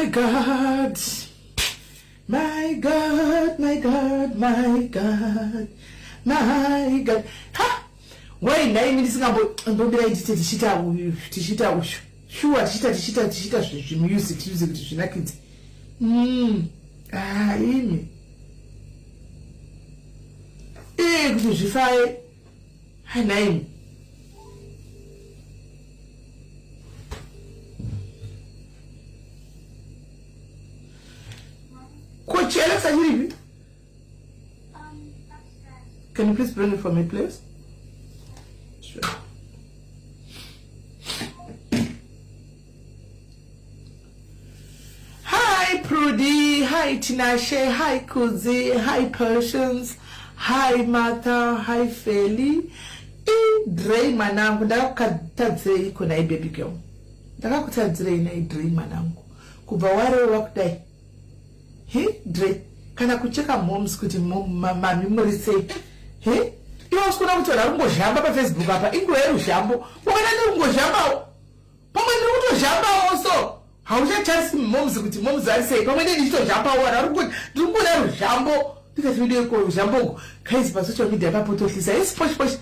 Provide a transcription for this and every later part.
My God. My God, my God, my God, my God. Ha! Why name is number and tishita sure tishita music to like it. Amy. If I her name. Coach Alex, are you leaving? Can you please bring it for me, please? Sure. Hi, Prudy. Hi, Tinashe. Hi, Kuzi. Hi, Persians. Hi, Martha. Hi, Feli. Dre manangu. Ndakutadzei kuna baby girl. Ndakutadzei na Dre manangu. Kubva wari wakudai. He Dre kana kucheka moms kuti mami muri sei he iwo sikuna kutora rungozhamba pa Facebook apa ingwe rushambo wakana rungozhambawo pamwe ndikutozhambawo so hauchachasi moms kuti moms ari sei pamwe ndichitozhambawo ara rungona rushambo tikati video ko rushambo kaisi pa social media papotohlisa esiposh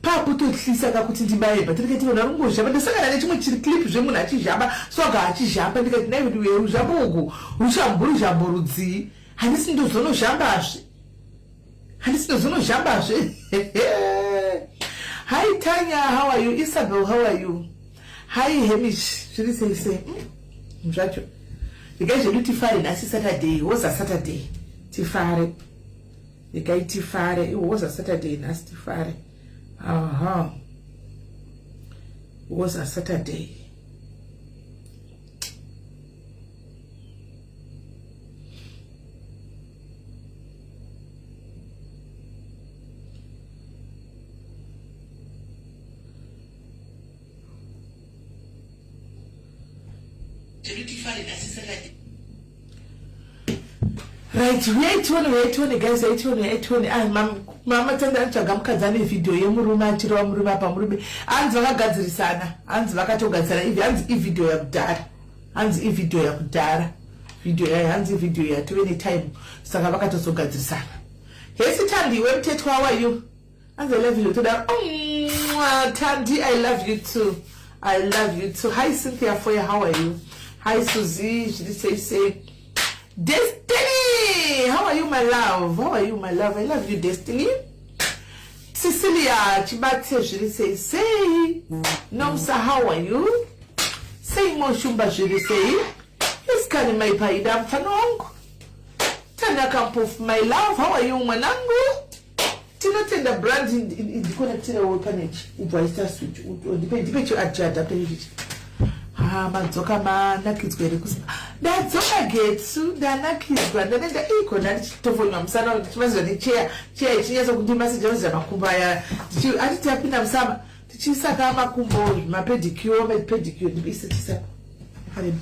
papotohlisa kakuti ndibayeba tikati vona rungozhamba ndasangana nechimwe chiri clip zvemunhu achizhamba soga achizhamba ndikati nai kuti rushambo uku rushambo rudzi handisi ndozonozhambazve Hi Tanya, how are you? Isabel, how are you? Hi Hamish, zviri sei mzvacho ikai zvedu tifare nhasi Saturday woza Saturday tifare ikai tifare woza Saturday nhasi tifare woza Saturday Right, wait one guys, wait one. Mama tenda nchaga mukadzane video yemurume achirwa murume apa murume anzi vakagadzirisana anzi vakatogadzana ivi anzi ivideo yakudhara anzi ivideo yakudhara hanzi video yatove netime saka vakatozogadzirisana. Hesi Tandi, webtete, how are you? Anzi I love you today. Tandi, I love you too. Hi Cynthia Foya, how are you? Hi Susie, she say Destiny, how are you my love? I love you Destiny. Cecilia Chibate, she say Nomsa, how are you? Say Moshumba, she say yes, can my paida panong Tanya Kampof, my love, how are you manangu? Tina tenda brand in the connected orphanage. If I start switch, depend you adjust it. Manzoka mana kids kwere kusa ndadzoka getsu ndana kids kwanda nenda iko ndati tofonya msana chimazo ni chair ichinyaso kuti message za makumba ya ati tapinda msama tichisaka makumbo pedicure ndibise tisa hali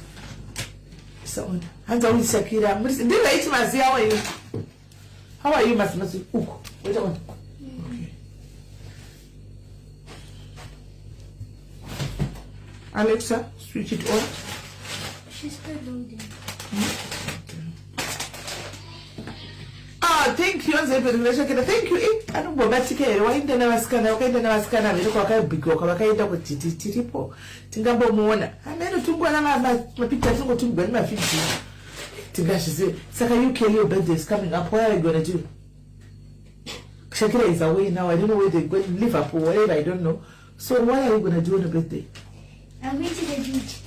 saona hanza ulisakira ndinga iti mazi how are you mazi uko wait a minute. Alexa, switch it on. She's still loading. Thank you. Thank you. I don't go back to care. Why didn't I scan? Okay, then I scan. I look like a big go. I can't with Titipo. Tingambo Mona. I made to go and my picture to go to burn my feet. Tingash say, Saka, you kill your birthday is coming up. What are you gonna do? Shakira is away now. I don't know where they're going to Liverpool, whatever. I don't know. So, what are you gonna do on the birthday? I'm going to the beach.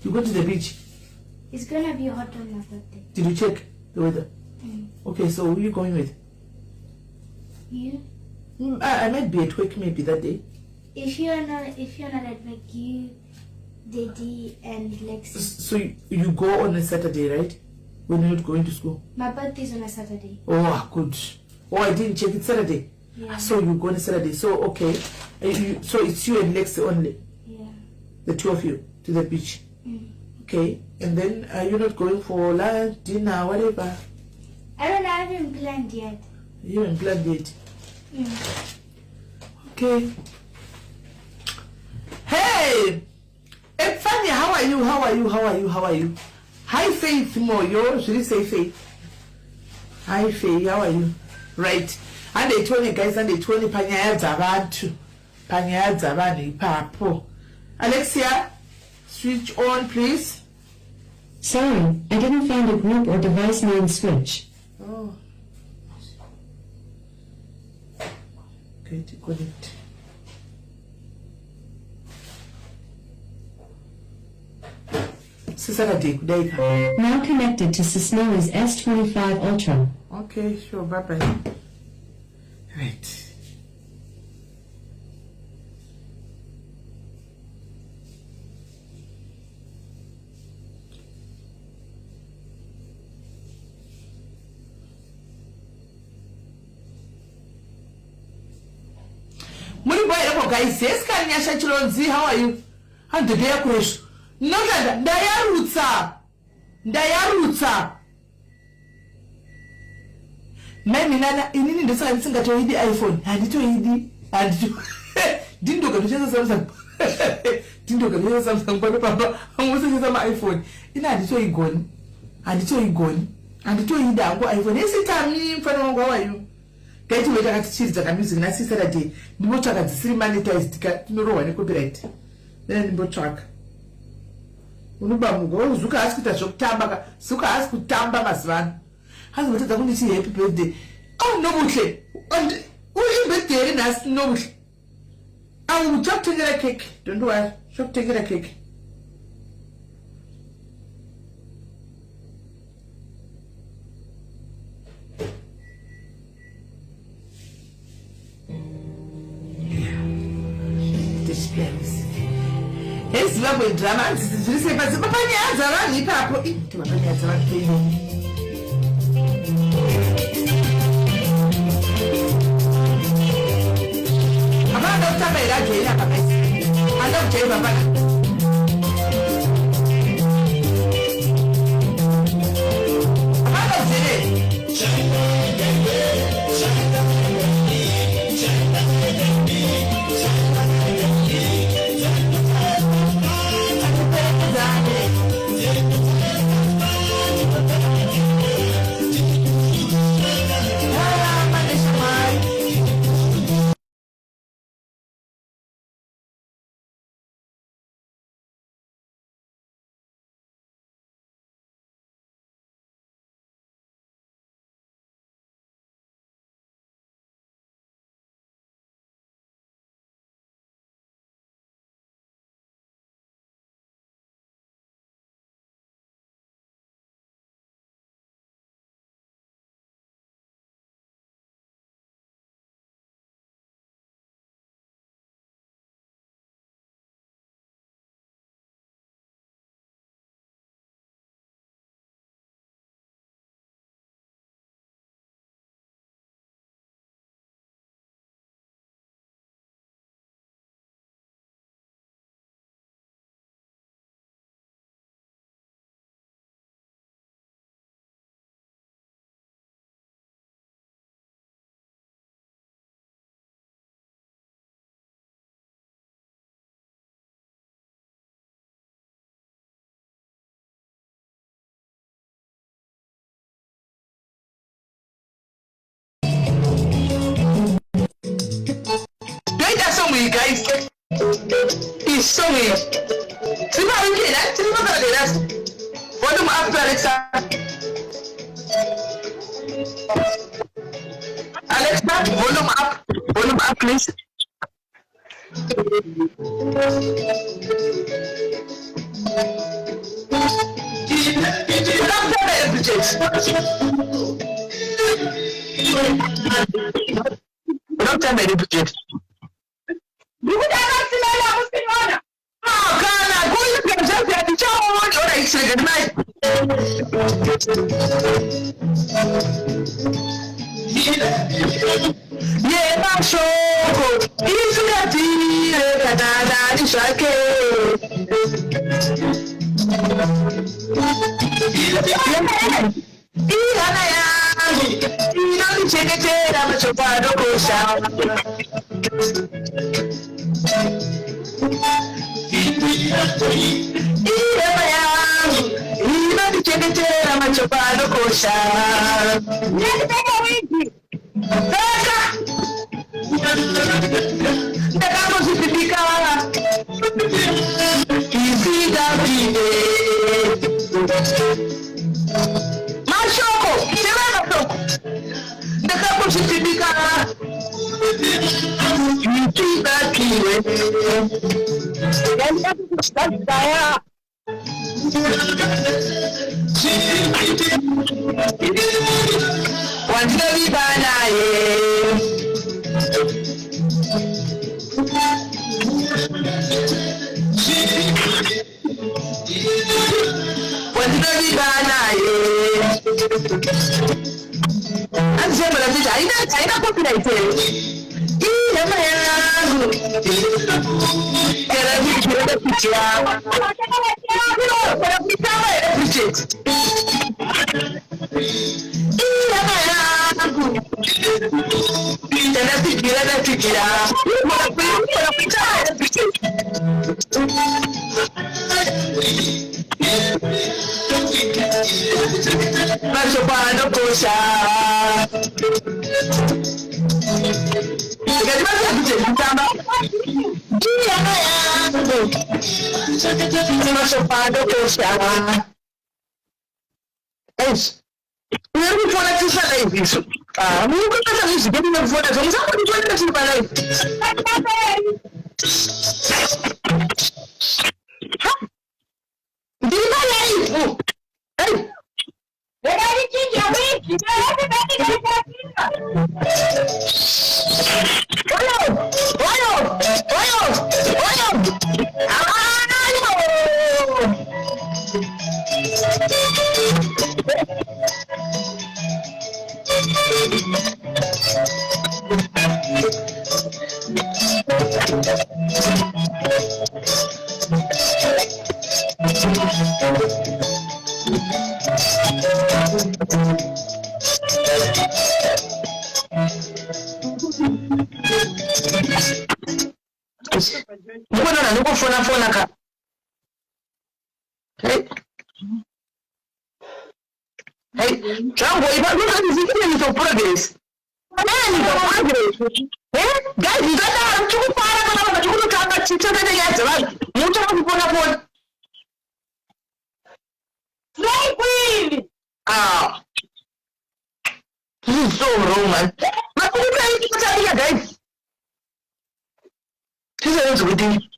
You go to the beach? It's gonna be hot on my birthday. Did you check the weather? Okay, so who are you going with? You? I might be at work maybe that day. If you're not at work, you, Daddy, and Lexi. So you go on a Saturday, right? When you're not going to school? My birthday's on a Saturday. Oh, good. Oh, I didn't check it Saturday. Yeah. So you go on a Saturday. So okay. So it's you and Lexi only. Yeah. The two of you to the beach. Okay. And then you're not going for lunch, dinner, whatever? I haven't planned yet. You haven't planned yet? Okay. Hey! Fanny, how are you? Hi Faith Moyo, should you say Faith? Hi Faith, how are you? Right. And they told you guys, and they told you Panya Zabantu. Panya Zabani, Papo. Alexia, switch on, please. Sorry, I didn't find a group or device name switch. Oh. Okay, to connect. Now connected to Cisneros S25 Ultra. Okay, sure, bye-bye. Right. Guys, yes, can you shut your see how are you? And the day crush. No, Dayarutsa. Mimi nana inini ndo sasa nisinga to hidi iPhone. Hadi to hidi. Dindo kabisa Samsung. Dindo kabisa Samsung kwa papa. Hamusi sasa iPhone. Ina hadi to igoni. Hadi to hidi ango iPhone. Esi tami mfano wangu how are you? Kaiti weta katichiriza ka music na si Saturday. Nimbo chaka disiri monetized ka tunorowa ni copyright. Then nimbo chaka. Unuba mugo uzuka asikuta shokutamba suka asikutamba masivana. Hazi mutata kundichi happy birthday. Oh no buhle. And uyi birthday nas no buhle. I will just take a cake. Don't worry. Shop take a cake. It's lovely drama. This is a papa Yazara, Nipa, to my Yazara. I love Jay Baba. Guys, he's so weird. See what I'm getting at? See what I'm getting at? What am I after, Alexa? Alexa, volume up, please. Don't tell me the budget. You would have not seen I was in order. Oh, God, I'm going to just get the job on your excellent night. Yeah, I'm so good. If you have the Canada, it's okay. macho bado kosha. Ndakamo zipipika izida vile mashoko semana soko ndakamo zipipika izida vile ndaya wanjira bibanaye wanjira bibanaye anzema la vita aina copyright iyama yangu era vikira kutia para pitama era budget iyama yangu era vikira para pitama era budget macho bado kosha gadi bado budget pitama iyama yangu macho bado kosha Unarudi kuona tisa live hizo. Mungu hata hizi gani unafuata hizo? Mzako ni tuende na tisa live. Ndio live. Hey. Wewe ni kingi ya wiki. Wewe baki kwa kinga. Oyo. Mbona niko fona ka. Hey, jambo iba ndio nizikile ni progress. Ni progress. Guys, ndata tukupara kana bakuru kanga chichana yaza bali. Mtu akupona pona. Slay queen. He's so Roman. Nakumbuka hiki kitalia guys. Sasa hizo vipi?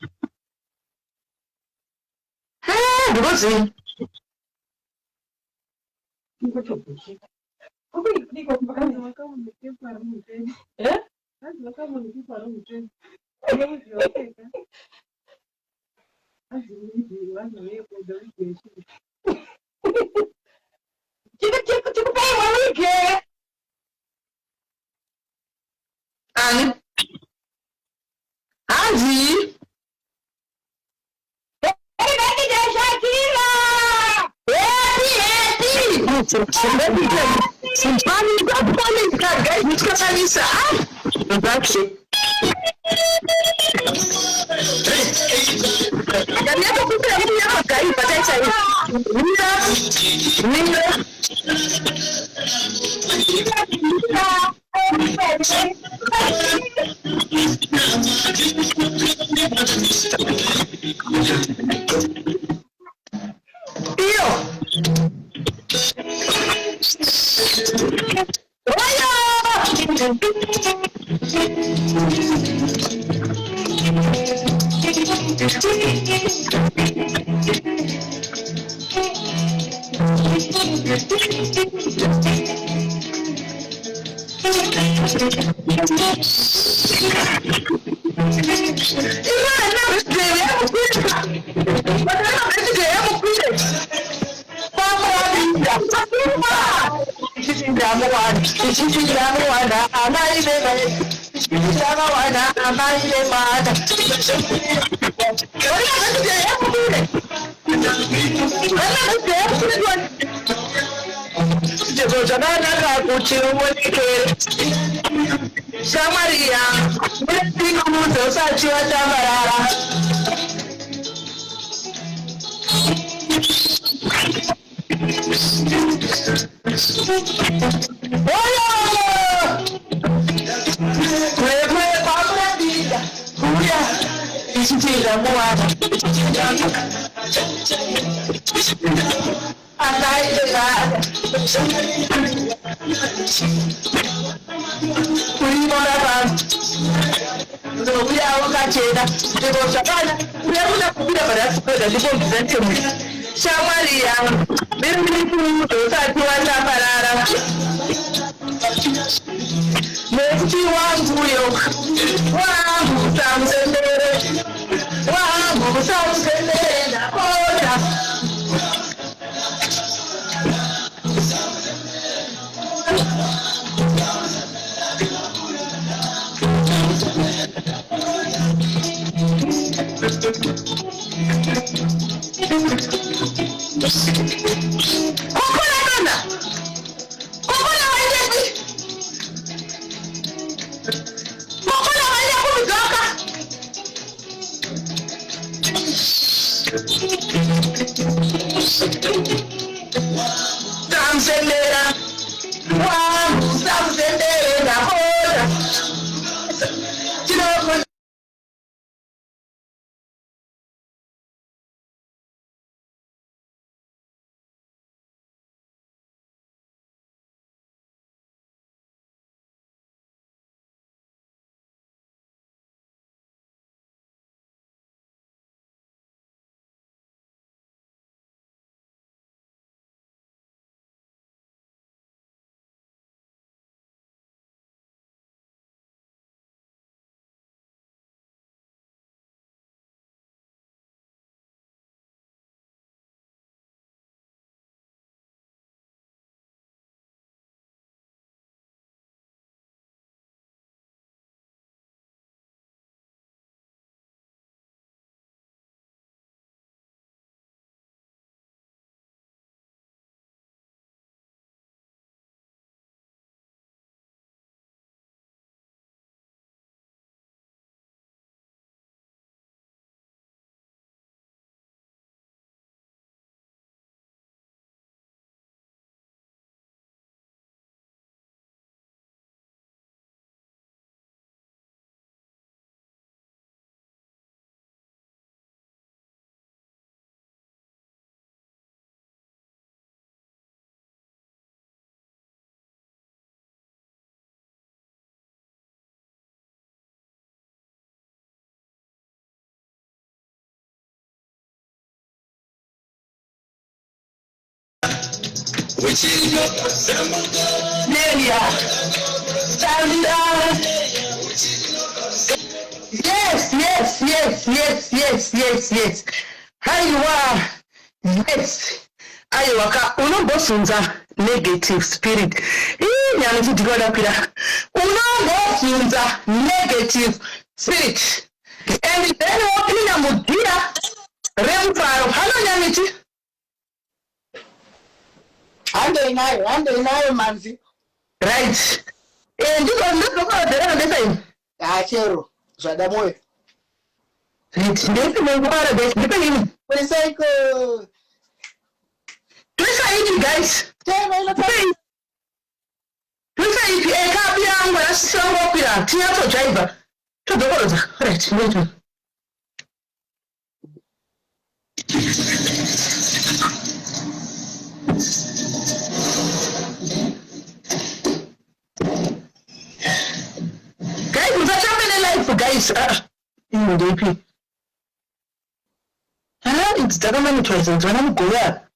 Ngozi. Simpani kapale guys mtakakanisa ndache Jamia kukuta ya mtu yako kai patacha hivi Nina Iyo Samaria, mesti kudu saja tamarara. Yes. How you are? Yes. Ayewaka unombosunza negative spirit. Nyamichi digoda pira. Unombosunza negative spirit. And then opina mudia remfaro. Hello nyamichi. Ande inayo manzi. Right. And you can look over there and say, Achero, Zadamoy. It's definitely part of it. Depending. What is like, guys. Please, if you can't be on with us, so what we are, Tiato Jaiba. To the world. Right, wait. Guys, what's happening in life, guys? In the DP. It's the government choices when I'm going up.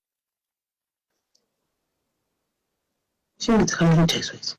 She would come in choices.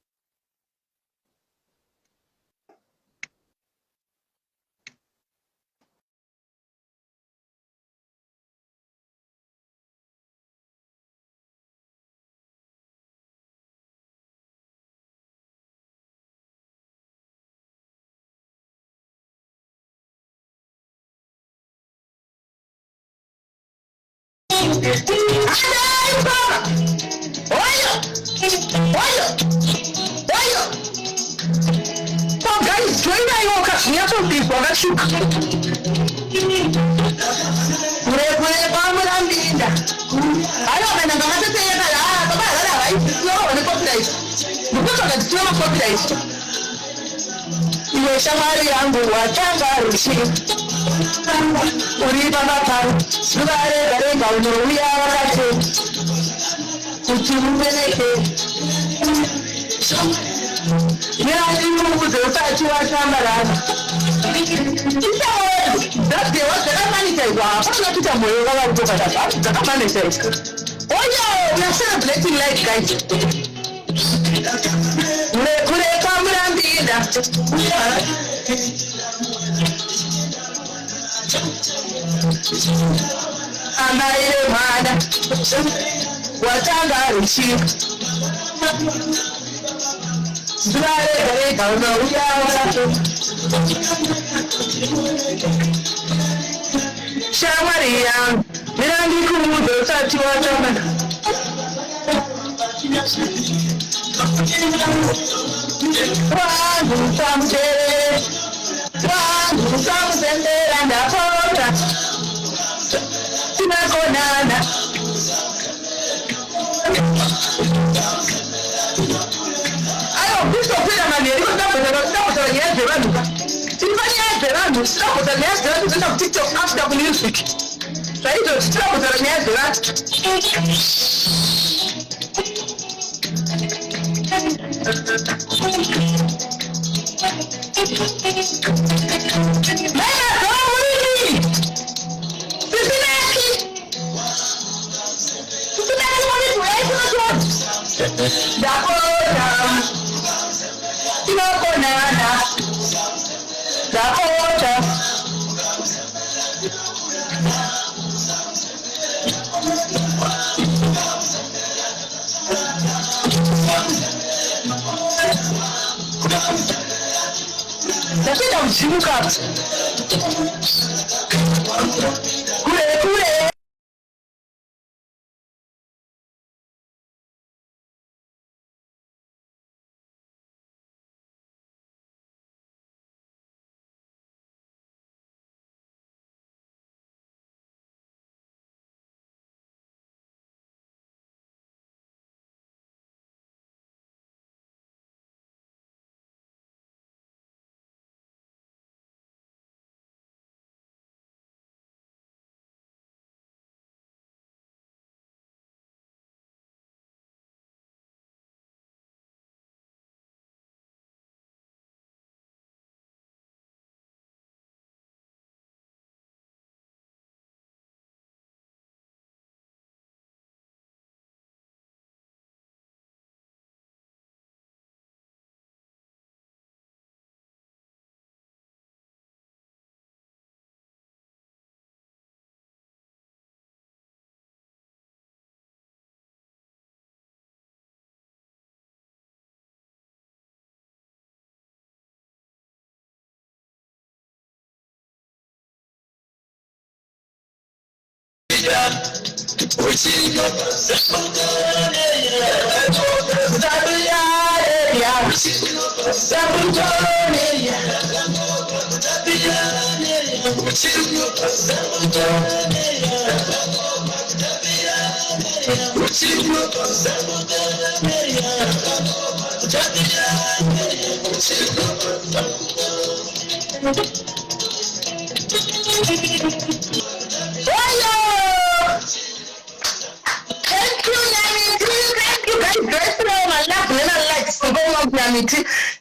Guys, join my work. Yes, of people that should. I don't know. on the copyright. Because of the slow copyright. Iwe shamari yangu watanga rushi. Uriba mataru. Subare garenga unuya wakati. Kuchumbeneke. Nirani muguze utachi wa shamarana. That's the one that monetize. What's not to tell you about that monetize? Oh yeah, we are celebrating life, guys. Kule kamera mbida. Amaile mada. Watanga rushi. Zware gare kauno uya wala. Shamaria, Mirangi Kumudo, Satua Chaman. Some sender and a porta. Tinaconana. I don't think so. Stop with the last of TikTok after music. Right? Stop with the last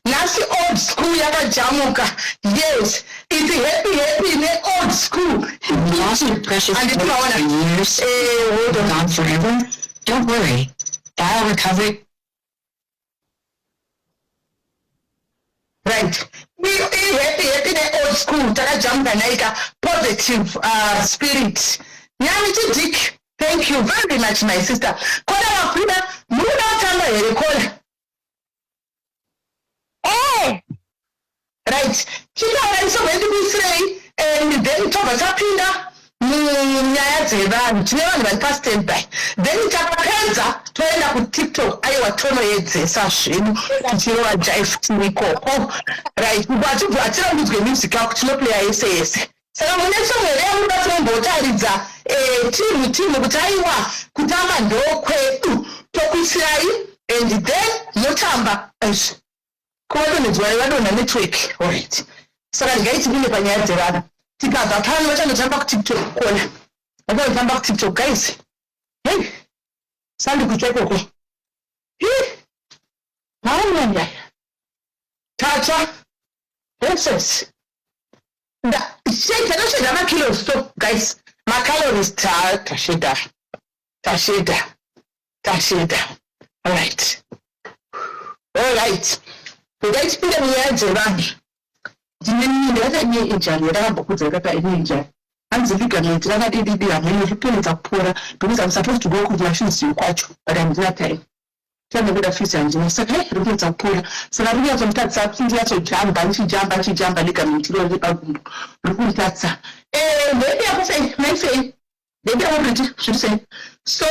Nasi old school yakajamuka. Yes, it's happy in old school. Lost your precious for years. Gone forever? Don't worry. Dial recovery. Right. We happy in old school. Takajamuka naika positive spirit. Nyamiti Dick. Thank you very much, my sister. Kola wafuna muda tamba yerekola. Right. Kila wanaiso wendi kusrei and then toka tapinda nyaya zevanhu tine vanhu vari pastandby then takakanza toenda kutiktok aiwa tonoedzesa zvedu tichirova jive tiri ikoko right hatirambidzwe music yako tinoplaya yese yese saka mune somwere yamuda tinombotaridza timu kuti aiwa kutamba ndokwedu Misirai, and then Motamba. Coordinates network. Alright. So I get to be a Panyata. Tika, the time was on the jump TikTok. I go jump back TikTok, guys. Hey, Sandy could take okay. Hey, now, Tata, yes. Shake, I don't say that kilo stop, guys. My calories Tashida. All right. The guys put them here to run. The other year in January, because I got a ninja. I'm the ligament, I did it. I'm really poor because I'm supposed to go with my shoes to watch, but I'm that time. Tell me what I feel and I said, hey, the kids are poor. So I really have some tats up, India to jump, ligament, look that's maybe I was saying, maybe I wanted to say. So,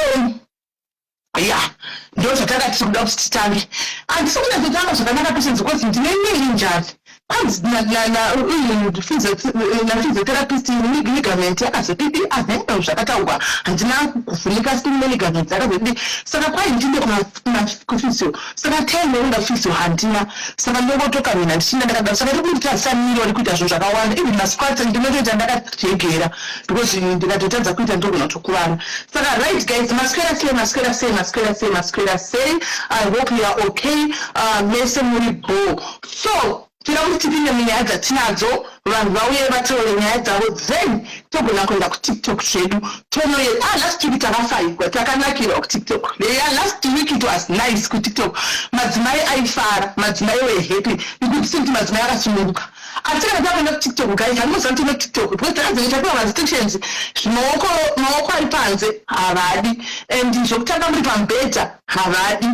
yeah, those are that to stand. And some of the times of another person's working to me in charge. As na physiotherapist ligament yakazodidi ahenga zvakataurwa handina kufunika skin ligament dzakazodidi saka kwai ndinde kufisio saka time unga fisio handina saka ndotoka mina ndichina ndakada saka ndikuita saniro rikuita zvinhu zvakawanda even masquats ndinotoita ndakajegera because ndikatotadza kuita ndogona kutokuvana saka right guys masquera say I hope you are okay mese muri bo so tira kuti tipinde munyaya dzatinadzo vanhu vauye vataure nyaya dzavo then togona kuenda kutiktok zvedu tonoye last week takafaigwa takanakirwa kutiktok last week it was nice kutiktok madzimai aifara madzimai were happy ikuti sekuti madzimai akasununguka asi kana takuenda kutiktok guys handinoziva kuti tiktok because takadzinotapiwa marestrictions maoko ari panze havadi and zvokutanga muri pambedha havadi.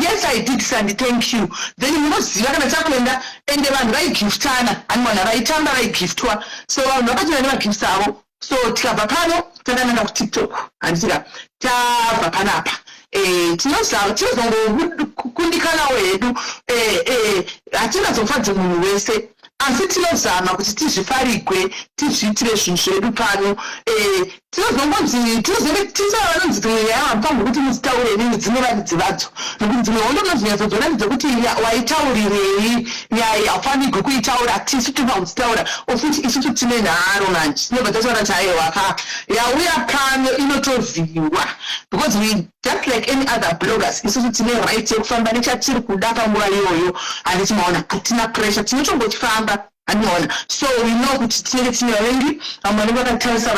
Yes, I did, Sandy. Thank you. Then you must see kana takwenda ende vanhu vaigiftana anwana vaitamba vaigiftwa so vanhu vakati vane magifts avo so tikabva pano takananga kutiktok handisika tabva panapa tinozongokundikanawo hedu hatingazofadze munhu wese asi tinozama kuti tizvifarigwe tizviitire zvinhu zvedu pano tinozovanonzi dzimwe nyaya hamupambo kuti muzitaure nini dzine varidzi vadzo nokuti dzimwe hondonozinyatsodzona ndedzekuti waitaurirei nyaya hafanigwe kuitaura tisu topakudzitaura ofuti isusu tine nharo manje tinobva tataura chaiwa yauya pano inotovhiwa because we just like any other bloggers isusu tine right yekufamba nechatiri kuda panguva iyoyo handi timaona hatina pressure tinotongotifamba anoona so we know kuti tinenge tine vavengi vamwe vanenge vakatarisa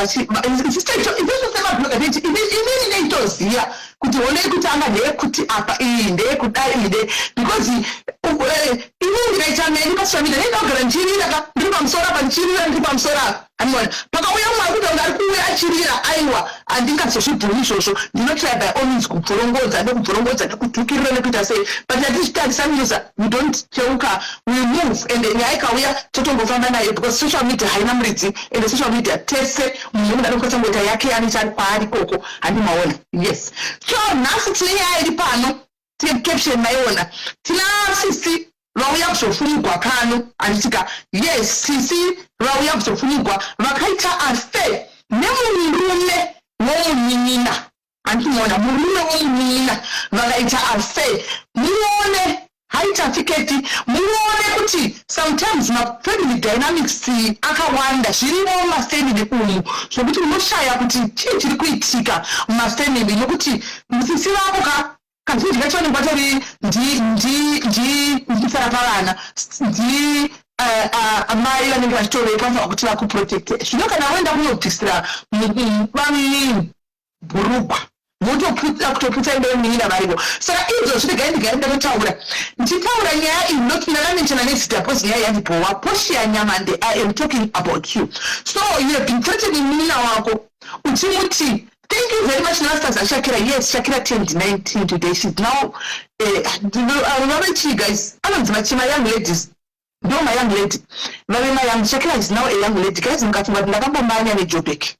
inini neitoziva kuti honei kuti anga ndeyekuti apa iyi ndeyekudai ide because inini ndikaita meni pasocial media nendagara ndichirira ndiri pamusoro apa ndichirira ndiri pamusoro apa anoona pakauya mumwe kuti ari kuuya achirira aiwa handingazozvibhuri izvozvo ndinotry by all means kupfurongodza nekudhukirira nekuita sei but hatichitarisamusa we don't cheuka we move and nyaya ikauya totongofamba nayo because social media haina muridzi and social media tese munhu unode kukatsangoita yake anechari kwaari koko handimaona yes so nhasi tine nyaya iri pano tine caption maiona tina sisi vauya kuzofunigwa pano handitika yes sisi vauya kuzofunigwa vakaita affair nemurume womunin'ina handinoona murume womunin'ina vakaita affair muone haitafiketi muone kuti sometimes mafamily dynamics akawanda zviriwo mafamily umu zvokuti unoshaya kuti chii chiri kuitika mumafamily nokuti musisi vako kazhinji kacho vanenge vatori nditsara pavana mai vanenge vachitovepanzwa kuti vakuprotecte zvino kana waenda kunobvisira bhurugwa kutoputsa imbe yomunin'ina varivo saka izvozvo regai ndakataura ndichitaura nyaya iyi noti ndakamechana nezitapozi nyaya yandibowa poshiya nyamande I am talking about you so you have been threatening munin'ina wako uchimuti thank you very much Anastasia Shakira yes Shakira turned 19 today she's now guys anonzi machima young ladies ndo my young lady vave young Shakira is now a young lady guys mukafunga kuti ndakambomanya neJobek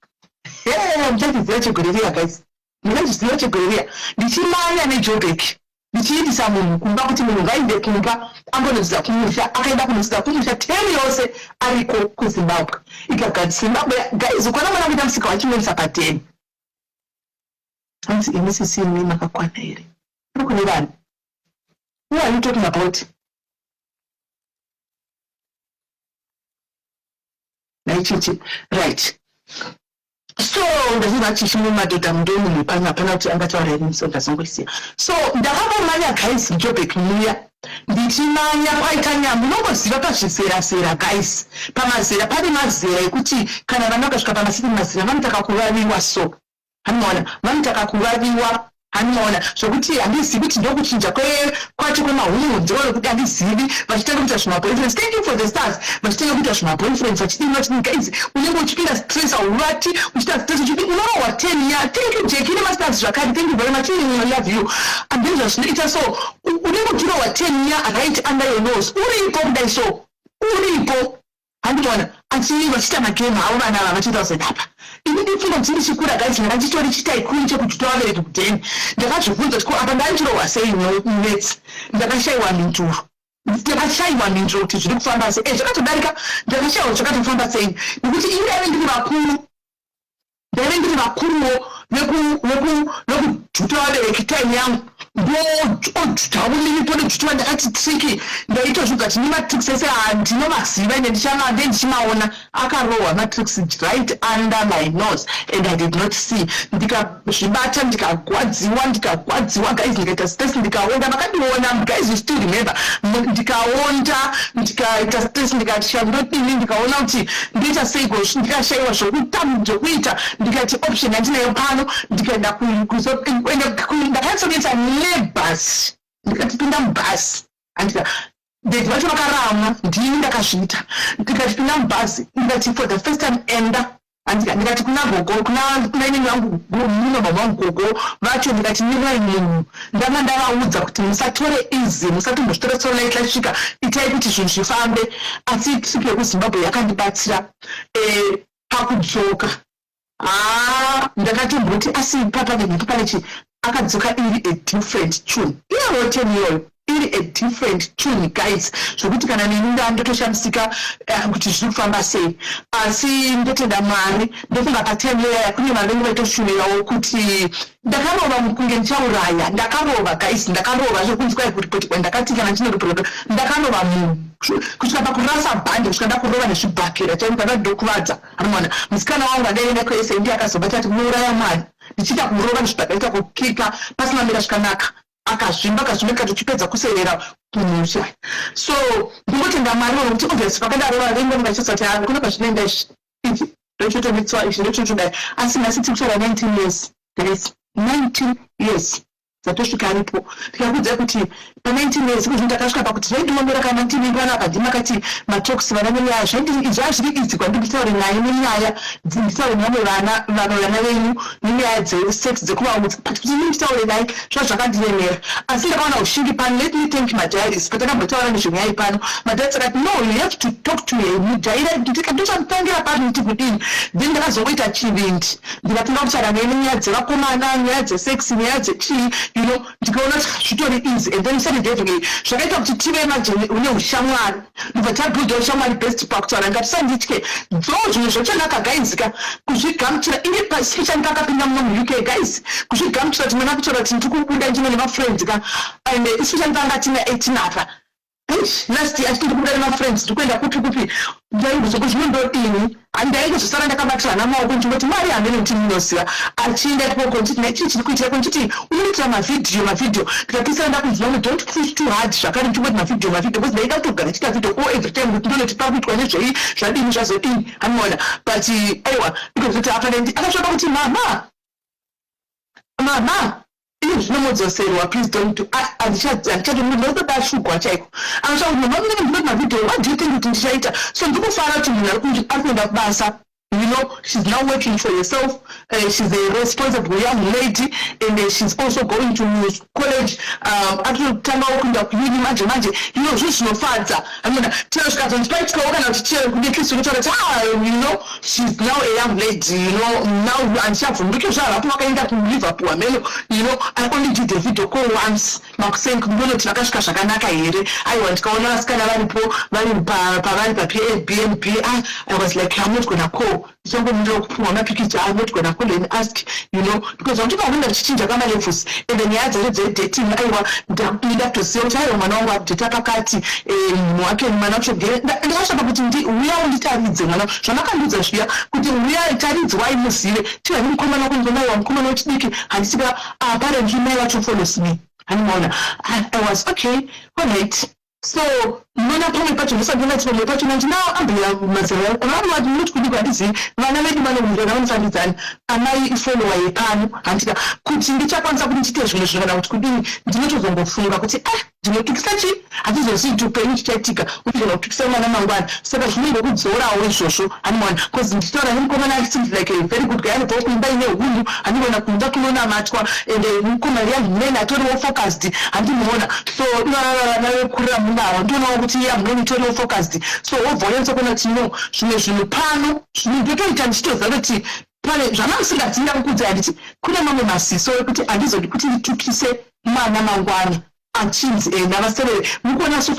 ndichachiziva chegoriria guys ndinazviziva chegoriria ndichimanya neJobek ndichiitisa munhu kumba kuti munhu ngainde kumba ambonoziza kumusha akaenda kunoziza kumusha 10 yose ariko kuZimbabwe ikagati Zimbabwe guys ukona mwana kuita musika wachimwenisa pa10 hanzi imisisi imi makakwana here Who are you talking about? Right. So ndazviva chishimo madhodha mundoni mupana kuti angataura here so ndazongoisiya. So ndakambomanya guys Joburg muya ndichimanya kwaita nyambo munongoziva pazvizera guys pamazera pane mazera ekuti kana vana vakasvika pamasiti mazera vanotaka kuvaviwa so hanoona vanotaka kuvaviwa hanoona zvokuti handizivi kuti ndokuchinja kwacho kwemahungu kuti handizivi vachitanga kuita zvimaboyfriends. Thank you for the stars. Vachitanga kuita zvimaboyfriends vachidini vachidini guys unenge uchipinda stress hauvati uchita stress uchiti unowa 10 years. Thank you Jake ine masters zvakare. Thank you very much. I love you. And then zvazvinoita so unenge uchirowa 10 years right under your nose uripo kudai so uripo handinoona asi vachita magame havo vana ava vachiita sedapa ini ndipfunga kuti ndichikura guys ndakanditori chitaikuru chekuti tovabereki kudheni ndakazvibvunza kuti apa ndaichirohwa sei nets ndakashayiwa minduro kuti zviri kufamba sei zvakatodarika ndakashayiwa zvakatofamba sei nekuti ini ndaive ndiri vakuruwo vekujuta vabereki time yangu ndojuta juta ndakati triki ndaitozvuga kuti nematricks ese handinomaziva ine ndichimaona akarohwa matricks right under my nose and I did not see. Ndikazvibata ndikagwadziwa guys ndikaita stress ndikaonda makandiona guys you still remember ndikaonda ndikaita stress ndikati ndodini ndikaona kuti ndiita seiko ndikashayiwa zvokuita ndikati option yandinayo pano ndikaenda ndakatsogetsa nebhasi ndikatipinda mubhasi ndeti vacho vakaramwa ndini ndakazviita ndikatipinda mubhasi ndikati for the first time enda ndikati kuna gogo kuna inini vangu muno baba vangu gogo vacho ndikati mirai munhu ndanga ndavaudza kuti musatore easy musatombozvitora tsoro laiti lasvika itai kuti zvinhu zvifambe asi trip yekuzimbabwe yakandibatsira pakudzoka ndakatomboti asi papanenepo panechi akadzoka iri a different tune iyewo 10 iyoyo iri a different tune guys zvokuti kana nini ndotoshamsika kuti zviri kufamba sei asi ndotenda Mwari ndofunga pa10 year kune vavengi vaitoshumirawo kuti ndakarova kunge ndichauraya ndakarova guys ndakarova zvokunzi kwai kuripoti kwandakati kana ndine ripoto ndakarova munhu kusvika pakurasa bhande kusvika ndakurova nezvibhakera chaiko ndadokuvadza anoona musikana wangu adaenda kwese ndiye akazobata kuti muuraya Mwari ndichiita kurova nezvibhakera kukika pasina mira zvakanaka akazvimba kachipedza kuserera kumusha so ndingotenda Mwari nokuti obviously pakandarova vengo ndingachisa kuti kuna pazvinoenda izvi ndochotomitswa izvi ndochochodai asi nhasi tiri kutaura 19 years guys 19 years zatosvika aripo ndikakuudza kuti pa19 years kuti ndakasvika pakuti zvaindiombera kana ndiningana padhima kati matalks vana nenyaya zvazviri izi kwandikutaure naye nenyaya nditaure nevamwe vana venyu nenyaya dzesex dzekuvaudza but kuti nditaure naye zvazvakandiremera asi ndakaona ushingi pano let me thank my diaries patakambotauura nezvenyaya pano madiaries akati no you have to talk to him mujaira ndochanditangira pari nditi kudini then ndakazongoita chivindi ndikapinda kutaura naye nenyaya dzevakomana nyaya dzesex nyaya dzechii ndikaona kuti zvitori easy and then sadedevei zvakaita kuti tive majeni une ushamwari ndobva tabhilda ushamwari best pakutaura ngatisanditye dzo zvinhu zvochanaka gaizika kuzvigamuchira ini pasi chandakapinda muno muuk guys kuzvigamuchira kuti mana kutaura kuti ndiri kubuda ndine nemafriends ka and especially tanga tine 18 apa last year ndiri kubuda nemafriends ndiri kuenda kupi ndaizoko zvinondodini handaingozosara ndakabatirana maoko ndingoti Mwari handine kuti ndinoziva achienda ikoko nditi nechii chiri kuitirako nditi unoitira mavhidhiyo ndikapisa ndakunzwa don't push too hard zvakare ndingoti mavhidhiyo because ndaida kutogara chiita vhidhiyo every time kuti ndonoti pakuitwa nezvei zvadini zvazodini hanoona but aiwa ndikozoti apanendi akasvaka kuti mama ini zvinomudzoserwa please don't andichatodashugwa chaiko akasvaka kuti mama ndinoti mavhidhiyo what do you think kuti ndichaita so ndikufara kuti munhu ari kuenda kubasa she's now working for herself. She's a responsible young lady, and she's also going to college. Akitanga ukunda kuyini manje. Just no father. I mean, tell us that despite going to chill, she's now a young lady. Now and she from because I'm not going to Liverpool. I only did the video call once. Mark saying, "Nakashka shakanaka here." I want to go and ask another people. I was like, I'm not gonna call. before songo ndo kupuma mapikicha I'm not gonna call and ask because wantu kaunda chichinja kama levels and then yaza dating aiwa ndida to see chayo mwana wangu ateta pakati mwake mwana chogere ndasha pakuti uya unditaridze mwana zvamakanduza zviya kuti uya itaridze wai musire tira mukomana kunzona wa mukomana wechidiki handisika apparently mai wacho follows me and I was okay, all right. So, mwana pome pacho ndisabona tsomo pacho nanti nawo ambira mazera abantu wati muthi kudikwa ndizi vana vedu vanohwira vanofandidzana amai ifollowa yepano handika kuti ndichakwanisa kuti ndichite zvimwe zvinhu kana kuti kudini ndinotozongofunga kuti ndinotukisa chi hatizozivi kuti upenyu chichaitika utigona kutukisa mwana mangwana saka zvinoda kudzorawo izvozvo hanimwana bcause ndichitaura nemukomana seems like a very good guy anobva kuimba ine hunhu handigona kunza kunonamatwa ende mukomana yamunene atoriwo focused handimuona so navekurira munavo ndionawo kuti yamunene itoriwo focused so wobva unyatsokuona kuti zvimwe zvinhu pano ndotoita ndichitoziva kuti pane zvamamusingadzinga kukudza handiti kune mamwe masiso ekuti handizodi kuti nditukise mwana mangwana achinzi ndavasevere mukuona so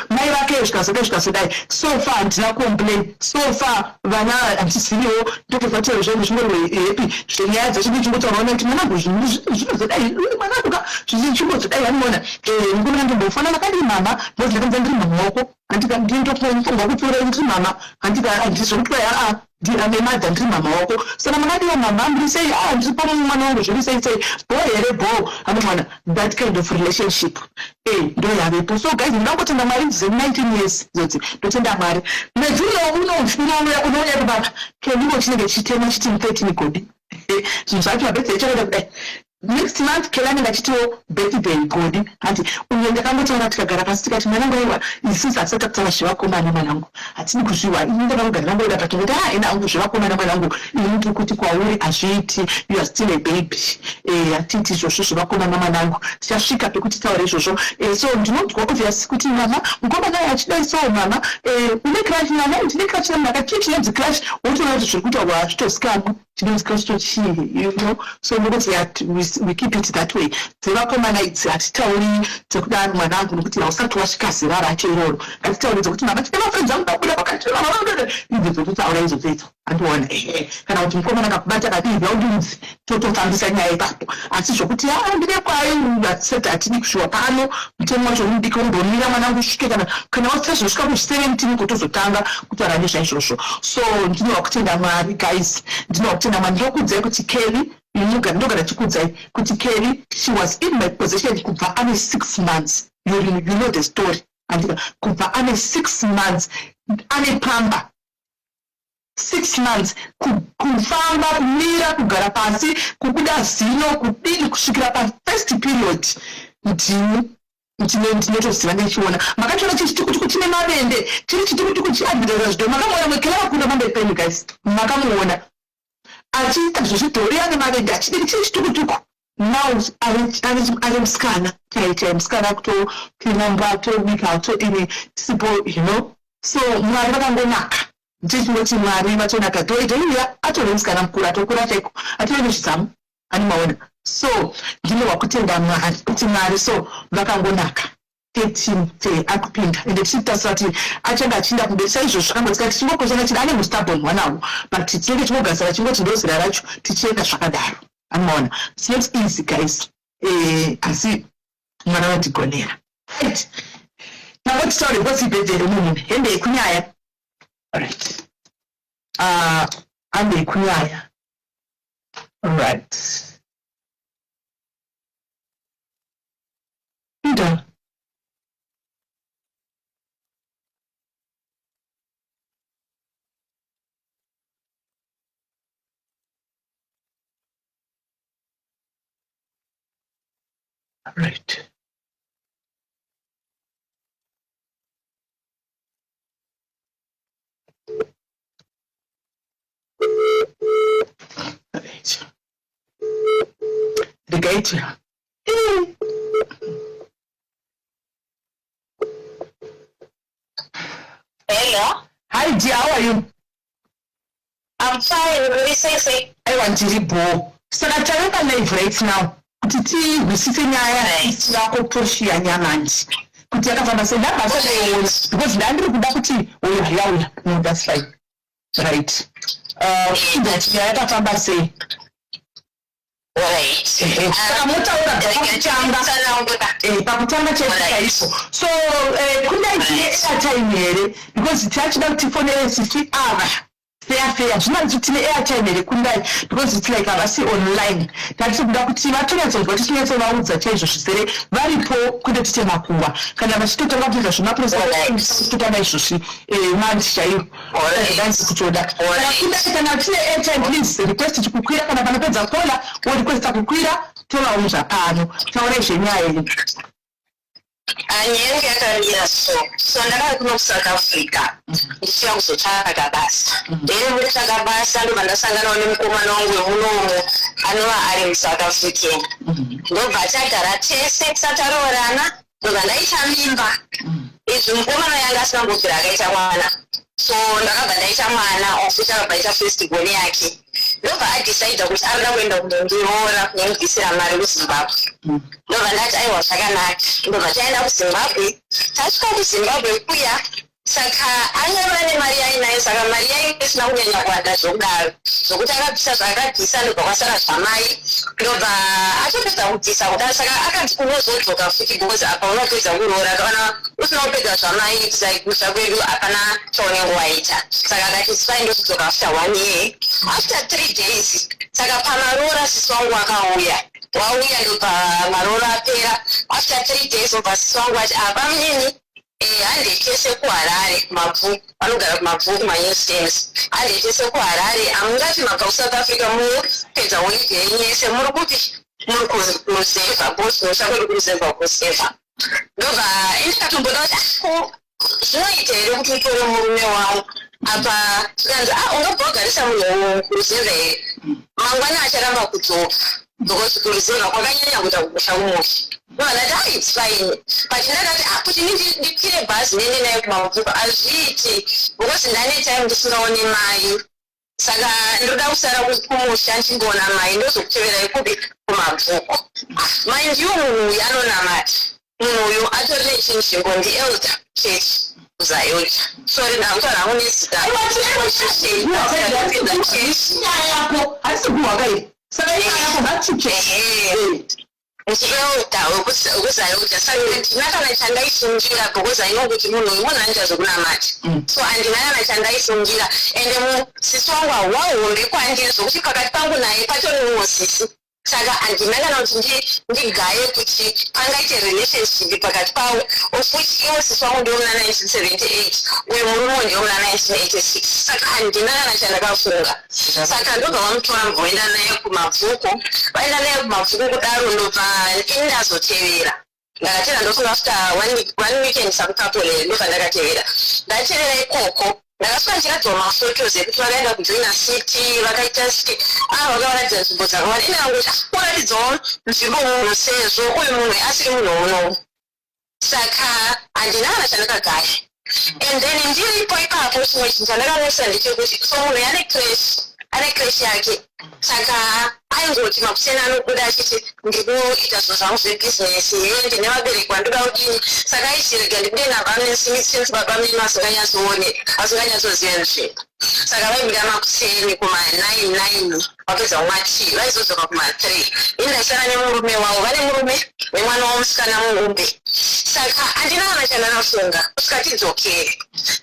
mai vake zvikazodai so far handina complain so far vana handisiviwo ndotofatira zvenhu zvingorwe happy zvenyaya dzechidi chimbotauraona kuti mwanangu zvinozodai mwanangu zvichimbozodai hanimona mukuona ndimbofanana kadi mama ndozi ndakanza ndiri mamaoko handika ndintofunga kupfuura kuti mama handika handizvokutwaya I'm a mother ndiri mama wako saka makadiwa mama ndisei ndiripo mwana wangu zvirisei bo here bo hanimwana that kind of relationship ndo yavepo so guys ndangotenda mwari 19 years zoti ndotenda mwari medzuro unonya kubaba kendingo chinenge chitema chiti 13 godi zvinhu zvacho mabirthday chakada kudai next month kelani ngachitiwo birthday godi hati uye ndakangotaura tikagara pasi tikati mwanangu aiwa isisi asati kutaura zvevakomana mwanangu hatini kuzviwa ini ndakangogarira ngoida patongoti inangu zvevakomana mwanangu ini ndiri kuti kwauri hazviiti you are still a baby hatiti izvozvo zvevakomana mwanangu tichasvika pekuti taura izvozvo so ndinonzwa obvious kuti mama mukomana achidai so mama une crash mama ndine crash namaka chii chinonzi crash wotoona kuti zviri kutaurwa hazvitosikamwa chinonzi crash tochii so ndinoti we keep it that way dzevakomana idzi hatitauri dzekudaro mwanangu nokuti hausati wasvika zera racho iroro ngatitauri dzekuti mama tine mafriends angu ndabuda pakati idzi dzototaura izvozvo andiona kana kuti mukomana akakubata kadii vaundinzi totofambisa nyaya ipapo asi zvokuti ndine kwayo hatisati hatidi kushuwa pano mutemo wacho unodiki umbomira mwanangu usvike kana wasita zvinosvika ku17 kutozotanga kutaura nezvaizvozvo so ndinowa kutenda mwari guys ndinowa kutenda mwari ndokudzai kuti Kelly ndogara chikudzai kuti Kelly she was in my possession kubva ane 6 months you know the story andika kubva ane 6 months ane pamba 6 months kufamba kumira kugara pasi kubuda zino kudini kusvikira pafirst period ndinotoziva ndichiona makachiona chichitukutuku chine mavende chiri chitukutuku chiadhidhara zvido makamuona mwekela vakunda mambe penyu guys makamuona achiita zvezvidhori ane mavende achidiki chiri chitukutuku now ari musikana chaichai musikana kutopinamba tobika toine sipo so mwari vakangonaka ndichinoti mwari vatonaka dhoidhoiya atore musikana mukuru atokura chaiko atore nezvizamu ani maona so ndinowa kutenda mwari kuti mwari so vakangonaka 13 akupinda ende tichitasira kuti achanga achinda kudesa izvo zvakangotsika tichingokoshana chida ane mustabon mwanawo but tinenge tingogasara chingoti ndozira racho tichienda zvakadaro ani maona it's not easy guys asi mwana vatigonera right navo titaure what's birthday remunhu hembe yekunyaya alright hembe yekunyaya alright Ida right the gate Hello. Hi dear, how are you? I'm fine. Very sexy. I want to bo. Saka tareka live right now. Kuti wisise nyaya yako Portia Nyamanji. Kuti yakafamba sendaba sasa because ndandiri kuda kuti uya no that's fine. Right. student yakafamba sei saka motaura pakutanga chaipo so kundaitine airtime here because tiachida kuti tifonere sisi ava fair zvinanzi tine airtime here kundai because it's like havasi online tatikuda kuti vatonyatsonzwa tichinyatsovaudza chaizvo zvisere varipo kunde tite makuva kana vachitotanga kuita zvemaprosatotanga izvozvi manzi chaivo zvanzi kutoda kundai kana tine airtime please request chikukwira kana panopedza kola worequesta kukwira tovaudza pano taurai zvenyaya iyi nyaya yakamira so ndakati kuno kuSouth Africa ndichida kuzotsvaga basa ndotsvaga basa ndobva ndasanganawo nemukomana wangu wemunomo anova ari muSouth African ndobva tagara tese tisataroorana ndobva ndaita mimba izvi mukomana yanga asina ngobvira akaita mwana so ndakabva ndaita mwana wafuti akabva aita festival yake ndobva adecida kuti arida kuenda kundondiroora kunondibvisira mari kuZimbabwe ndobva ndati aiwa zvakanaka ndobva taenda kuZimbabwe tasvika kuZimbabwe kuya saka angava nemari yainayo saka mari yainge isina kunyanya kuwanda zvokudaro zvokuti akabvisa zvaakabvisa ndobva kwasara zvamai ndobva atopedza kubvisa kudaro saka akati unozodzoka futi because apa unopedza kuroora kana usina kupedza zvamai tisaigusha kwedu apana chaunenge waita saka akati fine ndozodzoka after 1 year after 3 days saka pamaroora sisi wangu akauya wauya ndobva maroora apera after 3 days ndobva sisi wangu ati apa mini handetese kuHarare kumabvuku vanogara kumabvuku kumanewsstands handetese kuHarare amungati mabva kuSouth Africa mupedza holiday yenyu yese muri kuti muri kuruzevha bos noshakwedi kuruzevha kusevha ndobva indikatomboda kuti zvinoita here kuti utore murume wangu apa tikanzi ungabva wagarisa munhu kuruzevha here mangwana acharamba kudzoka because kuruzevha kwakanyanya kuita kukosha kumoshi ndati it's fine but ndakati kuti ndikwire bhazi nende naye kumabvuku hazviiti because ndane time ndisingaoni mai saka ndoda kusara kumusha ndichingoona mai ndozokuteverai kupi kumabvuku mai ndiwo munhu uyu anonamata munhu uyu atori nechinzvimbo ndielder church kuzayota sorry ndakutaura hangu nezita yako hasi kuwakaii saka yako vachiche ndielda wekuzayota saka ndina kana chandaisungira because I know kuti munhu uyu munhu anoita zvokunamata so handina kana chandaisungira ende sisi wangu hawahombe kwandiri zvokuti pakati pangu naye patori mumosisi saka handina kana kuti ndigaye kuti pangaite relationship pakati pavo ofuti iwo sisi wangu ndiwo muna 1978 uyu murume ndiwo muna 1986 saka handina kana chandakafunga saka ndobva vamutora mboenda naye kumabvuku vaenda naye kumabvuku kudaro ndobva indazotevera ndakatevera ndofunga after one weekend sakukapolere ndobva ndakatevera ndatevera ikoko ndakasvika ndichiradzwa mafotos ekuti vakaenda kujoina city vakaita vakawaradza nzvimbo dzakawanda ine angoti kuratidzawo nzvimbo munhu sezvo uyu munhu asiri munhu unowu saka handina kana chandakagaya and then ndiripo ipapo chimwe chinhu chandakanesa ndechekuti so munhu ane crash yake saka aingoti makusena anobuda achiti ndikuita zvinhu zvangu zvebhizinesi iye ndine vabereki vandoda kudini saka aichirega ndibude navamwe since baba mimi asinganyatsoziva nzvimbo saka vaibuda makuseni kuma9 vapedza kumati vaizodzoka kuma3 indaisara nemurume wavo vane murume nemwana womusikana muumbe saka handina kana chandakafunga kusvika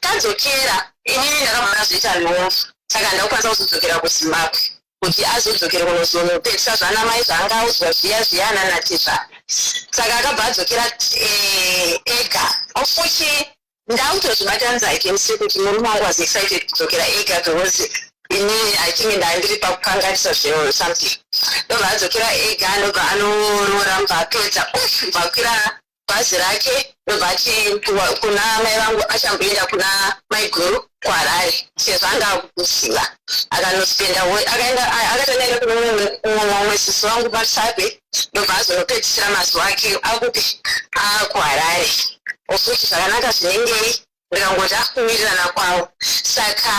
tadzokera inini ndakabva ndazoita nhomvu saka ndakukwanisa kuzodzokera kuZimbabwe kuti azodzokera kunozonopedzisa zvana mai zvaangaudzwa zviya ananatizva saka akabva adzokera ega ofuti ndakutozvibatanidza ikensi kuti murume wangu was excited kudzokera ega because inini I think ndandiri pakukanganisa zvinhu something ndobva adzokera ega ndobva anorora mbva apedza mbva akwira bhazi rake ndobva ati kuna mai vangu achamboenda kuna mai guru kuHarare sezvo anga akuziva akanospenda akatoenda kunomwe sisi wangu paSabwe ndobva azonopedzisira mazuva ake akupi kuHarare ofuti zvakanaka zvinengei ndikangoti akumirirana kwavo saka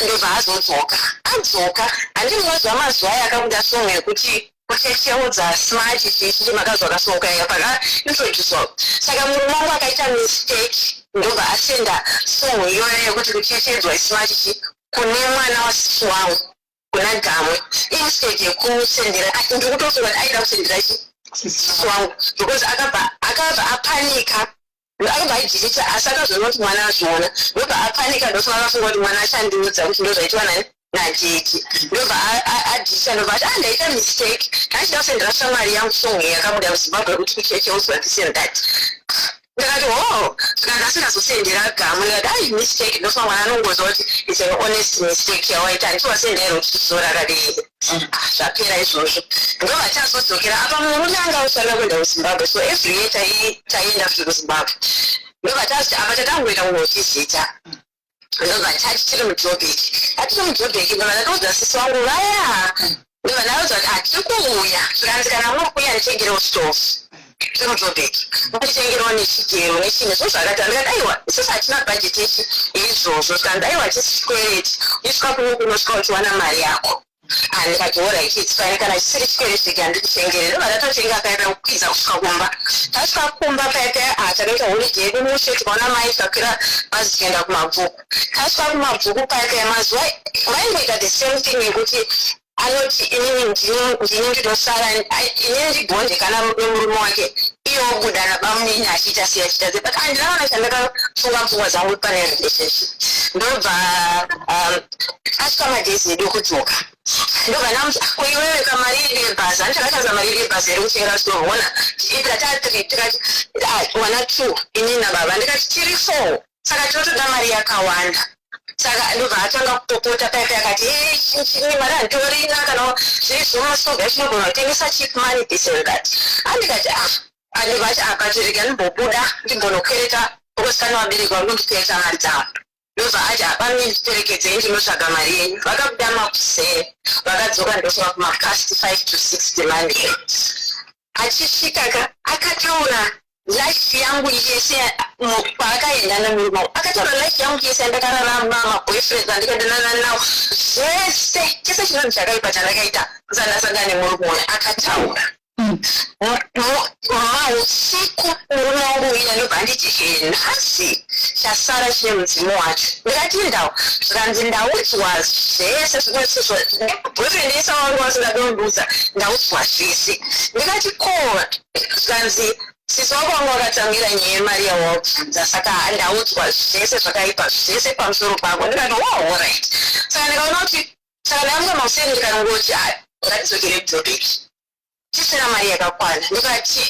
ndobva adzoka handii munoziva mazuva aya akabuda songo yekuti kuchecheudza smart chichi makazwa kasongoka pakaintroducwa saka murume wangu akaita mistake ndobva asenda songo iyoyo yekuti kuchechedzwa smart chichi kune mwana wasisi wangu kuna gamwe instead yekusendera ndikutofunga kuti aida kusendera sisi wangu because akabva apanika akabva aijikita asi akazoona kuti mwana azviona ndobva apanika ndofunga akafunga kuti mwana achandiudza kuti ndozvaitwa najeti ndobva adhisa ndobva ati andaita mistake kachida kusendera shamwari yangu song yakabuda muzimbabwe kuti kucheche uzwatiseni that ndakati saka ndasingazosendera gamwe ndikati ai mistake ndofunga mwana anongozva kuti it's an honest mistake yawaita ndichiwasendera kuti tizora kadii zvapera izvozvo ndobva tazodzokera apa murume anga usana kuenda kuzimbabwe so every year taienda futi kuzimbabwe ndobva tazoti apa tatangoenda kunovhizita ndobva tati tiri mujobheki ndobva ndakaudzwa sisi wangu vaya ndobva ndakaudzwa kuti tiri kuuya zvikanzi kana muri kuuya nditengerewo stofu tiri mujobheki nditengerewo nechigero nechine zvo zvakati ndikati aiwa isisi hatina bhajeti izvozvo zvikanzi aiwa chisikwereti isvika kunosvika uchiwana mari yako ndikati orit its fine kana chisiri chikwereti zvega handikutengere ndobva ndatotenga paipa kukwidza kusvika kumba tasvika kumba paipa takaita holiday yedu mushe tikaona mai tikakwira bhazi tikaenda kumabvuku tasvika kumabvuku paipa mazuva vaingoita the same thing yekuti anoti inini ndini ndinosara inini ndigondekana nemurume wake iyo ogudana bamunini achiita seachiita but handinaona chandakafunga pfungwa dzangu pane relationship ndobva asvika madhezi edu okudzoka ndobva ndamuti koiwewe kamari yedu yebhazi handitakatanza mari yedu yebhazi iri kutenga stoona tiitira tatiri tikati wana 2 inini nababa ndikati tiri 4 saka tinotoda mari yakawanda saka ndobva atanga kutopota paipa akati chini mari handitorina kana zviri zvomasoga chinogona kutengesa cheap money this and that handikati andibva ati apatirika ndimbobuda ndimbonokwereta okusikana vabereki vangu ndikwereta mari dzavo ndobva ati apamwe nditerekedzei ndinotsvaga mari yenyu vakabuda makusere vakadzoka ndosvika kumapast 5 to 6 demande achisvika akataura life yangu yese paakaenda nemurume akataura life yangu yese yandakararama maboyfriend andikadanana nawo zvese chese chinonzi chakaipa chandakaita kusandasangana nemurume akataura mausiku murume wangu uya ndobva nditi nhasi chasara chine mudzimu wacho ndikati ndau zvikanzi ndaudzwa zvese zvinosizwa boyfriend yese wangu wasingadonduza ndaudzwa zvese ndikati ko zvikanzi sisi wako wangu wakatangira nyaya yemari yawabvunza saka handaudzwa zvese zvakaipa zvese pamusoro pako ndikati alright saka ndikaona kuti saka ndamwe mauseni ndikanongoti ngatidzokere kujobheki tisina mari yakakwana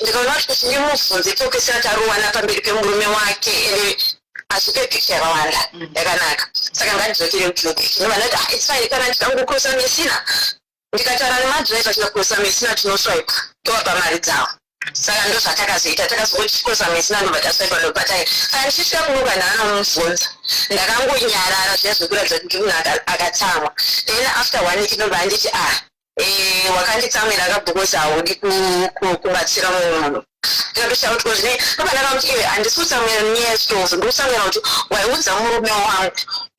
ndikaona kuti ndimubvunze tokesera tarowana pamberi pemurume wake ende asipe picha yakawanda yakanaka saka ngatidzokere kujobheki ndobva ndati its fine kana ndikangokurosa mesina ndikataura nemadhiraivha tikakurosa mesina tinoswaipa tovapa mari dzavo saka ndo zvatakazoita takazongotikosa mesina ndobva taswaipa ndobatai saka ndichisvika kunoka ndaanomusvunza ndakangonyarara zviya zvekuratidza kuti munhu akatsamwa then after 1 week ndobva nditi wakanditsamwira akabhokosa haudi kubatsira mumwe munhu ndikatoshaura kuti zvine ndobva ndakamuti iwe handisi kutsamwira nyaya yestove ndikutsamwira kuti waiudza murume wangu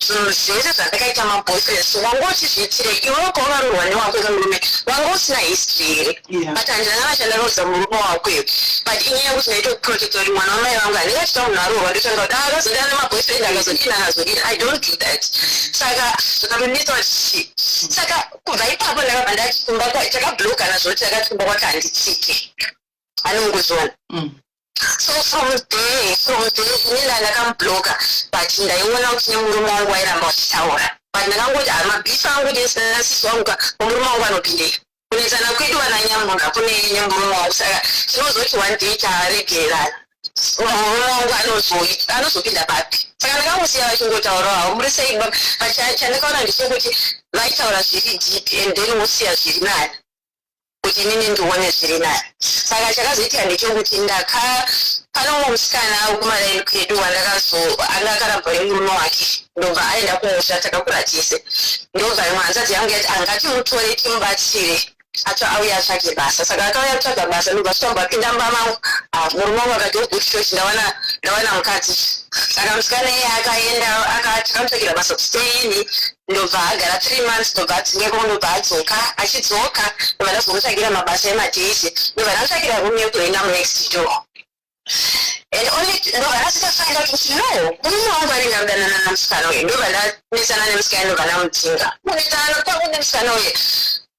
zvinhu zvese zvandakaita maboyfriends wangoti zviitire iwe wakaungarurwa newako nemurume wanga usina history here but handinana chandakaudza murume wako iwe but inyaya yekuti ndaitokuprotecta kuti mwana wamai vangu handingachita munhu arurwa ndotanga kuti akazodana nemaboyfriend akazodini akazodini I don't do that saka zvakanonetsa kuti saka kubva ipapo ndakabva ndati kumba takabloka nazvoti takati kumba kwati handitsike anongozona so from there inenda ndakamubloka but ndaiona kuti nemurume wangu wairamba uchitaura but ndakangoti mabhifu angu nesisi wangu murume wangu anopindei kunetsana kwedu vananyamura kune nemurume wangu saka tinozoti one day taregerana murume wangu anozopinda papi saka ndakangusiya vachingotaura havo muri sei chandakaona ndichekuti vaitaura zviri deep and then wosiya zviri nani kuti inini ndione zviri nani saka chakazoitika ndechekuti panomwe musikana kumalaini kwedu andakarambwa nemurume wake ndobva aenda kumusha takakura tese ndobva imwe hanzvadzi yangu yati angatimutore timubatsire auya atsvake basa saka akauya kutsvaga basa ndobva svitambwa pinda mbamangu murume wangu akati oguchochi ndawana mukadzi saka musikana iye akaenda tikamutsvakira basa kusteini ndobva agara 3 months ndobva adzingeko ndobva adzoka achidzoka ndobva ndazomutsvagira mabasa emadhezi ndobva ndamutsvagira rume yekuenda munext door and only ndobva ndasikafainda kuti no murume wangu anenge amudanana namusikana uyu ndobva ndanesana nemusikana ndobva ndamudzinga unoitana kwangu nemusikana uyu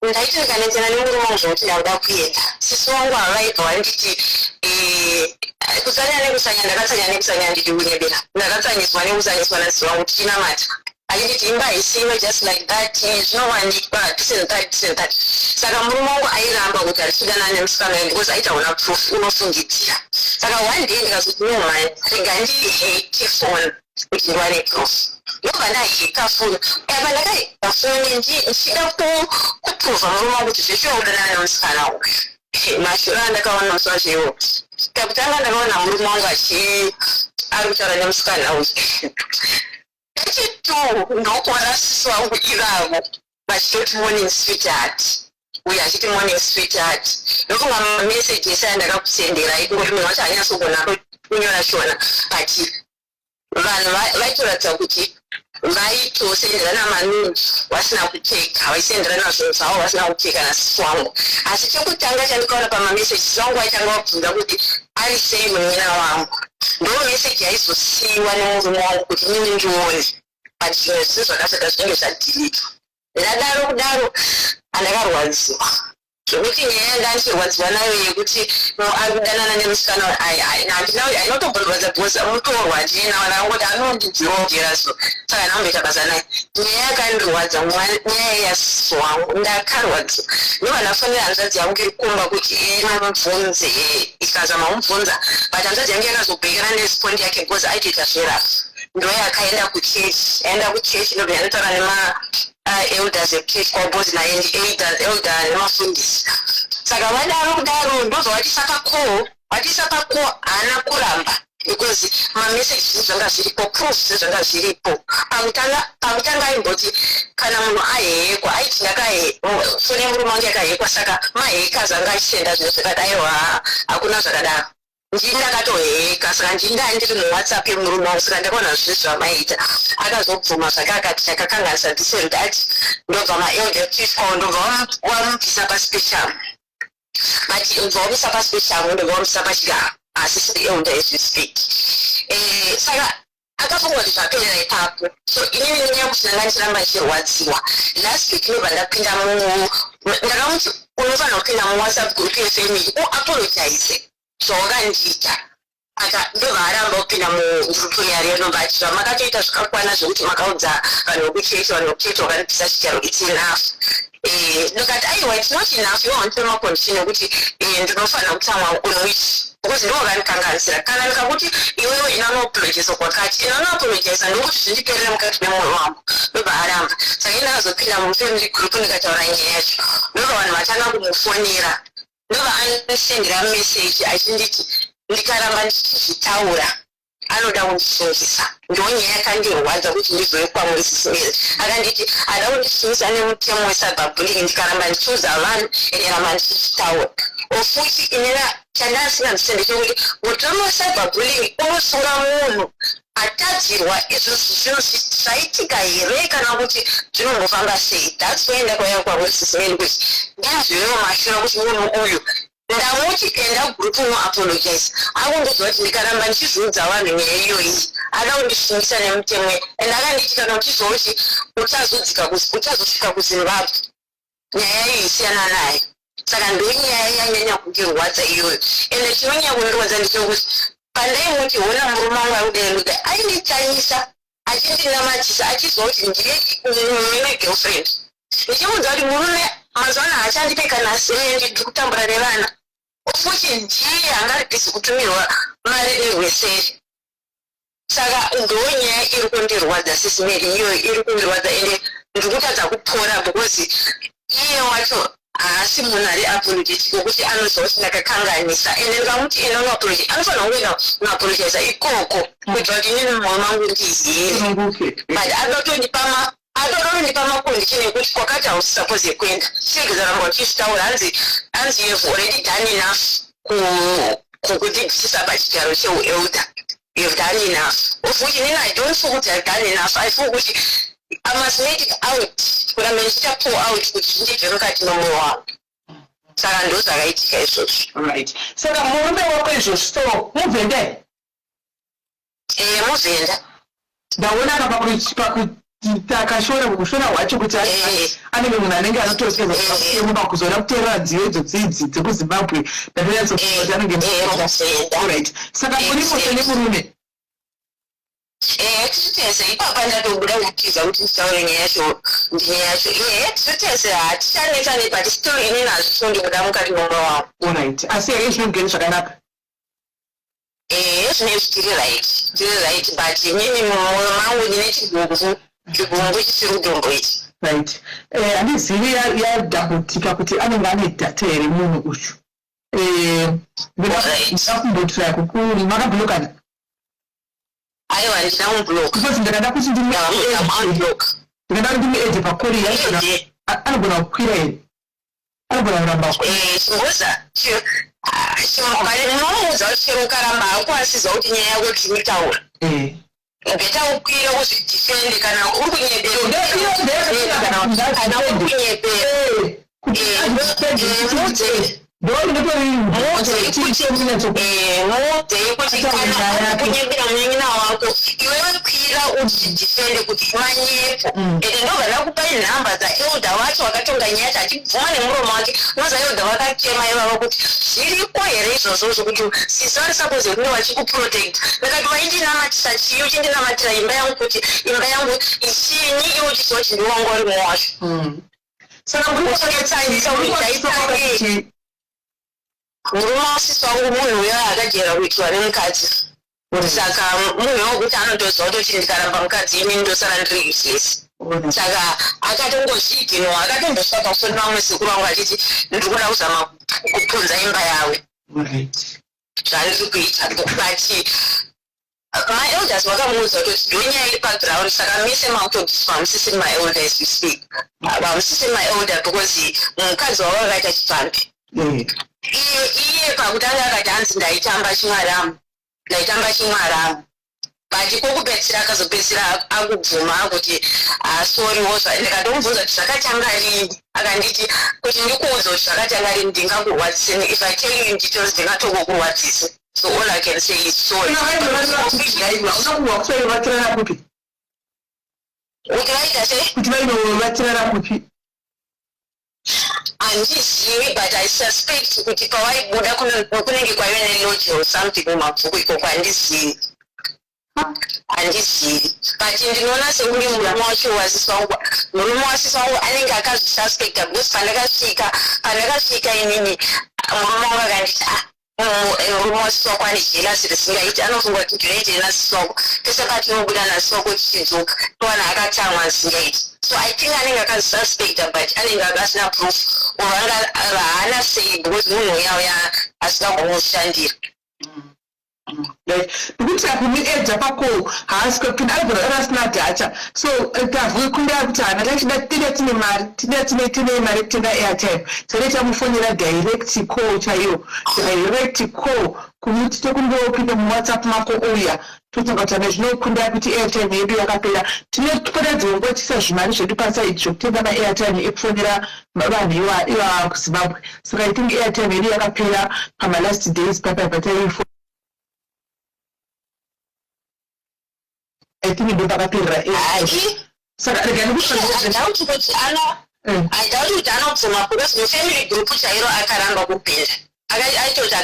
ndaiti ndikanetsana nemurume wangu zvokuti ndauda kuenda sisi wangu havaibva wanditi kutsanya nekusanya ndakatsanya nekusanya ndiri kunyebera ndakatsanyiswa nekusanyiswa nasisi wangu tichinamata achinditi imba isiwe just like that zvinowanikwa tisenthat saka murume wangu airamba kuti arichidana nemusikana uyu because aitaona proof unofungidzira saka one day ndikazoti no man ringandiheke phone kuti ndiwane proof ndobva ndaheka phone apa ndakaheka phone ndichida kuprova murume wangu kuti zveshuwa kudanana nemusikana uyu mashuro andakaona musi wazvewo kakutanga ndakaona murume wangu ari kutaura nemusikana uyu echitu ndokuona sisi wangu ivavo vachitoti morning sweetheart uyu achiti morning sweetheart ndofunga mameseji ese andakakusendera ikungoti munhu wacho anyatsogona kunyora shona but vanhu vaitoratidza kuti vaitosenderana maningi vasina kupfeka vaisenderana zvinhu zvavo vasina kupfeka nasisi wangu asi chekutanga chandikaona pamameseji sisi wangu aitanga vabvunza kuti ari sei munyina wangu ndo meseji yaizosiyiwa nemurume wangu kuti nini ndione but zvimwe zvisi zvakasvika zvinenge zvadhilitwa ndadaro kudaro andakarwadziwa zvokuti nyaya yanga ndichirwadziwa nayo yekuti ari kudanana nemusikana hainotombondwadza because mutorwa ndiyena angoti anondidziwogera so saka ndamboita basa naye nyaya yakandirwadza nyaya yasisi wangu ndakarwadziwa ndobva ndafonera hanzvadzi yangu iri kumba kuti mamubvunze ikazama mubvunza but hanzvadzi yangu yakazobhekera nesipondi yake because aitoita zverafu ndoyakaenda kuchechi ndobva yanotaura nema-elders ekuchechi kwabozi naye elder nemafundisi saka vadaro kudaro ndobva vatisakako haana kuramba because mameseji zvinhu zvanga zviripo proof zvezvanga zviripo pamutanga aimboti kana munhu ahekwa aiti fone murume wangu yakahekwa saka maheka zvanga achisenda zvinhu zvakadaiwa hakuna zvakadaro ndakatoheka saka ndiri muwhatsapp yemurume wangu saka ndakaona zvinhu zvamaita akazobvuma zvake akati chakakanganisa disent ati ndobva maelder chief kwavo ndobva wamubvisa pasi pechamo but ubva wamusa pasi pechamo ndobva wamusa pachigaro asi siri elder as we speak saka akafunga kuti zvaperera ipapo so inini nenyaya kuti ndanga ndichiramba ndichirwadziwa last week ndobva ndapinda ndakamuti unofanira kupinda muwhatsapp group yefamily uapologize zvawakandiita aka ndobva aramba kupinda mugrupu yari anobva ati zvamakatoita zvakakwana zvokuti makaudza vanhu vekuchechi vanhu vekuchechi vakandipisa chitaro its enough ndokati aiwa its not enough iwa wanditema condition yekuti ndinofanira kutsamwa on which because ndo wakandikanganisira kana ndikakuti iwewe inanoapologisa kwakati inanoapologisa ndokuti zvindiperere mukati memwoyo wangu ndobva aramba saka ndakazopinda mufamily group ndikataura nyaya yacho ndobva vanhu vatanga kumufonera ndobva andisendera meseji achinditi ndikaramba ndichizvitaura anoda kundisungisa ndonyaya yakandirwadza kuti ndizove kwamuri sisimere akanditi ada kundisungisa nemutemo wesabhabhulingi ndikaramba ndichiudza vanhu enderamba ndichizvitaura ofuti inena chandasina ndisende chokuti mutemo wesabhabhulingi unosunga munhu atadzirwa izvo zvinhu zvaitika here kana kuti zvinombofamba sei thats why ndakwaya kwamuri sisimere kuti ndazvivewo mashura kuti munhu uyu ndamuti enda gurupu unoapologize akundiziva kuti ndikaramba ndichizviudza vanhu nyaya iyoyi ada kundisungisa nemutemo and akanditi kana uchizouti uchazosvika kuzimbabwe nyaya iyi isiyana nayo saka ndonyaya yanyanya kundirwadza iyoyo ende chinonyanya kundirwadza ndechekuti pandaimuti hona murume wangu arikudenduka ainditanyisa achindinamatisa achizouti ndine girlfriend ndichiudza kuti murume mazuva ano haachandipeka nasine ndiri kutambura nevana futi ndiye angari bhizi kutumirwa mari nerweseri saka ndonyaya iri kundirwadza sisimeri iyoyo iri kundirwadza ende ndiri kutadza kupora because iye wacho haasi munhu ari apologetic wokuti anoziva kuti ndakakanganisa ende ndikamuti enda unoapologize anofanira kungoenda unoapologiza ikoko kuitira kuti inini mumwoyo mangu ndizive but adotondipa makondition ekuti kwakati hausisapoze kuenda segezaramba uchizvitaura hanzi you've already done enough kukudzidzisa pachigaro cheuelder you've done enough ofuti inini I don't feel kuti I've done enough I feel kuti I must make it out kuramba ndichita pull out kuti zvindibve mukati memwoyo wangu saka ndo zvakaitika izvozvo right saka murume wako izvozvo so mubvende Muzenda. Ndaona akashora kushora hwacho kuti anenge munhu anenge anotoseva kuzoda kuteerera nziyo idzo dzidzi dzekuzimbabwe ndatonyatsoti anenge right saka muripo nemurume tichitese ipapa ndatobuda kutiza kuti nditaure nyaya yacho ndinyaya yacho tichitese hatichanetsane but still ini nazvo chondobuda mukati momba wangu right asi here zvinogere zvakanaka zvinenge zvitiri right but inini mumwoyo mangu ndine chibvumbu chisirudombo ichi right handizivi yadhambutika kuti anenge ane dhata here munhu uchu ndakumbotirai kukuri makablokana aiwa handina mubloka because ndakada kuti ndikada kuti ndimuedhe pakori anogona kukwira here anogona kuramba chimboza ndinomuudza kuti chero ukaramba akuasiza kuti nyaya yako timitaura beta ukwira kuzvidifende kana uri kunyebera mudei kuti kana kunyebera munyanyina wako iwewe kwira uzvidifende kuti manyepo ende ndogana kupai nhamba dzaelda vacho vakatonga nyaya yacho achibvuma nemuromo wake unoza elda vakatema ivava kuti zviriko here izvozvo zvokuti sisi vari sapoze kunge vachikuprotect ndakati vaindinamatisa chii uchindinamatira imba yangu kuti imba yangu ichini iwe uchiziva kuti ndiwangu uri muwacho saka uchingetsaisa uitaitake murume wasisi wangu munhu uyo akajera kuitwa nemukadzi saka munhu wokuti anotoziva kuti ndikaramba mukadzi ini ndosara ndiri useless saka akatongozvidhinwa akatondosvaka kusoni vamwe sekuru vangu achiti ndiri kuda kuzama kupunza imba yawe zvandiri kuita but maelders vakamuudza kuti ndonyaya iri paground saka mise mautodiswa hamusisiri maelder as we speak hamusisiri maelder because mukadzi wavo vakaita chipambi iye pakutanga akati hanzi ndaitamba chimwaramu but kwokupedzisira akazopedzisira akubvuma akuti sori wozva ndikatomubvunza kuti zvakatanga rini akanditi kuti ndikuudza kuti zvakatanga rini ndingakurwadziseni if I tell you in details ndingatokokurwadzise so all I can say is sorry kuti vaita sei kuti vainovatirara kupi handizivi but I suspect kuti pavaibuda kunenge kwaive neloji or something mumabhuku ikoko handizivi but ndinoona sekunge murume wacho wasisi wangu anenge akazvisuspecta because pandakasvika inini murume wangu akanditi murume wasisi wako ane jelasi risingaiti anofunga kuti ndinoite nasisi wako pese patinobuda nasisi wako tichinzoka towana akatamwa risingaiti so I think anenge akazvisuspecta but anenge akasina proof or haana sei because munhu uya asina kumushandira nokuti akumuedza pako haasi kupinda arigona asina dhata so tavhukunda kuti hana tachida tine mari tine mari kutenga airtime saka tamufonera direct call chaiyo direct call kumuti tokundopinda muwhatsapp mako uya totsanga kuti hana zvinokunda kuti airtime yedu yakapera tinopota dzongotisa zvimari zvedu pasaidi zvokutenga maairtime ekufonera vanhu iva kuzimbabwe saka I think airtime yedu yakapera pamalast days papapataifo I think ndo pakapera saka haidauti kuti anobvuma because mufamily group chairo akaramba kupinda aitoti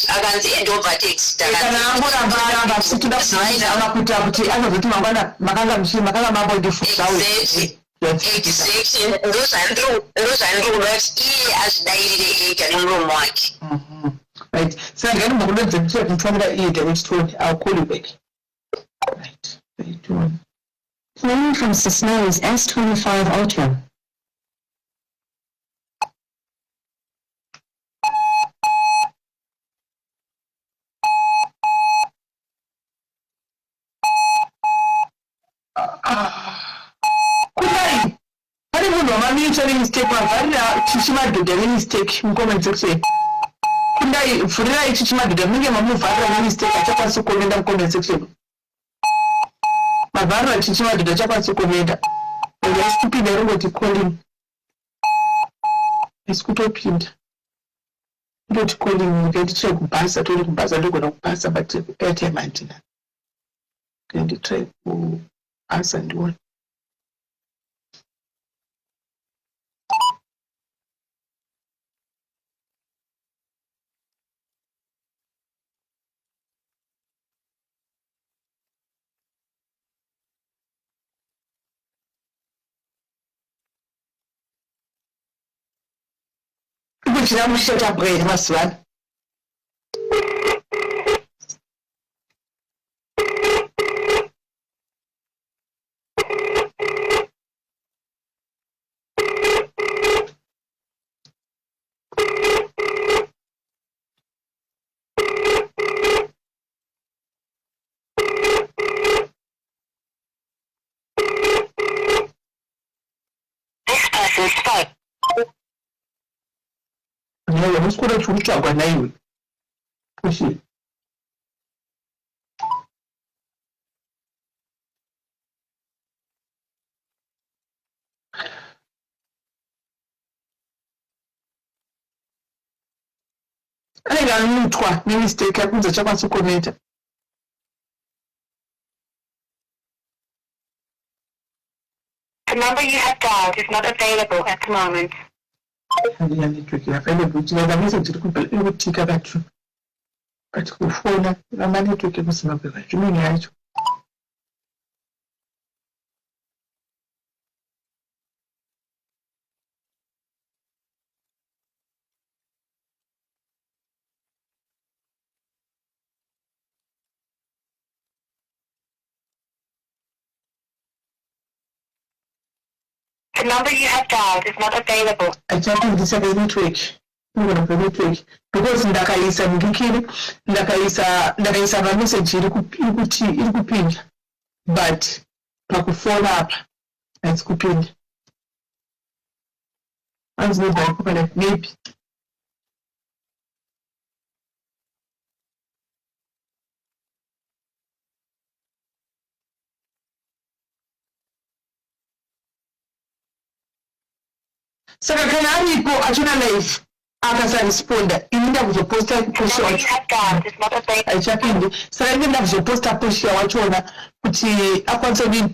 akanzi endovertex kana angoramba situda kuzaina kuita kuti anozoti mangwana makanga mambondifusawo exactly ndozvandiri kuda kuti iye azvidairire ega nemuromo wake right saka ndinganomukundodzekusira kumufanira iye direct I'll call you back. Right, very good. Playing from Cisneros S25 Ultra. Kudai, pane munhu wamamitsva nemistake mavharira chichimadhodha nemistake mucomment section. Kudai, vhurirai chichimadhodha munenge mamuvharira nemistake achakwanisa kukomenda mucomment section. Mavharira chichimadhodha achakwanisa kukomenda. Esi kupinda ringoti calling. Esi kutopinda. Ndoti calling, ndikati tiri kubhasa, tori kubhasa, ndogona kubhasa, but airtime handina. nditry kuanswer ndione. Kuchira mushota bwere masivana. No, muskura churuchagwa naiwe. Pushi. Anenge anotwa nemistake yakunze chakwanisa kukometa. The number you have dialed is not available at the moment. Handina network available. Tinoda message irikutika kacho. But kufona rama network ekuzimbabwe kacho mini yacho. The number you have dialed is not available. Achapindisa network. Ngona kwa network. Because ndakaisa mungikiri, ndakaisa ma message irikupinda. But pakufona apa haisi kupinda. Anzi ndakupana maybe. Saka kana aripo achona live akasaresponda inenda kuzoposta push wacho aichapindi saka inenda kuzoposta push wachona kuti akwanisa kuti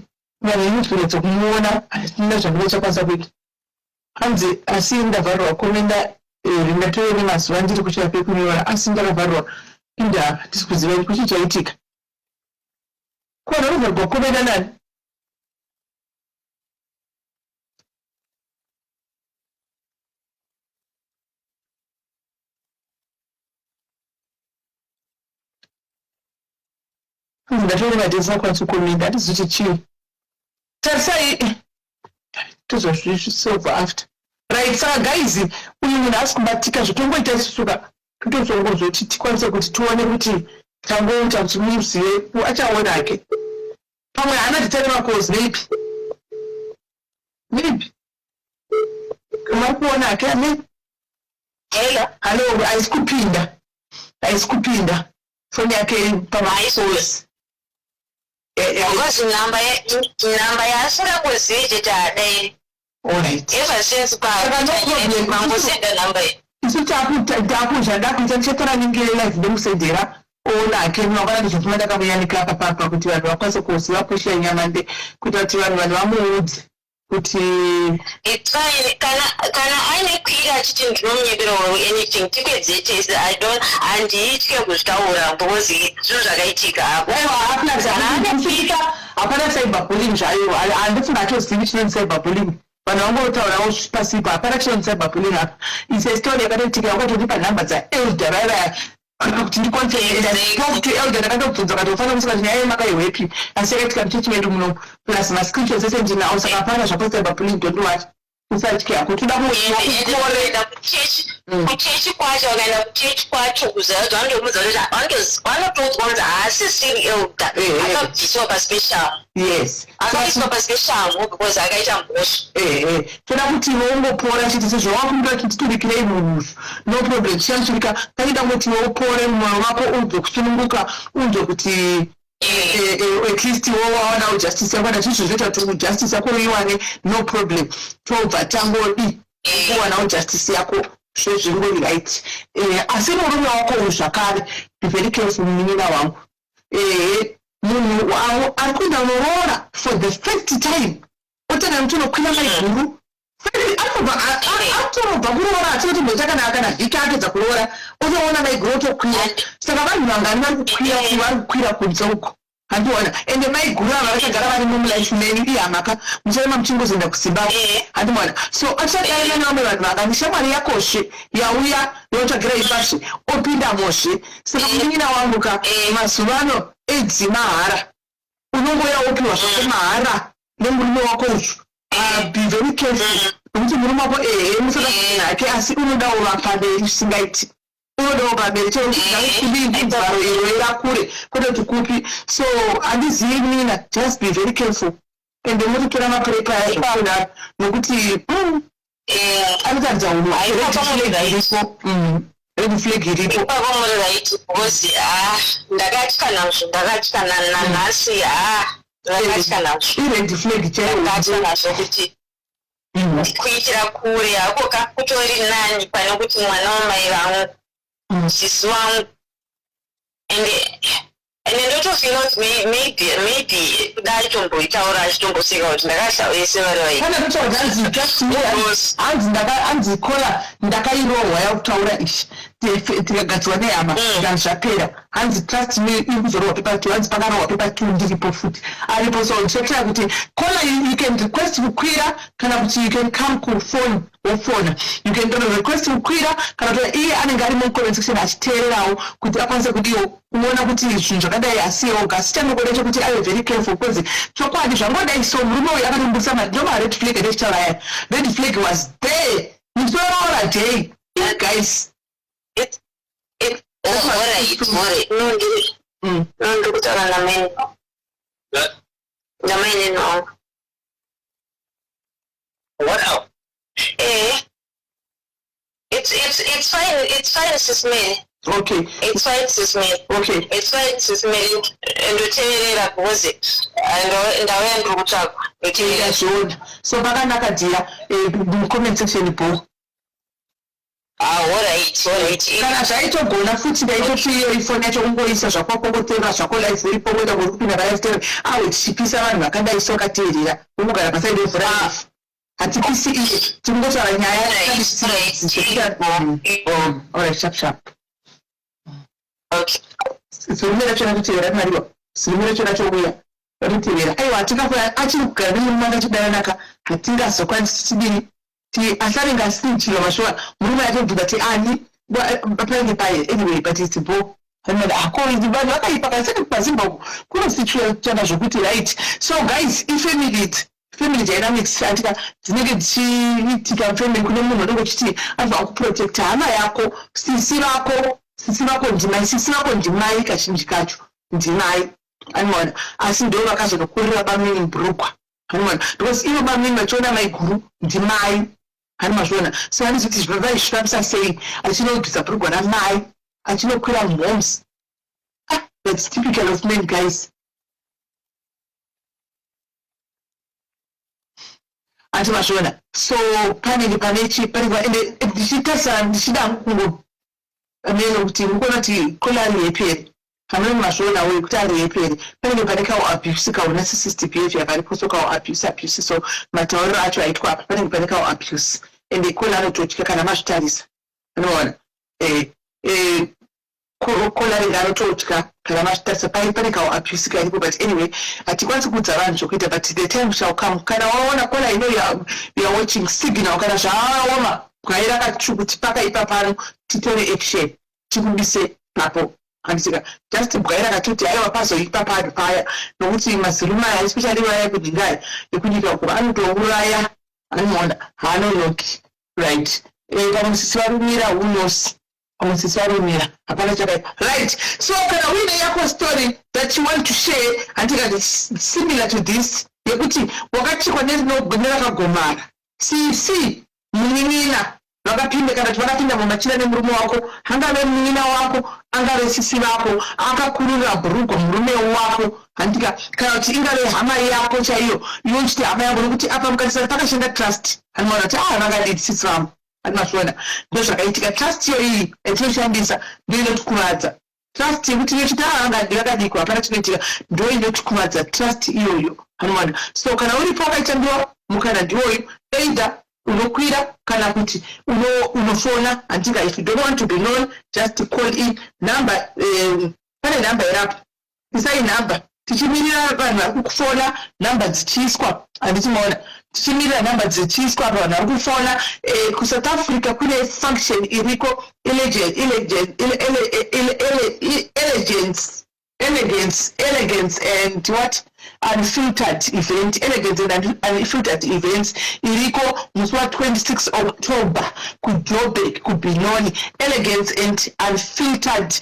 vanhu influence kumuona asina zvamire chakwanisa kuita hanzi asi ndavharwa komenda ringatore nemazuva ndiri kuchira pekunyora asi ndakavharwa inda ndisi kuziva kuti kuchichaitika kona unovharwa komenda nani ndatori madhesi akwanisa kukomenda handizoti chii tarisai tozozvisolve after right. Saka guys uyu munhu asi kubatika zvotongoita isusuka totozongozvoti tikwanise kuti tione kuti tangoita kuti muzive achaona ake pamwe haana titane makozi maybe kamari kuona ake ane halo haisi kupinda foni yake pamakozi Because number yasira kuzive tadai. Alright. Ever since send number. Isu takuja ndakuita ndichatora ningire live ndomusedzera ona ake mangwana ndichofuma ndakamuyanika papa kuti vanhu vakwanise kuziva push yenyama nde kuita kuti vanhu vamuudze kuti kana aine kwira achiti ndinomunyepera anything tipedzete handitye kuzvitaura because zvinhu zvakaitika apo hapana cyberbullying zvayo handifunga atozivi chinonzi cyberbullying vanhu vangotaurawo pasipo hapana chinonzi cyberbullying apa ise story yakatoitika wakatodipa nhamba dzaelder vaya kuti ndikwanise to elder ndakatobvunza katofana kusika kuti nyaya yemakaiwepi asi yakaitika muchechimedu muno plus mascreenshots ese ndinawo saka hapana zvapo cyberbullying dondowacho usatya kuti toda kuchechi kwacho wakaenda kuchechi kwacho kuziva kuti vandomudza kuti vanotoudzwa kuti haasi siri elder akabviswa paspecial yes akabviswa paspecial because akaita mbosho toda kuti wongopora chiti sezvowakumbira kuti titurikirei munhu no problem chichachitika taida kuti wopore mumwoyo wako unzwe kusununguka unzwe kuti at least wawana justice yako nachizvo zvoita kuti justice yako uiwane no problem tobva tangodi kuwanawo justice yako zvezvingori right asi murume wako zvakare be very careful munin'ina wangu munhu ari kuenda kunorora for the first time otanga mutonokwira maiguru atorobva kuroora atoti mbotakana kana vhiki apedza kuroora otoona maiguru otokwira saka vanhu vangani vari kukwira kunze uko handiona ende maiguru ava vakagara vari mumlife neni ihamaka muchaema muchingozoenda kuzimbabwe handiona so achadarina nevamwe vanhu vangani shamwari yakosve yauya yotsvagira ipasve opinda mosve saka munin'ina wangu ka mazuva ano aids mahara unongoya wopiwa zvako mahara nemurume wako uyu be very careful nokuti murume wako musakazini hake asi unodawo vapamberi zvisingaiti unodawo pamberi chekudivharo iro irakure kwete kuti kupi so handizivi nina just be very careful ende mutotora mapurepa yazvokudaro nokuti anotaridza unhu red flag iripo ipakomuriraiti because ndakatya nazvo nanhasi ndakatya nazvo ired flag ndakatya nazvo kuti kuitira kure hako kakutori nani pane kuti mwana wamai vangu sisi wangu ende ndotofira kuti maybe kudai tomboitaura achitomboseka kuti ndakatya vese vari hanzi kola ndakairohwa yakutaura ishi tikagadzirwa nehama zvanhu zvapera hanzi trust me ikuzorohwa pepa 2 hanzi pakarohwa pepa 2 ndiripo futi aripo so ndichakutaura kuti kola you can request kukwira kana kuti you can come kufoni wofona you can request kukwira kana kuti iye anenge ari mucomment section achiteererawo kuti akwanise kudiwo kuona kuti zvinhu zvakadai asiyewo kasi chanokore chekuti ave very careful because chokwadi zvangodai so murume uyu akatombudisa ndoma red flag ndechitauraya red flag was there musoroora day guys ndikutaura namaine no what else it's fine sis me okay it's fine sis me okay it's fine sis me ndoteerera because ndauya ndiri kutsvakwa ndoteerera zvoona so pakanaka dhiya mucomment section bo alright kana zvaitogona futi ndaitoti iyo ifoni yacho kungoisa zvako kungoteerera zvako live uripo kuenda kurikupinda palive awe tichipisa vanhu vakadai so kateerera unogara pasaidi evhura hatipisi iye tingotaura nyaya sharp zirume racho rakuteerera mariwa zirume racho rachouya ratitevera aiwa hatingafuna achiri kugara nemurumanga chidananaka hatingazokwanisi tichidini asaringa asitichiro mashuwa murume atobvunza ti ani panenge paye anyway but it's bo vanhu vakaipa kasati pazimbabwe kunosituana zvokuti right so guys family dynamics atika dzinenge dzichiitika family kune munhu anenge uchiti anofana kuprotecta hama yako sisi vako ndimai sisi vako ndimai kazhinji kacho ndimai anoona asi ndo vakazonokurira bamini mburukwa anoona because ivo bamini vachiona maiguru ndimai hanimazviona so handizvoti zvavaizvifambisa sei achinobvisa bhurugwa ramai achinokwira mhomes that's typical of men guys handimazviona so panenge ende ndichitarisa ndichida kungo meno kuti mukuona kuti kola ari yeperi hamuna mazvionawo kuti ari yeperi panenge pane kawo abuse kawo narcissistic behavior pariposo kawo abuse so matauriro acho aitwa apa panenge pane kawo abuse ende kola anototya kana mazvitarisa unoona kola ringa anototya kana mazvitarisa pane kawo abuse karipo but anyway hatikwanisi kuudza vanhu zvokuita but the time shall come kana waona kola ino youare watching signal kana zvaaoma gwai rakatsvukuti pakaipa pano titore action tikubise napo handisika just gwai rakatoti aiwa pazoipa panhu paya nokuti mazirumaya especially vaya kudhingaya yekunyika uko anotouraya anoona haanonoki right pamwe sisi varumira unosi pamwe sisi varumira hapana chakaipa right so kana uine yako story that you want to share handikati similar to this yekuti wakachikwa nerakagomara sisi munin'ina vakapinda kana kuti vakapinda mumachira nemurume wako angave munin'ina wako angave sisi vako akakurira bhurugwa murume wako handika kana kuti ingave hama yako chaiyo yochiti hama yako nokuti apa mukatisa pakashanda trust anoona kuti vangadii sisi vangu andimazviona ndo zvakaitika trust iyo iyi yatinoshandisa ndo inotikuradza trust yekuti nechitanga ndakadikwa hapana chinoitika ndo inotikuvadza trust iyoyo hanomwana. So kana uripo wakaitambiwa mukana ndiwoyo either unokwira kana kuti unofona handika. If you don't want to be known, just call in number. Pane number yerapo isai number tichimirira vanhu vari kufona namba dzichiiswa handichimaona tichimirira namba dzichiiswa apa vanhu vari kufona. kuSouth Africa kune function iriko elegance and what unfiltered event. Elegance and unfiltered events iriko musi wa26 October kuJoburg kuBenoni. Elegance and unfiltered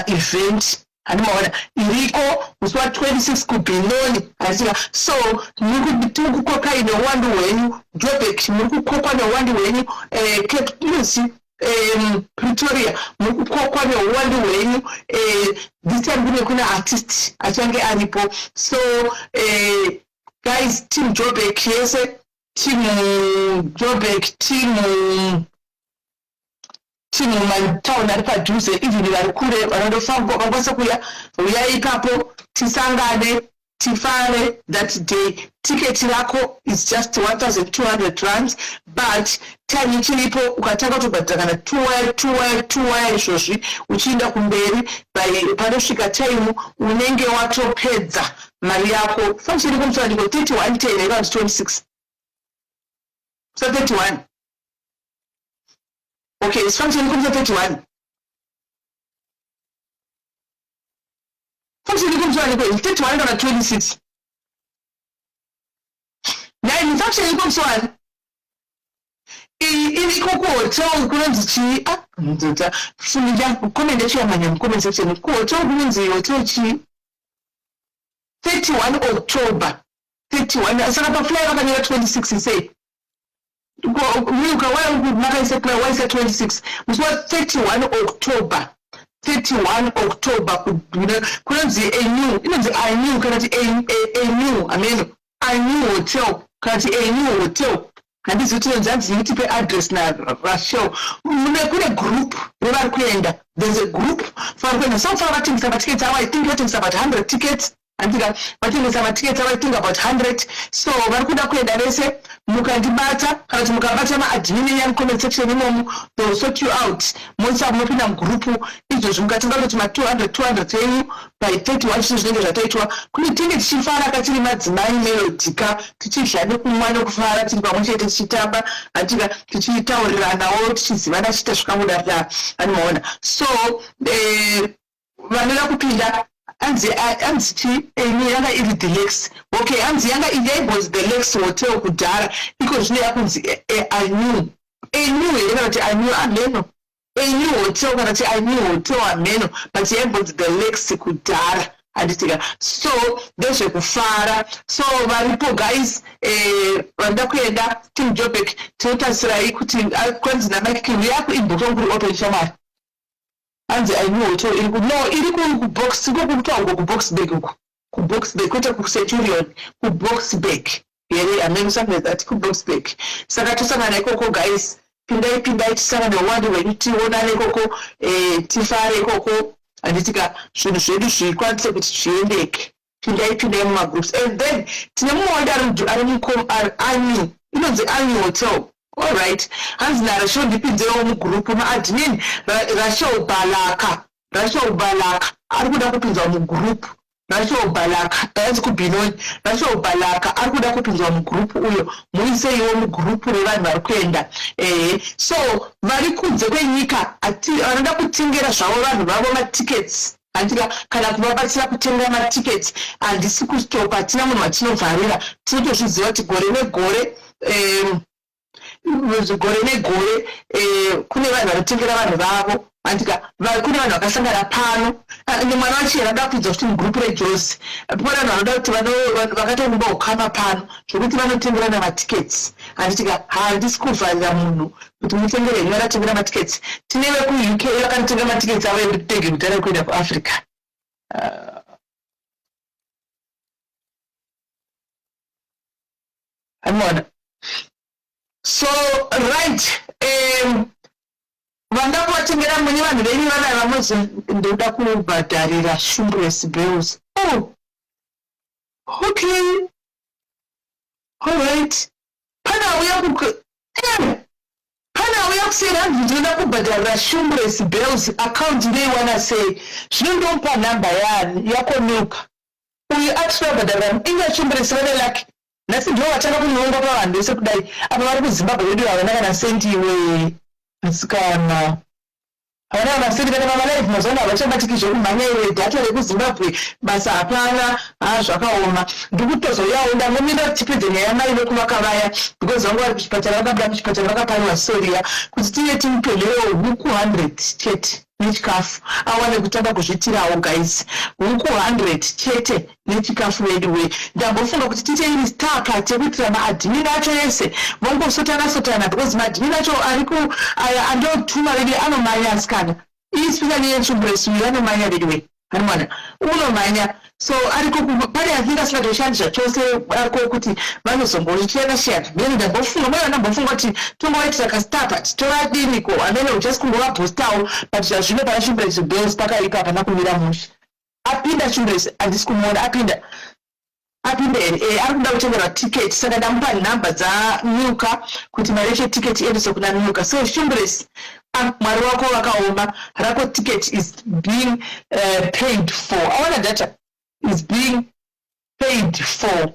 event hanimaona iriko musi wa26 kuBenoni handika. So muri kukoka neuwandu hwenyu Joburg, muri kukokwa neuwandu hwenyu Cape Town, Pretoria muri kukokwa neuwandu hwenyu. This time kune kuna artist achange aripo. So guys, team Joburg yese, team Joburg, team matown ari padhuze, even vari kure vanondofamba vakwanisa kuya uyai ipapo tisangane tifare that day. Ticket rako is just 1,200 rands, but time ichiripo ukataka kutobhadhara kana 2 izvozvi uchienda kumberi panosvika time unenge watopedza mari yako. Function iri kumutsvandiko 3110 ivanzi 26 so 31. Okay, it's function iri kumutsa 31. Function iri kumutsvandiko 31 kana 26. Now, function iri kumutsvandiko iriko kuhotel kunonzi chii mudzodzaa funira comment yachiyamanya mucomment section. Kuhotel kunonzi hotel chii 31 October 31. Saka pafly vakanyora 26 sei ukawaya makaisa play waisa 26 musi wa 31 October 31 October kunonzi inonzi anew kana kuti anew ameno anew hotel kana kuti anew hotel. Handizoti nzanzi nitipe address na Rachel. Kune group revari kuenda. There's a group for kuenda. So far vatengesa matickets avo, I think vatengesa about 100 tickets. Andika vatengesa matickets avo, I think about 100. So vari kuda kuenda vese mukandibata kana kuti mukabata maadmin yani comment section imomo, they will sort you out. Monsa munopinda mugroup izvozvo mukatenga kuti ma 200 yenyu by 31 zvinhu zvinenge zvataitwa. Kune tinge tichifara katiri madzimai melodika tichidya nekumwa nekufara tiri pamwe chete tichitamba handika tichitauriranawo tichizivana tichiita zvakamudarira anomaona. So vanoda kupinda hanzi chi yanga iri deluxe. Okay, hanzi yanga yaibonzi deluxe hotel kudhara iko zvino yakunzi anew here kana kuti anew ameno anew hotel kana kuti anew hotel ameno but yaibonzi deluxe kudhara handitika. So ndezvekufara. So varipo guys vanoda kuenda team Joburg tinotarisirayi kuti kwanzi namakiki yakuibhuka kuri open shamari hanzi anew hotel iri kubox ikokutaura kuboxburg uku kuboxburg kwete kuCenturion kuboxburg here ameno something like that kuboxburg. Saka tosangana ikoko guys, pindai tisangane uwande hwenyu tionane ikoko tifare ikoko handitika zvinhu zvedu zvikwanise kuti zviendeke. Pindai mumagroups. And then tine mumwe ari anew inonzi anew hotel. Alright, hanzi naRachel ndipinzewo mugroup maadmin Rachel Balaka ari kuda kupinzwa mugroup. Rachel Balaka yanzi kuBenoni. Rachel Balaka ari kuda kupinzwa mugroup uyo, muiseiwo mugroup revanhu vari kuenda. So vari kunze kwenyika vanoda kutengera zvavo vanhu vavo matickets handika kana kuvabatsira kutenga matickets. Handisi kustopa, hatina munhu watinovharira. Tinotozviziva kuti gore negore kune vanhu vanotengera vanhu vavo handika. Kune vanhu vakasangana pano nemwana wachiyera ada kupinza kuti mugrupu reJozi pane vanhu vanoda kuti vakatomba ukama pano zvokuti vanotengerana matickets handitika. Handisi kuvharira munhu kuti mutengere henyu vakatengera matickets. Tine vekuUK vakanotenga matickets avo ekutenge mutare wekuenda kuAfrica. Anoona. So right, vanga kuvatengera mune vanhu venyu vana vamozi ndoda kubhadharira shumbress bills. Oh, okay, alright. Panauya kusera ndoda kubhadharira shumbress bills account ndeiwana sei zvinondomupa nhamba yako milk uyu atirabhadharira inga shumbress vane lake nhasi ndivo vatanga kunyonga pavanhu vese kudai apa vari kuzimbabwe vedu havana kana sendi iwe asikana havana kana sendi kana mamalaife mazona havachabati zvekumhanya iwe dhata rekuzimbabwe basa hapana zvakaoma ndikutozoyawo ndangomira tipedze nyaya mai vekuvaka vaya because vangu vari kuchipatara vakabuda muchipatara vakapariwa soria kuti tive timupelhewo huku 100 chete nechikafu awane kutanga kuzvitirawo guys huku 100 chete nechikafu weduwe ndambofunga kuti tite iri staka tekuitira maadhimini acho ese vongosotana because maadhimini acho ariku andotuma vedu anomanya asikana especially yeshumbress uyu anomanya veduwe harimwana unomanya so ariko pane azinga singatoshandisa chose ariko kuti vanozongosiyana mene ndambofunga moyo ndambofunga kuti tongoitira kastapati toradiniko amene uchasi kungovabhostawo but zvazvino pana shumbress bills pakaipa hapana kumira musha apinda shumbress handisi kumuona apinda here ari kuda kutengerwa tiketi saka ndamupa nhamba dzanyuka kuti mari yacho tiketi endese kuna nyuka so shumbress mwari wako wakaoma rako ticket is being paid for awana data is being paid for.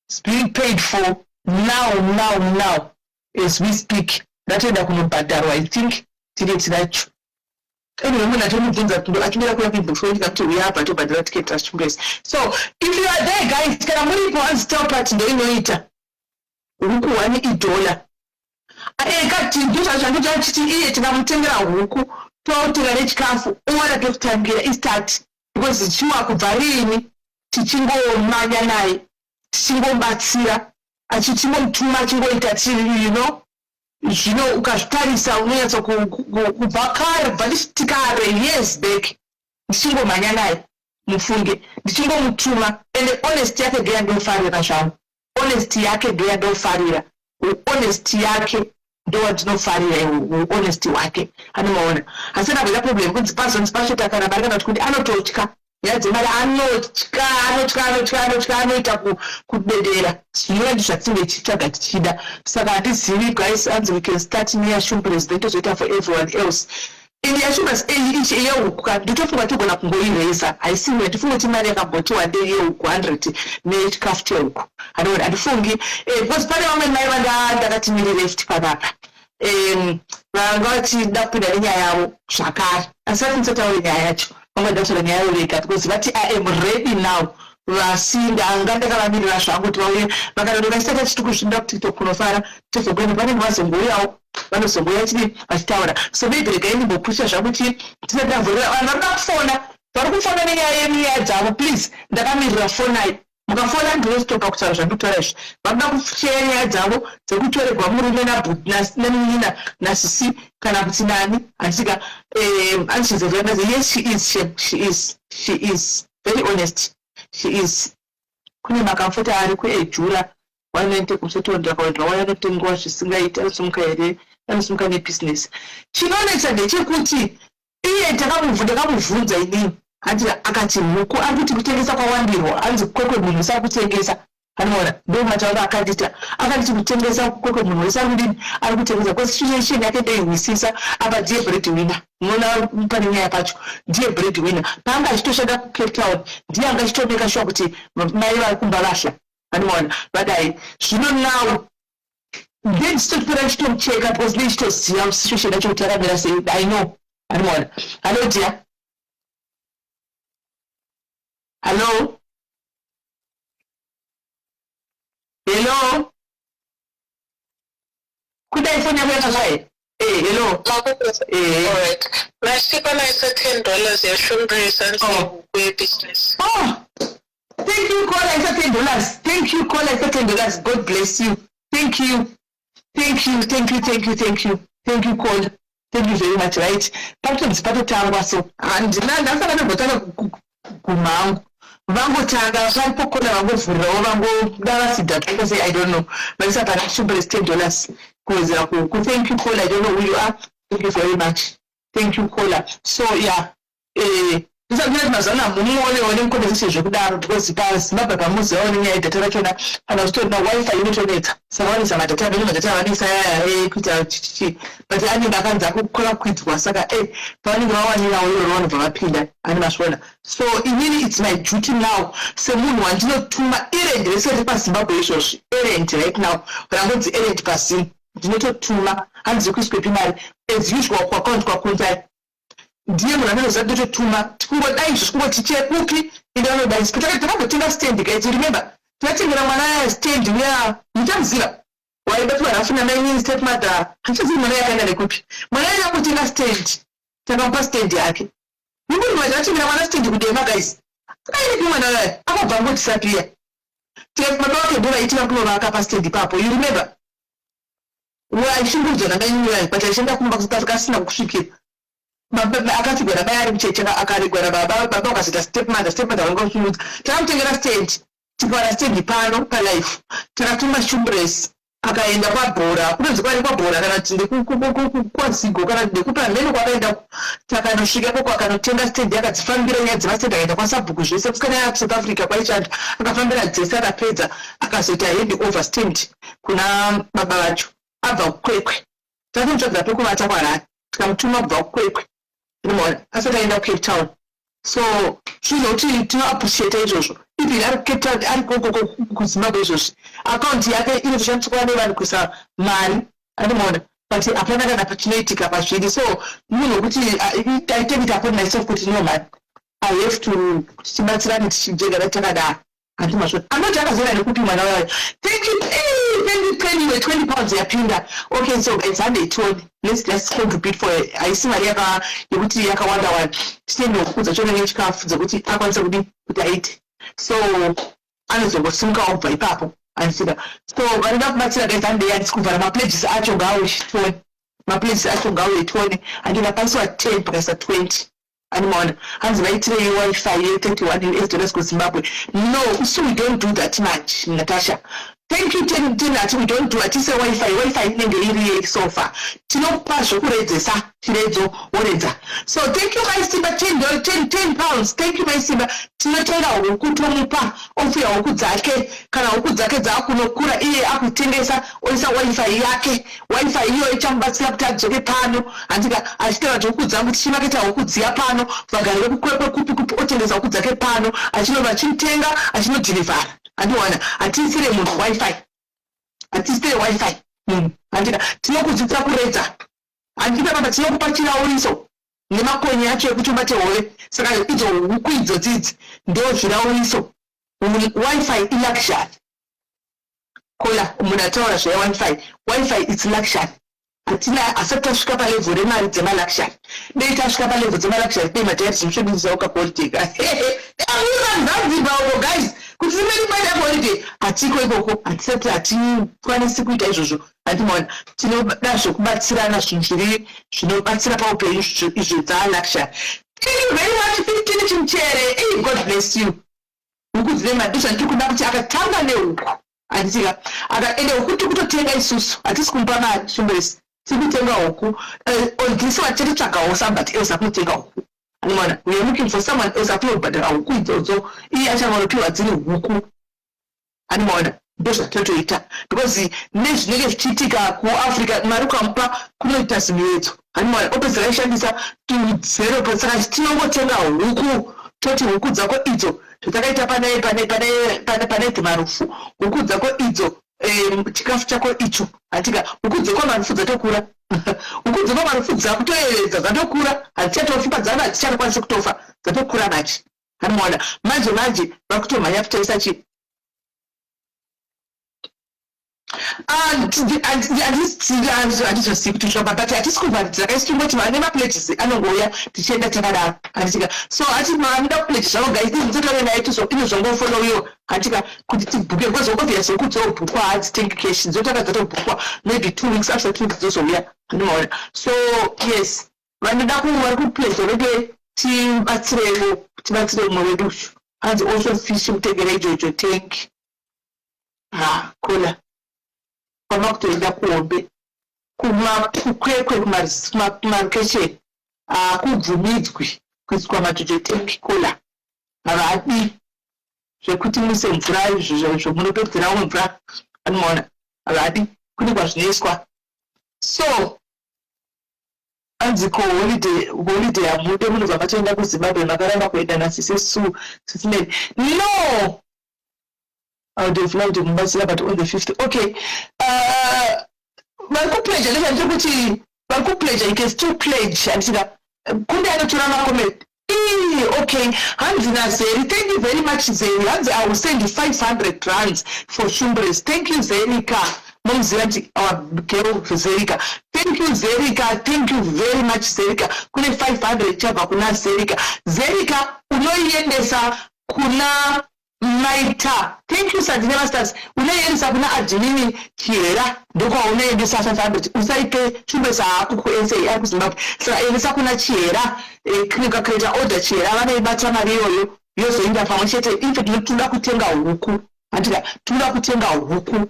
It's being paid for now as we speak. That is I think ticket that. Anyway, when I told you things that I can't go before you come to we have to buy the ticket as place. So if you are there, guys, can I move one stop at the innovator? Huku wani $1. Kati ndoza zvandoja chiti iye tikamutengera huku totenga nechikafu uwana tokutangira istart because chiwa kubva rini tichingomanya naye tichingobatsira achichingomutuma achingoita tiri zvino ukazvitarisa unonyatsa kubva kare bva ndichitikare years back ndichingomhanya naye mufunge ndichingomutuma ende honesty yake ndeya ndofarira zvangu honesty yake ndeya ndofarira honesty yake ndowandinofarira honesty wake anomaona asi nabvela problem kunzi persons pachota kana vari kana kuti anototya nyaya dzemari anotya anoita kudedera zvinova ndizvatsinge chitsvaga tichida saka handizivi guys anzi we can start near shumbress then tozoita for everyone else India shumbress ichi yehuku nditofunga togona kungoireza haisiwe ndifunga kuti mari yakambotiwa ndeyehuku 100 nechikafu chehuku handifungi because pane vamwe mai vandakati miri left panapa vanga vachida kupinda nenyaya yavo zvakare asi vatinitsataure nyaya yacho vamwe ndataura nyaya yavo vega because vati I am ready now vasinda anga ndakavamirira zvangu kuti vauye vakanodoka chisata chiti kuzvinda kuti tokunofara tozokwenda vanenge vazongouyawo vanozongoya chini vachitaura so maybe regai ndimbopusha zvakuti tisadavhurira vanhu varikuda kufona vari kufona nenyaya yenyaya dzavo please ndakamirira fonai mukafona ndinostopa kutaura zvandikutaura izvi vakuda kusheya nyaya dzavo dzekutorerwa murume naninina nasisi kana kuti nani anika andichizevanaze yes she is very honest she is kune makamfuta ari kuejura 190 kusotonda kaenda waya notengwa zvisingaiti anosimuka here anosimuka nebusiness chinonetsa ndechekuti iye ndakamubvunza inini hati akati huku ari kuti kutengesa kwawandirwa hanzi kwekwe munhu usari kutengesa anoona ndo mataura akandita akanditi kutengesa kwekwe munhu wese ari kutengesa kwese situation yake ndeihwisisa apa ndiye breadwinner munoona pane nyaya pacho ndiye breadwinner paanga achitoshanda kucape town ndiye anga achitomeka sure kuti mai vari kumba vahla anoona vadai zvino now then stopera chitomucheka because nechitoziva situation yacho kuti yakamira sei I know anoona hello dear hello kudai phone yako yakazvaye hello alright masipa naisa $10 ya shumbress and business thank you caller isa $10 thank you caller isa $10 god bless you thank you caller thank you very much right pakutonzi patotangwa so ndasaka ndambotanga kumhangu vangotanga varipokona vangovhurirawo vangodavasidha say I don't know vaisa pana shumberes $10 kuwedzera thank you caller. I don't know who you are. Thank you very much. Thank you caller. So yeah, ndisabinati mazana munoone mukonezese zvekudaro because pazimbabwe pamuzi aone nyaya yedhata rachona kana uchitorina wifi inotonetsa saka vanisa madhata amene madhata avanisa kuita chichichi but anenge akanzi akukora kwidzwa saka pavanenge vawanirawo iroro vanobva vapinda ani masvona. So inini it's my duty now semunhu wandinotuma erend rese riri pazimbabwe izvozvi erend right now rangonzi erend pazimu ndinototuma hanzi kuiswe pimari as usual kuaccount kwakunzai ndiye munhu anoziva ndototuma tikungodai izvo tikungoti chebuki indanodaisi takatenga stand guys remember tinatengera mwana stand uya muchamuziva waibatwa rafuna maini stepmother handichazivi mwana yakaenda nekupi mwana yanga kutenga stand takamupa stand yake nikuti mwana atengera mwana stand kudema guys ainipi mwana wayo akabva ngotisapia baba wake bora itina kunovaka pastand ipapo you remember waishimbudzwa namaini wayo but aishenda kumba kasina kusvikira akapfigwa nabai ari mucheche akaregwa nababa ukazoita stepmother vangakuchimudza takamutengera stand tikawana stand pano palife takatuma shumbres akaenda kwabhora kunonzi kwari kwabhora kana kuti ndekwazigo kana ndekupa mhene kwakaenda takanosvikapo kwakanotenga stand akadzifambira nyaya dzemastand akaenda kwasabhuku zvese kusikana yakusouth africa kwaichando akafambira dzese akapedza akazoita hand over stand kuna baba vacho abva kukwekwe takamutsvagira pekuvata kwarari tikamutuma kubva kukwekwe asati aenda kucape town. So zvinoti tinoappreciate izvozvo even ari kucape town ari koko kuzimbabwe izvozvi akaunti yake inotoshandiswa nevanhu kuisa mari andimona but hapana kana pachinoitika pazviri. So munhu wekuti I take it upon myself kuti no man I have to tibatsirane tichijegara takadaro handimazvo anoti akazoenda nekupi mwana wayo thank you anyway 20 pounds yapinda okay so it's 120 let's just contribute for haisi mari yekuti yakawanda wanda titende kukudza chona nechikafu dzekuti akwanise kuti aite so anozongosimuka kubva ipapo andisika so vanoda kubatsira guys handei handisi kuvhara mapledges acho ngawe chitoni mapledges acho ngawe 20 andingakwanisiwa 10 pakaisa 20 animaona hanzi vaitire wifi ye$31 US kuZimbabwe. No, so we don't do that much Natasha. Thank you Tina, we don't do it. It's a wifi inenge iri so far. Tinopa zvokuredzesa chiredzo woredza. So thank you guys Simba $10 pounds. Thank you guys Simba. Tinotora huku tomupa ofuya huku dzake kana huku dzake dzakunokura iye akutengesa oisa wifi yake. Wifi iyo ichamubatsira kuti adzoke pano. Andika achiteva kuti huku dzangu tichimaketa huku dziya pano vagari vekukwekwe kupi otengesa huku dzake pano achinobva achitenga achinodhirivhara. Andiwana atisire munhu wifi atisire wifi andika tinokudzidzira kuredza andika baba tinokupa chirauriso nemakonye acho ekuti ubate hove saka idzo huku idzo dzidzi ndo zvirauriso wifi iluxury kola munhu ataura wifi it's luxury atina asati tasvika palevhel remari dzemaluxury dei tasvika palevhel dzemaluxury dei madhaya tichimusvibisisa ukapolitika zanzibar guys kuti rimweni maida holiday hatiko ikoko hatisati hatikwanisi kuita izvozvo handimona tinoda zvokubatsirana zvinhu zviri zvinobatsira paupenyu izvo dzaluxury. Thank you very much 15 chimchere. Hey, God bless you. Huku dzine madhusha ndiri kuda kuti akatanga nehuku handitika ende huku tiri kutotenga isusu hatisi kumupa mari shumbesi tiri kutenga huku ondisi watitotsvagawo somebody else akunotenga huku. Animana, we are looking for someone else akubhadhara huku idzodzo iye achanopiwa dziri huku. Animana, ndozvatotoita because nezvinenge zvichiitika kuAfrica mari ukamupa kunoita zimwedzo. Animana, opedzera aishandisa tuzero saka tinongotenga huku toti huku dzako idzo zvatakaita pane marufu huku dzako idzo chikafu chako icho hatika huku dzako marufu dzatokura huku dzako marufu dzakutoyevedza dzatokura hadzichatofimba dzava hadzichanokwanisa kutofa dzatokura machi hanoona manje vakutomhanya kutoisa chi handizosivi kuti zvamba but hatisi kuvharidzira kaisitongoti vane mapledges anongouya tichienda takadaro handitika so hati manoda kupledge zvavo guys izvitotorenai inozongofollowiwa handitika kuti tibhuke because obviously kudzobhukwa hadzitengi cash dzotaka dzatobhukwa maybe 2 weeks after 2 weeks dzozouya handimaona so yes vanoda vari kupledge already tibatsire umwe wedu hanzi also fish mutengere ijojo tank kola kwama kutoenda kuombe kumakwekwe kumarukesheni akubvumidzwi kuiswa majojo tank kola havadi zvekuti muse mvura izvo munopedzerawo mvura anomaona havadi kune kwazvinoiswa so anziko holiday yamude munobva matoenda kuZimbabwe makaramba kuenda nasise Sue sisinei no I would have loved Mombasa but on the 5th okay varikupledge ndezvandiri varikupledge you can still pledge andisika kunde anotora makomenti okay hanzi naZeri thank you very much Zeri hanzi I will send you 500 rands for Shumbres thank you Zerika Mumziranti our girl Zerika thank you Zerika thank you very much Zerika kune 500 chabva kuna Zerika unoiendesa kuna Maita thank you Sandine Masters unoiendesa kuna admin Chiera ndoko unoiendesa 500 usaike Shumbres ako ku SA aku Zimbabwe saka endesa kuna Chiera clinical creator order Chiera vanoibata mari iyoyo yozoenda pamwe chete ife tinoda kutenga huku andika tinoda kutenga huku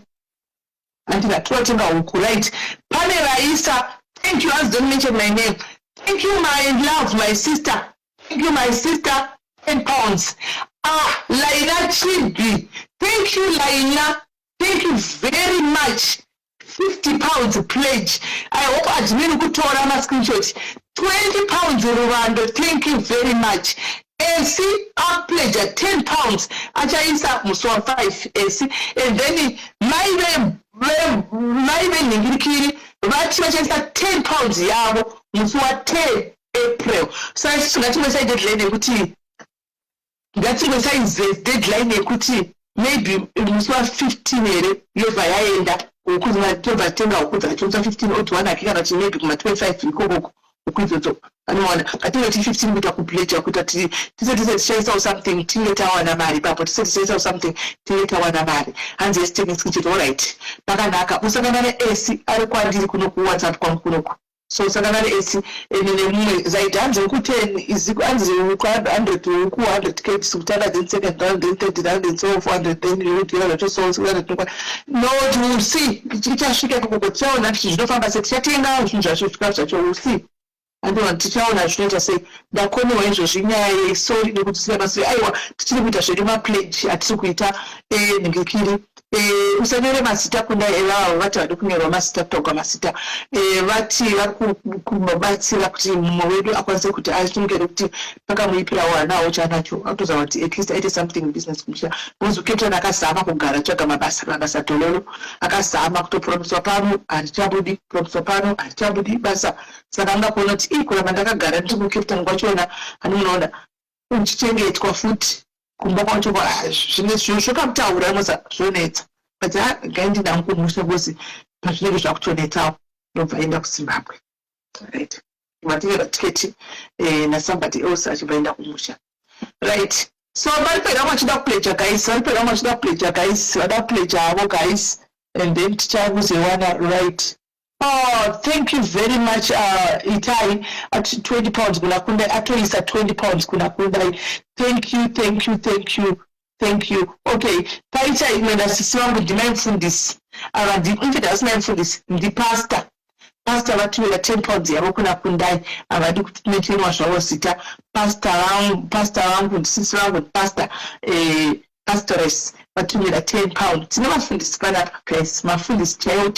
andika totenga huku right pane Raisa thank you as don't mention my name thank you my love my sister thank you my sister 10 pounds Laina Chibi thank you Laina thank you very much 50 pounds pledge I hope admin kutora ma screenshot 20 pounds Rwanda thank you very much AC up pledge at 10 pounds achaisa muswa 5 AC and then my ningirikiri vati vachaisa 10 pounds yavo muswa 10 April so ngatimwe sai deadline yekuti ngatimwe sai deadline yekuti maybe muswa 15 here yobva yaenda ukuti matobva tenga ukuti atonza 15 oti wana akika kuti maybe kuma 25 ikoko ukwizoto anoona atinge 15 kuita kupledge kuita tise tichaisa something tingeta wana mari papo tise tichaisa something tingeta wana mari hanzi esitengesi kichito alright pakanaka usangana neAC ari kwandiri kuno ku WhatsApp kwangu kuno so usangana neAC nene mumwe zaidi hanzi ku 10 iziko hanzi ku 100 ku 100k sutana then second round then third round then so 400 then you get to so 100 no you see ichasvika kukotsona zvinofamba setichatenga zvinhu zvasvika zvacho see andona tichaona zvinoita sei ndakoniwa izvozvo inyaya yesori nekuti sinabasiri aiwa tichiri kuita zvedu mapledge atiri kuita ningikiri usanyore mazita kunda evavo vati vadi kunyorwa mazita kutauka mazita vati vari kubatsira kuti mumwe wedu akwanise kuti atongere kuti pakamuipira wanawo chanacho akutoziva kuti at least aite something business kumusha nozi captain akazama kugara tsvaga mabasa dololo akazama kutopromiswa pano handichabudi promiswa pano handichabudi basa saka anga kuona kuti kuramba ndakagara ndiri kukaptain kwachona hani munoona uchichengetwa futi kumba kwacho zvine zvokamutaura mosa zvonetsa but ngaindida mukumusha kozi pazvinenge zvakutonetsawo ndobva enda kuZimbabwe right matingera tiketi nasomebody else achibva enda kumusha right so varipera machida kupledge guys vada kupledge havo guys and then tichakuzowana right oh thank you very much Itai at 20 pounds kuna kundai atoisa 20 pounds kuna kundai thank you okay paita imwe nasisi wangu ndimaimfundisi ndimfita asina imfundisi ndipasta vatiwira 10 pounds yavo kuna kundai avadi kuti tinetenwa zvavo zita pasta vangu ndisisi vangu pasta pastores vatumira 10 pounds tine mafundisi panapa guys mafundisi chaiwo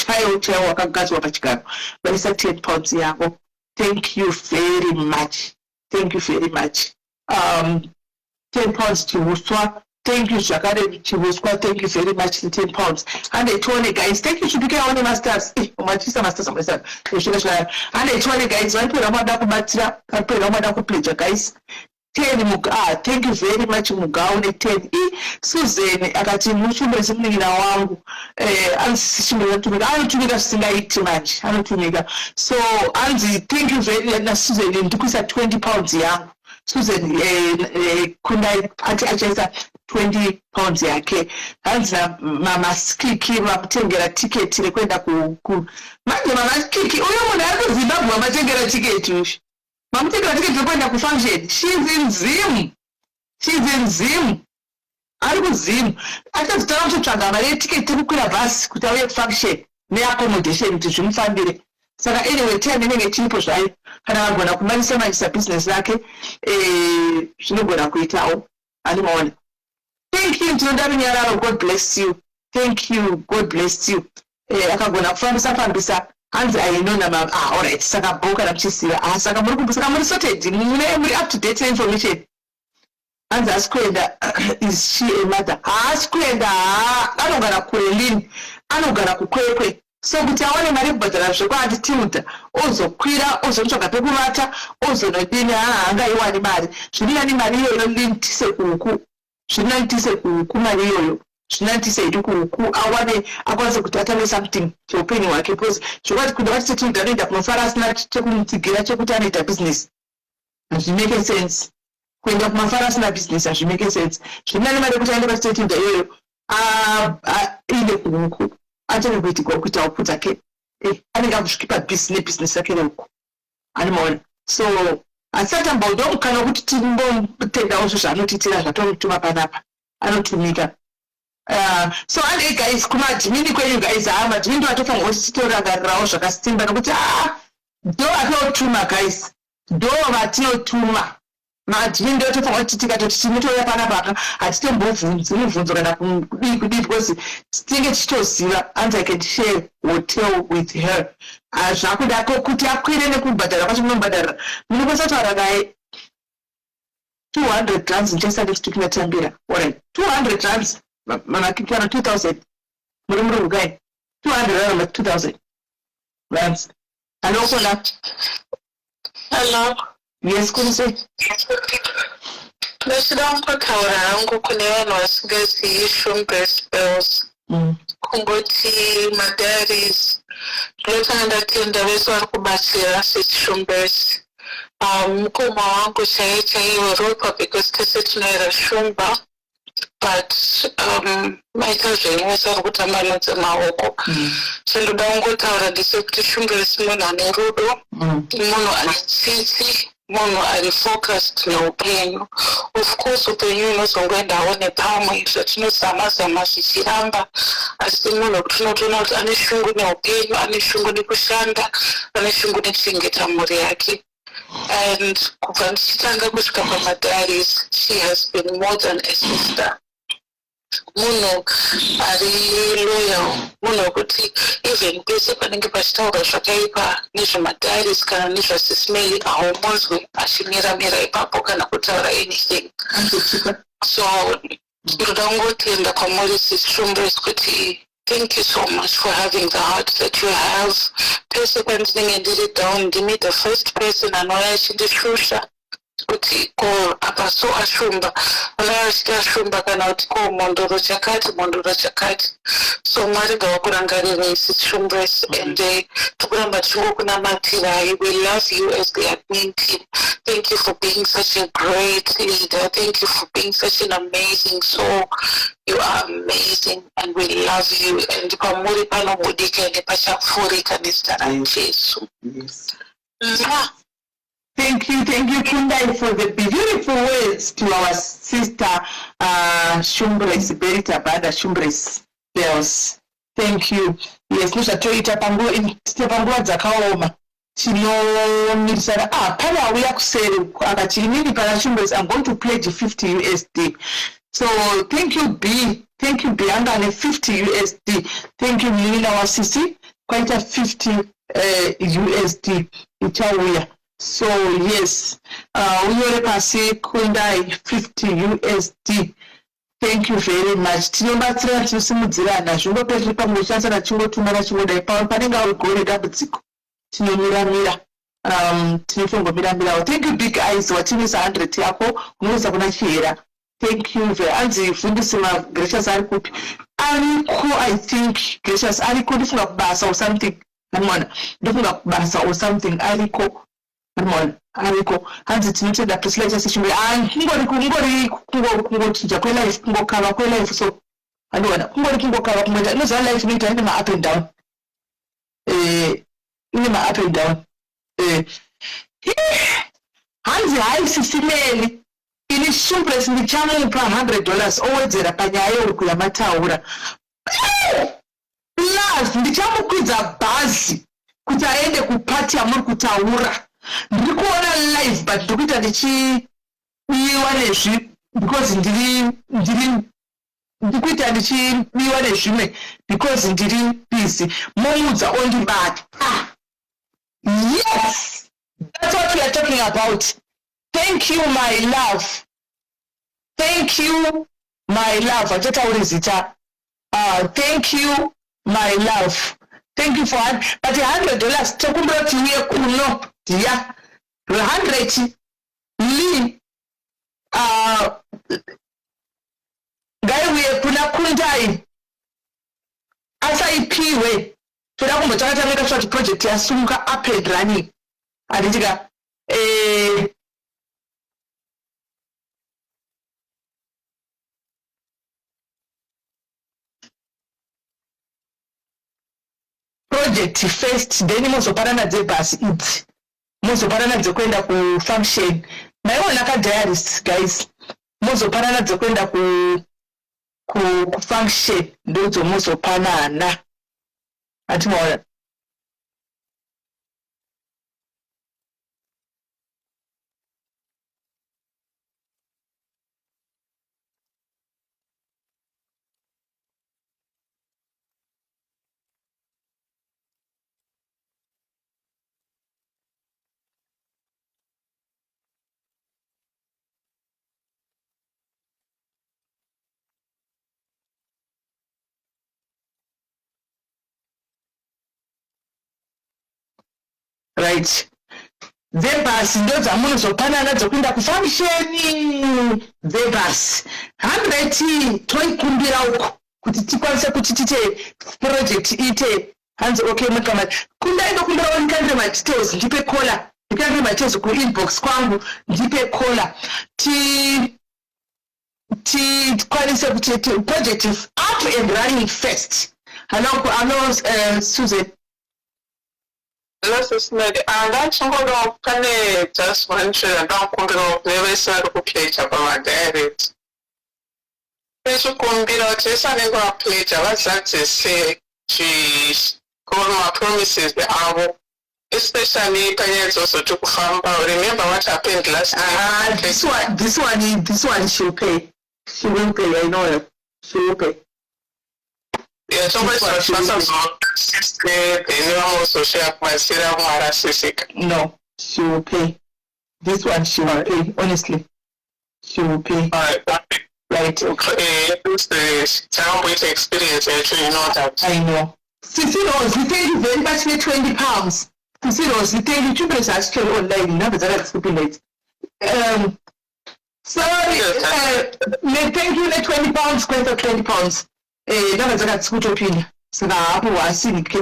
wakagadzwa pachigaro vaisa 10 pounds yavo thank you very much 10 pounds chiuswa thank you zvakare chiuswa thank you very much 10 pounds handetone guys thank you chipikaone masters umatisa masters amwesa zvika handetone guys varipera mwada kubatira varipera mwada kupledge guys 10 thank you very much mugaone 10 Susan akati muchumbe simunira wangu anotumika zvisingaiti manje anotumika so anzi thank you very much Susan ndikuisa 20 pounds yangu Susan kundai ati achaisa 20 pounds yake hanzi mamaskiki vamutengera tiketi rekuenda manje mamaskiki uyo munhu ari kuZimbabwe vamatengera tiketi usho mamutengera tiketi rekuenda kufunction she's in Zim ari kuzimu achazotanga kutotsvaga mari yetiketi yekukwira bhasi kuti auye kufunction neaccommodation kuti zvimufambire. Saka anyway time inenge chiripo zvayo kana vagona kumanisamanyisa business rake zvinogona kuitawo animaona. Thank you tinoda runyararo. God bless you. Thank you. God bless you. Akagona kufambisa hanzi ainona alright saka boka namuchisiva saka muri kumbusaka muri sorted muri up to date information. Hanzi asikuenda is she a mother asikuenda anogara kuelini anogara kukwekwe so kuti awane mari kubhadhara zvekwaati timuta ozokwira ozotsvaga pekuvata ozonodini haangaiwani mari zvirinani mari iyoyo lintise kuhuku zvirinanitise kuhuku mari iyoyo zvinanitise idi kuhuku awane akwanise kuti atambe something cheupenyu hwake because zvokwati kuda vati setimuta anoenda kunofara asina chekumutsigira chekuti anoita business hazvimeke sense kuenda kumafara asina business hazvimeke sense zvirinani mari yekuti aende pasitetinda iyoyo ine kuhuku achane kuitikwa kuita huku dzake anenge akusvikipa nebusiness yake reuku animaona so asiatambauda mukana wekuti timbotendawo zvo zvaanotiitira zvatomutuma panapa anotumika so ande guys kumadhimini kwenyu guys madhimini ndo atofanira kuti titorangarirawo zvakasimba nokuti ndo atinotuma guys ndo vatinotuma madhimini ndo atofanira kuti tikatoti tinotoya panapa hatitombobvunzi mubvunzo kana kudii because tinenge tichitoziva and I can share hotel with her zvakudako kuti akwire nekubhadhara kwacho munomubhadharira munokwanisa kutaura naye 200 rands nchesa next week natambira alright 200 rands mamakikwana 2000 muri rugai 200 rand 2000 rands anokona hello yes kunise ndachida kutaura hangu kune vanhu vasingazivi shumbe spells kungoti madiaries ndinotanga ndatenda vese vari kubatsira sechishumbesi mukoma wangu chaiwo ropa because tese tinoera shumba but maita zvenyuwese ari kutamba nedzemaoko chendoda kungotaura ndisekuti shumbesi munhu ane rudo munhu ane tsitsi munhu ari focused neupenyu. Of course upenyu unozongoendawo nepamwe zvatinozama-zama zvichiramba asi munhu tinotoona kuti ane shungu neupenyu ane shungu nekushanda ane shungu nekuchengeta mhuri yake. And kubva ndichitanga kusvika pamadiaries she has been more than a sister. Munhu ari loyal, munhu wekuti even pese panenge pachitaurwa zvakaipa nezvemadiaries kana nezvasismeli haumunzwi achimira ipapo kana kutaura anything. So ndoda kungotenda kwamuri sisishumbres kuti thank you so much for having the heart that you have. Pese pandinenge ndiri down ndimi the first person anouya achindishusha kuti ko apa so ashumba anouya achitashumba kana kuti ko mondoro chakati. So mwari ngavakurangarirei sisishumbres and tikuramba tichingokunamatirai. We love you as the admin team. Thank you for being such a great leader. Thank you for being such an amazing soul. You are amazing and we love you. And pamuri panobudika nepachapfurika nezita raJesu. Yes. Thank you Kundai for the beautiful words to our sister Shumbres Berita Bada Shumbres Bells. Thank you. Yes, nozvatoita panguva dzakaoma tinomirisana pane auya kuseri akati inini pana Shumbres I'm going to pledge 50 USD. So thank you B anga ane 50 USD. Thank you Nina Wasisi kwaita 50 USD ichauya. So yes, unyore pasi Kundai 50 USD. Thank you very much. Tinobatsira tinosimudzirana zvingopetri pamwe chansana chingotumana chingodai panenge ari gore dambudziko tinomiramira tinofongomirawo. Thank you Big Eyes watimisa 100 yako unoisa kuna Chihera. Thank you very anzi fundisi Gracious ari kupi ariko I think Gracious ariko ndifunga kubasa or something namwana ndifunga kubasa or something ariko hanzi tinotenda priscilla chasishimbe kungochinja kwelife kungokava kwelife so andiona kungokava kumweta inoziva life inoita ine ma-up and down hanzi hayi sisimeli ini Shumpress ndichamupa $100 owedzera panyaya uri kuyamataura. Plus ndichamukwidza bhazi kuti aende kupati yamuri kutaura. Ndiri kuona live but ndiri kuita ndichibiwa nezvi because ndiri kuita ndichibiwa nezvimwe because ndiri busy. Moudza ondibata. Yes, that's what we are talking about. Thank you, my love. Thank you, my love. Thank you, my love. Thank you for but $100. Tokumbra tiye kuno dia 100 li gaiwe kuna kundai asa ipiwe toda kumbotsakata meka short project yasunga up and running aditika project first then mozoparana dzebhasi idzi mozoparana dzekwenda kufunction maiona kadiarist guys mozoparana dzekwenda kufunction ndodzo mozopanana atimaona right dzebhasi ndo dzamunozopanana dzokuenda kufunction dzebhasi 100 toikumbira uko kuti tikwanise kuti tite project ite hanzi okay mukama kundai ndokumbira wanikandire madetails ndipe kola ndikandire madetails kuinbox kwangu ndipe kola tikwanise kuti project is up and running first. Hello Susan. This is not that's one of Pane just mentioned and don't come to never said who page up my diary. Kumbira Tessa never played what's that to say she's called my promises the album. Especially Kanye also took remember what happened last time. This one she'll pay. She will pay, I know it. She will pay. Yeah, somebody's responsible. No, she will pay. This one she will pay, honestly. She will pay. Right, okay. It's the town with experience, actually, you know that. I know. Rose, we thank you very much for £20. Rose, we thank you. Children's are still online. Now that's stupid. Sorry, thank you. £20, quite £20. Never that good opinion. So now I see the country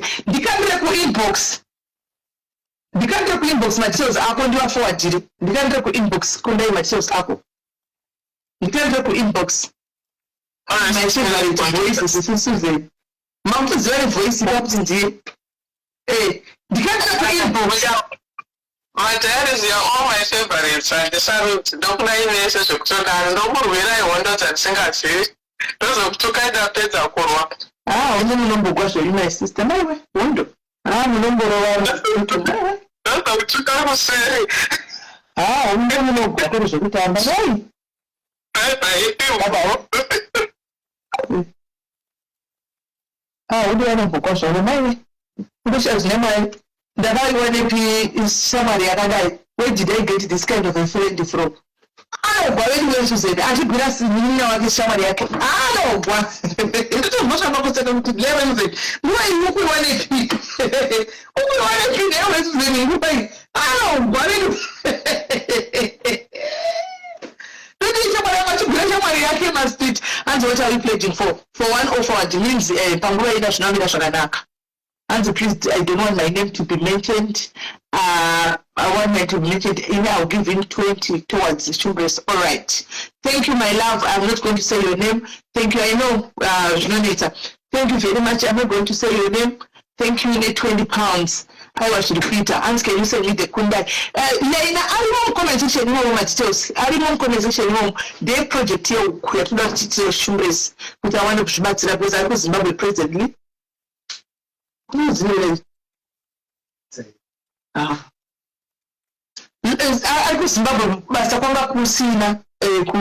inbox. The country inbox materials are going to forward. The country inbox contain materials apple. The country inbox. My favorite voice is Susan. Mount is very voice up in the country inbox. My dad is all my favorites. I decided to don't play this as a took and no more when I wanted to sing at sea. Those of two kind of things are called. Only number goes to my sister. My way, wonder. I'm a number around. That's what you can say. Only number goes to the time. I hate you. Only a number goes to my way. Which is never. The guy when is somebody other guy. Where did I get this kind of a friend from? I don't know what you say. I should be asking you know somebody. I don't want. It's much of a second to level. Why you want it? Who want it? I don't want it. And what are you pledging for? For one offer, it means Pangua National National. And please, I don't want my name to be mentioned. I want my name to be mentioned. I'll give him 20 towards the sugars. All right. Thank you, my love. I'm not going to say your name. Thank you. I know, Jonathan. Thank you very much. I'm not going to say your name. Thank you. You need £20. aiwa zviri kuita. Hands, can you send me the Kundai? Leina, arimo comment section imomo matiteos. Arimo comment section imomo. The project here kuyatoda kuti Shumbres kuti awane kuzvibatsira because ari kuZimbabwe presently. Kunozinile. Ari kuZimbabwe basa kwanga kusina ku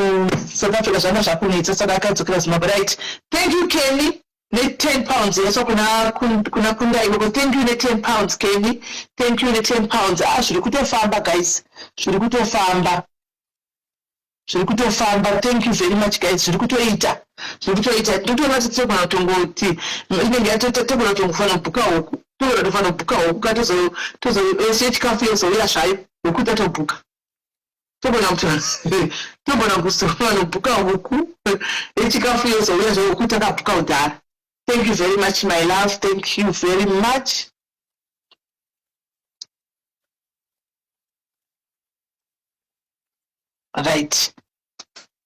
South Africa zvanga zvakunetsa saka akadzokera Zimbabwe, right? Thank you Kenny. Net 10 pounds. Yes, kuna Kundai. Thank you, net 10 pounds, Kenny. Thank you, net 10 pounds. Shuri kutofamba, guys. Shuri kutofamba. Thank you very much, guys. Shuri kutoita. Ndoto natso kuna tongoti. Inenge yatotebula tongofana buka huku. Tofana buka huku katozo chikafu yeso yashayo. Ukuta tobuka. Tobona kusofana buka huku. Chikafu yeso yashayo ukuta kabuka udara. Thank you very much, my love. Thank you very much. Right.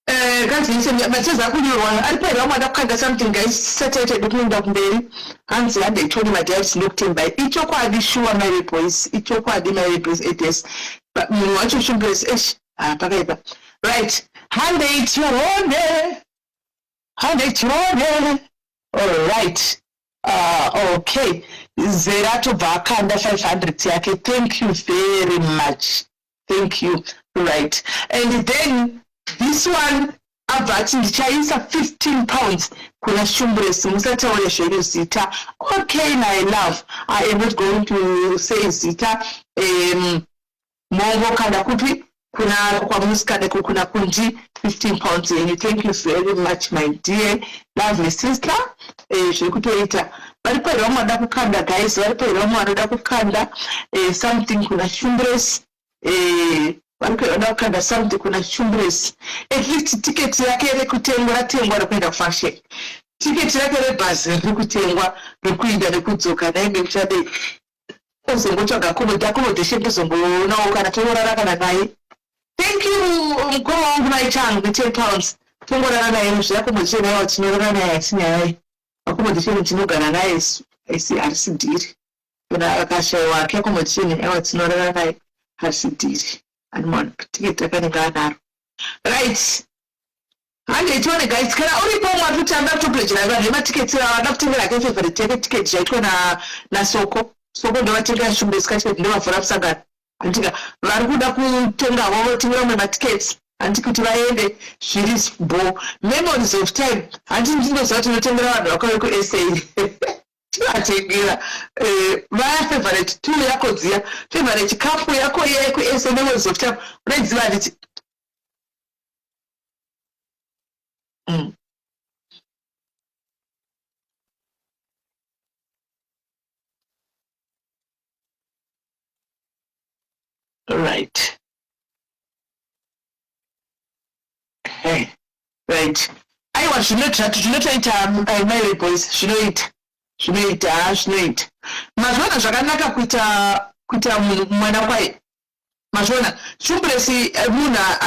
Guys, listen, Mateza Kuliwan, I played on something, guys, Saturday between Dr. Berry, and they told him my dad's looked in by each of the shoe on my boys, each of the Mary Place it is. But you want to shoot this, right. Hand it your own there. All right. Okay. Zerato Vakanda 500 yake. Thank you very much. Thank you. Right. And then this one about ndichaisa 15 pounds. Kuna Shumbres musata wale sheri Zita. Okay, my love. I am not going to say Zita. Mongo kanda kupi. Kuna kwa muskade kuna kunji 15 pounds. And thank you very much, my dear lovely sister. Shirikutoita. Walipo ilomo adakukanda, guys. Walipo ilomo adakukanda something kuna Shumbres. Walipo adakukanda something kuna Shumbres. At least ticket yake ile kutengwa na kwenda function. Ticket yake ile bus kutengwa kuinda na kudzoka na ime mchade. Ozongocha accommodation ozongo kana torara kana naye. Thank you, mkoa wangu na ichangu, 10 pounds. Tungo na nana yemusha, yako mchene ya wachinyo na ya chini ya wako mchene mchinuga na naye RCDiri. Kuna akasha wake, yako mchene ya wachinyo na naye RCDiri. Animwana, tiketi kani gana. Right. Hande ituwane guys, kana ulipo mwatuta ambato pledge na gani, ma tiketi ya wadafutinga na kefe fariteke tiketi ya ituwa na soko. Soko ndo watenga Shumbres tiketi ndo wafurafusa gani. Antika varikuda kutenga wao tinga ma tickets antika kuti vaende zviri bo memories of time antindindo zati notengera vanhu vakauya ku SA atengera vaya favorite tool yako dziya favorite cup yako ye ku SA memories of time unodziva nditi right. Hey, right. I want to not Mary boys. She know it. Mazwana zvakanaka kuita mwana kwai. Mazwana Shumbres muna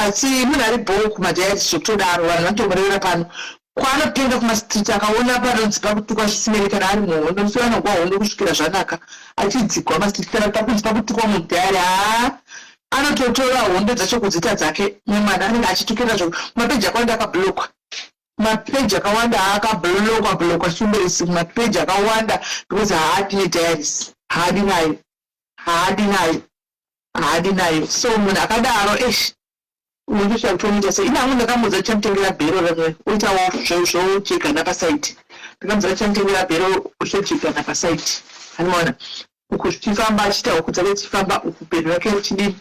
ari bho kumadhayati zvokutodaro vanhu vanotomborera pano. Kwaanopinda kumastreet akaona panonzipa kutukwa zvisimeri kana ari muhondo musi vanogwa hondo kusvikira zvanaka achidzikwa mastreet kana pakunzipa kutukwa mudhari anototora hondo dzacho kudzita dzake nemwana anenge achitukira zvo mapeji akawanda akablokwa mapeji akawanda akablokwa Shumbres mapeji akawanda because haadi nediaries haadi nayo so munhu akadaro unondosha kutomuita sei ina munhu ndakamudza chamutengera bhero ramwe oitawo zvocheka napasaiti ndakamudza chamutengera bhero zvocheka napasaiti anoona uku zvichifamba achitawo kuti achifamba uku bhero rake richidini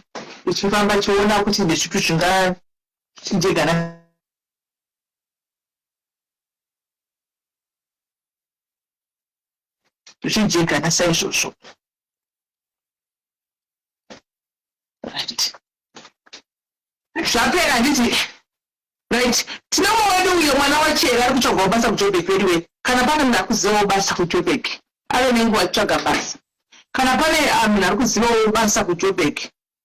richifamba chiona kuti ndezvipi zvingachijegana zvichijegana saizvozvo right. Zvapera handiti right tinomo wedu uyo mwana wachera ari kutsvaga basa kuJoburg anyway kana pane munhu akuzivawo basa kuJoburg ave nenguva achitsvaga basa kana pane munhu ari kuzivawo basa kuJoburg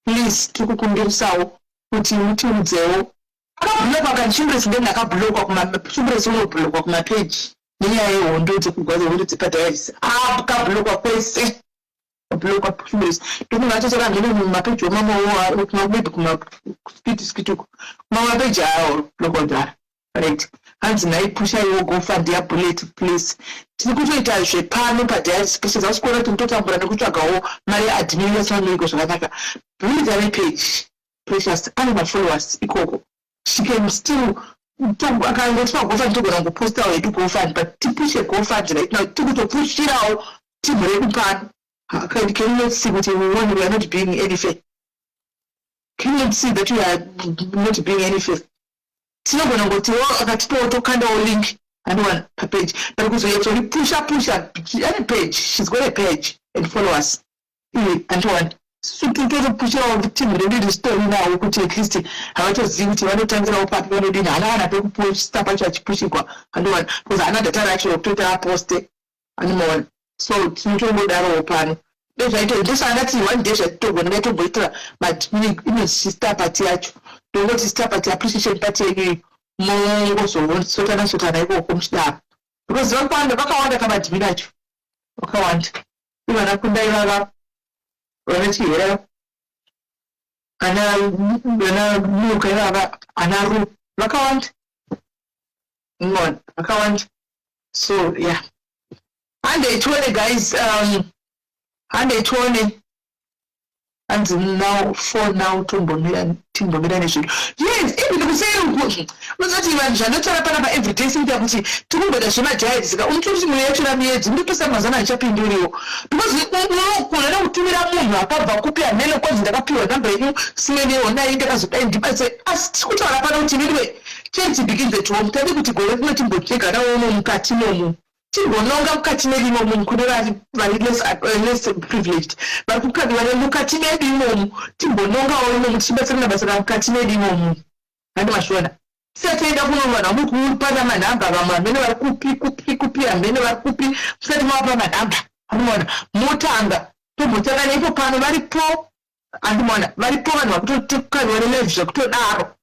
please tikukumbirisawo kuti mutiudzewo akabhulokwa kana Shumbres ndenge akabhulokwa Shumbres unobhulokwa kumapeji nenyaya yehondo dzekugwadza hondo dzepadhayarisi akabhulokwa kwese wabloka pushbase tokungacho saka ngene mumapeji wamama maybe kumaskituko mamapeji awo lokodhara right hanzi naipusha iwo gofund yabullet please tiri kutoita zvepano padiary special zasikuona kuti mutotambura nekutsvagawo mari yeadmin yasaniko zvakanaka builda nepage precious ane mafollowers ikoko she can still akangoti pagofund togona kungopostawo yedu gofund but tipushe gofund right now tikutopushirawo timu redu pano. Can you not see what we want? We are not being any fair. Can you not see that we are not being any fair? It's not going to go to a kind of link and one per page. But because we actually push up any page, she's got a page and followers. And one. So to push our team, they need to story now. We could at least how to see what you want to tell our partner. They didn't allow to push stuff at church pushing and one. Because another time actually Twitter posted and more. So tinotongod aro pano ndezvaitondesangati one day zvatogona ndaitomboitira ino sister party yacho ndongoti sister party appreciation party yenyu mongozosotana ikoko muchidaro because vakawanda kamadhimini acho vakawanda ivana kundai vava vana chihera ana muka ivava ana ru vakawanda vakawanda so yeah. And they told the guys, and they told me, and now for now, Timbomira Nation. Yes, even the same question. Was not even not about every day. Since to move the Shima Jazz, unchoosing the actual means, and to some Mazana shopping video. Because we don't do it up, copy and then was the appeal number, you see any or nine as I say, ask what about anyway. Chelsea begins the home, tell you to go, nothing but take a own catching. Chibononga mukatine limo kune less privileged but kukadi vane mukatine limo chibononga olimo muchibetsera basa mukatine limo handi mashona sataenda kunomwana mukupana manhamba vamwe vamene vari kupi amene vari kupi musati mavapa manhamba andimona motanga tombotanga neipo pano varipo andimona varipo vanhu vakutokukadi vane live zvekutodaro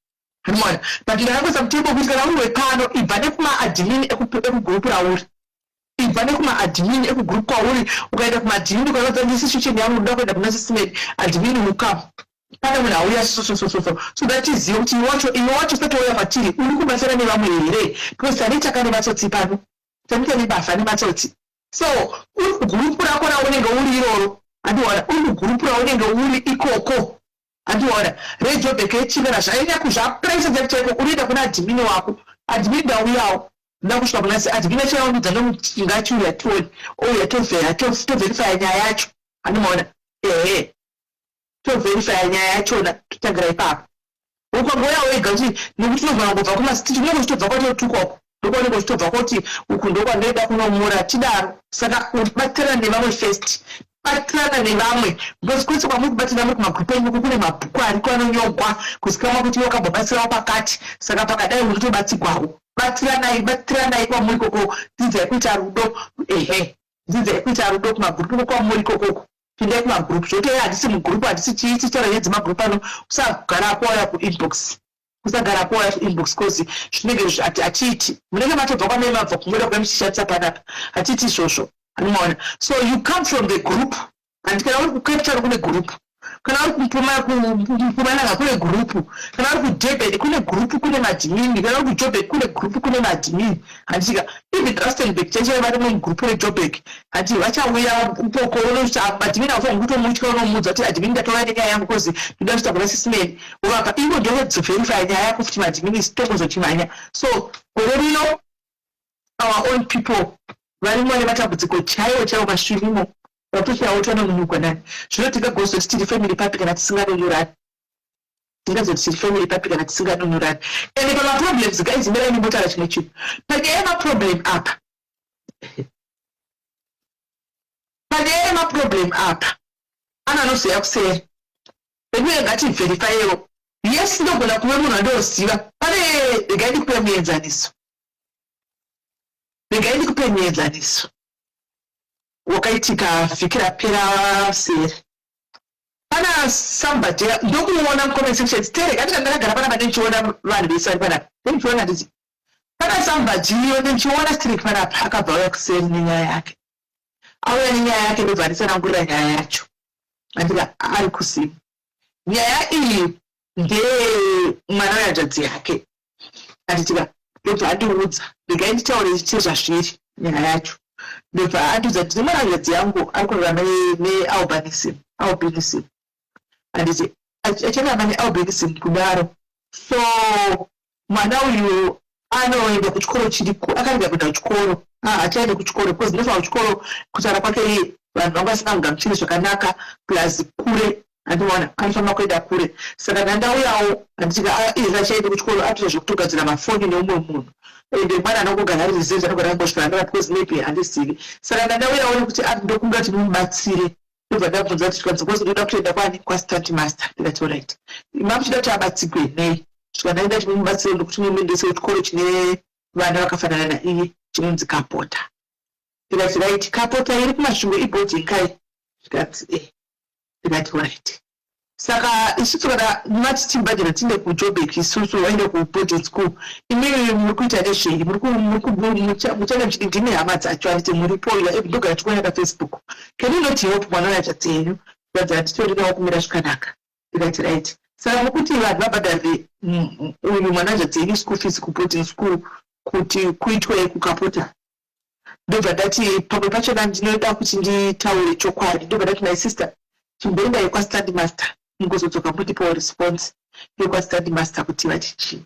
andimona but ndakakwesa mutebo kuti kana uri wepano ibva nekumaadmin ekugrupu rauri ibva nekumaadmin ekugrupu kwauri ukaenda kumadmin ukaratidza ndi situation yangu ndoda kuenda kuna system admin mukamu pane munhu auya so that izive kuti iwe wacho usati wauya kwatiri uri kubatsira nevamwe here because tanitaka nematsotsi pano tanita nebasa nematsotsi so uri kugrupu rako raunenge uri iroro andiona uri kugrupu raunenge uri ikoko andiona rejobheki yechimera zvapresa chaiko unoenda kuna admin wako admin ndauyawo nda kusvika kuna admin achaundudza nomuchinga chiuya tioni ouya toverifya nyaya yacho andimaona ehe toverifya nyaya yachona totangira ipapo ukangoya wega kuti nekuti unogona kubva kumasititi unenge uchitobva kwatotukwapo ndokuoneka uchitobva kuti uku ndokwandoida kunomura tidaro saka batirana nevamwe first batirana nevamwe because kwese kwamuri kubatirana muri kumagrupu enyu kune mabhuku ariko anonyogwa kuzikamwa kuti wakambobasirawo pakati saka pakadai munotobatsigwawo batiranai kwamuri koko dzidzai kuita rudo ehe dzidzai kuita rudo kumagrupu kwamuri kokoko pindai kumagrupu zvotoye handisi mugrupu handisi chiisi torenyedzi magrupu ano usagara kwauya kuinbox usagara kwauya kuinbox cause zvinenge hatiiti munenge matobva kwamai mabva kungoda kuemushishatisa panapa hatiiti izvozvo anomaona so you come from the group and kana uri kukapitara kune group kana uri kumpumananga kune grupu kana uri kujebhedi kune grupu kune madhimini kana uri kujobheki kune grupu kune madhimini handika even rustenburg chaichaiva vari mugrupu rejobheki hati vachauya upoko madhimini afanira kutomutya unomudza kuti adhimini ndatora nenyaya yangu kozi ndoda kuita kuna sisimeni uvapa ivo ndokuverifya nyaya yako kuti madhimini sitokozochimhanya so gore rino our own people varimo nematambudziko chaiwo mashuvimo vatochiautana munhukwanani zvino tingagozoti tiri family papi kana tisinganonyorani tingazoti tiri family papi kana tisinganonyorani ende pamaproblems guys imera nimotara chimwe chinhu panyaya yemaproblem apa ana anozoya kuseri rekuye ngativherifayewo yes ndogona kuve munhu andoziva pane regai ndikupe muenzaniso wakaitika vhiki rapera seri pana somebody ndokumuona mucomment section tere katika ndakagara panapa ndichiona vanhu vese vari panapa ndichiona nditi pana somebody ndichiona street panapa akabva uya kuseri nenyaya yake auya nenyaya yake ndobva ndisanangurira nyaya yacho andika ari kusimu. Nyaya iyi ndemwana wehanzvadzi yake anditika ndobva andiudza regai nditaure chii zvazviri nyaya yacho. Ndobva andiudza kuti mwana wehanzvadzi yangu ari kurarama nealbinism handiti achararama nealbinism kudaro. So mwana uyu anoenda kuchikoro chiriko akarega kuenda kuchikoro achaenda kuchikoro because ndinofanira kuchikoro kutaura kwake vanhu vanga vasina kugamuchiri zvakanaka plus kure andiona anofanira kuenda kure. Saka ndandauyawo handitika izvi achaenda kuchikoro atoita zvekutogadzira mafoni neumwe munhu ende mwana anongogara ari reserve anogara angosvika because maybe handizivi. Saka ndandauyawo nekuti ndokumbira kuti mubatsire. Ndobva ndabvunza kuti tikanzi ndoda kutoenda kwani kwastudy master. Ndikati alright mamuchida kuti abatsirwe nei. Svika ndaenda kuti mubatsire ndokuti muendese kuchikoro chine vana vakafanana naiye chinonzi Kapota. Ndikati right Kapota iri kumasvingo ibhoding kai. Ndikati alright. Saka isusu kana mati timbadira tinde kuJoburg isusu waende kuboarding school imwe muri kuita nezvei muchana ndine hama dzacho anditi muripo ndogara tikuona paFacebook can you not help mwana wehanzvadzi yenyu ndikati titorinawo kumira zvakanaka. Ndikati right. Saka mukuti vanhu vabhadhare uyu mwana wehanzvadzi yenyu school fees kuboarding school kuti kuitwe kuKapota. Ndobva ndati pamwe pachona ndinoda kuti nditaure chokwadi. Ndobva ndati my sister chimboenda yekwastudy master mungozodzoka mundipawo response yekwastudy master kuti vati chii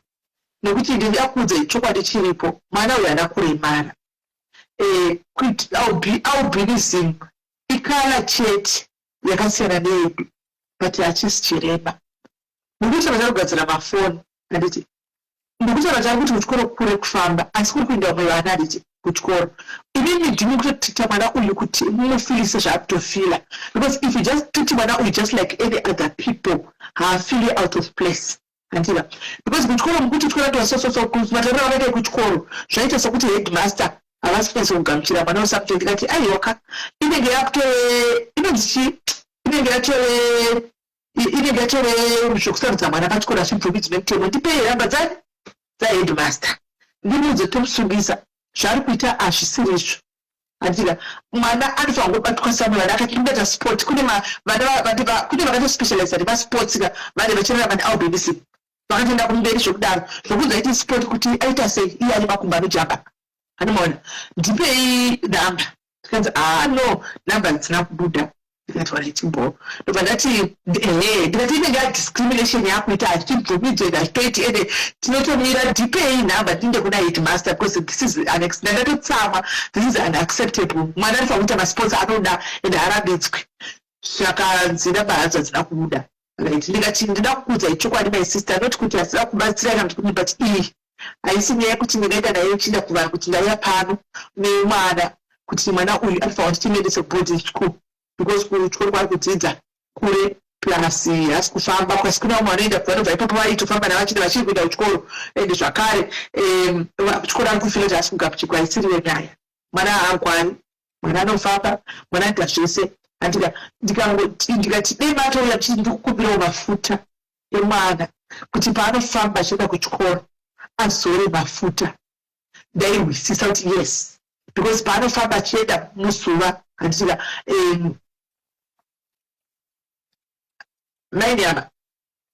nekuti ndinoda kuudza chokwadi chiripo mwana uyu haana kuremara. Albinism ikala chete yakasiyana neyedu but hachisi chirema. Nekuti vatari kugadzira mafoni handiti nekuti vatari kuti kuchikoro kure kufamba asi kuri kuenda vamwe vana handiti kuchikoro. Inini ndimi kutotita mwana uyu kuti mumufilise zvaakutofila because if you just treat mwana uyu just like any other people haafili out of place handira because kuchikoro mukuti chikoro ndivasososokumatarira vakaita kuchikoro zvaita sokuti headmaster havasi kunyaso kugamuchira mwana usakuto. Ndikati aiyoka inenge yakutore inonzi chii inenge yatore zvokusarudza mwana pachikoro hazvibvumidzwi nemutemo. Ndipei ramba dzaheadmaster ndimuudze tomusungisa zvari kuita hazvisirizvo handira mwana anofanira kungobatwa samuvana akati ndinoita sport kune vakatospecializa nemasports ka vanhu vachirarama nealbinism vakatoenda kumberi zvokudaro zvokunzi aiti sport kuti aita sei iye ane makumbo anojamba anomaona ndipei namba. Tikanzi no namba dzina kubuda. Ndikati waritimbo ndobva ndati ndikati inenge yadiscrimination yakuita hachibvumidzwe hachitoiti ende tinotomira ndipei nhamba tinde kuna headmaster because this is ndandatotsama this is unacceptable. Mwana anofanira kuita masports anoda ende harambidzwe. Saka nzira bahadzwa dzina kubuda. Right. Ndikati ndida kuudza ichokwadi my sister not kuti hasina kubatsira kana kuti but iyi haisi nyaya yekuti ndingaenda naye uchinda kuvanhu kuti ndauya pano nemwana kuti mwana uyu anofanira kuti timuendese boarding school because kuchikoro kwari kudzidza kure plus hasi kufamba kwasi kuna umwe anoenda vanobva ipapo vaitofamba navachida vachiri kuenda kuchikoro ende zvakare kuchikoro ari kufila kuti hasi kugamuchirwa isiriyo nyaya. Mwana haangwani mwana anofamba mwana anoita zvese handika ndikati dei matouya kuti ndikukumbirawo mafuta emwana kuti paanofamba achienda kuchikoro azore mafuta. Ndairwisisa kuti yes because paanofamba achienda muzuva handitika mainyama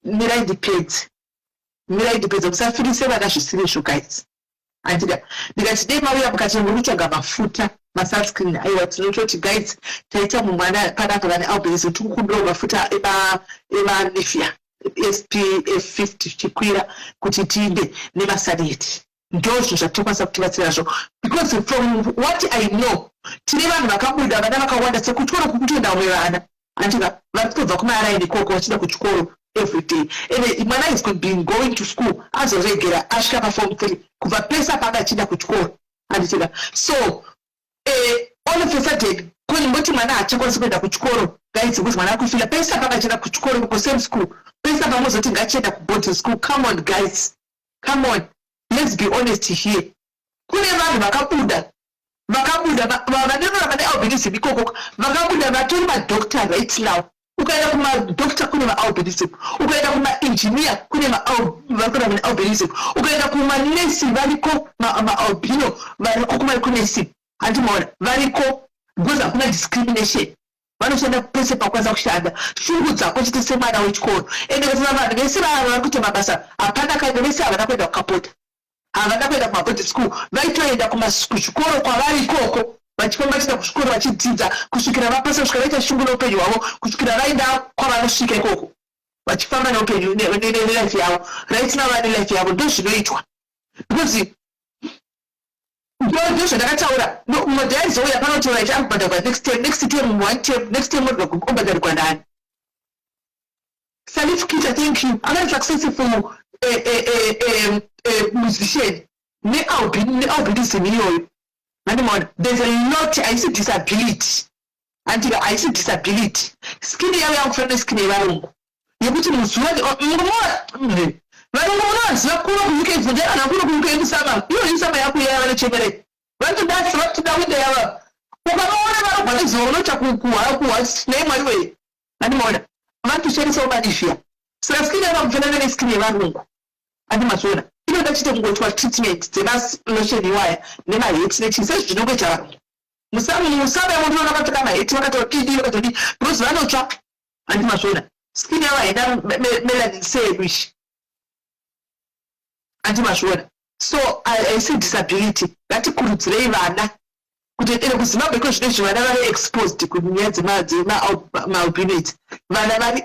mirai ndipedze musafirise vana zvisirizvo guys handika ndikati dei mauya mukati muri kutsvaga mafuta masunscreen aiwa tinototi guys taita mumwana panapa vane albinism tikukumbirawo mafuta emanifia SPF 50 chikwira kuti tiinde nemasaneti ndozvo zvatokwanisa kutibatsira zvo because from what I know tine vanhu vakabuda vana vakawanda sekuchikoro kukutoenda vamwe vana handika vari kubva kumaraini koko vachida kuchikoro every day ende mwana is been going to school azoregera asvika paform 3 kubva pesa paanga achida kuchikoro handitika so all of a sudden kunimboti mwana hachakwanisi kuenda kuchikoro guys because mwana akufila pesa paanga achida kuchikoro kuko same school pesa pamozoti ngachienda kuboarding school. Come on guys, come on, let's be honest here. Kune vanhu vakabuda vane albinism ikoko vakabuda vatori madoctor right now. Ukaenda kumadoctor kune maalbinism, ukaenda kumaengineer kune vane albinism, ukaenda kumanesi variko maalbino variko kumari kunesing handimaona variko because hakuna discrimination vanoshanda pese pakwanisa kushanda shungu dzako chiti semwana wechikoro ende kusina vanhu vese vari kuita mabasa hapana kaine vese havana kuenda kukapota havana kuenda kumabhodhi school vaitoenda kuchikoro kwavari ikoko vachifamba vachienda kuchikoro vachidzidza kusvikira vapasa kusvika vaita shungu neupenyu hwavo kusvikira vaenda kwavanosvika ikoko vachifamba neupenyu nelife yavo raisina vane life yavo ndo zvinoitwa because ndo zvandakataura modhairizouya panotaura ichi akubhadharwa next term one term next term obhadharikwa ndani Salif Kita, thank you. I'm a successful musician. There's a lot, I see disability. Until I see disability. Skinny young friend is skinny. You put him to vantu sherisa umadishia saka skini yavamufana neskini yevarungu andi mazvona inoda chite kungotwa treatment dzemalotion iwaya nemaheti nechii sezvi zvinongoita varungu musame muntu vakapfeka maheti vakatodii vakatodii because vanotsva andi mazvona skini yavo haina melanin seyeduishi andi mazvona so I see disability ngatikurudzirei vana kuti ere kuzimbabwe kwezvinezvi vana vari exposed kunyaya dzemaalbinoids vana vari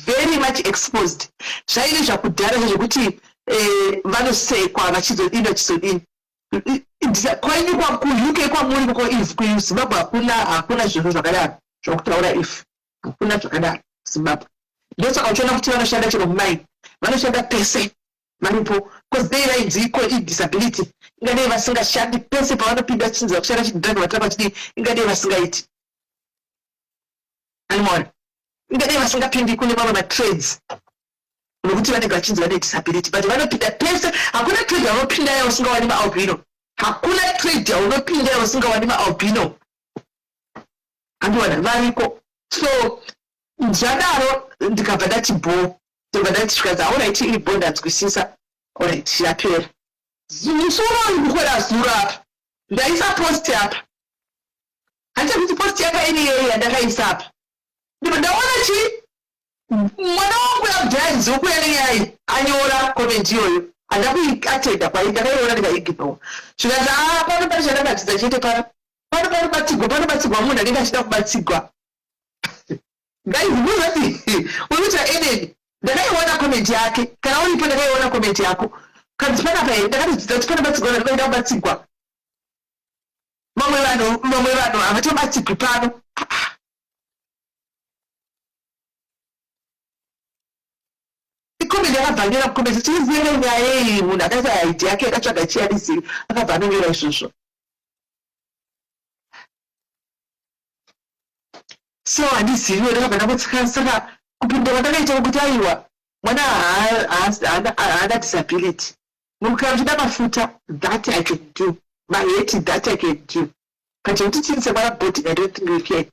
very much exposed zvaine zvakudhara zvekuti vanosekwa vachizodini vachizodini kwaini kuuk kwamuri kuzimbabwe hakuna zvinhu zvakadaro zvakutaura if hakuna zvakadaro zimbabwe ndosaka uchiona kuti vanoshanda chero mumaini vanoshanda pese varipo because they rainziko idisability ingadei vasingashandi pese pavanopinda chinzi vakushanda chidhirani vatamba chidii ingadei vasingaiti animona ingadei vasingapindi kune mamwe matrades nokuti vanenge vachinzi vane disability but vanopinda pese hakuna trade yaunopinda yayo usingawani maalbino hakuna trade yaunopinda yayo usingawani maalbino andiwana variko so zvadaro ndikabva ndati bho ndobva ndati svikaza alright iri bho ndanzwisisa alright yapera musoro ndikukwera zuro apa ndaisa post apa hata kuti post yaka ineyeyi yandakaisa apa ndibva ndaona chii mwana wangu yabdhaizi wokuyanenyai anyora komenti iyoyo handakuiatenda kwai ndakaiona ndikaiginowa zvikaza pano pane chandakadzidza chete panobatigwa munhu anenge achida kubatsigwa guys muzati unoita enemy ndakaiona komenti yake kana uripo ndakaiona komenti yako kanzi panapa ndakatodzidza kuti panobatsigwa ndinoenda kubatsigwa mamwe vanhu havatobatsigwi pano ikomenti yakabvanira kukomenti tizive nyaya iyi munhu akaita haiti yake akatsvaga chiyanisiri akabva anonyora izvozvo so handiziviwo ndakabva ndakutsika saka kupinda kwandakaita kuti aiwa mwana haana disability mukara uchida mafuta that I can do maheti that I can do kati kuti chiri semwana body I don't think we can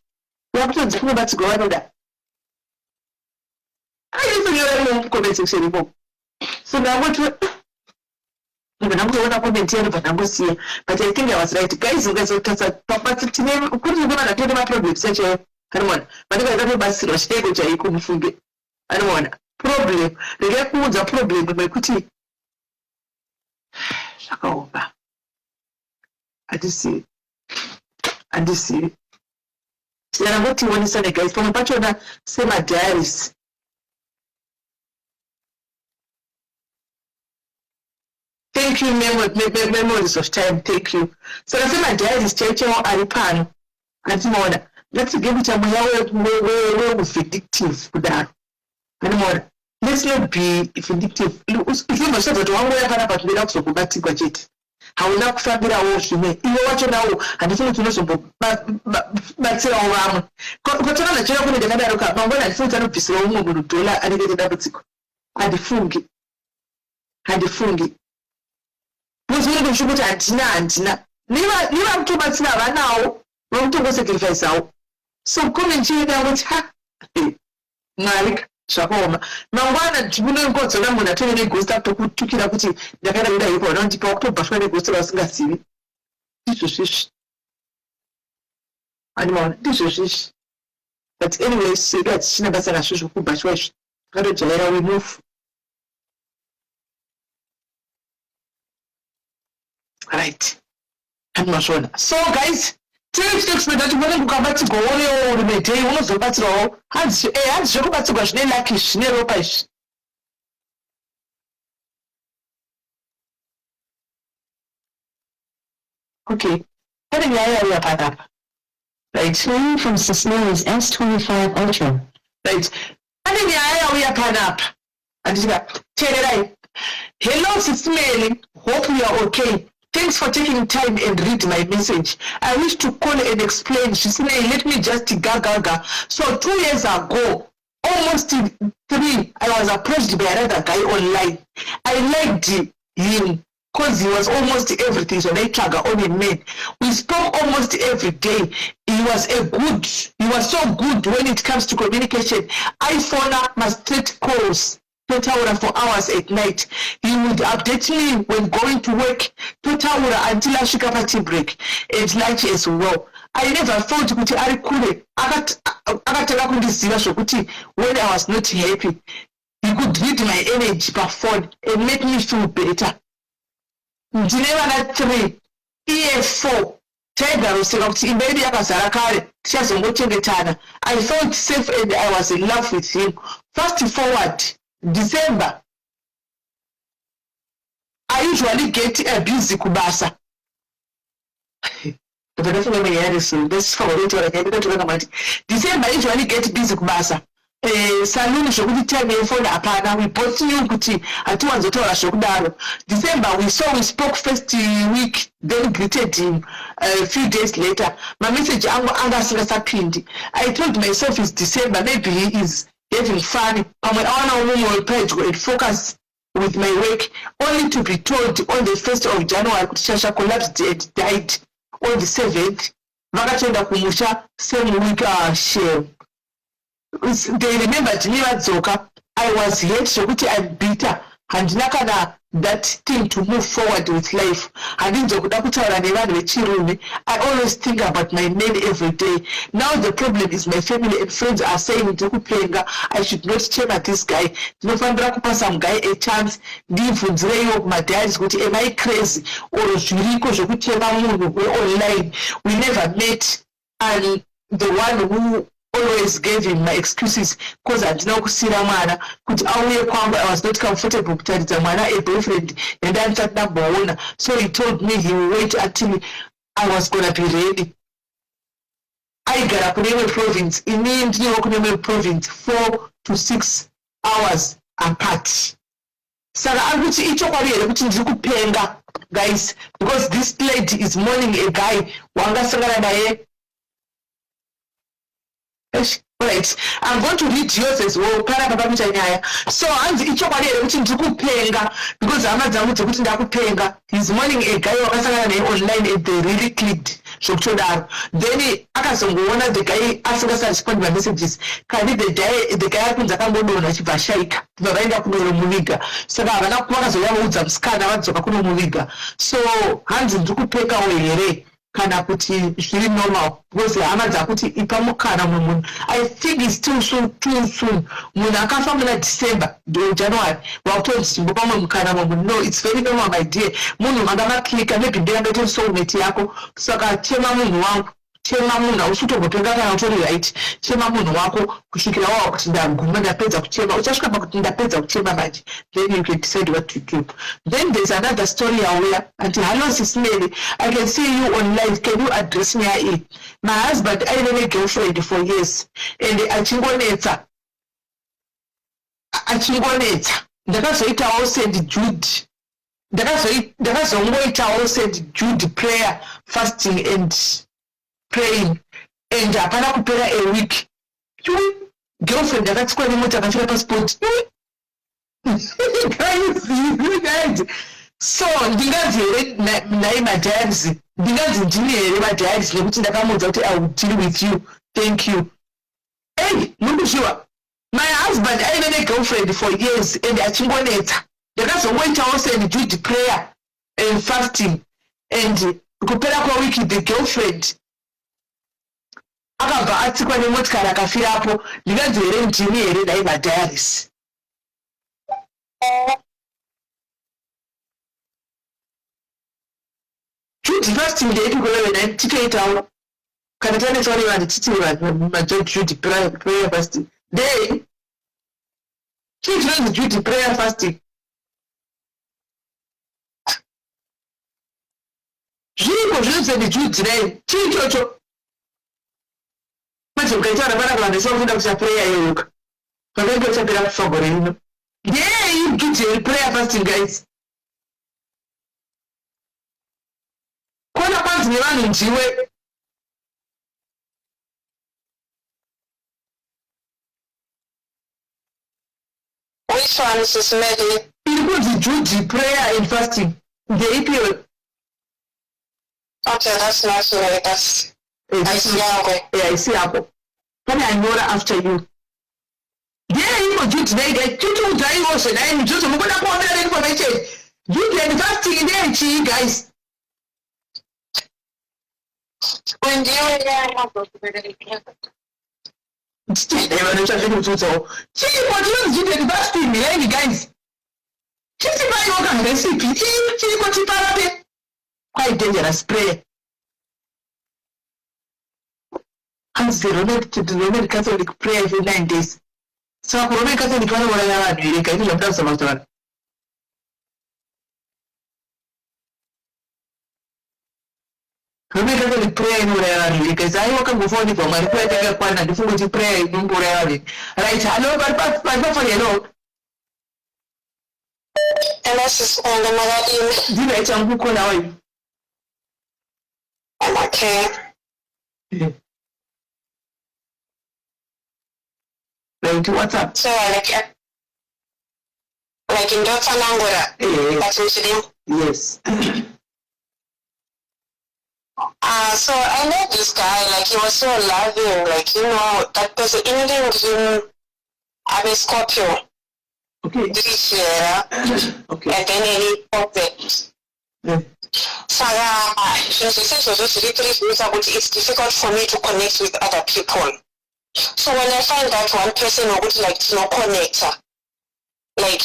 yakutonzi kunobatsigwa vanoda aisonyora comment section imo so ndangoti ndangoona comment yanobva ndangosiya but I think I was right guys ungazotatsa pabati tine kuti ndivana tine maproblems echayo anomona vanenge vakatobatsirwa chitego chaiko mufunge anomona problem ndingekuudza problem mekuti zvakaomba handisivi tinangotionesane guys pamwe pachona semadiaries thank you memories of time thank you saka semadiaries chaichewo ari pano atinoona ngatige kuita mweya wevindictive kudaro anomona let's not be vindictive uzombashadza kuti wangoya panapa tinoda kuzokubatikwa chete hauna kufambirawo zvimwe iwe wacho nawo handifuni kuti unozombobatsirawo vamwe kotona nachira kune ndakadaroka mangwana handifuni kuti anobvisirawo umwe munhu dhola anenge nedambudziko handifungi muzvinenge zvichi kuti handina niva kutobatsira vanawo vakutongosacrificeawo so comment chienda kuti mwari zvakaoma mangwana ndinokodzona munhu atove negosta tokutukira kuti ndakaenda kuda ipo vanondipa kutobhashwa negosta vasingazivi izvo zvezvi Anyone, this is. But anyway, so that's Shinabasana Shuku Bashwash. We move. Right. I'm not sure. So, guys, tell next me that you want to come back to go on or maintain one of the battle. Hands, you go back to Bashne like his near Opash. Okay. Having the area up. Right. Train from Cisneros S25 Ultra. Right. Having the area up. And it's like, tell it right. Hello, Sismeli. Hope you are okay. Thanks for taking time and read my message. I wish to call and explain. She said, let me just gaga. So 2 years ago, almost 3, I was approached by another guy online. I liked him because he was almost everything. So they traga on a man. We spoke almost every day. He was so good when it comes to communication. I phone my straight calls. 2 hours for hours at night. He would update me when going to work 2 hours until I should have tea break and lunch as well. I never thought kuti ari kure akataka kundiziva zvokuti when I was not happy he could read my energy per phone and make me feel better. Ndine vana 3 iye 4 taigaroseka kuti imba yedu yakazara kare tichazongochengetana. I felt safe and I was in love with him. Fast forward December, I usually get a busy kubasa. December, I usually get busy kubasa. Saluni shokuti time phone apana. We both knew kuti atiwanzotora shokudaro. December, we spoke first week, then greeted him a few days later. My message anga singasapindi. I told myself it's December, maybe he is having fun. I'm page and focus with my work, only to be told on the 1st of January Shasha collapsed and died on the 7th. Vakachenda kumusha same week share. They remembered me Zoka. I was hate so I'm bitter and nakana that thing to move forward with life. I always think about my men every day. Now the problem is my family and friends are saying I should not shame at this guy. Some guy a chance. My dad is am I crazy or online? We never met, and the one who always gave him my excuses because I did not see Ramana. I was not comfortable with a boyfriend and then that so he told me he would wait until I was gonna be ready. I got up in province. In the province 4 to 6 hours apart. Sara akuti ichokwadi kuti ndikupenga guys because this lady is mourning a guy wangasangana naye. Right, I'm going to read yours as well. So I'm because I'm he's mourning a guy online and they really clicked. Then akazongoona the guy asingasa respond my messages. Kani the guy akunza kambodona chivashaika vaenda kunomuviga saka havana vakazoyaudza musikana vadzoka kunomuviga. So hanzi ndikupenga here kana kuti zviri normal because hama dzakuti ipa mukana mumunhu. I think it's too soon. Munhu akafa muna December do January wakutonzi mbopamwe mukana mumunhu. No, it's very normal my dear. Munhu mangamaklika maybe ndengato soulmate yako saka chema munhu wangu chema munhu ausutogopenga kana utori right. Chema munhu wako kusvikira wawa kuti ndaguma ndapedza kuchema. Uchasvika pakuti ndapedza kuchema manje, then you can decide what to do. Then there's another story where until hello sis Mary, I can see you online. Can you address me here? My husband I had a girlfriend for years and achingonetsa ndakazoitawo St. Jude. Ndakazongoitawo St. Jude prayer, fasting and praying, and hapana kupera a week. Girlfriend ndakatsikwa nemota akafika passport. Guys, so ndingazi here naye madhiaries, ndingazi ndini here madhiaries nekuti ndakamudza kuti I will deal with you, thank you. Hey, munozviwa my husband I had a girlfriend for years and achingonetsa. Ndakazongoitawo St. Jude prayer and fasting and kupera kwa wiki the girlfriend akabva atsikwa nemotikari akafirapo. Ndikanzi here ndimi here dai madhayaris. Judy fasting ndeipi kulewe titoitawo. Kana tanetsa vanhu titi Judy prayer fasting. Ndei. Chii chinonzi Judy prayer fasting? Zviriko zvinonzi Judy nai. Chii ichocho? Manje ukaitaura vanhu vanhu vakuda kuita prayer yoga. Pakaita uchapera kushoko rino. Ndei Judy prayer fasting guys. Kona kwanzi nevanhu ndiwe. Which one is Mary? Iri kunzi Judy prayer and fasting. Ndeipiwe. Okay, that's not Mary. That's I see Yahweh. Yeah, I see hapo. Pane anyora after you. Yeah, iko Judy nai Judy udaiwoshe nai Judy mukuda kuombera information. Judy and fasting ndei chii guys. When do you guys. Quite dangerous prayer. And the Roman Catholic prayer every 9 days. So Roman Catholic one will Roman Catholic prayer in Urayari because I walk on before for my prayer one and before the prayer in Urayari. Right, hello, but for yellow. and that's just on the Magazine. Do you like who now? I'm okay. Like what's up? So like in Dr. Nangora. That's what Yes. So I met this guy, like he was so loving, like that person in him, I'm a Scorpio. Okay. This year, Okay. and then he popped. So it's difficult for me to connect with other people. So when I find that one person who would like to connect, like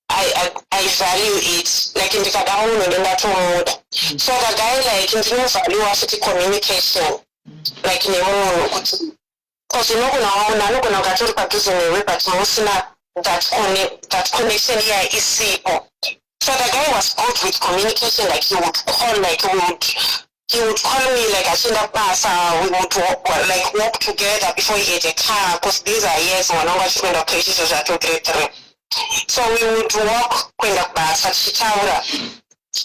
I value it, like in the Kadamu and that mode. So the guy like in the value of communication, like in the because that connection here is simple. So the guy was good with communication, like he would call, like he would call me like I should have passed, we would walk together before he had a car, because these are years when I was going to places as I so we would walk kwenda basa chitaura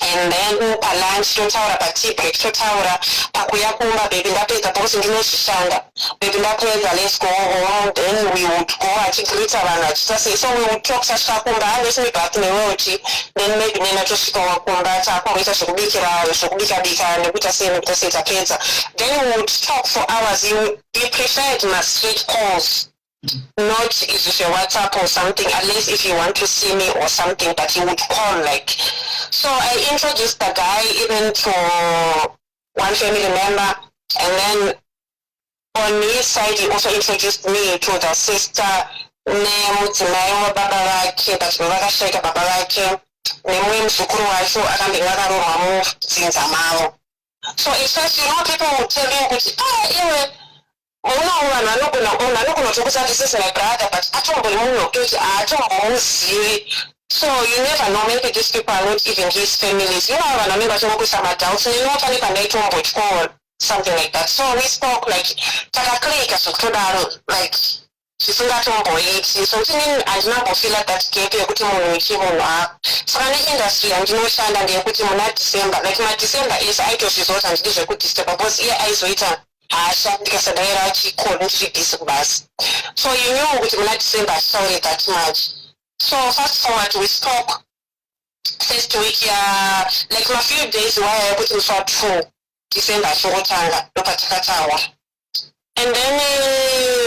and then lunch totaura tea break totaura pakuya kumba baby ndapedza because ndinoshishanda baby ndapedza let's go home, then we would go achigreeta vanhu achitase so we would talk sasvika kumba unless maybe atineweuti then maybe nena tosvika wakumba takungoita zvekubika nekuita sei tapedza then we would talk for hours. He preferred my straight calls, not if it's a WhatsApp or something, unless if you want to see me or something, but he would call like. So I introduced the guy even to one family member, and then on his side he also introduced me to the sister nemudzimai baba vake, but vakasheka baba vake nemumwe muzukuru wacho akambenge akarohwa mudzinza mavo. So at first, people would tell you kuti iwe vanhu tokusati sisi my brother, but atombori munhu wekuti atombomuzivi. So you never know, maybe these people are not even his families. Vanhu vanenge vachongokuisa madoubts pane pandaitombotywa something like that. So we spoke like takaklika zvekutodaro like zvisingatomboiti. So tinini handinambofila that gap yekuti munhu wechimunhu apa. Saka neindustry yandinoshanda ndeyekuti muna December, like madecember ese aitozvizoti handidi zvekudisturba because iye aizoita hasha ndikasadayira achikoni ndichibhisi kubasa. So you knew kuti muna December achitaure that much. So fast forward, we spoke first week like a few days while I put in for 2 December achingotanga ndopatakatawa. And then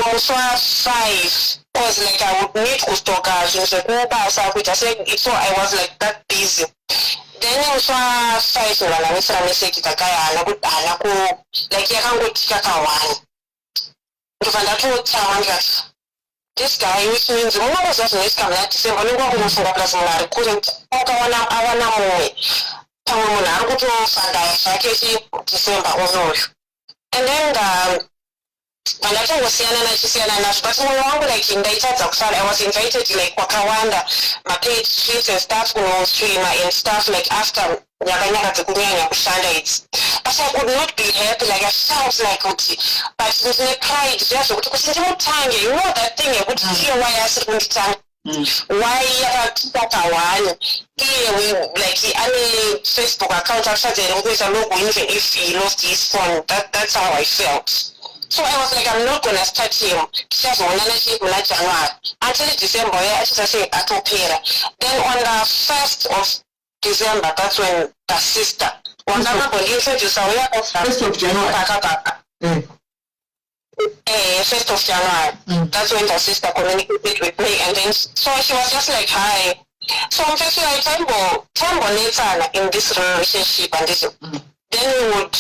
also 5 was like I would need to stock zvinhu zvekubasa kuita sei, so I was like that busy. then uswa 5 valanganisira message takaya haana ku like yakangoti kakawani ndobva ndatotama ndikati this guy which means munokuziva zvinoitika muna December unenge wakungofunga plus munhu ari kure awana mumwe pamwe munhu ari kutofanda zvake chiDecember unoyu and then vandatongosiyana nachisiyana nazvo but mwoyo wangu like ndaitadza kufara. I was invited like kwakawanda mapage tweets and stuff kunostreama and stuff like after nyakanyaka dzekunyanya kushanda idzi but I could not be happy like I felt like kuti but ndine pride zviya zvokuti kuti ndimutange you know that thing yekuti iye why asiri kunditanga why yakakawani iye like ane Facebook account akushadza here kuita logo even if he lost his phone. That's how I felt. So I was like, I'm not gonna start him. Just one January until December. I just say atopera. Then on the 1st of December, that's when the sister. On the 1st of January. 1st of January. That's when the sister communicated with me, and then so she was just like, hi. So I'm just like, Tembo later in this relationship, and this. Then we would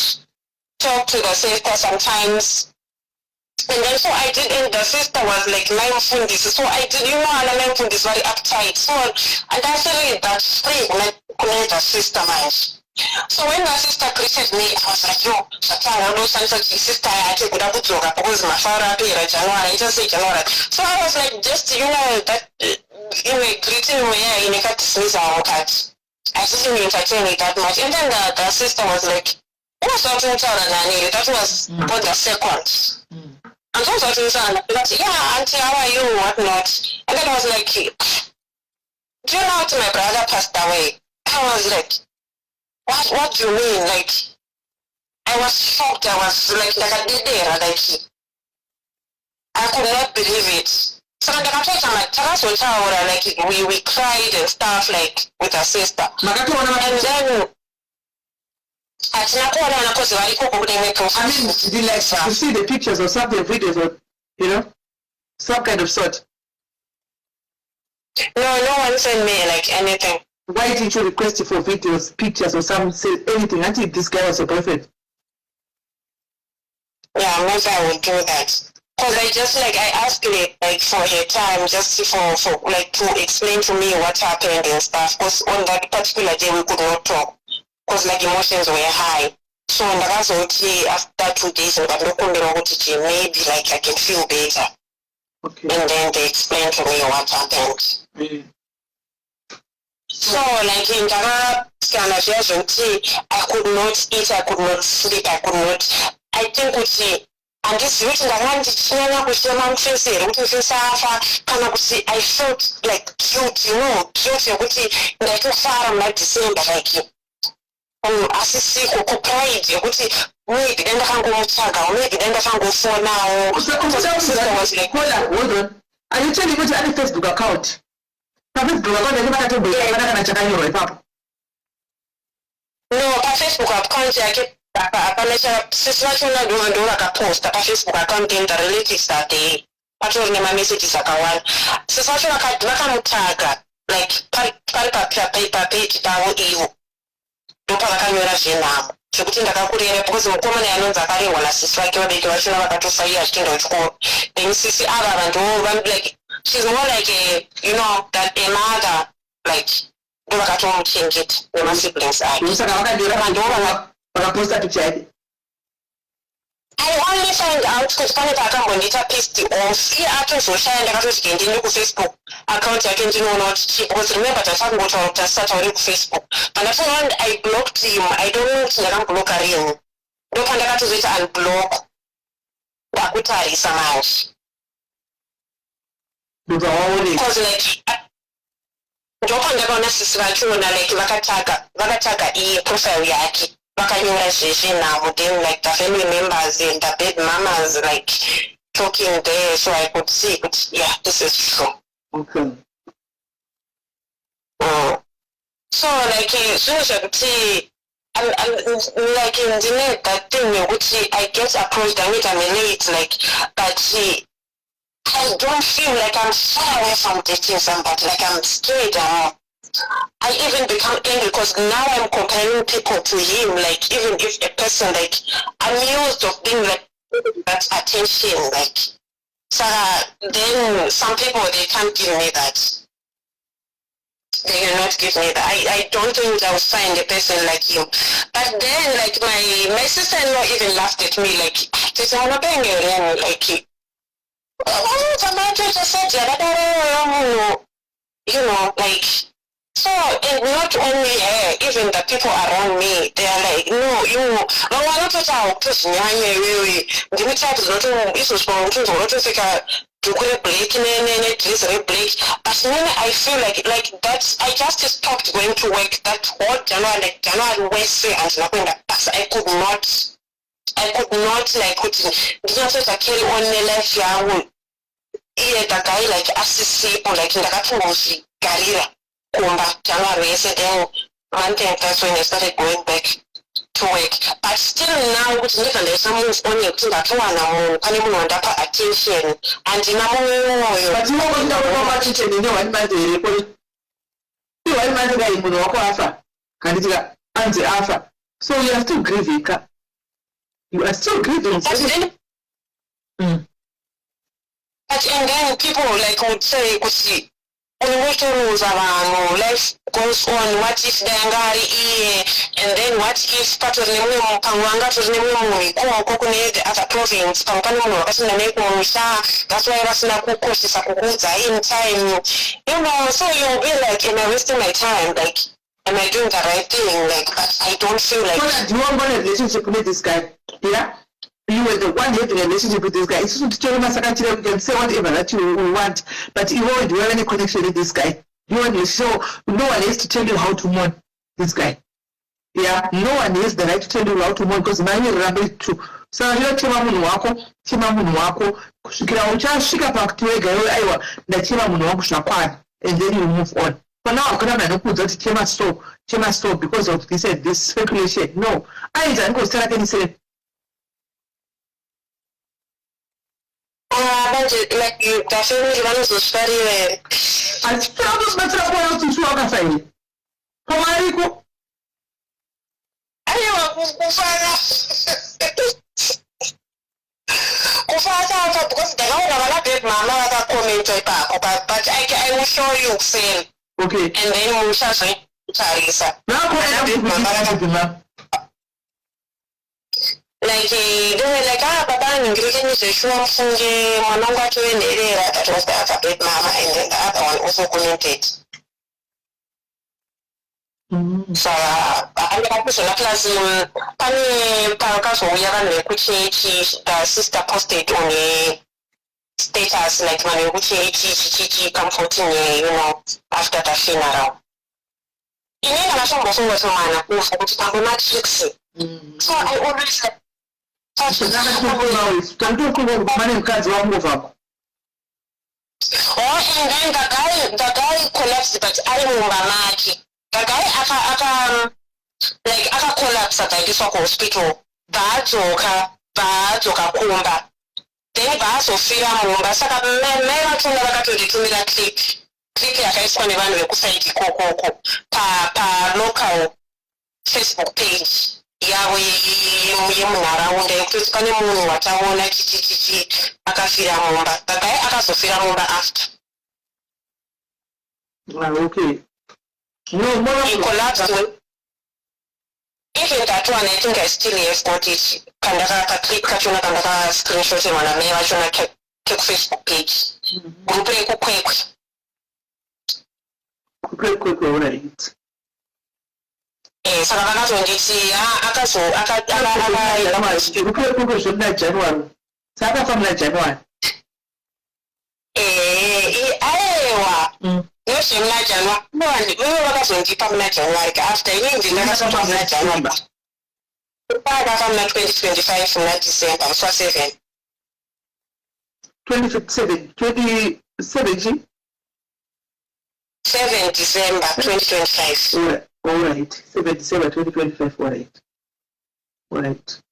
talk to the sister sometimes. And then so I did, and the sister was like mindfulness. So I did, mindfulness very uptight. So and I feel that free when the sister mind. So when the sister greeted me, I was like, yo, Satana, no sense of sister, I take good because my father appeared in January, I just say January. So I was like, just that greeting me in a cat dismiss our cat. I didn't entertain it that much. And then the sister was like, what's something that was for the second. And so I was yeah, auntie, how are you? Whatnot. And then I was like, do you know how my brother passed away? I was like, what do you mean? Like, I was shocked. I was like a dead there. Like, I could not believe it. So when we cried and stuff like with her sister. And then I mean, did like to see the pictures or something, videos or some kind of sort? No one sent me like anything. Why didn't you request for videos, pictures or some say anything until this guy was your boyfriend? Yeah, maybe I will do that. Because I just like I asked it like for her time just for like to explain to me what happened and stuff. Because on that particular day we could not talk. Because like emotions were high. So after 2 days maybe like I can feel better. Okay. And then they explained to me what happened. So like in I could not eat, I could not sleep, I think and this written I felt like guilt, like December like asisiko pride yokuthi maybe then ndakangomutsvaga maybe then ndakangofonawo. Hold on. Are you telling me to have a Facebook account? Facebook account no, Facebook account yake apana sisi wacho ndo vakaposta Facebook account in the relatives that day patori nema messages akawanda sisi wacho vakamutaga like pari page pavo ivo ndopa vakanyora zvenhamo zvekuti ndakakurira because mukomana yanonzi akarehwa nasisi vake vabeki vachona vakatofa iye achienda kuchikoro then sisi ava vanhu like she's more like a that a mother like ndo vakatomuchengeta nemasiblings ake saka vakadira vakaposta picture yake. I only find out kuti pane paakambondiita pissed off iye atozoshaya ndakatoti ndiende kufacebook account yake ndinoona kuti because remember tasakungotaura kuti tasisatauri kufacebook pandatoona I blocked him. I don't know kuti ndakambloka rini ndopandakatozoita unblock ndakutarisa manje because like ndopandakaona sisi vachiona like vakataga iye profile yake vakanyora zvezvenhamo then like the family members and the baby mamas like talking there so I could see but yeah this is true. Okay. So like zvinhu zvekuti like ndine that thing yekuti I get approached I meet late like but I don't feel like I'm far away from dating somebody like I'm scared I even become angry because now I'm comparing people to him. Like even if a person like I'm used of being like that attention, like so then some people they can't give me that. They cannot give me that. I don't think I'll find a person like you. But then like my sister-in-law even laughed at me like you know, like so, and not only her, even the people around me, they are like, no, you know, no one not at all, just really, give me types, not to, it's responsible to not to take a to go break and then it is a break. But then I feel like that's, I just stopped going to work that whole January Wednesday and nothing that I could not like put didn't I carry on the life yeah, the guy like assist people like in the Katumosi, Garira. January, then month and that's when I started going back to work. But still now, with some move on your thing that one on attention and in but you won't know how much you know what my day. You are my day, you know, Alpha, and Alpha. So you are still grieving. You are still grieving. But and then people like would say, life goes on. What if the Angari and then what if part of the Panganga to the other province, Pampano, that's why I was not in time. You know, so you'll be like, am I wasting my time? Like, am I doing the right thing? Like, but I don't feel like. Do you want a relationship with this guy? Yeah? You were the one having a relationship with this guy. It's just to tell him, you can say whatever that you want, but you won't have any connection with this guy. You want so no one has to tell you how to mourn this guy. Yeah, no one has the right to tell you how to mourn because now you're rabbi too. So you're Chima Munwako, Shika Park to a girl, that Chima Munwako Shakwan, and then you move on. But now I'm going to put that Chima stop because of this speculation. No, I don't go start and say. Like you definitely want to study it. I promise myself to show up a Pomarico. Because they don't have a mama comment but I will show you film. Okay. And then we'll show you Charissa. Like Papa and Green show Fungi, Mononga to an area that was the alphabet mama and then the other one also commented. So I have a class Pani Parakas or Yavan Kuchi, the sister posted on a status like Manuchi comforting, you know, after the funeral. In a song was always man who was not sexy. So I always said, don't talk about money cards wrong with her. Oh, and then the guy collapsed, but I remember Maki. The guy aka collapse at this hospital. Bazoka kumba. Then baso fira mumba. Saka mera tunga to the click. Click ya kaisi kwa nivanu kusaiti koko. Pa local Facebook page. Yawe yemunharaunda kuti munhu wataona chichichichi akafira mumba gagai akazofira mumba after. Okay. No, he collapsed. Even that one, I think I still have got it. Kandaka click kachuna kandaka screenshot wana me wachuna check Facebook page. Group quick. Right. Saka vakazonditi January. Saka from January. Aiwa. Yoshe mna January. Wewe vakazondipa mna January after yindi ndakasoma mna January. Kupaka from 2025 mna December mswa 7. 2017. 7 December 2025. All right. 7 December 2025. All right.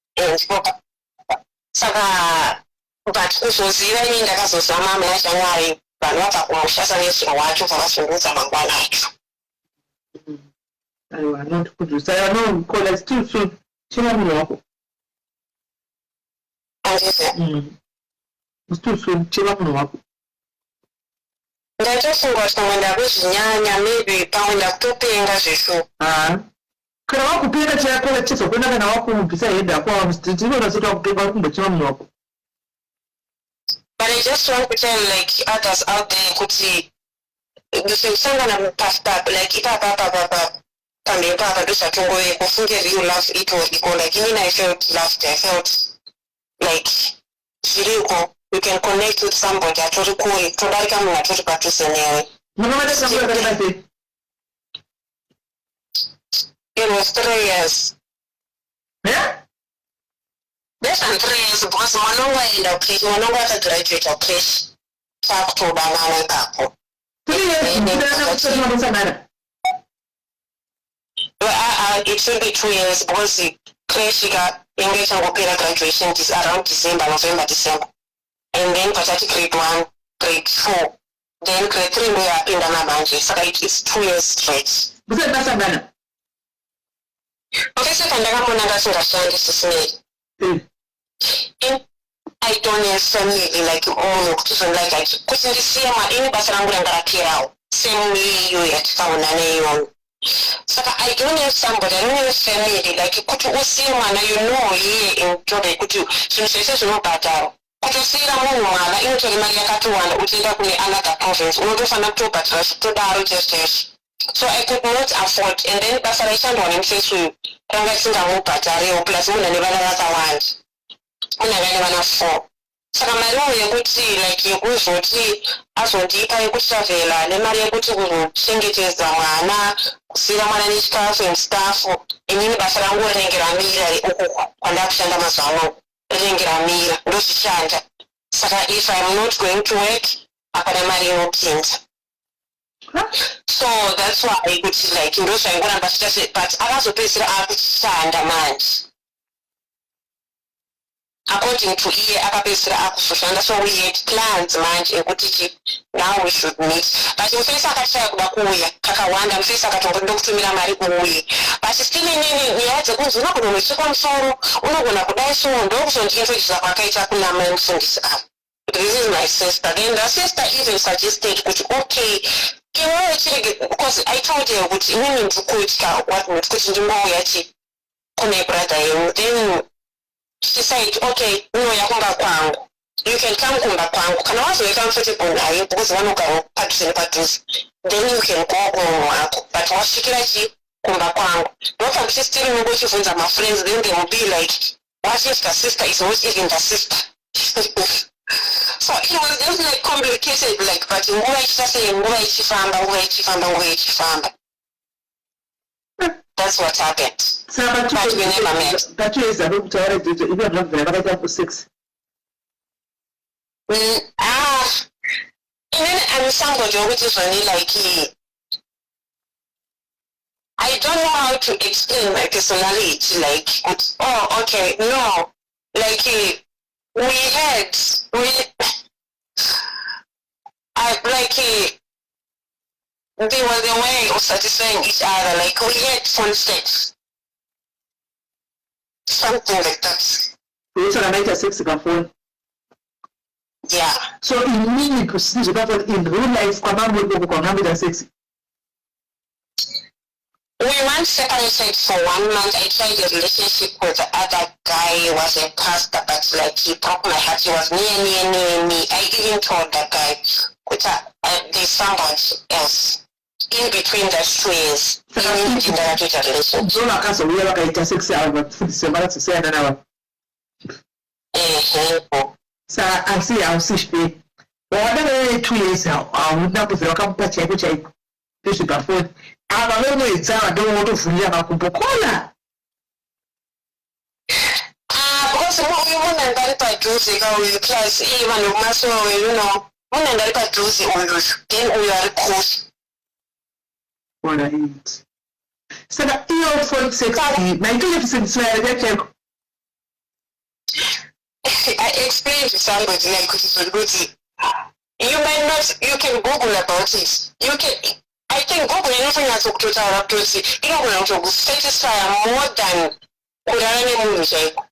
Saka but kuzoziva ini ndakazozama muna January vanhu vabva kumushasa nezuro wacho vakasunguza mangwana acho. Aiwa, not kujusa. I know call us too soon. Chima muno wako. It's too soon. Chima muno wako. Ndatofunga kuti mwenda kuzvinyanya maybe pawenda kutopenga zvisho. Kana wakupenga chako chizokwenda kana wakumubvisa heda kwa tinoona kuti wakupenga uri kumbochima muno wako. But I just want to tell like others out there kuti kusangana pasta like ipapa pamberi papa ndosatongoye kufunge real love itoriko like I felt loved. I felt like zviriko you can connect with somebody atori kure todarika munhu atori padhuze newe. It was 3 years. Yeah? Less than 3 years because mwanangu aenda creche, mwanangu akagraduate creche. Takutobanana ipapo. 3 years. It should be 2 years because creche inge changopera graduation is around November, December. And then patati grade 1, grade 4. Then grade 3 we are in the manje. So it's 2 years straight. Okay, so I don't have family like because any same way you at found so I don't have somebody, I don't have family like could you see man you know here in Jordan could you since no better. Could you see the woman into the Mariakatuan, which is another province, or to find a two patrons to Daru Justice. So I could not afford, and then Passaration on him says we investing a whole patari or plus one and never another one. When I ran a 4. So my lawyer you could see like you go for tea, as on deeper you could suffer, and Maria could sing it as the mana, see the man and his staff and staff, and in Passarango and Grammy, conduction of Masano, and Grammy, those chant. So if I'm not going to work, I can marry Kings. So that's why I could see like in those I want to just but I also pay stand a man. According to that's why we had plans man now we should meet. But you face Kakawanda and face but still in the goods not going to second sorrow, Unogona Kudaso and dogs and interest of Akaita. This is my sister. Then the sister even suggested okay. Because I told you what women to coach what would coach in the brother. Then she said, okay, no, you can come Kumba. Can also be comfortable now because one of our parties. Then you can go home. But what she can see Kumba. Not from sister and go to my friends, then they will be like, what if the sister is not even the sister? So it was just like complicated, like, but in that's what happened. So, but we never met. But you is a room to already, you are not very for 6. Even I'm somebody which is only like I don't know how to explain my personality, like, oh, okay, no, like, they were the way of satisfying each other, like we had fun sex. Something like that. You said I made a 6 phone. Yeah. So in meaning procedure in real life, come with 6. We once separated for 1 month. I tried a relationship with the other guy. He was a pastor, but like he broke my heart. He was near me. I even told that guy, there's someone else in between the 2 years. In the relationship. So I can't say we have like 6 hours for December to say an hour. So I see I'll see. Well, 2 years now. I would not be welcome to check which I should afford. I don't know it's I don't want to free up a cola. Because we want to get by juicy, we class even muscle, you know, when I get by juicy on you, then we are close. What I eat. So that you for 60, my 2% swear that I explained to somebody like you might not, you can Google about it. I think Google inofanyaso kutotaura kuti inogona kutokusatisfy more than kurara nemunhu chaiko.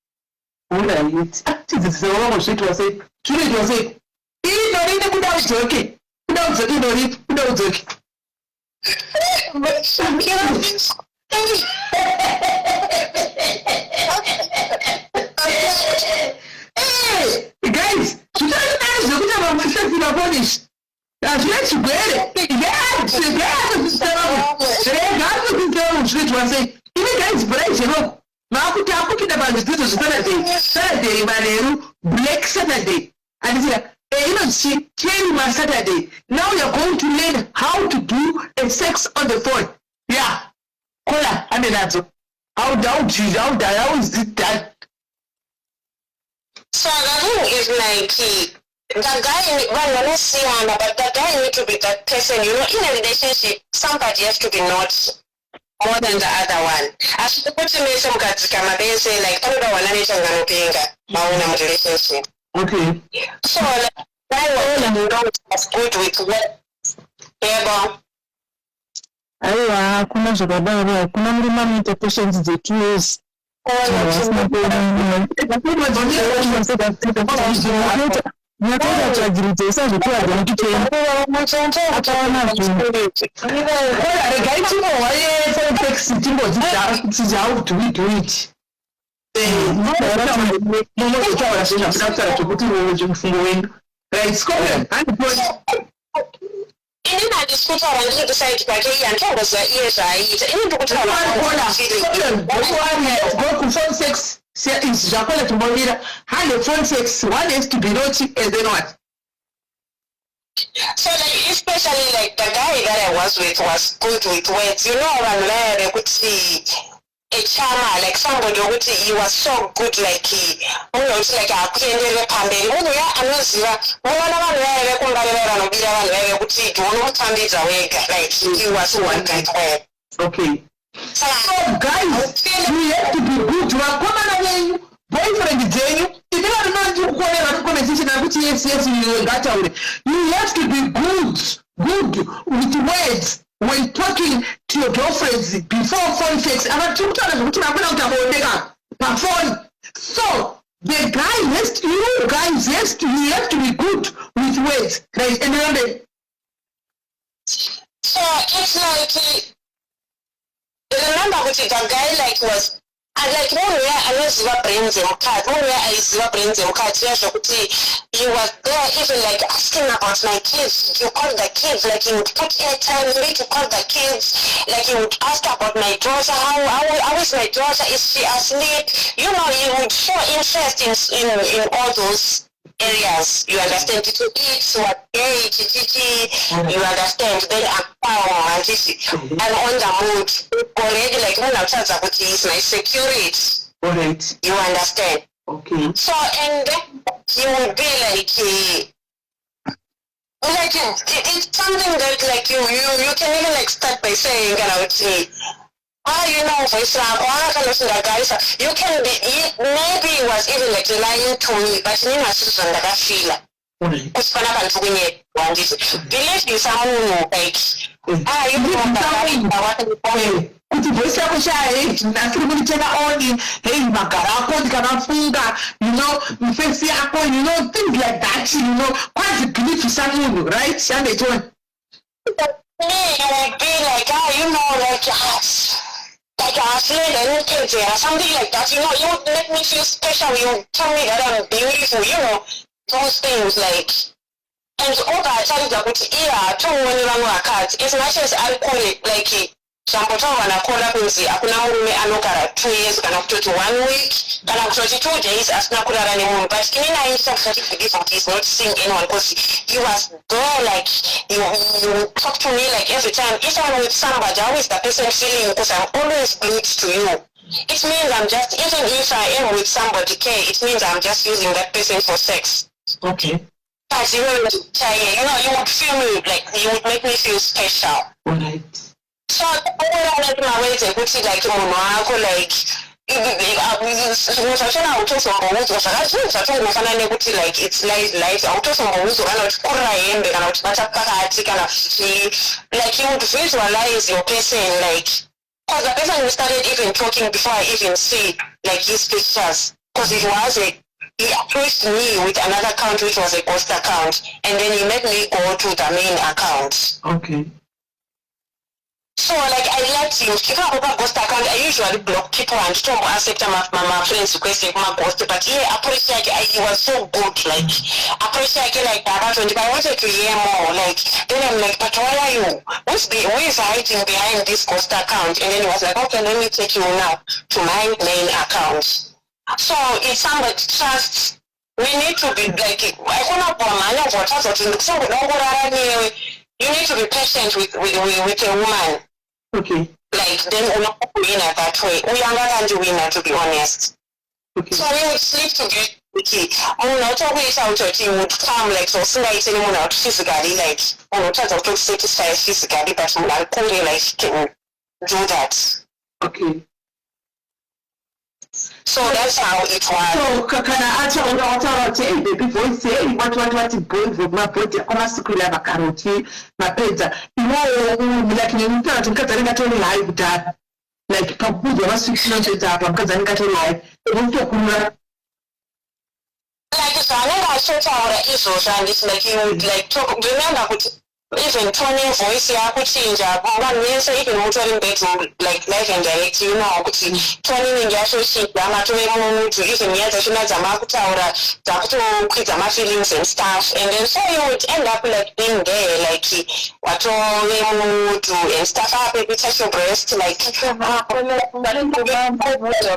Alright. Tidzidzisa wangozviitwa sei? Zvinoitwa sei? Iri ndorini kuda udzoke. Kuda udzoke ndorini? Kuda udzoke. Hey, guys, zvinoita zvekuti vamufashira polish. Hazvina chigwere. Zvinoitwa sei? Ini guys, burai zvinoko. Makuti akupinda pazvidzidzo zvesaturday manheru black Saturday andizira came on Saturday. Now you're going to learn how to do a sex on the phone. Yeah. Kola, amenazo. How is it done? So the thing is like the guy but the guy need to be that person, you know, in a relationship somebody has to be not more than the other one. As to put me some katika they say like toda wananita nganopinga mauna mu relationship. Okay. So like that was good with what able. Aiwa, kuna zvakadaro, kuna murume anoita patience dze2 years. Nyatoda chagirite isazvikuwa dzokuchena. Akaona zvinhu. Regai chimbohwaye sex chimbodzidza how do we do it. Munozotaura zvezvakutaura zvokuti mufungo wenu. Right, Scotland, inini handisikutaura ndichdecide kwake iye handitombozva iye zvaaita inini ndikutaura phone sex zvakona timbomira hande phone sex one has to be naughty and then what? So like especially like the guy that I was with was good with words, you know, vanhu vaya vekuti a charmer, like somebody wekuti he was so good like munhu wekuti like hakuenderere pamberi munhu uya anoziva munoona vanhu vaya vekungarira vanobira vanhu vaya vekuti unomutambidza wega like he was one guy quiet. Okay. So guys, you have to be good. Vakomana venyu, boyfriend dzenyu, itina rinonzi kuonera conversation akuti yes ngataure. You have to be good with words when talking to your girlfriends before phone sex. Avatikutaura zvokuti vakona kuti avaoneka pafone. So the guy has to, you guys you have to be good with words, right? And then so it's like remember kuti the guy like was like munhu uya anoziva brains emukati munhu uya aiziva brains emukati iya zvokuti he was there even like asking about my kids. You call the kids, like he would put airtime me to call the kids, like he would ask about my daughter, how is my daughter, is she asleep, you know, he would show interest in all those areas, you understand, to eat, what day, you understand, then I'm on the mood already, like when I'm talking about is my security. Alright. You understand? Okay. So and then you will be like it's something that like you can even like start by saying, you know, voice you can be, maybe he was even like lying to me, but you know, believe in someone like kuti voice yako asiri kunitena oni hey magara ako ndikanafunga, you know, mifesi yako, you know, things like that, you know, kwanzi beliefisa munhu, right? And it won't you would be like, you know, like anything or something like that, you know, you would make me feel special, you would tell me that I'm beautiful, you know, those things like. And all that time kuti toone vamwe vakadzi as much as I call it like zvambotaura nakola kunzi hakuna murume anogara 2 years kana kutoti 1 week kana kutoti 2 days asina kurara nemunhu, but inini aita kusati believe that he's not seeing anyone because he was there, like you talk to me like every time. If I'm with somebody, how is the person feeling? Because I'm always glued to you. It means I'm just, even if I am with somebody, it means I'm just using that person for sex. Okay. But you know, you would feel me, like you would make me feel special. Alright. So like my way to put it like like zvachona autosomboudzwa zvakazvinhu zvatongofanana nekuti like its life autosomboudzwa kana kuti kurira hembe kana kuti bata pakati kana like you would visualize your person like because the person who started even talking before I even see like his pictures because it was he approached me with another account which was a ghost account and then he made me go to the main account. Okay. So like I let him, if I open a ghost account, I usually block people and don't accept my friends requesting my ghost. But he appreciate he was so good, like appreciate like that. But I wanted to hear more, like then I'm like, but why are you? Who is hiding behind this ghost account? And then he was like, okay, let me take you now to my main account. So if somebody trusts, we need to be like you need to be patient with a woman. Okay. Like then we're not winner that way. We are not winner to be honest. Okay. So we would sleep together. Not always out he would come like so like anyone out physically like not to satisfy physically but I couldn't like can do that. Okay. So that's how it was. So kana acha ungautaura baby voice wati boy my body kwamasikula makaroti mapedza iwo like nemutara kuti mukadzani ngatori live kudhara like pakubudza maswikinochedza apa mukadzani ngatori live unotokurura like zvanenge achotaura izvozvo handisi like you like talk remember kuti even toning voice yakuchinja vanhu vese even mutori bedroom like live and direct you know kuti toning yachochinja matove munhu even nyaya dzachona dzamakutaura dzakutokwidza mafeelings and stuff and then so you would end up like being there like watove munhu and stuff up you touch your breast like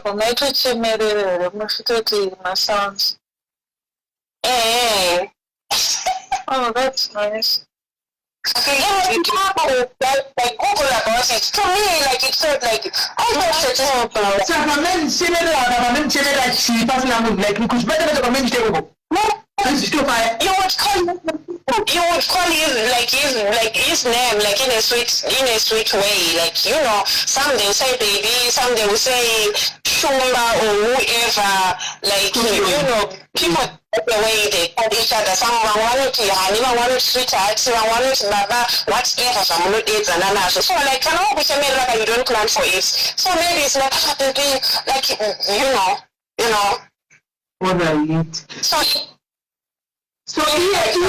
pamaitochemerere musvitoti masounds. Oh, that's nice. Like Google about it. To me, like it felt like I don't know. So comment share cheap as like because better than comment table. You would call his name like in a sweet way, like you know, some they say baby, some they will say Shumba or whoever, like you know, people the way they call each other. Someone wanted to Halima, wanted sweetheart, someone wanted Baba, whatever, some no dates and another. So like can all be like you don't plan for it. So maybe it's like you know. What right. So here you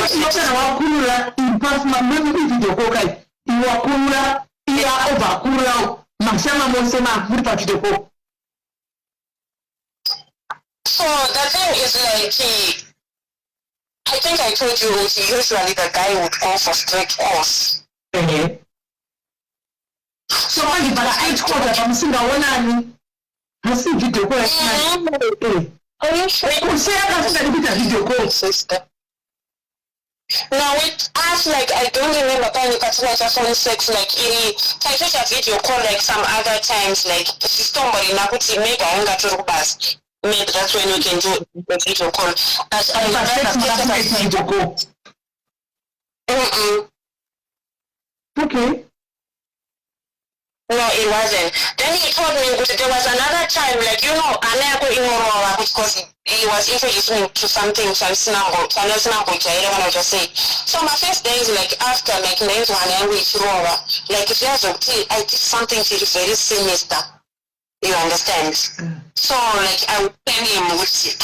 wakurura impasma mimi video call iwakurura iya overkurura masema mosema muri pa video call. So the thing is like I think I told you usually the guy would go for straight calls. So when you bala 8 quarter pamsinga wonani hasi video call. Are you sure? Say I video call sister. Now with us, like I don't remember when phone sex like I just a video call like some other times like somebody nakuti mega anga to bus. Maybe that's when you can do the video call. As I video call. Okay. No, it wasn't. Then he told me that there was another time, like, you know, because he was introducing me to something, so I don't want to just say. So my first day is like after, like, like, I did something very sinister. You understand? So, like, I would tell him with it.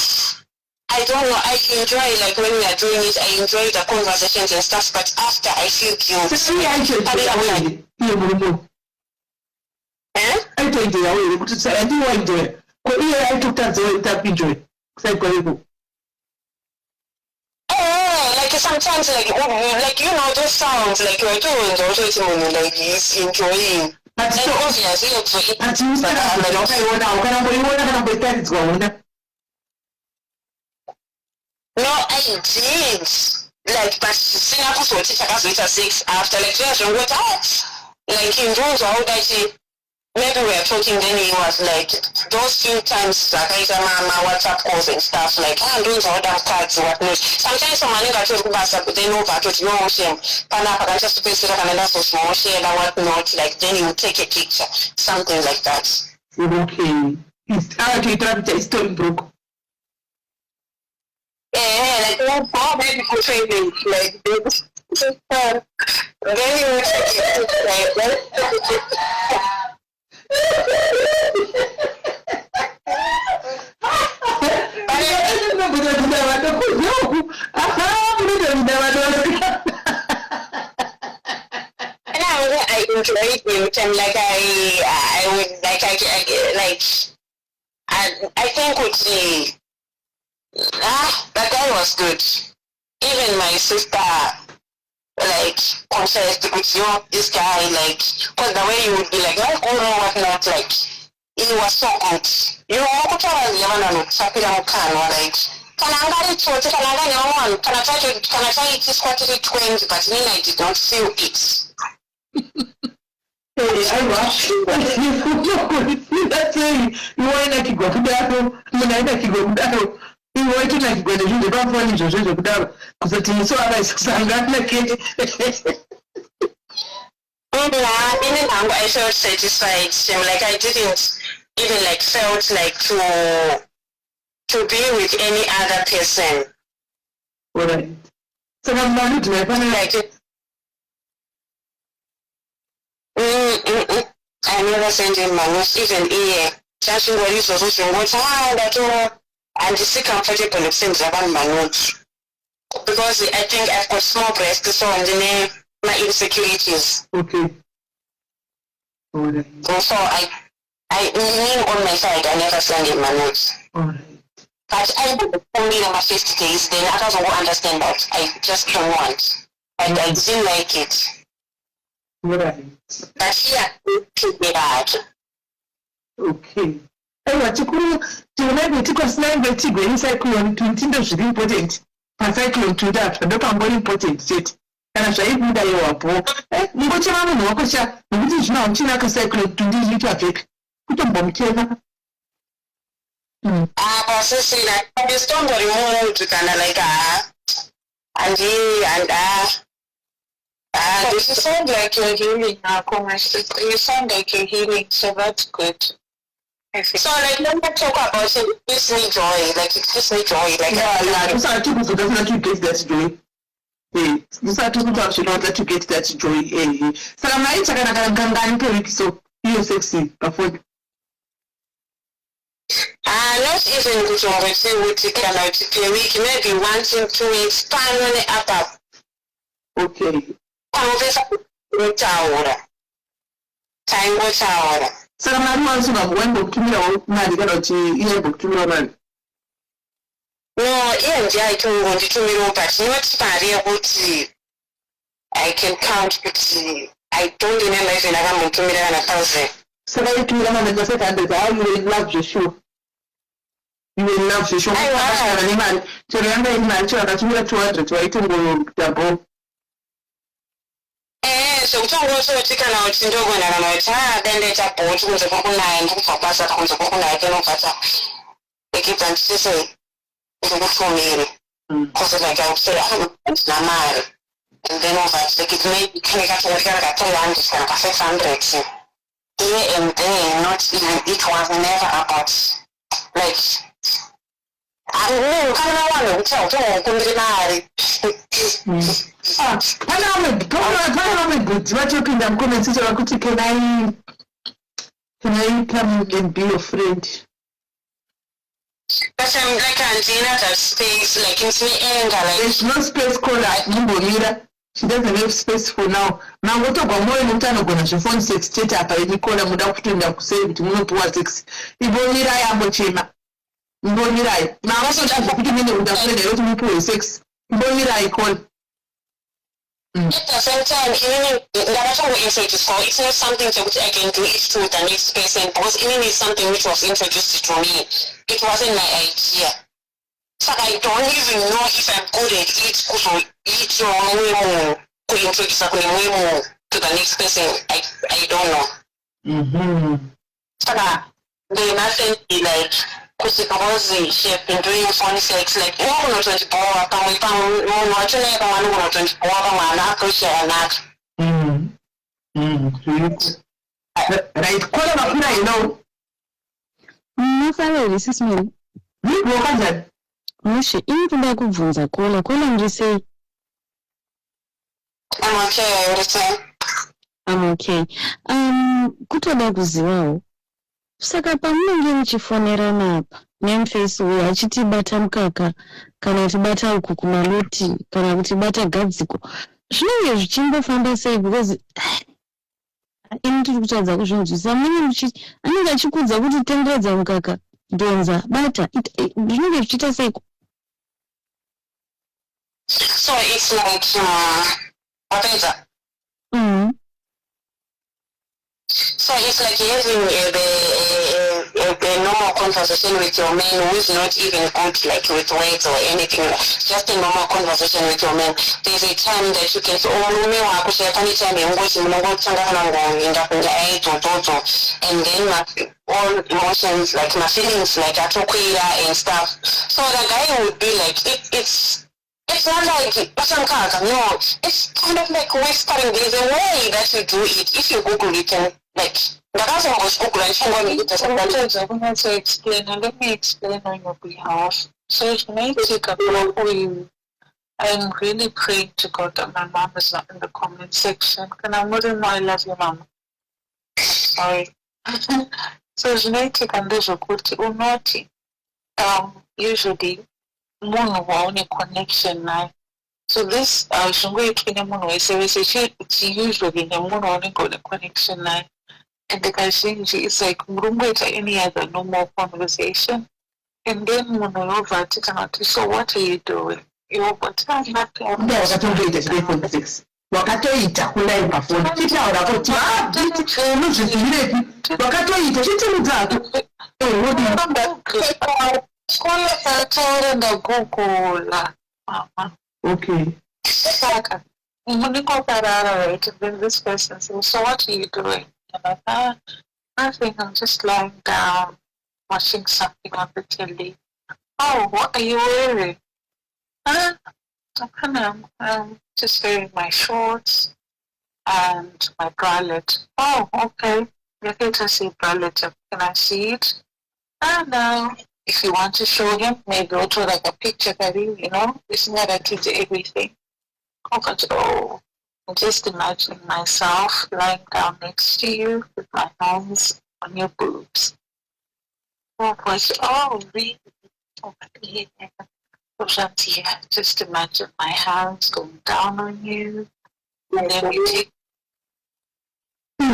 I don't know, I enjoy, like, when we are doing it, I enjoy the conversations and stuff, but after I feel guilty. I told you, I will say, I do enjoy it. I took that enjoy. Like sometimes, like you know, those sounds, like you're doing, like he's enjoying. But so obviously, but you said no, I did. Like, but Singapore was teacher 6 after like just what like in those all that maybe we were talking, then he was like, those few times, like, I said, my WhatsApp calls and stuff, like, I'm doing some other cards, what not. Sometimes someone got to go they know about it, no shame. I just pay so small share and what not, like, then you take a picture, something like that. Okay. avatoitira kuti history book. Like one more medical training, like this. Very much I enjoyed Newton, like I would like I think with the that guy was good. Even my sister like confessed with you, this guy, like, because the way you would be like, no, what not, like, he was so good. You know, like, can I get it? Can I try it? It's what it 20, but me, I did not feel it. I watched that's it. You want to go to that? You want to go to that? You want to go to the bathroom? Because it's so nice. I felt satisfied. Like I didn't even like felt like to be with any other person. Alright. So I'm not like I never sent him money, even here. Just what is also what's that and it's comfortable with things around my notes. Because I think I've got small breasts, so I'm the my insecurities. Okay. Alright. So I mean on my side, I never send him my notes. Alright. But I only on my first days, then others will understand that I just don't want. And I didn't like it. Right. But here, to be bad. Okay. Ewa chikuru tiona tiko slide tigwe in cyclone 20 is important. Pa cyclone to that, but not more important set. Kana zvaibuda iwapo. Ngocha vanhu vakosha, nokuti zvina uchina ka cyclone 20 zvitu affect. Kutombomchema. But see that the storm got removed to kind of like you sound like you're healing now, you sound like you're healing, so that's good. So like when I talk about it, it gives me joy, like it gives me joy, like those are two people doesn't let you get that joy. Those are two people should not let you get that joy. So I'm like so you're sexy before. Not even good on with a week, maybe 1 to 2 weeks, time on the up. Okay. Time was hour. So I'm not also one book to me or man, book to me. No, I don't want to me, but not about I can count, but I don't remember if I want to me and 1,000. So I can remember the second that I will love the show. You will love the show. I want to remember in my child that you are 200 to item double. So we don't want to take an out in Dogon and I then they tap both with a coconut and for Passa comes a coconut and Passa. They keep them to say, it's a good for me. Because like I say, it's not mine. And then over, like it may be coming up to the land is going to 600. Here and there, not even, it was never about, like, I don't know, tell I can I come and be your friend? But I'm like Antina that space, like it's me and there's no space called like Mira. She doesn't have space for now. Now what about more than time ago? She phone 6 chat up and Nicola without putting them say to move to 6. If only I am a chima. Mbonira. Now also just for putting in the friend, I want to 6. Mbonira I call. At the same time, even that's how we introduced for it's not something which I can do it through the next person because even is something which was introduced to me. It wasn't my idea. So I don't even know if I'm good at it because it's wrong to introduce to the next person. I don't know. So they mustn't be like because she have been doing phone sex like 24 right, call you know. mufareri sisimeni wakazani mushe ini kuda kubvunza kola ndisei I'm okay. Kutoda kuzivawo saka pamunenge muchifonerana apa nemufesi uyo achitibata mukaka kana kutibata uku kumaloti kana kutibata gadziko zvinenge zvichimbofamba sei because ini tiri kutadza kuzvinzwisa munenge anenge achikudza kuti tenderedza mukaka donza bata zvinenge zvichiita seiko. So it's like what is that? So it's like having a normal conversation with your man who is not even good like with words or anything, just a normal conversation with your man. There's a time that you can say, and then all emotions, like my feelings, like atokwira and stuff. So the guy would be like, it's not like no, it's kind of like whispering. There's a way that you do it. If you Google it, and like the person was Google and someone to explain, and let me explain on your behalf. So it may take a while for you. I'm really praying to God that my mom is not in the comment section. And I wouldn't know I love you, mom. Sorry. So it may take a little bit or naughty. Usually munhu waone connection naye. So this zvingoitwa nemunhu wese wese usually nemunhu waunenge une connection naye. And kazhinji it's like murungoita any other normal conversation and then munhu yobva ati kana kuti so what are you doing? Yobva ati wakatoita chifoni 6 wakatoita kulai pafoni chitaura kuti unozvizivirepi wakatoita chitimudzako okay. Saka, right? Then this person says, so what are you doing? And I'm like, nothing, I'm just lying down, watching something on the telly. Oh, what are you wearing? I'm just wearing my shorts and my bralette. Oh, okay. You can just see bralette. Can I see it? No. If you want to show him, maybe also like a picture that you know, it's not that it's everything. Oh, just imagine myself lying down next to you with my hands on your boobs. Oh, really? Okay. Just imagine my hands going down on you. And then we take. I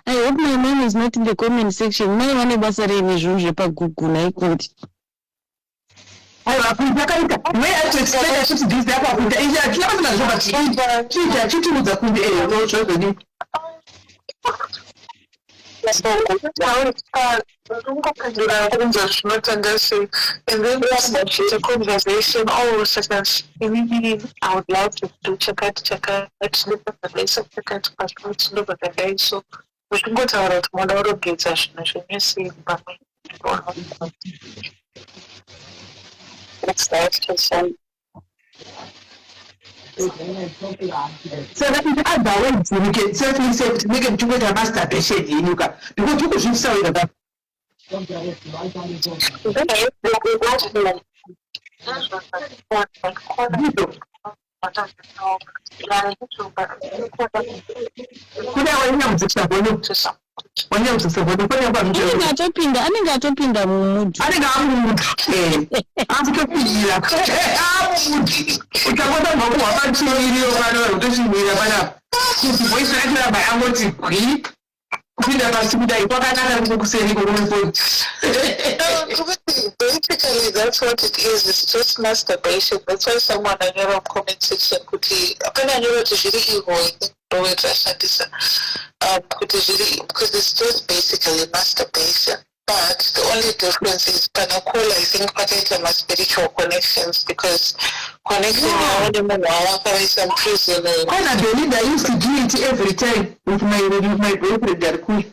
hope my mom is not in the comment section. My one basa reni zvinhu zvepaGoogle haikuti. Aiwa kunzakaita. Where to explain kuti this yapa kunza. Ija kila zvoba chitiudza kunze zvozveni. And then it's a conversation. Oh, seconds. I would love to do check out. Let's look at the base of check out. Let's look at the day. So we can go to our tomorrow gate session. You see, let's start to send. So that is other ways we can certainly say to make him to get a masturbation in you because you could say that. Anenge atopinda mumudu. Anenge amumudu. Azitopinda. Utakota ngoku wapachiriyo kana utoshimira pana. Kuti voice yakira bayangoti kwi. Kupinda pasi kudai kwakanaka kukuseni kwomufoni. Basically, that's what it is. It's just masturbation. That's why someone in your comment section could be. I know what is really evil. Because it's just basically masturbation. But the only difference is Panacola, I think, particularly spiritual connections because connection is some prison. I believe I used to do it every time with my boyfriend.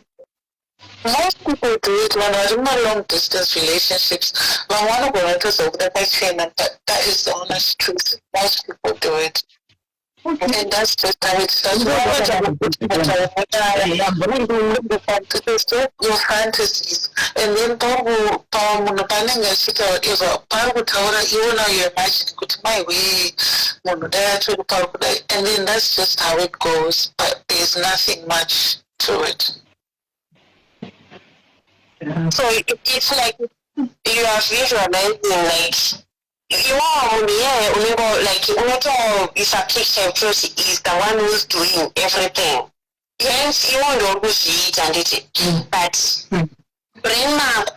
Most people do it when they're in long distance relationships. But one of the letters of the chain, and that is the honest truth. Most people do it. And that's just how it starts. Your fantasies. And then munhu paanenge achitaura parikutaura iwo now you're imagining kuti my way munhu dai atori pari kudai, and then that's just how it goes, but there's nothing much to it. So it's like you are visualizing like you are like is a picture because is the one who's doing everything. Hence you want to eat and it. But brain map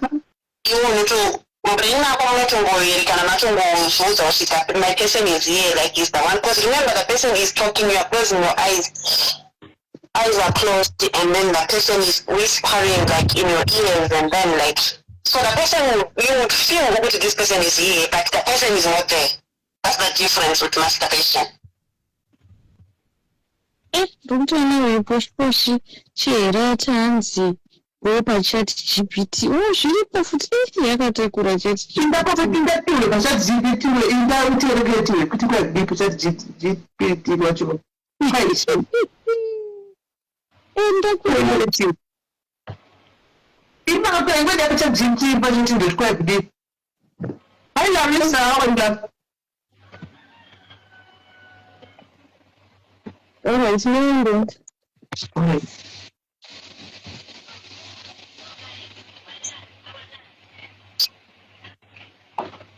you want to brain map on to my person is here like is the one, because remember the person is talking, you are closing your eyes are closed, and then the person is whispering like in your ears, and then like so the person you would feel that this person is here, but the person is not there. That's the difference with masturbation. Rumtwana weposhi chera tanzi wepa chat GPT zviripo futi yakatakura chat indapopinda tiwe pachat GPT inda uterekete kuti kwa bipo chat GPT wacho enda kureketive imaka ingwe da chat GPT pachat ndio kwa bipo I love you sir wanda alright no.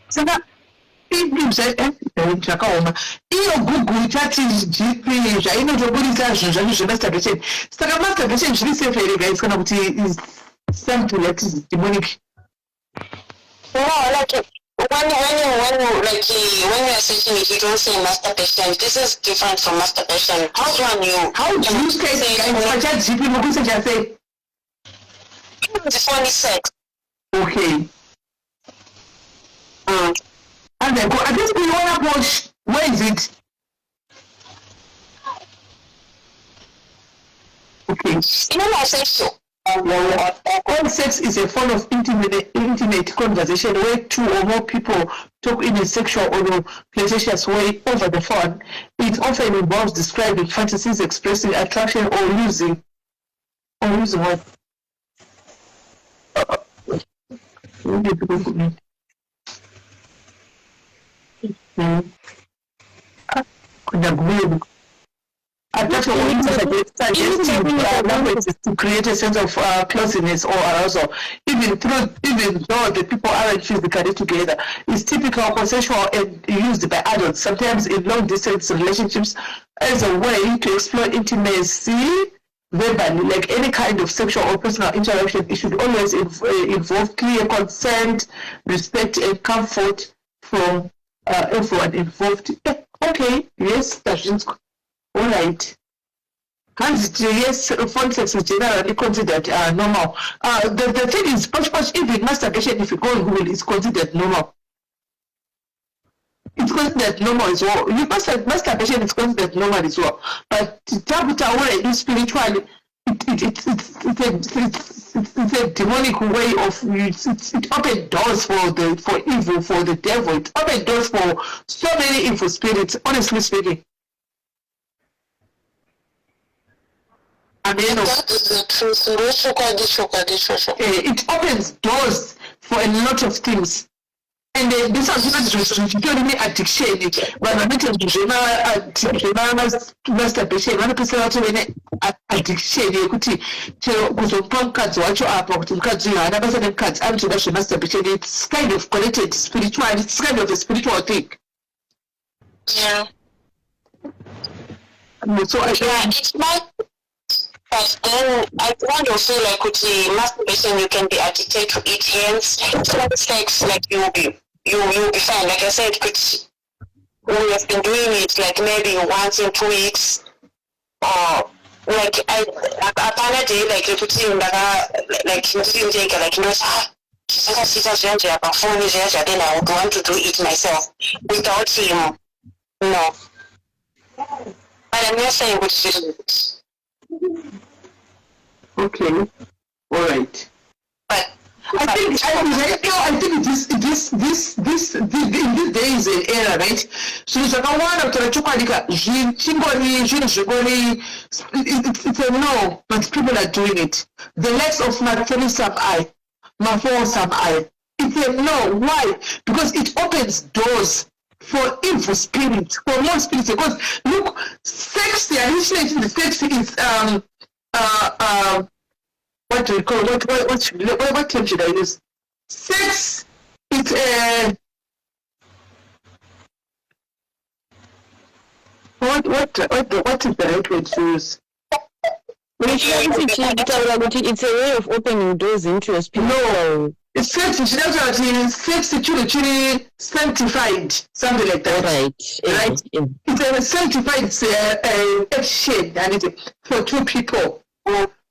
Saka zvakaoma iyo Google chati GP zvainotobudisa zvinhu zvacho zvemasturbation. Saka masturbation zviri safe here guys kana kuti is something that is demonic. No, like when you are searching it, you don't say masturbation. This is different from masturbation. How do you say chat GP mokusa say? This one is sex. Okay. And then I think we want to watch. Where is it? Okay. I say so. All sex is a form of intimate conversation where two or more people talk in a sexual or flirtatious way over the phone. It often involves describing fantasies, expressing attraction, or using what? To create a sense of closeness or arousal, even though the people aren't physically together. It's typical, consensual, and used by adults, sometimes in long-distance relationships, as a way to explore intimacy verbally. Like any kind of sexual or personal interaction, it should always involve clear consent, respect, and comfort from everyone involved. Okay, yes, that's all right. Yes, phone sex is generally considered normal. The thing is, even masturbation, if you go on Google, is considered normal. It's considered normal as well. Masturbation is considered normal as well. But spiritually, it's a demonic way of it opened doors for evil, for the devil. It opened doors for so many evil spirits, honestly speaking. That is the truth. It opens doors for a lot of things. And this is not me addiction, but I'm not masturbation. One person also addiction. It's kind of connected spiritually. It's kind of a spiritual thing. Yeah. So it's like. But then I want to feel like with the masturbation you can be addicted to it, hence sex like you'll be fine. Like I said, we have been doing it like maybe once in 2 weeks, or like upon a day like you put in like you take like then I would want to do it myself without him. No. But I'm not saying which is okay, all right. But I think this in these days and era, right? So it's like I want to it's a no, but people are doing it. The likes of my Sam'ai, my Sam'ai. It's a no. Why? Because it opens doors for evil spirits, for more spirits. Because look, sex, the initiation the sex is what do we call what term should I use? Sex is what is the right word to use? It's a way of opening doors into your spirit. No, it's sex. Sex actually sanctified, something like that. Right. Yeah. It's a sanctified action, and for two people.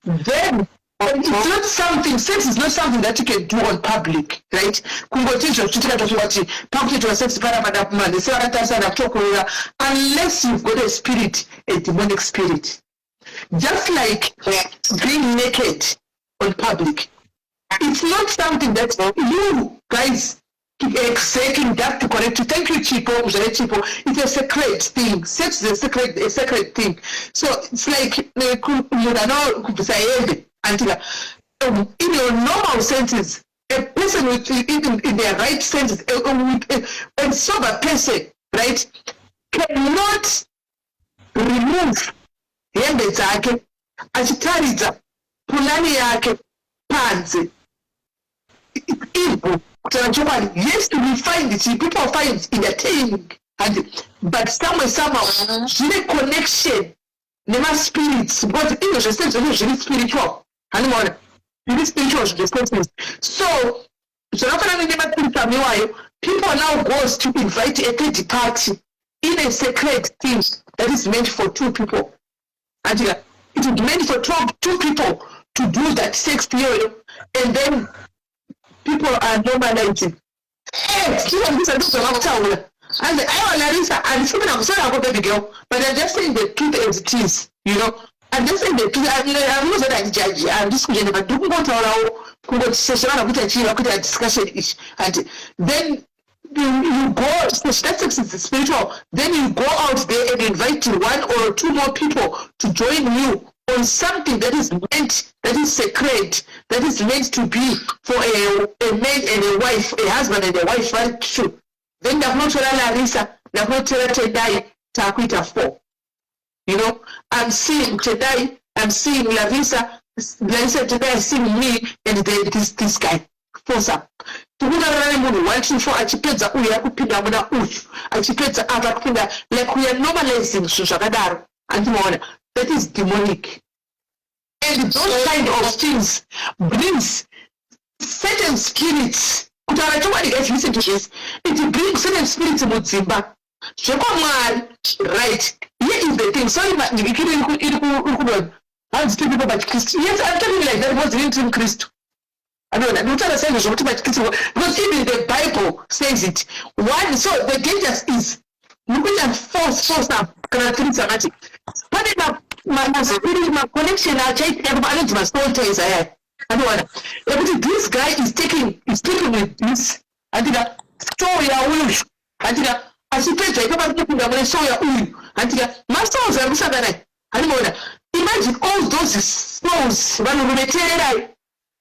Then it's not something. Sex is not something that you can do on public, right? Unless you've got a spirit, a demonic spirit. Just like being naked on public, it's not something that you guys exactly that to connect to. Thank you, Chipo. It's a sacred thing. Sex is a sacred thing. So it's like in your normal senses, a person in their right senses, a sober person, right, cannot remove hembe dzake achitaridza pulani yake panze. Yes, we find it. People find it entertaining, but somehow the connection, never spirits, because English is really spiritual. Really spiritual. So people now goes to invite a third party in a sacred thing that is meant for two people. And it is meant for two people to do that sex period, and then people are normalizing. And Larissa, I'm sorry about baby girl, but I'm just saying the truth as it is, you know. I'm just saying the truth. I'm not that judge. I'm just going to do what I discussion is, and then you go. That sex is spiritual. Then you go out there and invite one or two more people to join you on something that is meant, that is sacred, that is meant to be for a man and a wife, a husband and a wife, right? True. Then Larissa, Tedai, Takwita 4. You know, I'm seeing Tedai, I'm seeing Larissa Tedai, I'm seeing me, and then this guy. Force up. Achipedza uya kupinda muna uchu, achipedza apa kupinda, like we are normalizing zvakadaro. Andimaona, that is demonic. And those kind of things brings certain spirits. Kuti avachowani guys, listen to this. It brings certain spirits mudzimba. Right? Here is the thing. Sorry, how do people about Christ? Yes, I'm telling you like that was linked to Christ. I don't know. Because even the Bible says it. One, so the dangerous is looking at force up. Characteristic. But my connection, I check everybody my story tells I don't want. This guy is taking with this. I think that story I will. I think that as you pay, I come taking the story I will. I think that my stories are Saturday. I don't want. Imagine all those souls when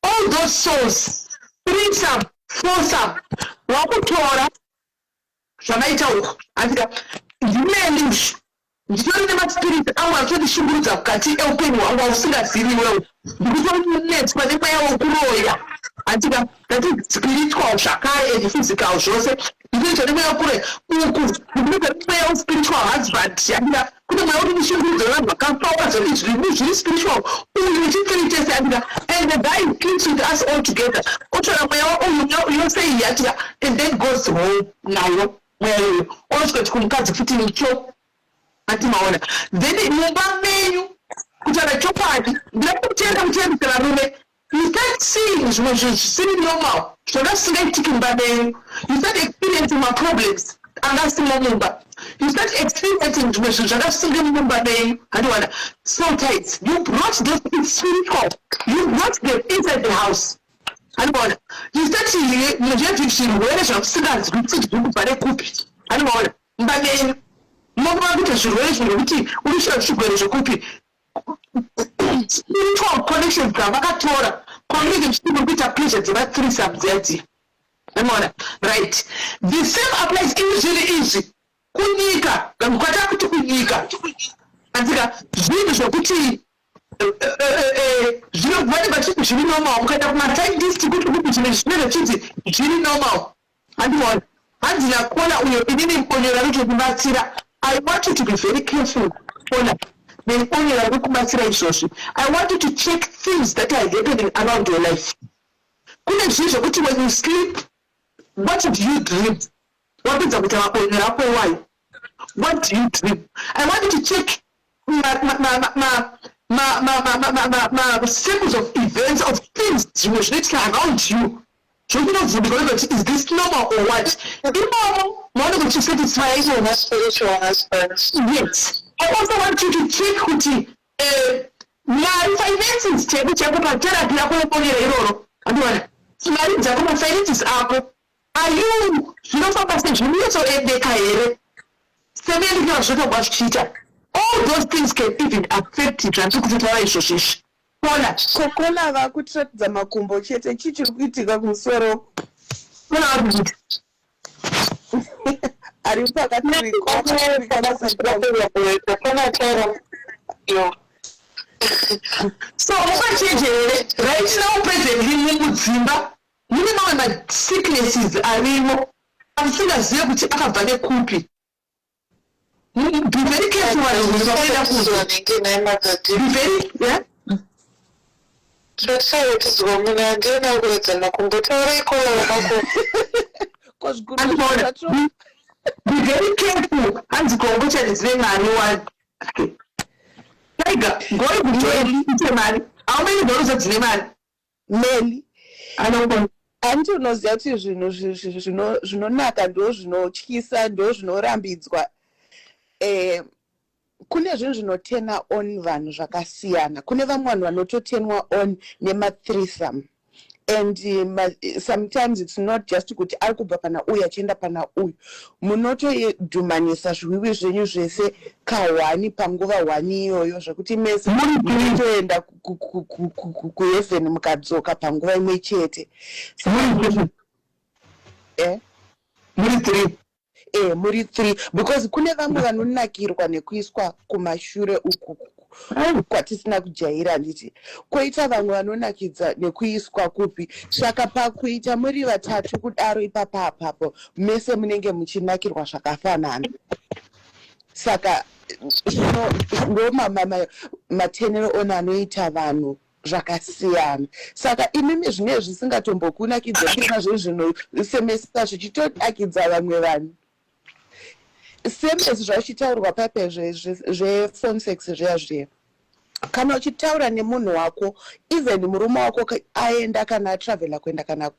all those souls, bring some, force some, Wakutora, Shamaita, and you may lose. You don't have spirit, I want to shoot up, Kati, open one, I will see that city well. Because you net, but if I will grow, I think that is spiritual, Shakai, and physical, so say, you need to remember, who could pay spiritual husband, kuna maoni shughuli za ramba kampawa so it's really spiritual. We just and the guy clicks with us all together. You say yet and then goes home now where you also to kumkazi fitting in chop atimaona. Then mumba menu kutana chopati bila kutenda rume. You start seeing seeing normal. So that's like chicken menu. You start experiencing my problems. And that's the moment. You start experiencing situations, and that's the number name. I don't want so tight. You brought those spiritual. You brought them inside the house. Anibona. Yisithile nje wena zvakusingazi kuti ndikubhare kupi. Anibona. Mbameni. Mokuba kuti zvirwere kuti urishira zvigwere zvokupi. Spiritual connection dzavakatora. Community chitima kuita pleasure dzeva subjects. Anibona. Right. The same applies usually kunyika. Ngamukwata kuti kunyika. Anzika zvinhu zvokuti zvinobva vachiti zviri normal ukaenda kumascientist kuti zvimwe zvinenge chiti zviri normal handiona handina kuona uyo inini mbonyera rinokubatsira. I want you to be very careful ona nembonyera riri kubatsira izvozvi. I want you to check things that are happening around your life. Kune zvinhu zvokuti when you sleep, what do you dream? Wapedza kuita mabonyera ako ewayo, what do you dream? I want you to check sequence of events of things zvimwe zvinoitika around you. Is this normal or what? Normal. Maona kuti satisfy your spiritual aspects. Yes. I also want you to check kuti my finances chako pa therapy yako yoponyera iroro. Andiona. Mari dzako ma finances ako. Are you zvinofamba sezvinozoendeka here? Semendi kwa zvotobva zvichiita. All those things can even affect it. Zvandikutaura izvozvi. Kokona vakuratidza makumbo chete chichiri kuitika kumusoro. Ari pakati so ukachenjere right now presently mudzimba mune mamwe masicknesses arimo amusingazive kuti akabva nekupi. Be very careful Be very, yeah? Be very careful. And go is very manual. Tiger, going to man. How many dollars at the man? Many. I don't know. Anti unoziva kuti zvinonaka ndo zvinotyisa ndo zvinorambidzwa. Kune zvinhu zvinotena on vanhu zvakasiyana. Kune vamwe vanhu vanototenwa on nema-threesome. And sometimes it's not just kuti ari kubva pana uyu achienda pana uyu. Munotodhumanisa zviwiwi zvenyu zvese ka1 panguva 1 iyoyo zvekuti mese munotoenda kuheaven mukadzoka panguva imwe chete. Muri 3 because kune vamwe vanonakirwa nekuiswa kumashure uku kwatisina kujaira nditi. Koita vamwe vanonakidza nekuiswa kupi. Saka pakuita muri vatatu kudaro ipapa apapo mese munenge muchinakirwa zvakafanana. Saka ndo matenero on anoita vanhu zvakasiyana. Saka imimi zvine zvisingatombokunakidza kuna zvinosemesa zvichitodakidza vamwe vanhu. Same as zvachitaurwa pape zvephone sex zviya. Kana uchitaura nemunhu wako, even murume wako aenda kana atravela kuenda kana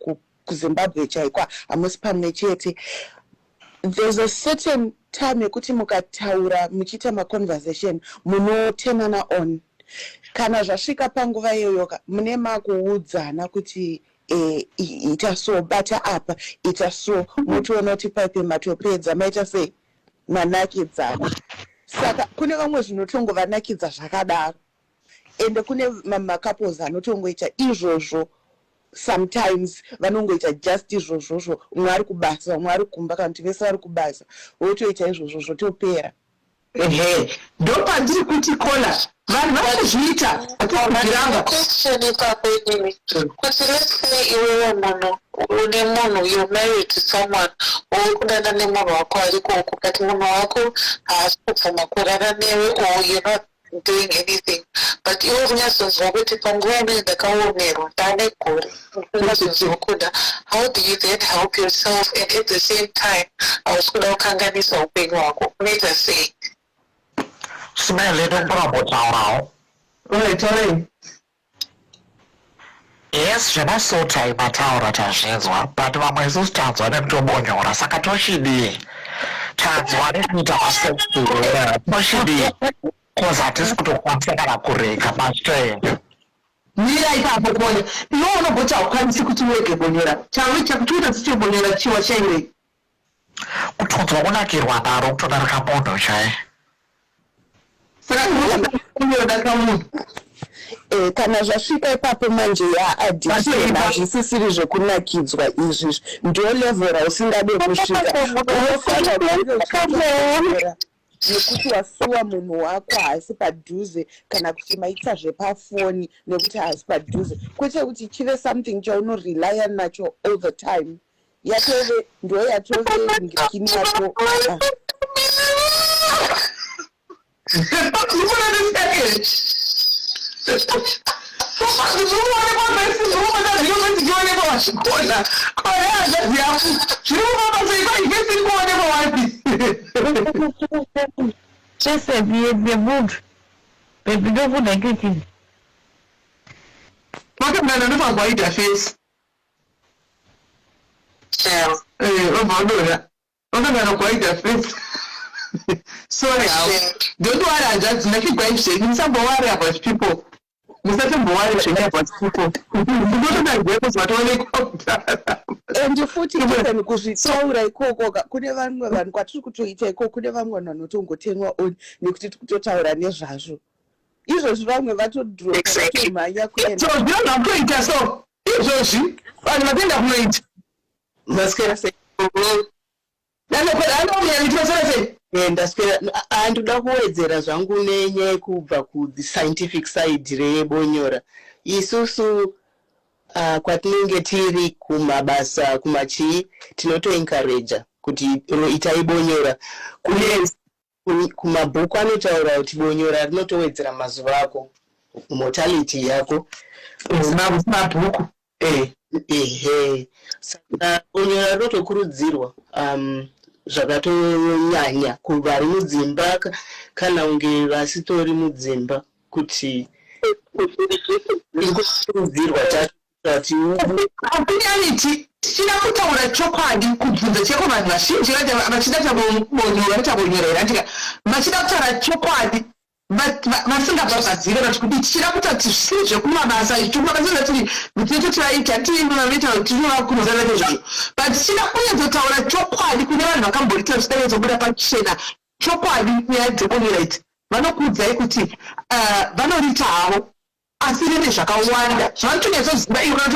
kuZimbabwe chaikwa amusi pamwe chete. There's a certain time yekuti mukataura muchiita maconversation munotenana on. Kana zvasvika panguva iyoyo mune makuudzana kuti ita so bata apa ita so mutoona kuti paipe matopedza maita sei manakidzana. Saka kune vamwe zvinotongovanakidza zvakadaro. Ende kune macouples anotongoita izvozvo. Sometimes vanongoita just izvozvo. Umwe ari kubasa, umwe ari kumba kana kuti vese vari kubasa. Votoita izvozvo zvotopera. Ndopandiri kuti kola vanhu vanozviita atogiranga. Question ipapo inini kuti let's say iwewe munhu une munhu you're married to someone uri kudada nemunhu wako ari koko kati munhu wako haasi kubvuma kurara newe or you're not doing anything but iwe kunyazonzwa kuti panguva imweni ndakaonerwa ndane gore ndinazonzwakuda. How do you then help yourself and at the same time hausi kuda kukanganisa upenyu hwako unoita sei? Smell ndomborambotaurawo. Yes, zvemasota imataura tazvinzwa but vamwe isusu tanzwa nemutobonyora saka tochidii? Tanzwa nekuita masexual tochidii? Cause hatisi kutokwanisa kana kureka machitoenda. mira ipapo kuona iwe unogoti haukwanisi kuti uwege bonyera chawe chakutoita sichobonyera chiwa chaire kutonzwa kunakirwa daro kutodarika munhu chai saka unodarika munhu kana zvasvika ipapo manje yaaddiction hazvisisiri zvekunakidzwa izvizvi ndo level rausingade kusvika unofanira nekuti wasuwa munhu wako haasi padhuze kana kuti maita zvepafoni nekuti haasi padhuze kwete kuti chive something chaunorelya nacho all the time yatove ndo yatove ngikini yako Chese vye budu. Baby don't put like it. Maka mwana nufa kwa ita face. Obadora. Maka mwana kwa ita face. Sorry, don't worry, just make it quite shady. Don't worry about people. Musati worry about people. Don't and futi even kuzvitsaura ikoko kune vamwe vanhu kwatiri kutoita ikoko kune vamwe vanhu vanotongotenwa on nekuti tikutotaura nezvazvo izvozvi vamwe vatodroomhanya kuenda so zvinokuita so izvozvi vanhu vatenda kunoita maswera sei ndaswera andoda kuwedzera zvangu nenyaya kubva kuscientific side rebonyora isusu kwatinenge tiri kumabasa kumachii tinotoencourage kuti itai bonyora kumabhuku anotaura kuti bonyora rinotowedzera mazuva ako mortality yako mabhuku saka bonyora rinotokurudzirwa zvakatonyanya kuvari mudzimba kana unge vasitori mudzimba kuti ikurudzirwa Apinyaniti, tichida kutaura chokwadi kubvunza cheko vanhu vazhinji vachida chabonyora nechabonyorera ndika vachida kutaura chokwadi vasingabvabvadzire vati kuti tichida kuta tisiri zvekumabasa mabasa tiri miteto tiraita tiinoita kuti tinovakurudzana nezvazvo but tichida kunyanzotaura chokwadi kune vanhu vakamboita zvidavedzobuda pachena chokwadi nyaya dzebonyora idzi vanokuudzai kuti vanoriita havo asi rine zvakawanda zvavanotonyatsozimba ivo kana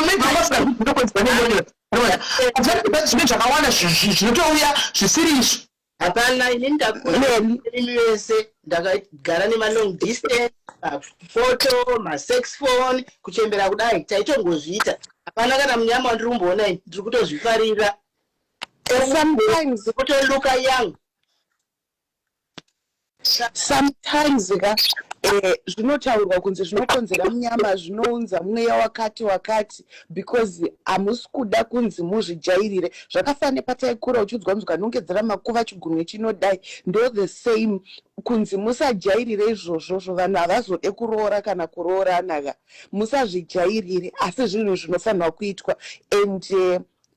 tomaizvine zvakawanda zvinotouya zvisiri izvo hapana ini ndakuimi wese ndakagara nemalong distance mafoto masex phone kuchembera kudai taitongozviita hapana kana munyama wandiri kumboona ndiri kutozvifarira sometimes kutoluka young sometimes zvinotaurwa kunzi zvinokonzera munyama zvinounza mweya wakati because hamusi kuda kunzi muzvijairire zvakafanira nepataikura uchiudzwa kunzi kanongedzera makuva chigunwe chinodai ndo the same kunzi musajairire izvozvo vanhu havazode kuroora kana kuroorana musazvijairire asi zvinhu zvinofanirwa kuitwa and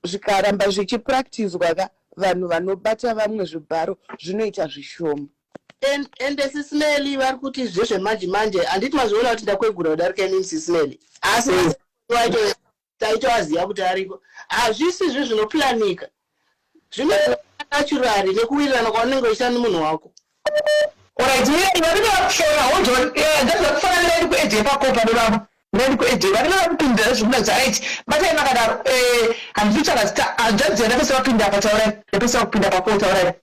zvikaramba zvichipracticwa vanhu vanobata vamwe zvibharo zvinoita zvishoma ende sisineli vari kuti zvezvemanje manje handiti mazviona kuti ndakwegura kudarika inini sisineli asi wacho taitoaziva kuti ariko hazvisi zve zvinoplanika zvinonaturari nekuwirirana kwaunenge uchiita nemunhu wako ndazvakufanira kuedhe pakopa nevavo ndani kuedhe vanenge vakupindira zvokunazaraiti batai makadaro handitochakazita hanzvanziva ndapese vapinda pataurai ndapese vakupinda pakotaurai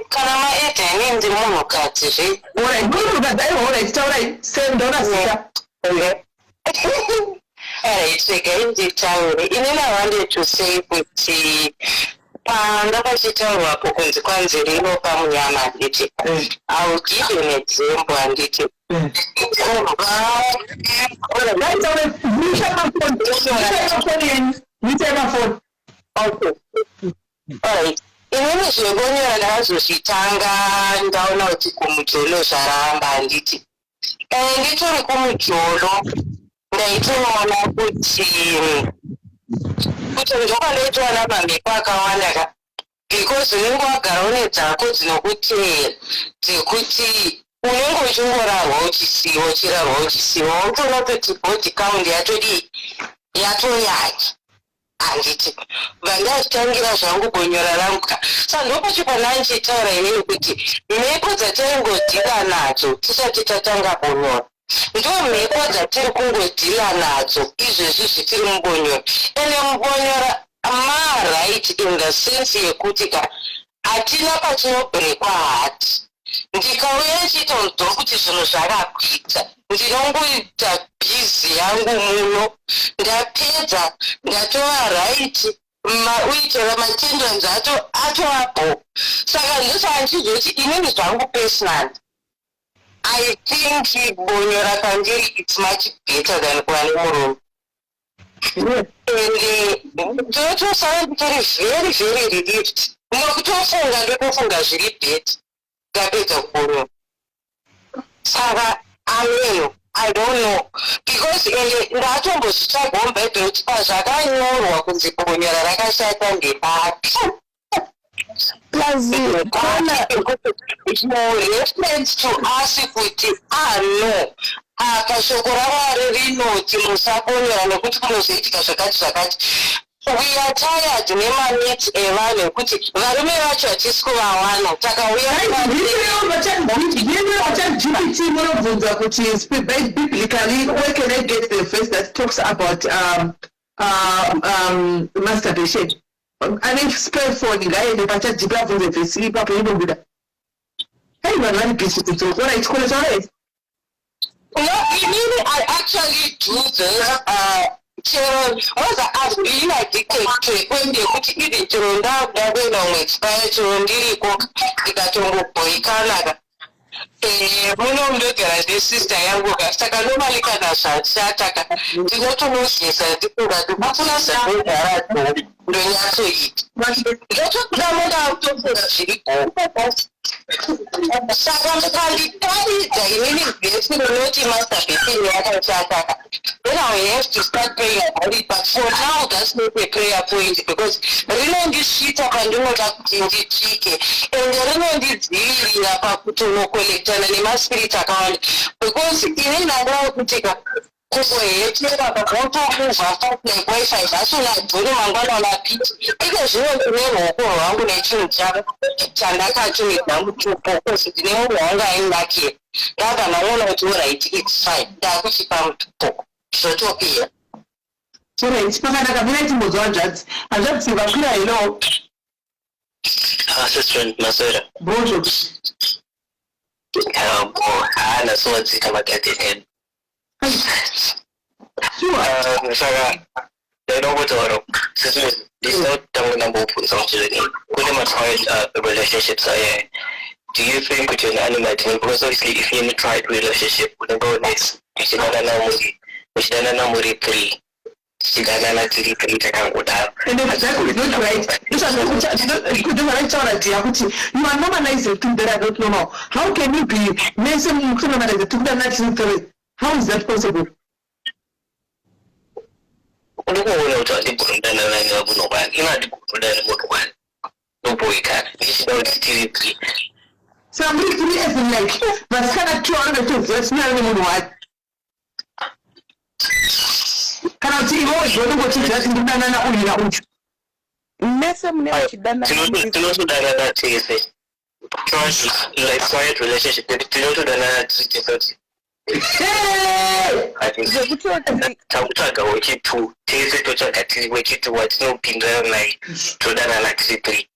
kana maedheni ndiri munhukadzi zve munhukadzi aiwa taurai sendaunazita regai nditaure inini I wanted to say kuti pandakachitaurwapo kunzi kwanzi rinopa munyama handiti I'll give you an example handiti alright inini zvebonyora ndakazozvitanga ndaona kuti kumujolo zvaramba handiti nditori kumujolo ndaitoona kuti ndokandoitwa namamhepo akawanda because unenge wagara une dzako dzinokuteera dzekuti unenge uchingorarwa uchisiwa uchirarwa uchisiwa unotoona kuti body count yatodi yatonyanya handiti vandachitangira zvangu gonyora rangu saka ndopachipana ndichitaura inini kuti mhepo dzataingodhila nadzo tisati tatanga bonyora ndo mhepo dzatiri kungodhila nadzo izvezvi zvitiri mubonyora ende mubonyora maright in the sense yekuti hatina patinobrekwa hati ndikauya ndichitonzwa kuti zvinhu zvakakwita ndinongoita bhizi yangu muno ndapedza ndatova right uitora matendonzi atoapo saka ndosanchizoti inini zvangu personal I think bonyora pandiri it's much better than kuva nemurume ende ndotosava nditori very very relieved nokutofunga ndotofunga zviri beta ndapedza kubonyora saka ameno I don't know because ndatombozvitsvaga mubhaibheri kuti pazvakanyorwa kunzi bonyora rakashata ndepapi reference to us kuti no apa shoko raMwari rinoti musabonyora nekuti kunozoitika zvakati zvakati. We are tired nemaneti evanhu ekuti varume vacho hatisi kuvawana takauya GPT munobvunza kuti biblically where can I get the verse that talks about masturbation? Ane spare phone ngaende pachatGPT abvunze vhesi ipapo inobuda. Hey, vanhu vari busy kudzokora ichikole chavo. I actually do this. Chero was being addicted to kwende kuti even chero ndakuda kuenda muexpire chero ndiriko ndikatongoboikanaka muno ndogara nesister yangu saka normally kana zvachataka ndinotonozesa ndikunga ndikufuna zvakugara ndonyatsoita ndotokuda mundakutofunga zviripo saka mukanditaridza inini vhesi rinoti masturbation yakachataka then I have to start praying about it, but for now that's not a prayer point because rinondisvita pandinoda kuti nditsvike ende rinondidzivirira pakutonokolektana nemaspirit akawanda because inini ndangava kutika kungohetera pakutomuvha like wifi zvasona dhoni mangwana mapiti ike zvino ndine ruoko rwangu nechinhu chandakatumidza mutupo because ndine munhu wanga ainakira ndabva naona kuti oright its fine ndakuchipa mutupo zvotopera Alright, pakanaka mina chimbodzi wanzvadzi hanzvadzi vakwira hilo Sister Masera. Bonjour. Hana sodzika magadeni. Saka ndinongotaura ndisinotamuna mbobvunza kuti kune ma-tried relationships aya. Do you think kuti an animal because obviously if you're in a tried relationship unenge unesi muchidanana muri 3 chidanana tiri 3 takangodaro and exactly not right you are normalizing things that I don't know how can you be normalizing things that are not true? How is that possible? Unokuona kuti andibhurundana nani wabunobani ingadibhurundana motokwana noboikana ndichida kuti tiri 3 so I'm really as in like vasikana 200 sina munhu wacho kana kuti iwewe zvonongotidzira kuti ndinodanana uyu nauchu mese mune muchidanana tinotodanana tese quiet relationship tinotodanana tiri tese takutsvaga wechi2 tese totsvaga tiri wechi2 watinopindana naye todanana tiri 3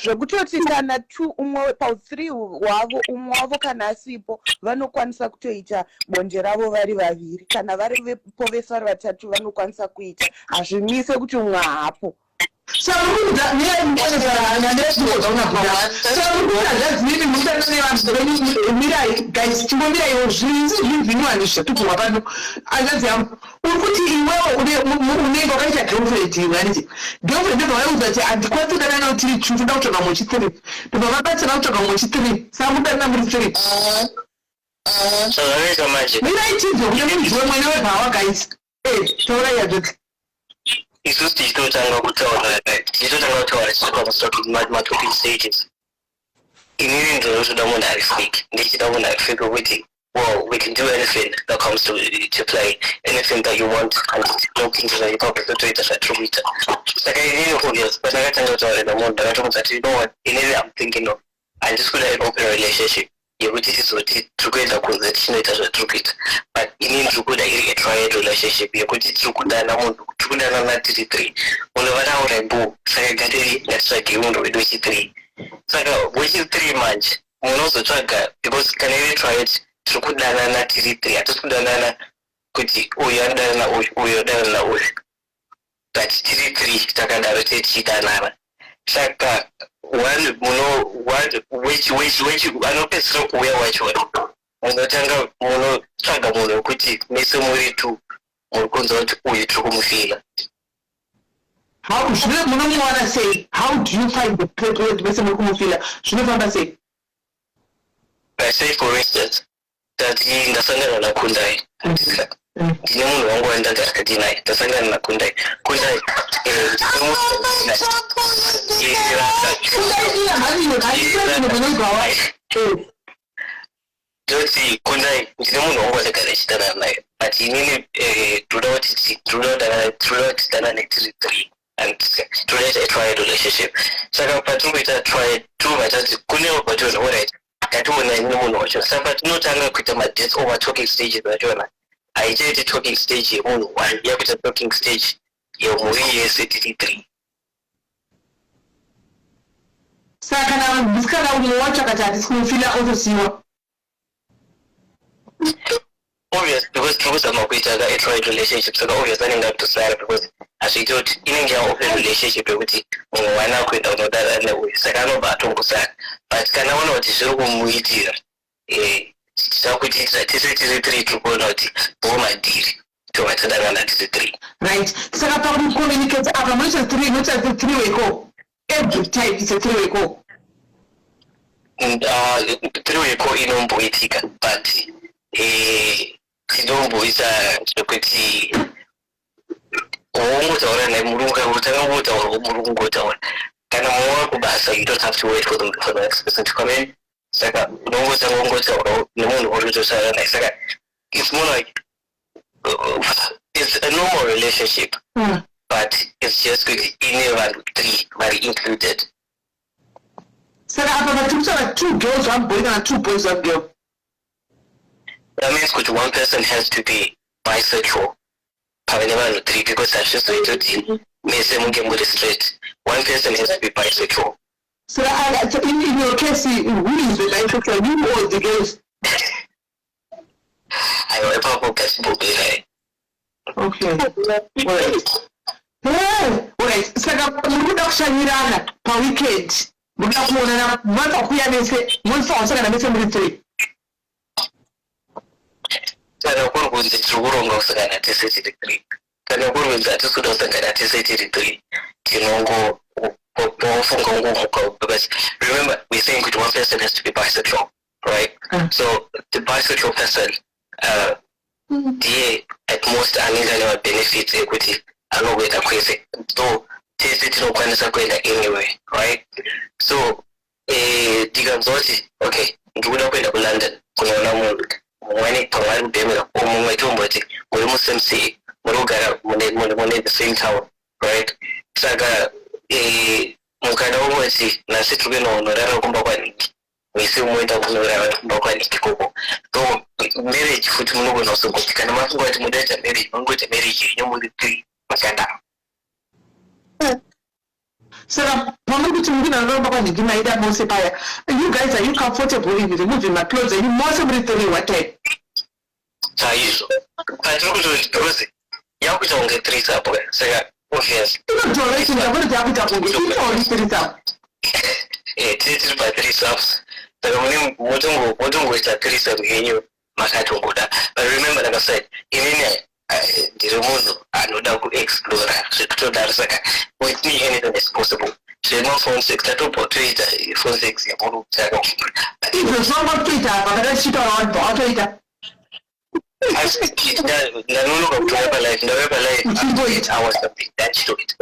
zvekutoti kana 2 umwe pa3 wavo umwe wavo kana asipo vanokwanisa kutoita bonje ravo vari vaviri kana vari vepo vese vari vatatu vanokwanisa kuita hazvimise kuti umwe hapo urikuti iwewe unenge wakaita girlfriend ndovaiudza kuti handikwanisi kudanana nawo tiri 2 toda kutsvaga mwe chi3 ndobva vabatsira kutsvaga mwe chi3 saka mudanana muri 3 zvakaita manje miraitidzwa kune mudziwe mwene webhawa guys taurai yadzoti isusu tichitotanga kutaura matopic stages. Inini ndinotoda munhu ari fake, ndichida munhu ari fake wekuti well, we can do anything that comes to play, anything that you want, and no things that you probably don't do it as a true meter. Saka inini kuges, but ndakatanga kutaura namunhu ndakatongodza kuti you know what, inini I'm thinking of, I'm just gonna open a relationship. Yekuti tizoti tiri kuenda kunze tichinoita zvatiri kuita, but inini ndiri kuda iri a-triad relationship yekuti tiri kudana munhu, tiri kudanana tiri 3, munhu vataura mbo, saka gatiri ngatitsvagei munhu wedu wechi3. Saka wechi3 manje munozotsvaga, because kana iri triad tiri kudanana tiri 3, hatisi kudanana kuti uyu anodanana uyu, uyu anodanana uyu, but tiri 3 takadaro tichidanana. Saka anopedzisira kuuya wacho munotanga munotsvaga munhu wekuti mese muri 2 muri kunzwa kuti uyu tiri kumufila. Munomuwana sei? How do you find the place where mese muri kumufila? Zvinofamba sei? I say for instance that ndasangana naKundai, ndine munhu wangu wandagara naye, ndasangana naKundai. Kundai ndoti Kundai ndine munhu wangu wandagara achidana naye, but inini toda kuti tidanane tiri 3 and toda a-triad relationship. Saka patiri kuita triad vatati kunewo patona alright ngationa ine munhu wacho, saka tinotanga kuita ma-death over talking stages vachona. Haichaiti talking stage yemunhu 1, yakuita talking stage yemhuri yese tiri 3. Saka kana musikana umwe wacho akati hatisi kumufila otosiyiwa. Obvious, because tiri kuzama kuita a-triad relationship, saka obvious anenge akutosara, because hazviiti kuti inenge ya-open relationship yekuti munhu wana kuenda unodana neuyu, saka anobva atongosara. But kana ona kuti zviri kumuitira tichakuitira tese tiri 3 tiri kuona kuti bomadhiri tobva tadanana tiri 3. Right. Saka pakucommunicate apa munoita 3 noita 3 way call. Every time it's a 3 way call. 3 way call inomboitika, but tinomboita zvekuti ungotaura naye murungu utanga kungotaura murungu ngotaura. Kana mumwe kubasa, you don't have to wait for the next person to come in. Saka unongotanga kungotaura nemunhu uri kutosara naye. Saka it's more like it's a normal relationship, but it's just kuti ine vanhu 3 vari included. Saka apa patiri kutaura 2 girls 1 boy kana 2 boys 1 girl. That means kuti one person has to be bisexual pavane vanhu 3, because hazvizoita kuti mese munge muri straight. One person has to be bisexual. So in your case, who is the bisexual? You or the girls? I know about Bobby. Okay. Alright. Saka muda kushanirana pa weekend. Muda kuonana mwanza kuya mese, mwanza wasaka na mese muri 3. Kana kurunzi tukuronga kusakana tese tiri 3. Kana kurunzi atisuda kusakana tese tiri 3. Tinongo because remember we're saying that one person has to be bisexual, right? So the bisexual person at most anenge benefits equity anokuita kwese, so tese tinokwanisa kuenda anyway, right? So ndikanzoti okay ndikuda kuenda kuLondon kunoona munhu mumwe pamwe kubhemera mumwe tomboti muri musame city, muri kugara mune the same town, right? Saka mukada umoti nasi tiri kuenda kunorara kumba kwaNiki, mese munoenda kunorara kumba kwaNiki koko. So marriage futi munogona kusongoti kana mafunga kuti munoita marriage mungoita marriage yenyu muri 3 makadaro. Saka pamwe kuti mungina noramba kwaNiki maida mose paya, you guys, are you comfortable in removing my clothes? Are you mose muri 3 what time? Chaizvo patiri kutoti because yakuita kunge 3 sapo, saka obvious inotoration yakuti yakuita kunge itori 3 sapo. Tiri pa 3 saps, saka mune motongoita 3 sapo yenyu makatongoda. But remember, like I said, inini ndiri munhu anoda kuexplora zvekutodaro, saka with me anything is possible. Zvema-phone sex tatobva toita phone sex yamunhu saka izvo zvinongotoita apa pakachita wabva watoita I was a bit attached to it.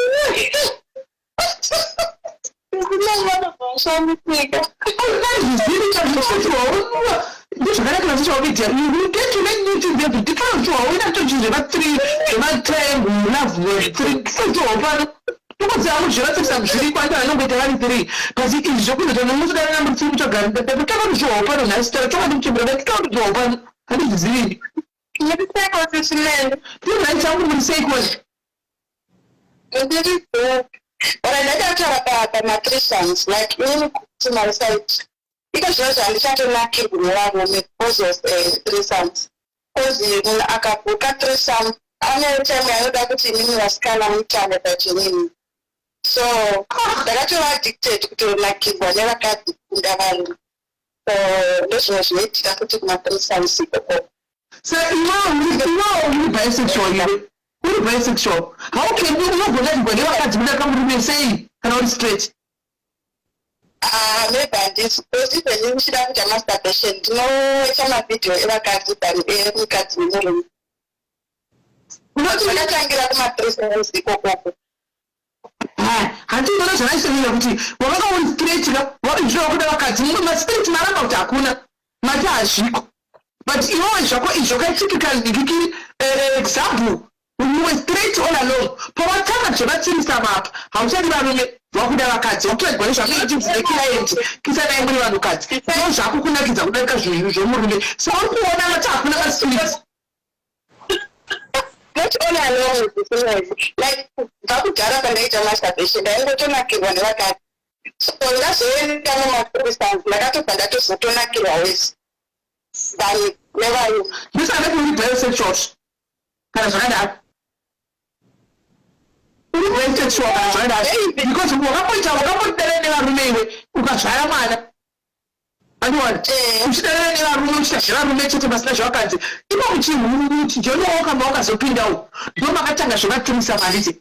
Zvakanakira zvichauvidzira you get to make new things every different wauina tochizi zvema3 zvema10 navhuri pano tokodzava kuzvivatsisa zviri kwanda vanongoita vari 3 kasi izvi zvokuzoita nomusudana namuri muchogara pekutanga kuzviwawo pano nhasi tara tokati muchembera pekutanga kuzviwawo pano handizvizivini ndizvaitsangu muri sei koni but I never talk about my 3 sons, like me to my side. Because I'm trying to knock it because of 3 sons. Because you know, I can put 3 sons. I know time I know that you was kind of trying to so that's why I dictate to like it, but never got the so this was it. I put my 3 sons. So you know, bisexual. Who bisexual? How can you know when you are come to say cannot straight? Maybe this person you should have a masturbation. No, it's a video ever got it and look at me. Not when I can get my 3 sons. Hanti ndona zvanaisevira kuti wavakauri straight izvo kuda vakadzi mumwe mastraight maramba kuti hakuna mati hazviko but iwowe zvako izvo kaitypical ndikiki example mumwe straight all along pavatanga zvevatsirisa mapa hauchadi varume vakuda vakadzi wakutoedzwa nezvakaitizine client kisanai muri vanhukadzi no zvako kunakidza kudarika zvinhu zvomurume so uri kuona mati hakuna mastraight. Not all along with the like Vakudara Pandaita masturbation, I don't know what so that's when I stand like I took that to Sotona kill always. Then never you. This are very bisexual. Can I say that? Bisexual, because what the remain, you can share man. And what? You should have room to make it a special country. You know, you don't come as a pinto. Don't make a sugar to somebody.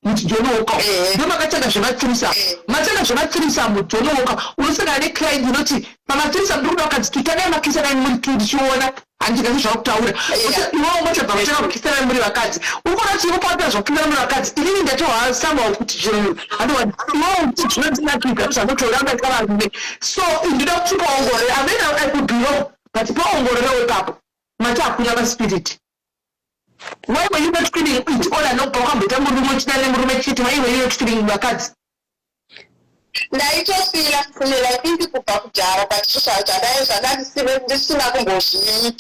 Which you know, don't make a sugar to some. Matana sugar to some would know. Also, I declare you not. Mamatis do not to tell them a kiss and to the show and you can shop tower. You know much about kiss and cats. Who want to see partners of cats? Even the two some of you. I don't know. It's not like so you don't keep on going. I mean, I could be wrong, but you don't go to up. My job, never spirit. Why were you not screaming it all and not come with them? Much than roommate to my way of screaming your cats. I just feel like people pop jar, but society, that is this thing I can go see.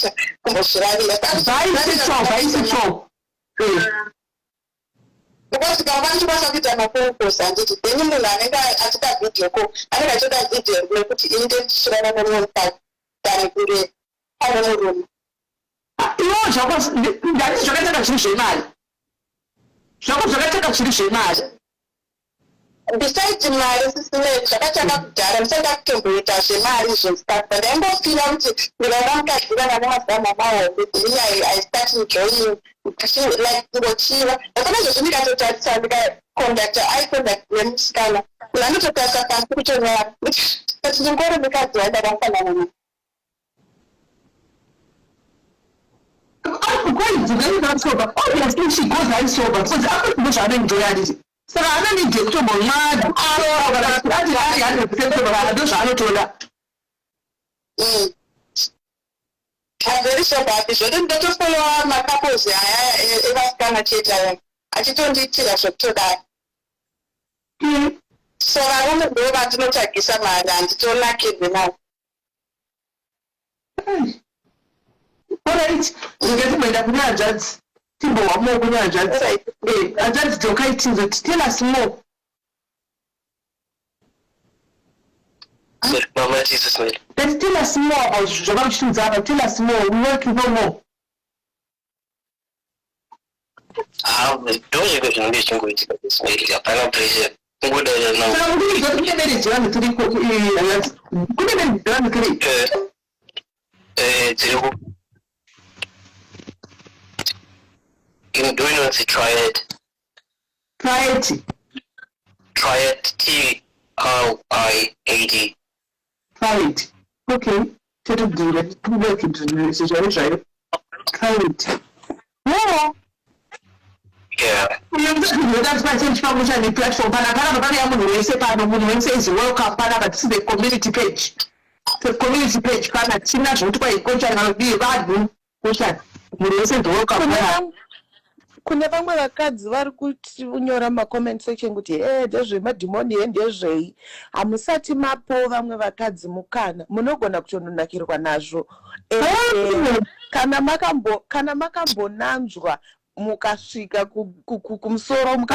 Bisexual. Because the government was a bit of a phone post and it is the new I got that video. I got that video, we put it in the children than a good I don't know. You know, that is a constitution. So, besides my sister, I said that to be a marriage and stuff, but then both feel out with a one cat when I was done I started joining like to achieve. But I just need to try to conduct I conduct when Scala. I'm not a person that's putting up, but you go to the cat I don't. I'm going to go down sober. Obviously, she goes like sober, so I'm not having reality. So I don't need to go mad. I'm very sure about this. I didn't just follow my purpose. I was going to change. I just don't need to that. So I want to go back to the check some and to like it now. All right, you get my judge. Timbo, I'm more going to judge. I judge the okay to tell us more. Mama, Jesus, man. Then tell us more about Jovan Zaba. Tell us more. We want to know more. Don't you go to English and go to this meeting? I don't appreciate it. Good do you know to try it? Try it. T-R-I-A-D. Try it. Okay. Try to do that. Work into the situation. Yeah. Platform is welcome but this is the community page. The community page kana china zvokuti kwaikocha nalodi vanhu kocha munhu wese welcome. Kune vamwe vakadzi vari kunyora makomment section kuti ndezvemadhimoni ndezvei hamusati mapo vamwe vakadzi mukana munogona kutononakirwa nazvo kana makambonanzwa mukasvika kumusoro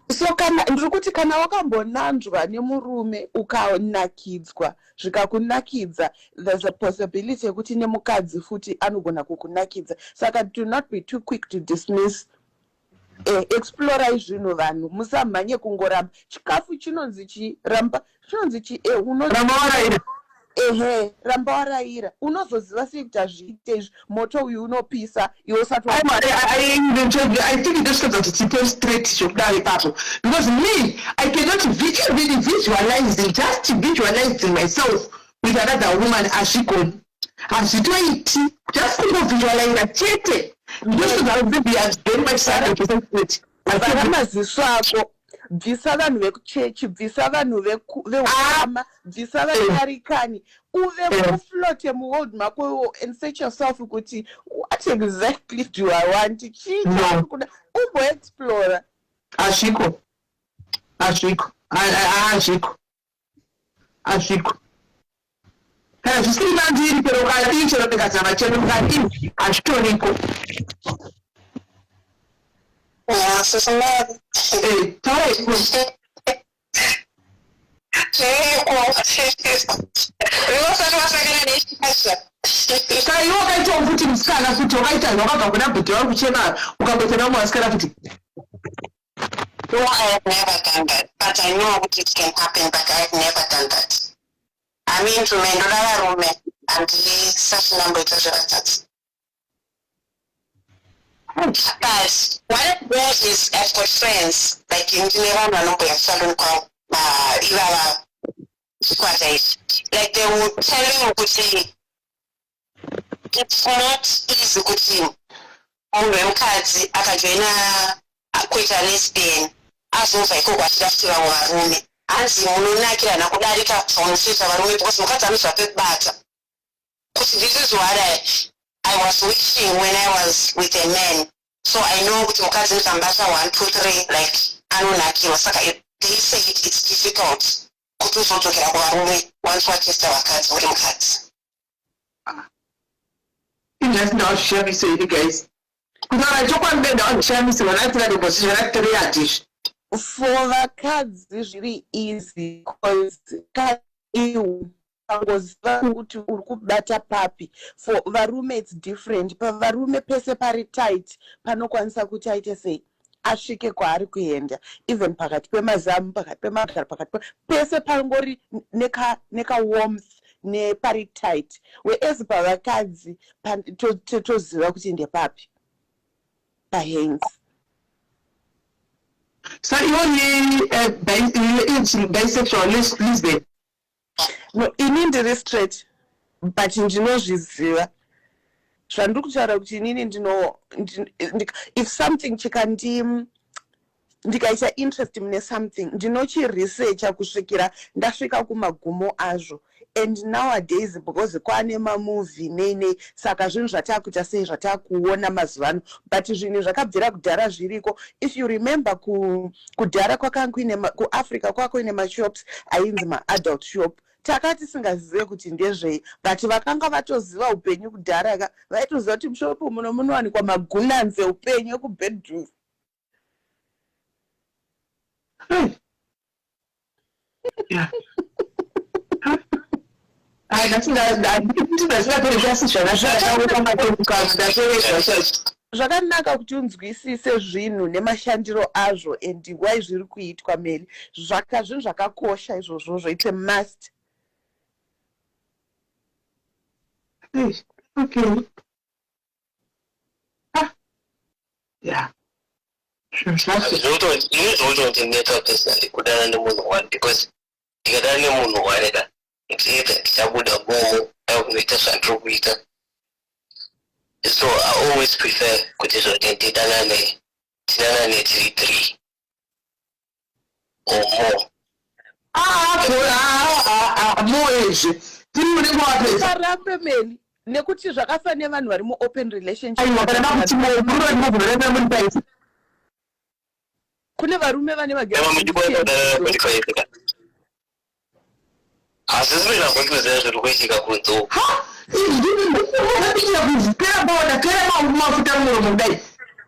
so kana ndiri kuti kana wakambonanzwa nemurume ukanakidzwa zvikakunakidza there's a possibility yekuti nemukadzi futi anogona kukunakidza saka do not be too quick to dismiss. Explore zvinhu vanhu musamhanye kungoramba chikafu chinonzi chiramba chinonzi ramba waraira unozoziva sei kuti hazviite izvi moto uyu unopisa iwe usati I think it just comes to tipe straight zvokudaro ipapo because me I cannot really visualizing myself with another woman hazvigoni hazvitoiti just kungovisualiza chete maziso ako bvisa vanhu vekuchechi bvisa vanhu veukama bvisa vatarikani uve kuflote muworld mako and search yourself kuti what exactly do I want chiikuda umboexplora hazviko kana zvisiri mandiri pero ukadii chero ndikazama chero ukadii hazvitoriko. Saka iwe wakaitawo futi musikana futi wakaita wakabva kuna bhedhi wari kuchema ukamboita namwe wasikana futi. No, I have never done that, but I know it can happen, but I have never done that. I mean, to me, no room and such number of that. But what I do is I've got friends, like in Geneva, salon called like they would tell you, it's not easy to umukadzi akajoina kuita lesbian azova iko kwachidafutira varume hanzi munonakirana kudarika pamunoita varume because mukadzi anozva pekubata kuti this is what I was wishing when I was with a man, so I know kuti mukadzi nikambata 1 2 3 like anonakirwa saka they say it's difficult kuti uzodzokera kuvarume once watesta vakadzi uri mukadzi. That's not shabby, so you guys. Because I took one bed on shabby, so when I tell the position, I tell you dish. For the cards, it's really easy because you was to better papi. For the room, it's different. But the room, pese pari tight. Panokwanisa kuti aite say. Ashike kwa ari kuenda. Even pakati pemazamu, pakati pemagara, pakati pese pangori neka warmth. Ne pari tight whereas pavakadzi toziva kuti ndepapi pahands. So iwe bisexual lesbian? No, inini ndiri straight but ndinozviziva zvandiri kutaura kuti inini if something ndikaita interest mune something ndinochiresearcha kusvikira ndasvika kumagumo azvo. And nowadays, because kwane mamovie nene, saka zvinhu zvatakuita sei zvatakuona mazuvano, but zvinhu zvakabvira kudhara zviriko. If you remember kudhara kwakanga kuAfrica kwako ine mashops ainzi maadult shop. Takati singazive kuti ndezvei, but vakanga vatoziva upenyu kudhara vaitoziva kuti mushopu muno munowanikwa magunanzi eupenyu ekubedroom. Yeah. Zvakanaka kuti unzwisise zvinhu nemashandiro azvo and why zviri kuitwa meri zvinhu zvakakosha izvozvo it's a must. Okay. Yeah. Zvinotonzi neta personally kudana nemunhu one because ndikadana nemunhu one ka it's either ndichabuda bomo au kunoita zvandiri kuita. So I always prefer kuti zvoti tidanane tiri 3 or more. Moezve tiri mune mwapesa Sarambe meni nekuti zvakafa nevanhu vari mu open relationship. aiwa kana kuti muri kune varume vane Kama mjibwana kudana kuti kwaita. Asizimira kukuza zviri kuitika kunzo. ndapinda kuzvipera bona kera mafuta muromo kudai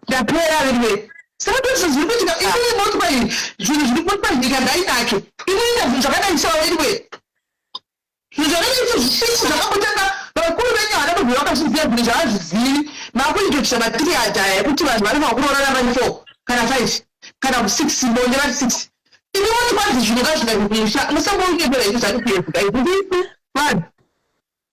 ndapera rimwe saka tozvo zviri kuitika imwe motikari zvinhu zviri kuitika ndainake inoita zvinhu zvakadai sawa iriwe zvinhu zvakadai zvisiku zvakambotanga vakuru venyu havana kubvira vakazviziva zvinhu zvavazvizivi makuitotisha matiri ataya ekuti vanhu vari vakurorana vari 4 kana 5 kana 6 mbonde vari 6 ini motikwadzi zvinhu ngazvinazvikuisha musamboungepera izvi zvati kuyevuka izvi vanhu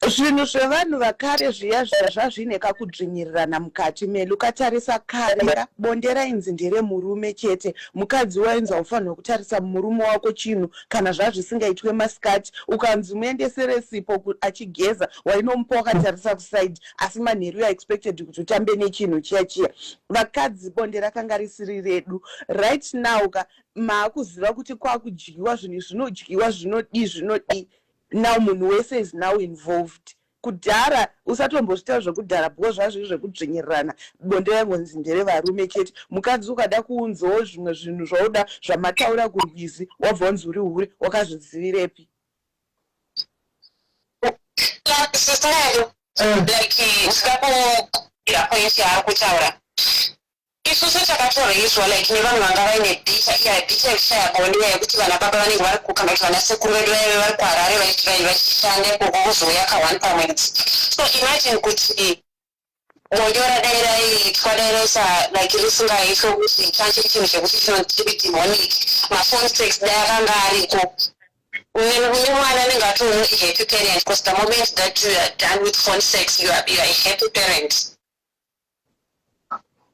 zvinhu zvevanhu vakare zviya zvazvine kakudzvinyirirana mukati meli ukatarisa kare bonde rainzi nderemurume chete mukadzi wainzi haufanirwa kutarisa murume wako chinhu kana zvazvisingaitwe masikati ukanzi muendesere sipo achigeza wainomupa wakatarisa kusaidi asi manheru yaexpected kuti utambe nechinhu chiya vakadzi bonde rakanga risiri redu right now maakuziva kuti kwakudyiwa zvinhu zvinodyiwa zvinodi now munhu wese is now involved. Kudhara usatombosvita zvekudhara because zvazviri zvekudzvinyirirana bonde raingonzi nderevarume chete mukadzi ukada kuunzawo zvimwe zvinhu zvauda zvamataura kurwizi wabva wanzi uri huri wakazvizivirepi? Isusu takatoreiswa like nevanhu vanga vaine dhicha yekushaya bonde yekuti vana baba vanenge vari kukamba kuti vana sekuru vedu vaive vari kuharare vachishanda ikoko kuzouya ka1 pamwedzi. So imagine kuti bonde radai raiitwa dai raisa like risingaitwe kuti change chinhu chekuti chinoti demonic mafone sex dai akanga ariko une mwana anenge atori happy parent because the moment that you are done with phone sex you are a happy parent.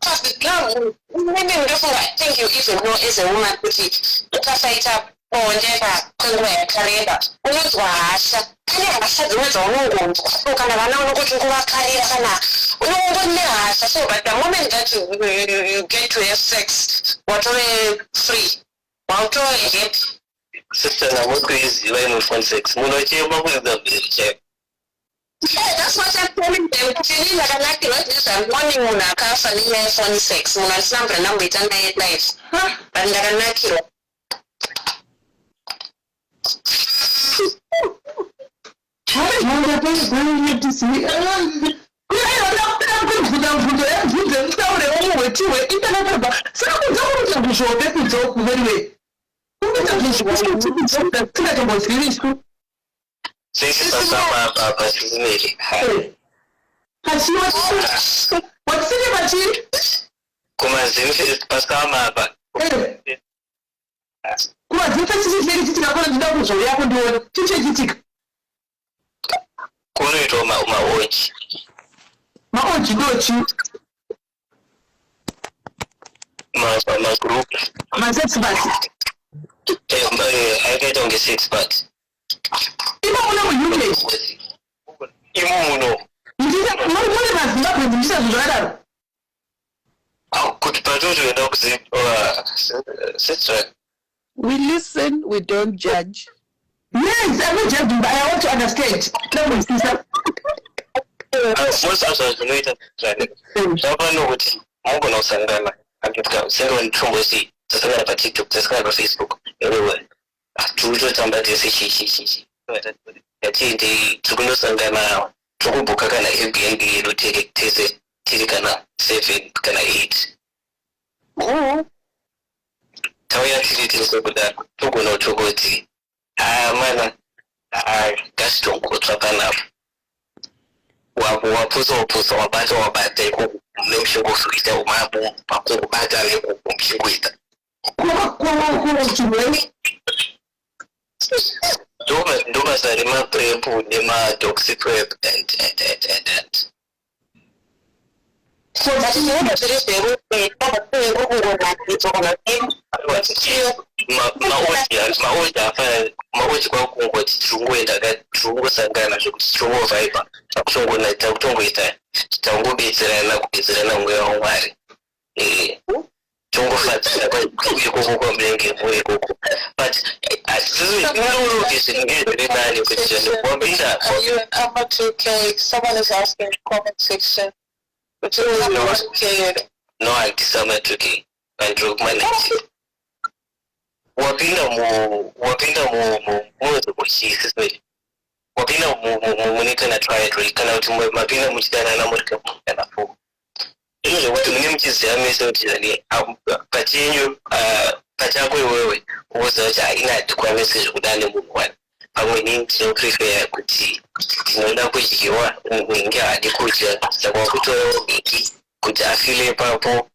Maybe I think you even know as a woman kuti ukasaita bonde kwenguva yakareba unonzwa hasha kane hasha dzimwe dzaunongonzwa kana vana unongoti nguvakarira kana unongoni nehasha. So but the moment that you get to have sex watove free watove happy. Sister namokuiziva ino phone sex munochema kuedza mberi chaipo. Yeah, that's what I'm telling them. Feeling like I'm like this and morning when I can't find my phone sex when I slam the number it's under your life. But like I'm not you. Sisi pasama sizimeli. What's it? Kumazimfi pasama hapa. Kumazimfi sisi chitika kwa ndida kuzo yako ndio chitika. Kunoitwa maoji. Maoji ndochi. Ma group. Ma sex party. Akaita unge sex party. Ima muna mu UK. Ima muno. Ndisa mwana mazimbabwe ndisa zvadaro. Kuti patoto enda kuzi sister. We listen, we don't judge. Yes, I'm not judging, but I want to understand. Most of zvinoita zvapano kuti mugona kusangana andika usenga ntombosi tasangana pa TikTok tasangana pa Facebook everywhere tutotamba tese chichi yatindi tikundosangana tokubuka kana Airbnb yedu tese tiri kana 7 kana 8 tauya tiri tese kudaro togona kutogoti mana gasitongotwa panapo wapusa wabata iko nemshingo suita umabu pakubata nekumshingoita ndoma zari maprepu nema toxic web and But you know that mauti kwa kungoti chungoenda chungosangana chungovaipa chungona chungoita changobetserana kubetserana mweya waMwari chungofatsira kwa mlenge mwe koko but someone is asking in the comment section. But you know, no anti-Semitic and drug management. Wapinda munika na triad kana utumwe mapinda mchidana na murika na fo. Ile watu mni mchizi amesa utizani pachenyo pachako wewe uwoza cha ina tukwa message kudane mwana. Pamwe ni so prefer kuti tinoda kujiwa mwingia hadi kuja sababu kutoa wiki kuja afile papo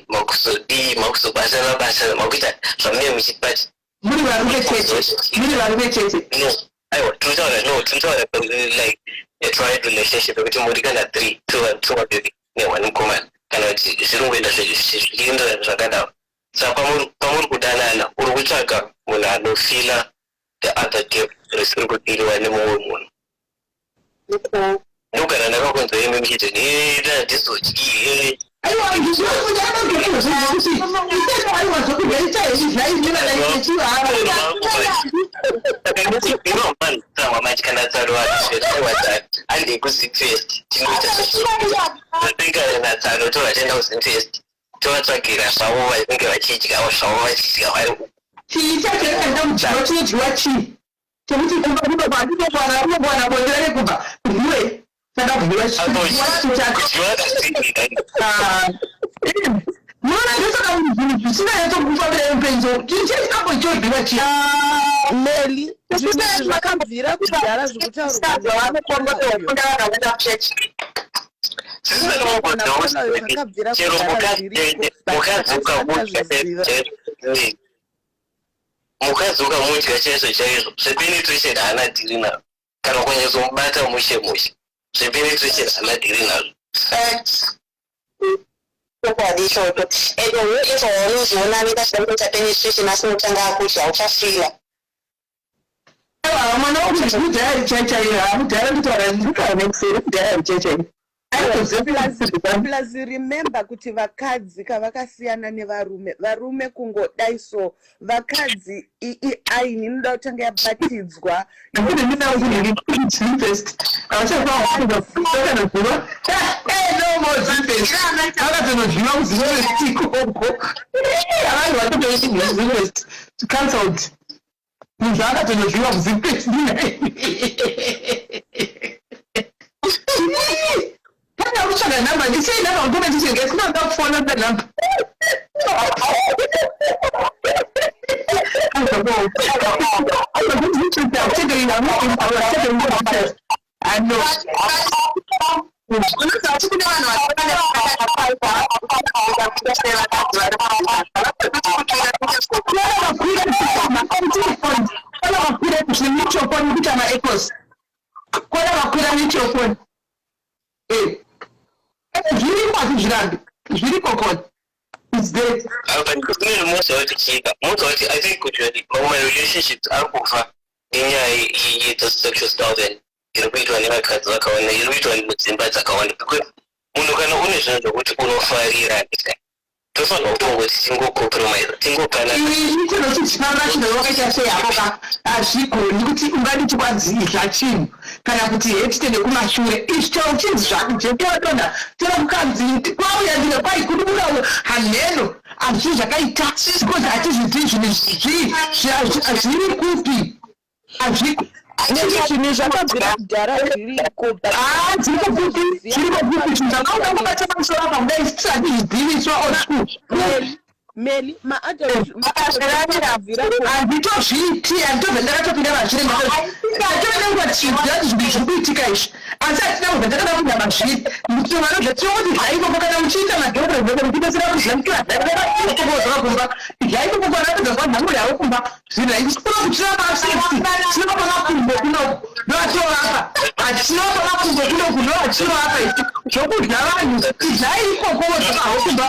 makusudi basa makuita famia mchipati muri varume chete no aiwa tuntaura like a tried relationship kuti muri kana 3 2 baby ne wani kuma kana kuti zvirungoenda zvichienda zvakadaro saka pamuri kudanana uri kutsvaga munhu anofila the other day risiri kudiriwa nemumwe munhu ndogara ndakakonzwa imi mchiti ndizodyi aiwa tovatsvagira zvavo vanenge vachidyawo zvavo vachidya vari chii chachaenda mujaro chinodyiwa chii chekuti unogwana bondera rekubva rwiwe saka kudyiwa mona ndosaka zvinhu zvisinanyatokufambira mupenzo chichikambochodyiwa chii meli zvakabvira kudhara mukadzoka mudya chaizvo chaizvo zvepenetration haana dhiri nazvo kana kunyazomubata mushe zvepenetration haana dhiri nazvo chokwadi ichocho ende unoita waunozoona nekaita penetration asi unotanga akudya uchafila mwana wokuti kudhaya chaichairo hamudhara kutaura ndikutaura nekuseri kudhaya chaichairo plus remember kuti vakadzi kavakasiyana nevarume kungodai so vakadzi aini inoda kutanga yabatidzwa munhu akatonozviwa kuzipesi kana utsvaga nhamba ndisei nhamba mukomentisenge sinoda kufona penhamba I think my relationships are over the sexual stuff and irikuitwa nevakadzi vakawanda irikuitwa mudzimba dzakawanda munhu kana une zvinhu zvokuti unofarira tofanira kutongoti tingokompromise tingokanaichinochichipamba chinhu wakaita sei apoka hazvigoni kuti unganditi kwadzidla chinhu kana kuti hetitende kumashure izvi tauro chinzi zvakujekewadonha tera mukadzi kwauya ndine kwai kudura hanheno hazvii zvakaita because hatizviti zvinhu zviri kupi hazviko zvinhu zvakabvira kudhara zviriko dzirikokupi zvinhu zvakaona kubata pamusoro apa kudai tisati zvidziviswa oschool meli handitozviti handitobva ndakatopinda mazvire ndatoenenguva tichidzira kuti zvinhu zviri kuitika izvi atina kugatakana kuti mashii mutungano zvatioti zvaikoko kana muchiita madhokotera muchidetsera kuzvilamukira kumba zvaikoko kwanatidza kwanhambo yavo kumba zvinhu haisikuona kuchira masii tinova pamakumbo kunoku ndovatorapa hatinova pamakumbo kunoku ndovatirapa isi zvokudya vanhu zvaikokovo zvakaho kumba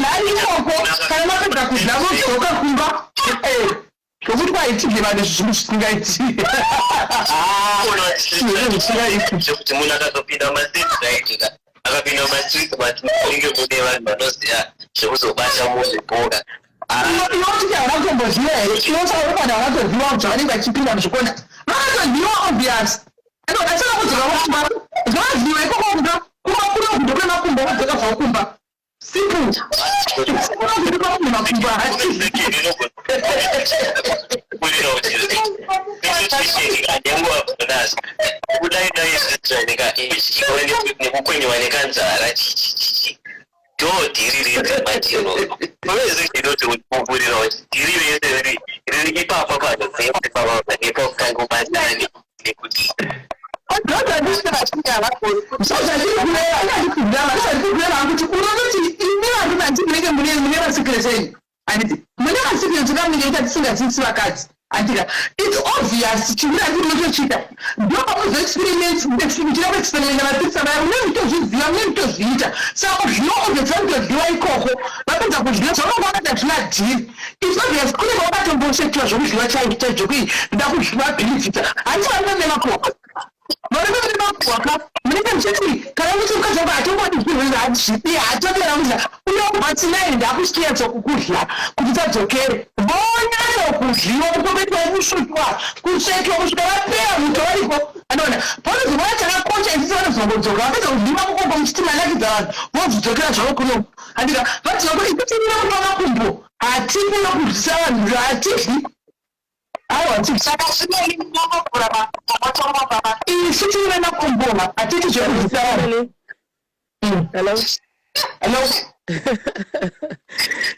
zvaikoko kana mapedza kudya vodzoka kumba zvokuti kwaitibye vanhu zvinhu zvisingaitiki kuti munhu akazopinda mastreet akapinda mastreet but munenge mune vanhu vanoziva zvekuzobata muzvipoka inoti havana kutomboziva here inotaura vanhu havatoziva kuti vanenge vachipinda muzvikona vakatoziva obvious asina kudzoka kukumba zvavaziva ikoko kuda kumba kunokundo kune makumba vodzoka zvakumba simple unoziva kumwe makumba nekukwenyewa nekanzara ndo dhiri renzematiro ovezvinoti kupurira kuti dhiri rese riri ipapa panopakangobandani nekuti kuti unototi imi vantu vanti mune vasikiretseni anditi mune vasikireti vamunenge tisingadzidzisi vakadzi andika it's obvious chimira ndinotochita ndopamuzoexperimentichira kuexperimenta mapitsa vaya mune mitozviziva mune mitozviita saka zvinoobvesa mitozviwa ikoko vapedza kuzviva zvanongavata zvina dhiri it's obvious kune vakatombosekiwa zvokuzviva chaizvo zvokui nda kuzviva bhenefita hati vanone makoka vanenge mune makwaka munenge muchiti kana kuti mukadzi wangu hatombodizvirwira hazvipi hatopera kudya unobatsinayi ndakushiya dzokukudya kuti tadzokere vonyatsokudyiwa kutometwa kusvutwa kusvetwa kusvika vapera muto varipo anoona panozovana chakakocha isisi vanozongodzoka vapedza kudyiwa kukomba muchitima nakidza vanhu vodzidzokera zvavo kunoku andika vadziva kuti ikutimira kupa makumbo hatipi nokudyisa vanhu hatipi isitiwe nakumboma atiti zvekudyisa vanhu hello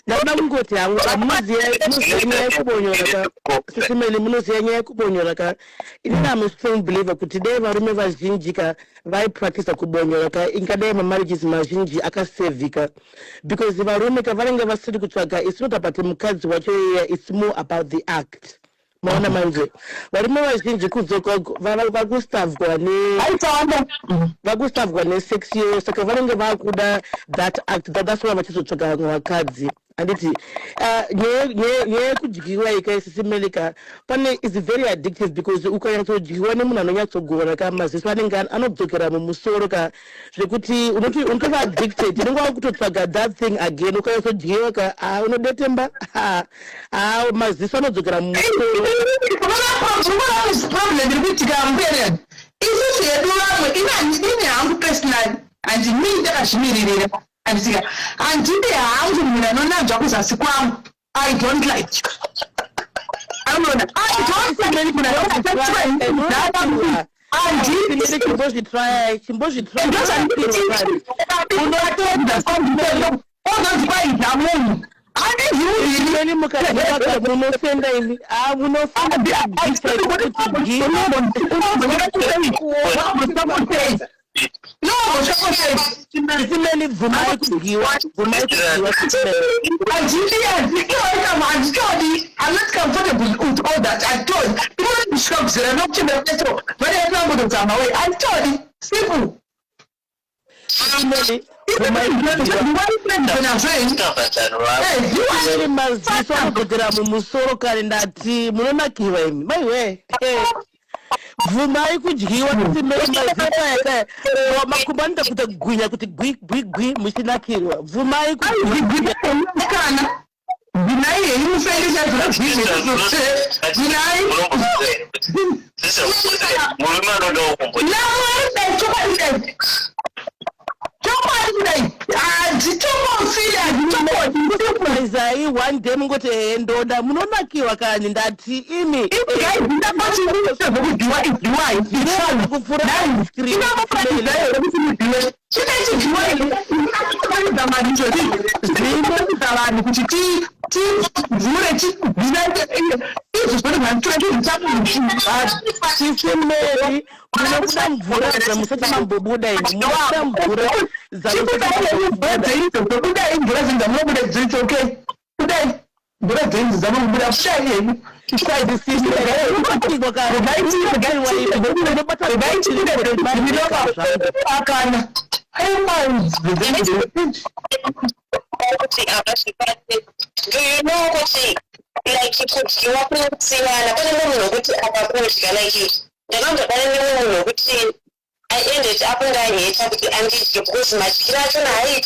ndakuda kungoti hangu munoziva nyaya yekubonyora sisimeli munoziva nyaya yekubonyora ka inini am a strong believer kuti dai varume vazhinji ka vaipractice kubonyora ka ingadai mamarriages mazhinji akasevhika because varume ka vanenge vasiri kutsvaga it's not about mukadzi wacho iye it's more about the act maona manje varume vazhinji kudzoka vakustavhwa nesex yo saka vanenge vakuda that act that's why vachizotsvaga vakadzi anditi nyaya yekudyiwa ikaisisimeleka pane is very addictive because ukanyatsodyiwa nemunhu anonyatsogona ka maziso anenge anodzokera mumusoro ka zvekuti unotova addicted inenge wakutotsvaga that thing again ukanyatsodyiwa ka unodetemba maziso anodzokera mumusoro isusu yedu vamwe ine hangu personally handimii ndakazvimiririra andisika handidi hangu munhu anonanzva kuzasi kwangu I don't like anoona I don't like munhu anonanzvaozozivaidha munhu andizviuiri munosenda imi simeli bvumai kudyiwa I'm not comfortable with all that. I told you don't disrupt the not to the metro. But I'm not going to come away. I told you simple. maziso anodzokera mumusoro kare ndati munonakirwa imi maiwe bvumai kudyiwa simeli maziso yaka makumbo anoita kuita kugwinya kuti gwigwigwi muchinakirwa bvumai kudyiwa Dinai imufendisa Zai one day mungote ndoda munonakiwa kani ndati imi do you know what like you could you up to see and I don't know what like you the number that I ended up and I hate up the anti because my children I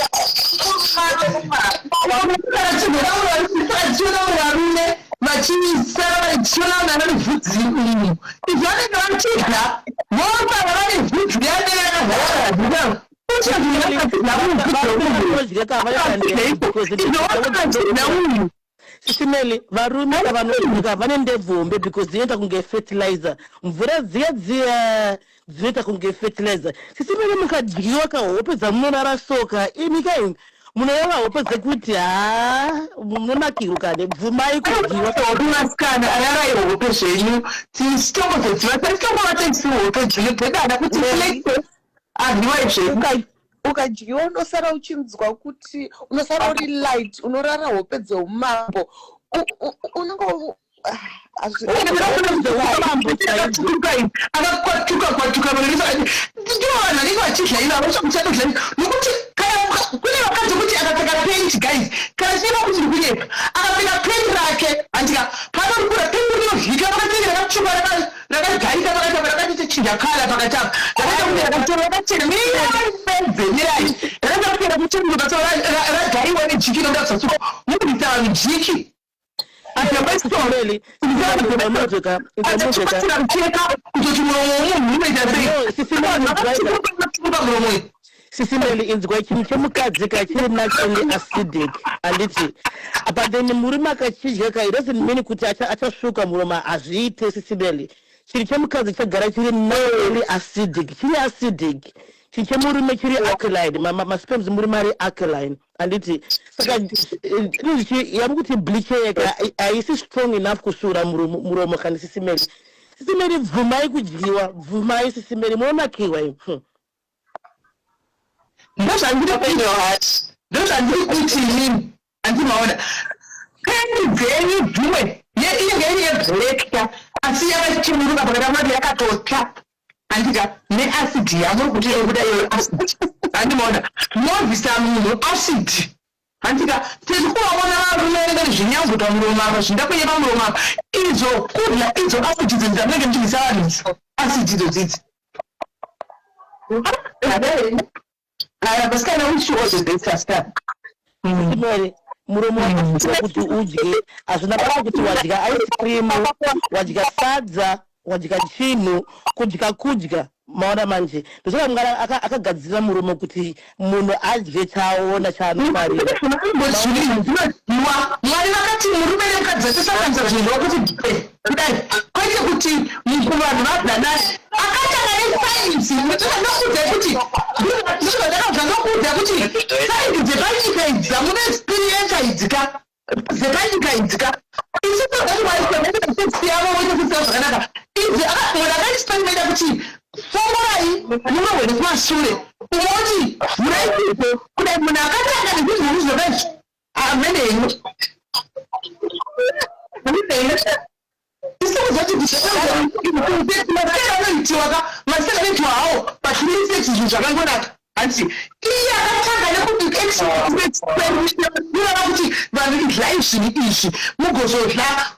Simeli varume vanoibuka vanende vombe because dzinoita kunge fertilizer mvura dziya dzinoita kunge fertilizer sisimeli mukadyiwa kahope dzamunorara soka imi kai munoyava hope dzekuti munonakirwa kane bvumai kudyiwa kahope ararai hope zvenyu titombozodziva dzinodhedana kuti adyiwa zvenyu ukadyiwa unosara uchinzwa kuti unosara uri light unorara hope dzeumambo unongo kune vakadzi kuti akapfeka penti guys kana chiva kuti kunyepa akapfeka penti rake andika panorikura penti rinovhika pakatenge rakatsvuka rakagarika pakati rakati chinjakala pakati apa rakaita kuti rakatora rakachena mirai rakapfeka kuchenguka so ragariwa nejiki nodazasuka mubudisa vanhu jiki kutoti muromo womunhu unoita sei Sisimeli inzwa chinhu chemukadzi kachiri naturally acidic anditi but then murume akachidya kai doesn't mean kuti achasvuka muromo hazviite sisimeli chinhu chemukadzi chagara chiri naturally acidic chiri acidic chinhu chemurume chiri alkaline masperms murume ari alkaline anditi saka yamu kuti bleach yeka haisi strong enough kusvura muromo kana sisimeli bvumai kudyiwa bvumai sisimeli munonakiwa ndozvandiri kuti inini handimaona peni dzenyu dzimwe inenge iri yebrekta asi yavachimuruka pakatamati yakatotsva handika neacidi yamuri kuti ikuda iyo acid handimaona mobvisa munhu acid handika tiri kuvaona varume vanenge zvinyambuta muromo apa zvindakunyeva muromo apa idzo kudya idzo acid dzo dzamunenge muchivisa vanhu acid idzodzi but kind of wish was a bit faster. Muromo kuti udye hazvina basa kuti wadya ice cream wadya sadza wadya chinhu kudya maona manje ndosaka mungana akagadzirira muromo kuti munhu adye chaona chaanofarira mwari vakati murume nemukadzi vachisakanisa zvinhu vakuti kudai kwete kuti vanhu vadhanani akatanga nesainzi ndinokuudza kuti ndakabva kuti sainzi dzepanyika idzi dzamune experience idzika dzepanyika idzika isiyavo wetekusia zvakanaka idzi munhu akaexperimenta kuti fongorai munogwene kumashure unoti muraiipo kudai munhu akatanga nezvinhu zvakazvi amenenyu masezanoitiwa hawo pachinoise chinhu zvakangonaka hanzi iye akatanga nekuiurava kuti vanhu idlai zvinhu izvi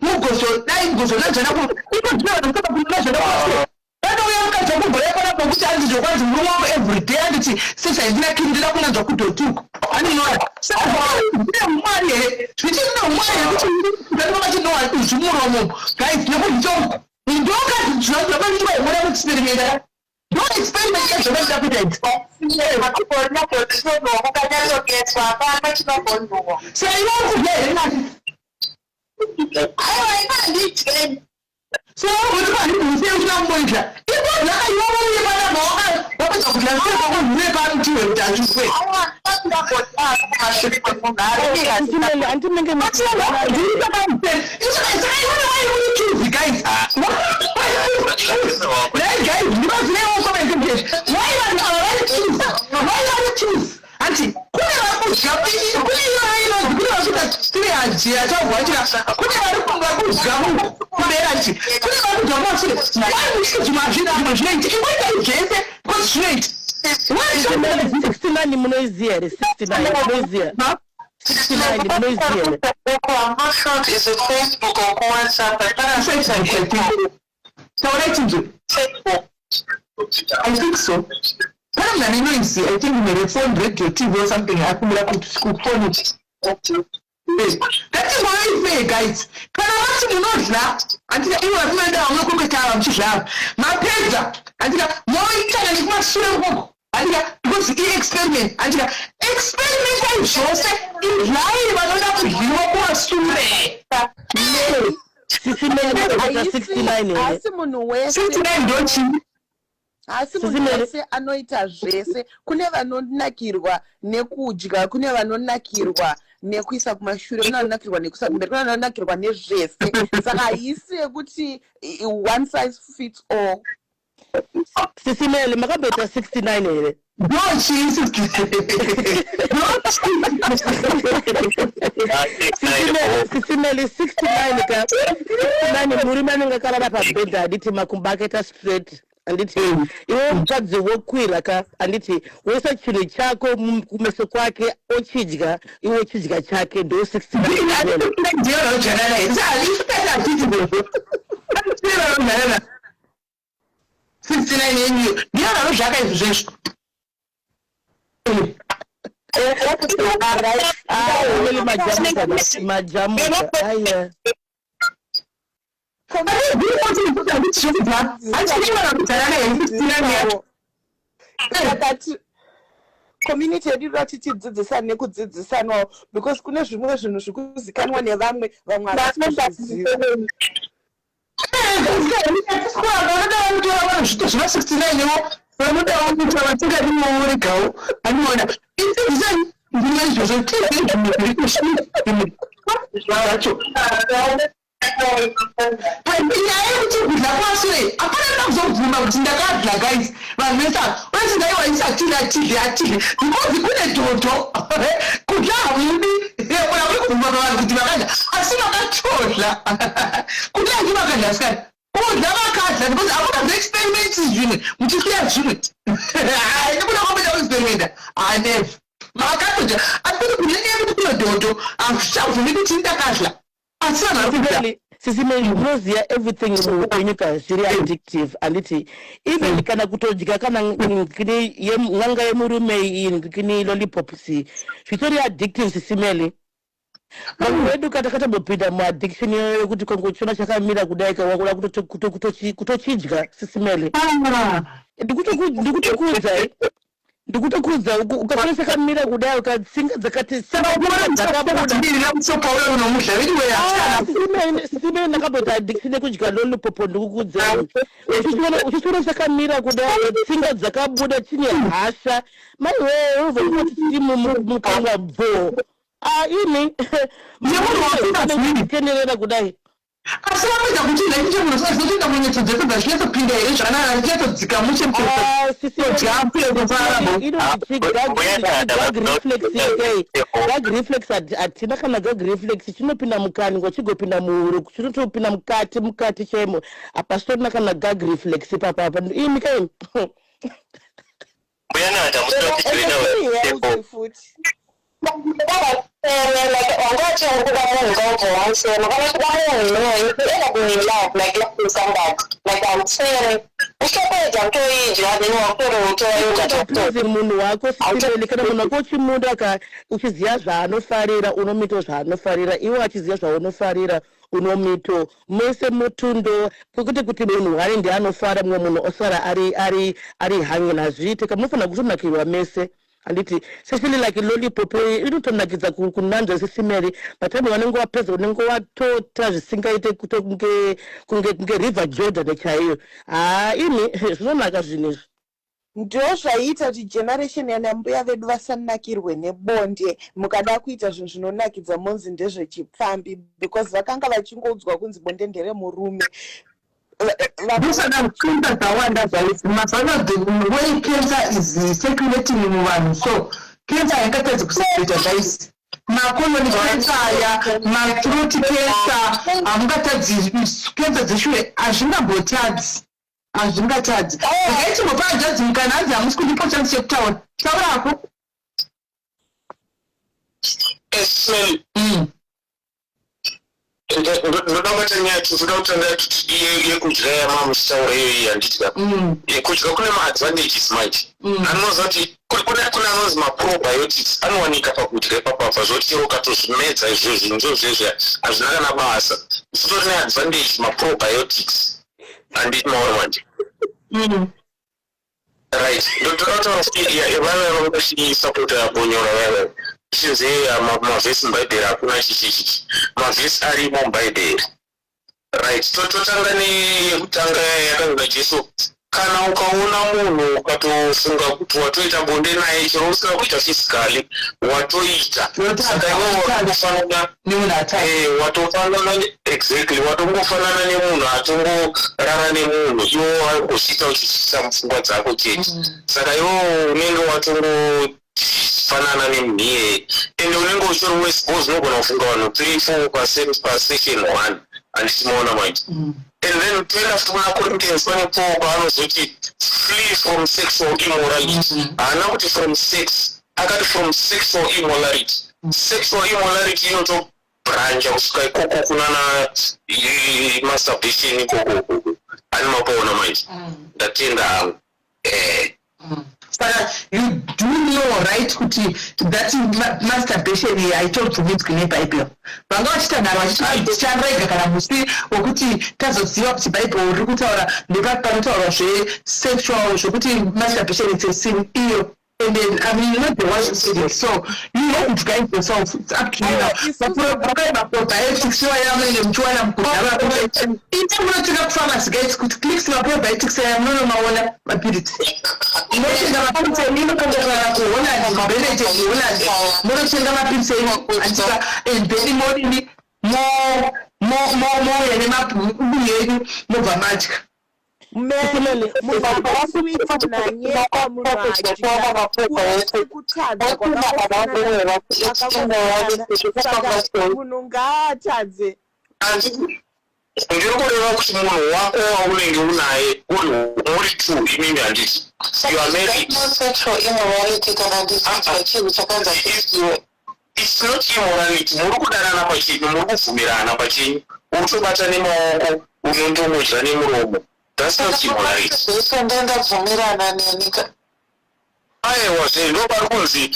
mugozodai mugozodadzana ikodzinavanhukapakuazvana vanouya mukadzi wakugorepana pokuti hanzi zvokwanzi murume wavo everyday anditi sesaindinakiri ndida kunanzwa kudhotuku andinoa saaine mwari here zvichine mwari here kuti ndanovachinoa zvimuromo guys nekuti ndokati zvinoaaiwa muexperimenta Don't experiment at your appetite. So you want to get so what about you say you don't want it? If you want Is it Facebook or WhatsApp? I think so. I think maybe phone radio TV or something. I could phone it. That is why I say, guys. Can I watch you not laugh? Until you have made down, look at how she's laugh. My pizza. Until more Italian is much slower. Because he experiment. Until experiment I show say in live another you was to me. 69 don't you? Asi munhu wese anoita zvese. Kune vanonakirwa nekudya, kune vanonakirwa nekuisa kumashure, kune vanonakirwa nekuisa kumberi, kune vanonakirwa nezvese. Saka haisi yekuti one size fits all. Sisimele makabeta 69 here. Don't Jesus. Sisimele 69 ka. 69 muri manenga kala pa bed aditi makumbaketa straight. Anditi iwe mukadzi wokwira ka anditi wese chinhu chako kumeso kwake ochidya iwe chidya chake ndo 69 ndio janana izali fika titi bobo ndio janana 69 yenyu ndio na zvaka izvezvo majamu aya community yedu tichidzidzisana nekudzidzisanawo because kune zvimwe zvinhu zvikuzikanwa nevamwe havasiziva. guys, Sisimeli brozia everything when you can very addictive and it even kana kutojika kana ngini nganga yemurume ngini lollipop si very addictive sisimeli wedu kata bopida mu addiction yokuti kongochona chakamira kudaika wakula kutochidya sisimeli ndikutokuza ukafanya kamira kudai ukatsinga zakati sime nakabota addiction kudya lollipop ndikukudza uchisona sakamira kudai tsinga dzakabuda chine hasha mai wewe uvoti timu mukanga bvo ini mkenerera kudai asi vapedza kuchidza ichi munhu saizotoita munyeto dzese dzazvinyatsopinda here zvanaka zvinyatsodzika muchegag reflex hatina kana gag reflex chinopinda mukani ngochigopinda muhuro chinotopinda mukati chemo hapasitorina kana gag reflex papapa imikaini munhu wako sitireli kana munhu wako uchimunda uchiziva zvaanofarira unomita zvaanofarira iwe achiziva zvaunofarira kunomito mose mutundo kuti munhu ari ndi anofara mumwe munhu osara ari hanging azviite munofanira kutonakirwa mese handiti especially like lollipop inotonakidza kunanzva sisimeri patime vanenge wapedza unenge watota zvisingaite kunge river jordan chaiyo ini zvinonaka zvinhu izvi ndo zvaiita kuti generation yanambuya vedu vasanakirwe nebonde mukada kuita zvinhu zvinonakidza monzi ndezvechipfambi because vakanga vachingoudzwa kunzi bonde nderemurume ndosaka kufunda dzawanda dzaisi mazana the way cancer is circulating muvanhu so cancer yakatadza kusaita dzaisi makoloni cancer mathroat cancer hamungatadzi cancer dzeshure hazvingambotadzi zvakaichimbopaadzazi mukana hanzi hamusi kundipo chansi chekutaura taurako ndoda kubata nyaya toda kutanga yekudya yamamusitaura iyoyi handitika kudya kune maadvantages manje anonoza kuti kuna anonzi maprobiotics anowanika pakudya ipapapa zvoti chero ukatozvimedza izvo zvinhu zvezvezve hazvina kana basa zitori neadvantage maprobiotics handiti maona manje right ndotoda kutaura kuti vana vanogashiisapota yabonyora vana chinzi mavhesi mubhaibheri hakuna chichichichi mavhesi arimo mubhaibheri right totanga neyekutanga yakanzwa jesu kana ukaona munhu ukatofunga kuti watoita bonde naye chero usina kuita fisikali watoita saka iwo watofanana exactly watongofanana nemunhu atongorara nemunhu iwo wangosvika uchichiisa mupfungwa dzako chete saka iwo unenge watongofanana nemhiye ende unenge uchiri wesbos unogona kufunga vanhu 3-4 pasession 1 handitimaona manje. And then toenda futi kuna Corinthians pane Paul paanozoti flee from sexual immorality. Haana kuti from sex, akati from sexual immorality. Sexual immorality inotobhranja kusvika ikoko kunana masturbation ikoko. Ani mapaona manje. Ndatenda hangu. You do know, right, kuti that masturbation haitobvumidzwi neBhayibheri. Vanga vachitandara vachichandrega kana musi wokuti tazoziva kuti Bhayibheri riri kutaura nepanotaurwa zvesexual zvokuti masturbation is a sin iyo. And then, I mean, you're not the one who said it. So, you know, it's guys yourself. It's up to you now. But for probiotics, you are in the Juana. In terms of the pharmacy, guys, could click to probiotics. I am no longer a period. You know, she's a pump saying, you know, come to one and Benedict, you know, she's a pump saying, and very more magic. Mele mubaba waswitha nanyeka munhu achikutadza munhu ngaatadze. Ndiri kureva kuti munhu wako waunenge unaye uri muri two imimi handiti. You are married. Sexual immorality kana ndizva chinhu chakanza kuziwa. It's not immorality. Muri kudanana pachinhu, muri kubvumirana pachinhu. Uri kutobata nemaoko, unondomudya nemuromo. That's not immorality. Ndandabvumirana nenyika. Aiwa ndopari kunzi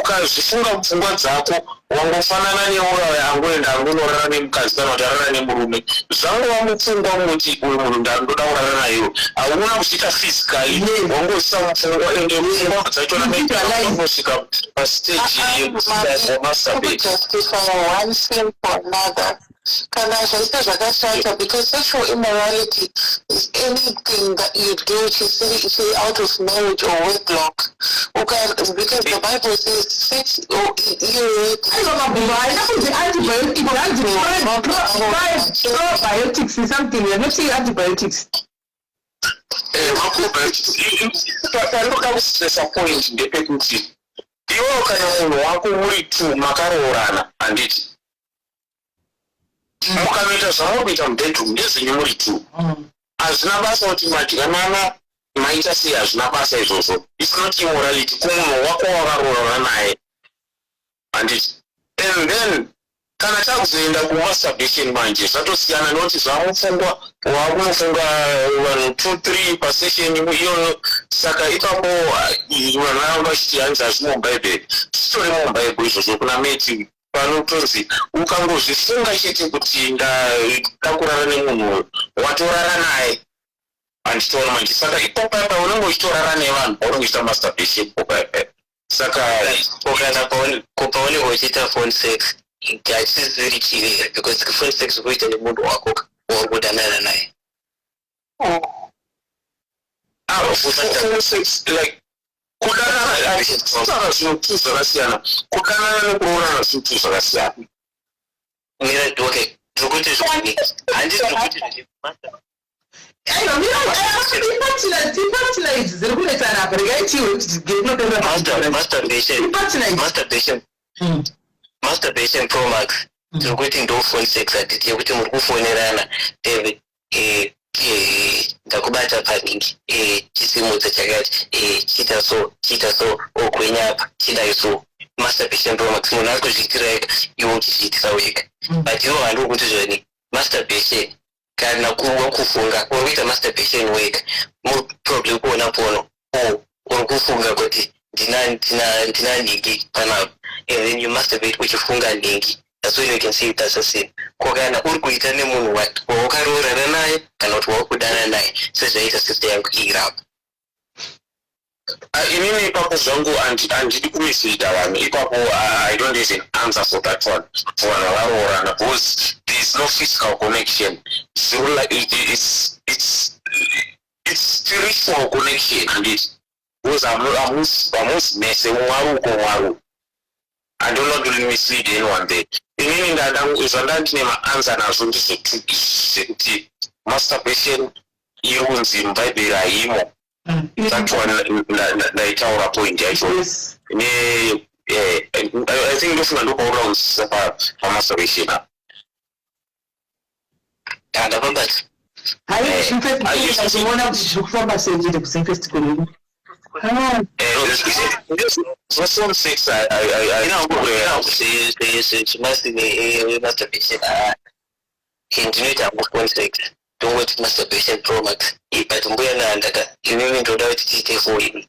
ukazvifunga mupfungwa dzako wangofanana neuraya angoenda angonorara nemukadzi kana kuti arara nemurume zvangova mupfungwa muti uyu munhu ndoda kurara nayo hauna kuchiita fisikali wangosisa mupfungwa ende mupfungwa dzachona meangosvika pastage yemasturbation. Kana zvaita zvakashata because sexual immorality is anything that you do say out of marriage or wedlock. Because the Bible says sex or probiotics is something we are not saying antibiotics. Ndoda kustressa point ndepekuti iwewo kana munhu wako muri two makaroorana handiti mukanoita zvamukuita mubedroom ndezvenyu muri two hazvina basa kuti madyanana maita sei hazvina basa izvozvo. It's not immorality kumunhu wako wakaroorana naye handiti. And then kana takuzoenda kumasturbation manje zvatosiyana nekuti zvamupfungwa wakunofunga vanhu 2-3 pasession iyoyo saka ipapo vanhu vachiti hanzi hazvimo mubhaibheri zvitorimo mubhaibheri izvozvo kuna Matthew panotonzi ukangozvifunga chete kuti ndakurara nemunhu watorara naye handitoona manje saka ipopapa unenge uchitorara nevanhu paunenge uchiita masturbation saka paunenge uchiita phone sex hachisiri chiri because phone sex ukuita nemunhu wako wauri kudanana naye like kudanana zvinhu zvakasiyana kudanana nekuroorana zvinhu zvakasiyana okay tikuti handisi kuti masturbation pro max tikuti ndo phone sex hatiti yekuti muri kufonerana David ndakubata paningi chisimudza chakati chiita so okwenyapa chidai so masturbation pro max munhu ari kuzviitira ega iwo uchizviitira wega but iwo handi wokuti zvani masturbation kana kufunga uri kuita masturbation wega problem kuona pono uri kufunga kuti ndina nhingi panapo and then you masturbate uchifunga nhingi. That's when you can see it as a sin. Kokana uri kuita nemunhu wawakaroorana naye kana kuti wakudana naye sezvaita sister yangu irapa. Inini ipapo zvangu handidi kumisleada vanhu ipapo I don't even answer for that one for vanhu vakaroorana because there is no physical connection. It's spiritual connection handiti because hamusi mese mumwari uko mwari. I do not really mislead anyone there. Inini zvandandine maanswer nazvo ndizvotuki zvekuti masturbation irunzi mubhaibheri haimo. That one ndaitaura point yacho. I think ndofuna ndopaura kunzisa pamasturbation apa. Ndapambata. Haizviona kuti zvirikufamba sei kusemfest kolini. Phone sex masturbation ndinoita phone sex ndongoti masturbation pro max but mbuya naandaka inini ndoda kuti tiite foini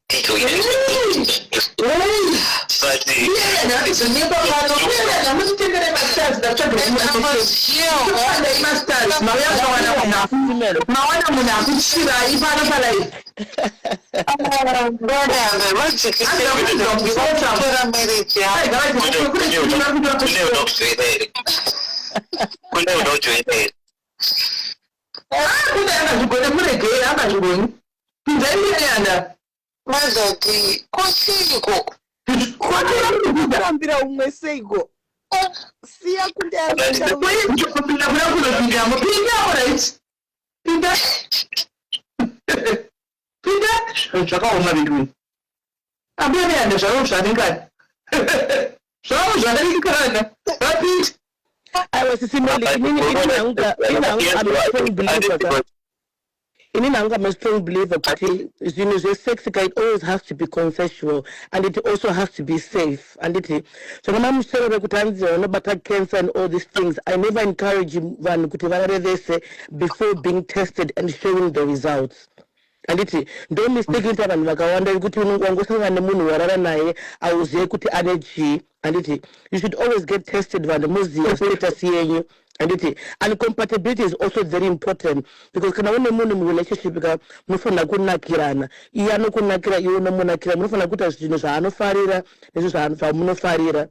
mawana munhu akuchiva ipano palai kune unojoina here kune akazvigone muregei akazvigoni pinzaimiyanda mazati kochiko kurambira umwe seiko siya kundeapinda kuna kunopindamo pindamo right pinda zvakaoma vindui amiyanda zvavo zvanengani zvavo zvanengikana vapinda I was similarly I'm a strong believer that sex it always has to be consensual and it also has to be safe. And so I'm sure about cancer and all these things. I never encourage one before being tested and showing the results. And don't mistake it and wakawanda kuti unongosanga nemunhu warara naye auziye kuti ane G. And you should always get tested by the muziya status yenyu. And compatibility is also very important because kana une munhu mu relationship ka munofana kunakirana iye anokunakira iwe unomunakira munofana kuita zvinhu zvaanofarira nezvo zvamunofarira.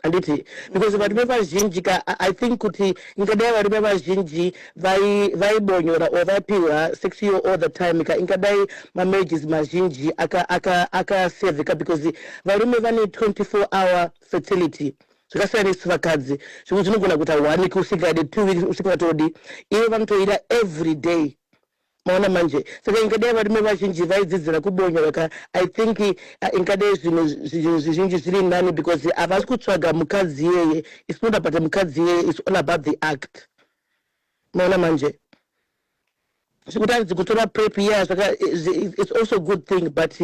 Because varume vazhinji I think kuti ingadai varume vazhinji vaibonyora or vaipiwa sex all the time ingadai marriages mazhinji akasevhika because varume vane 24-hour fertility. Zvakasiyana nesu vakadzi zvimwe zvinogona kuita 1 week usikade 2 weeks usikatodi ivo vanotoita every day. Maona manje saka ingadai varume vazhinji vaidzidzira kubonya I think ingadai zvinhu zvizhinji zviri nani because havasi kutsvaga mukadzi yeye. It's not about the mukadzi yeye, it's all about the act. Maona manje kutora prep yes it's also a good thing but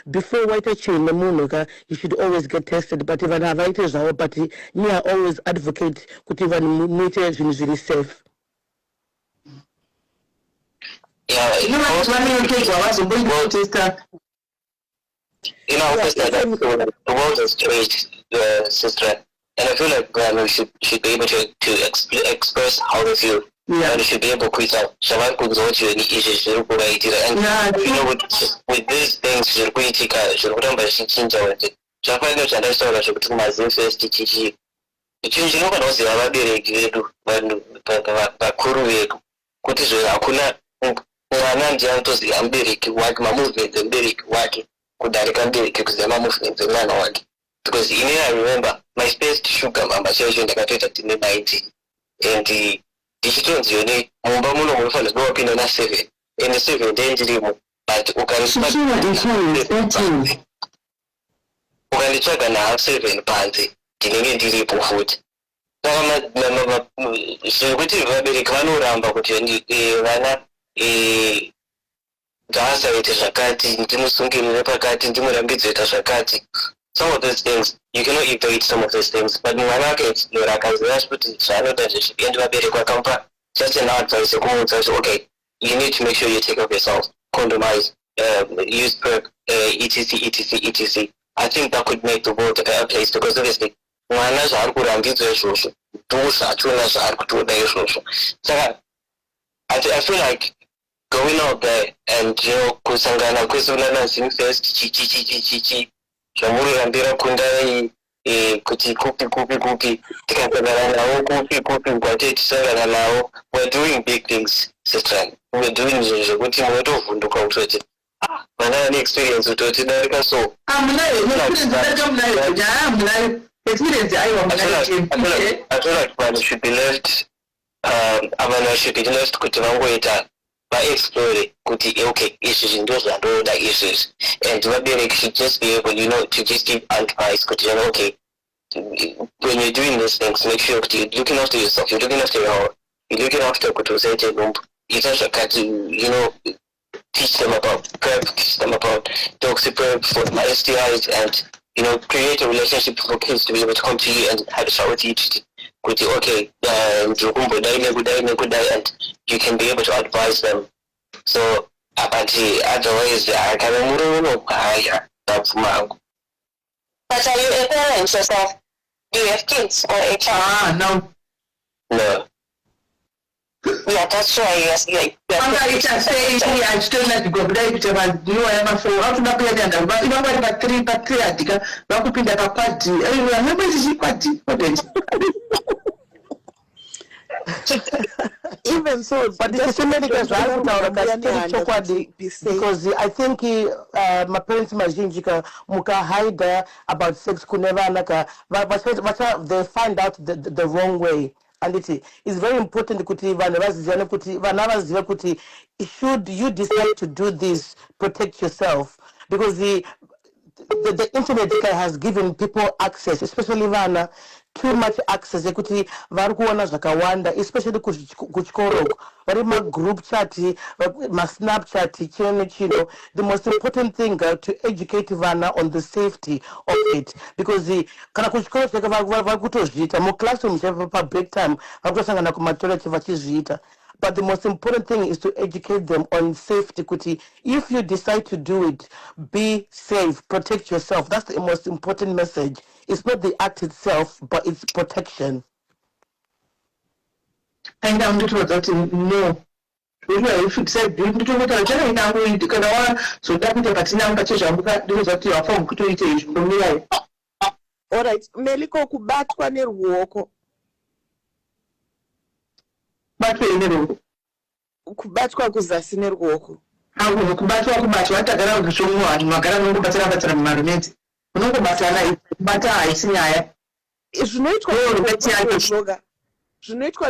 before waita chinhu nemunhu you should always get tested but vanhu havaite zvavo but me I always advocate kuti vanhu muite zvinhu zviri safe. the world has changed, sister. And I feel like should be able to express how they feel. Yeah. And they should be able to quit out. Shaman could go to any issues, and you know, with these things, should quit it, should put on by change our Japan knows and I saw that should my first teaching. The change no one was the Arabic, but Kuru, Kutis, Akuna, Nanjantos, the Amberic, white movement, the Beric, white, could I can be because the movement, the man white. Because in here I remember my space sugar mama session that I did in the 90s. And the digital journey, Mumbamuno will follow up in the 7. In the 7 danger, but you can start ukanichaka na 7 panzi ndinenge ndiripo futi saka zvekuti vabereki vanoramba kuti vana ngaasaite zvakati ndimusungirire pakati ndimurambidzeta zvakati. Some of those things you cannot evaluate some of those things, but mwana akaexplora akaziva kuti zvaanoda zvesvi and vabereki vakamupa just an advice yekumuudza kuti okay, you need to make sure you take care of yourself, condomize, use PrEP, etc. I think that could make the world a better place because obviously mwana zvaari kurambidzwa izvozvo ndozvatona zvaari kutoda izvozvo. Saka I feel like going out there and kusangana kwesunana Zinfest chichi zvamururambira kundai kuti kupi tikasangana navo kupi kwatei tisangana navo. We're doing big things, sister. We're doing zvekuti munotovhunduka kutoti vana vane experience utotidarika so I feel like vanhu should be left avana should be left kuti vangoita vaexplore kuti okay izvi zvinto zvandoda izvezvi, and vabereki should just be able, you know, to just give advice kuti okay, when you're doing these things make sure kuti you're looking after yourself, you're looking after your health, you're looking after kuti usaite dumbu ita zvakati, you know, teach them about PrEP, teach them about DoxyPrEP for STIs, and you know, create a relationship for kids to be able to come to you and have a shower with you. Okay, and you can be able to advise them. So, otherwise, I can't. But are you a parent yourself? Do you have kids or a child? No. Yeah, that's why yes. I still like to go, but I am a fool. How to not play them? But you know what? Three, I think I could be the party. I remember this party. Even so, but this is because I think my parents majinjika muka hide about sex kuneva naka but they find out the wrong way. And it is very important kuti should you decide to do this, protect yourself, because the internet has given people access, especially vana, too much access ekuti vari kuona zvakawanda, especially kuchikoro vari magroup chat, masnapchat, chino. The most important thing to educate vana on the safety of it, because kana kuchikoro vari kutozviita muclassroom pa break time vari kutosangana kumatoilet vachizviita. But the most important thing is to educate them on safety. Kuti, if you decide to do it, be safe, protect yourself. That's the most important message. It's not the act itself, but it's protection. And I'm not about no. If you said, you do what I'm telling you, so that is the Patina Patricia, do what you are from, could you take? All right, Meliko kubatwa neruoko. Kubatwa kuzasi neruoko. Kubatwa watagara kushomwa magara nokubatsira mumarumeti. Unokubatana bata haisinyaya. Zvinoitwa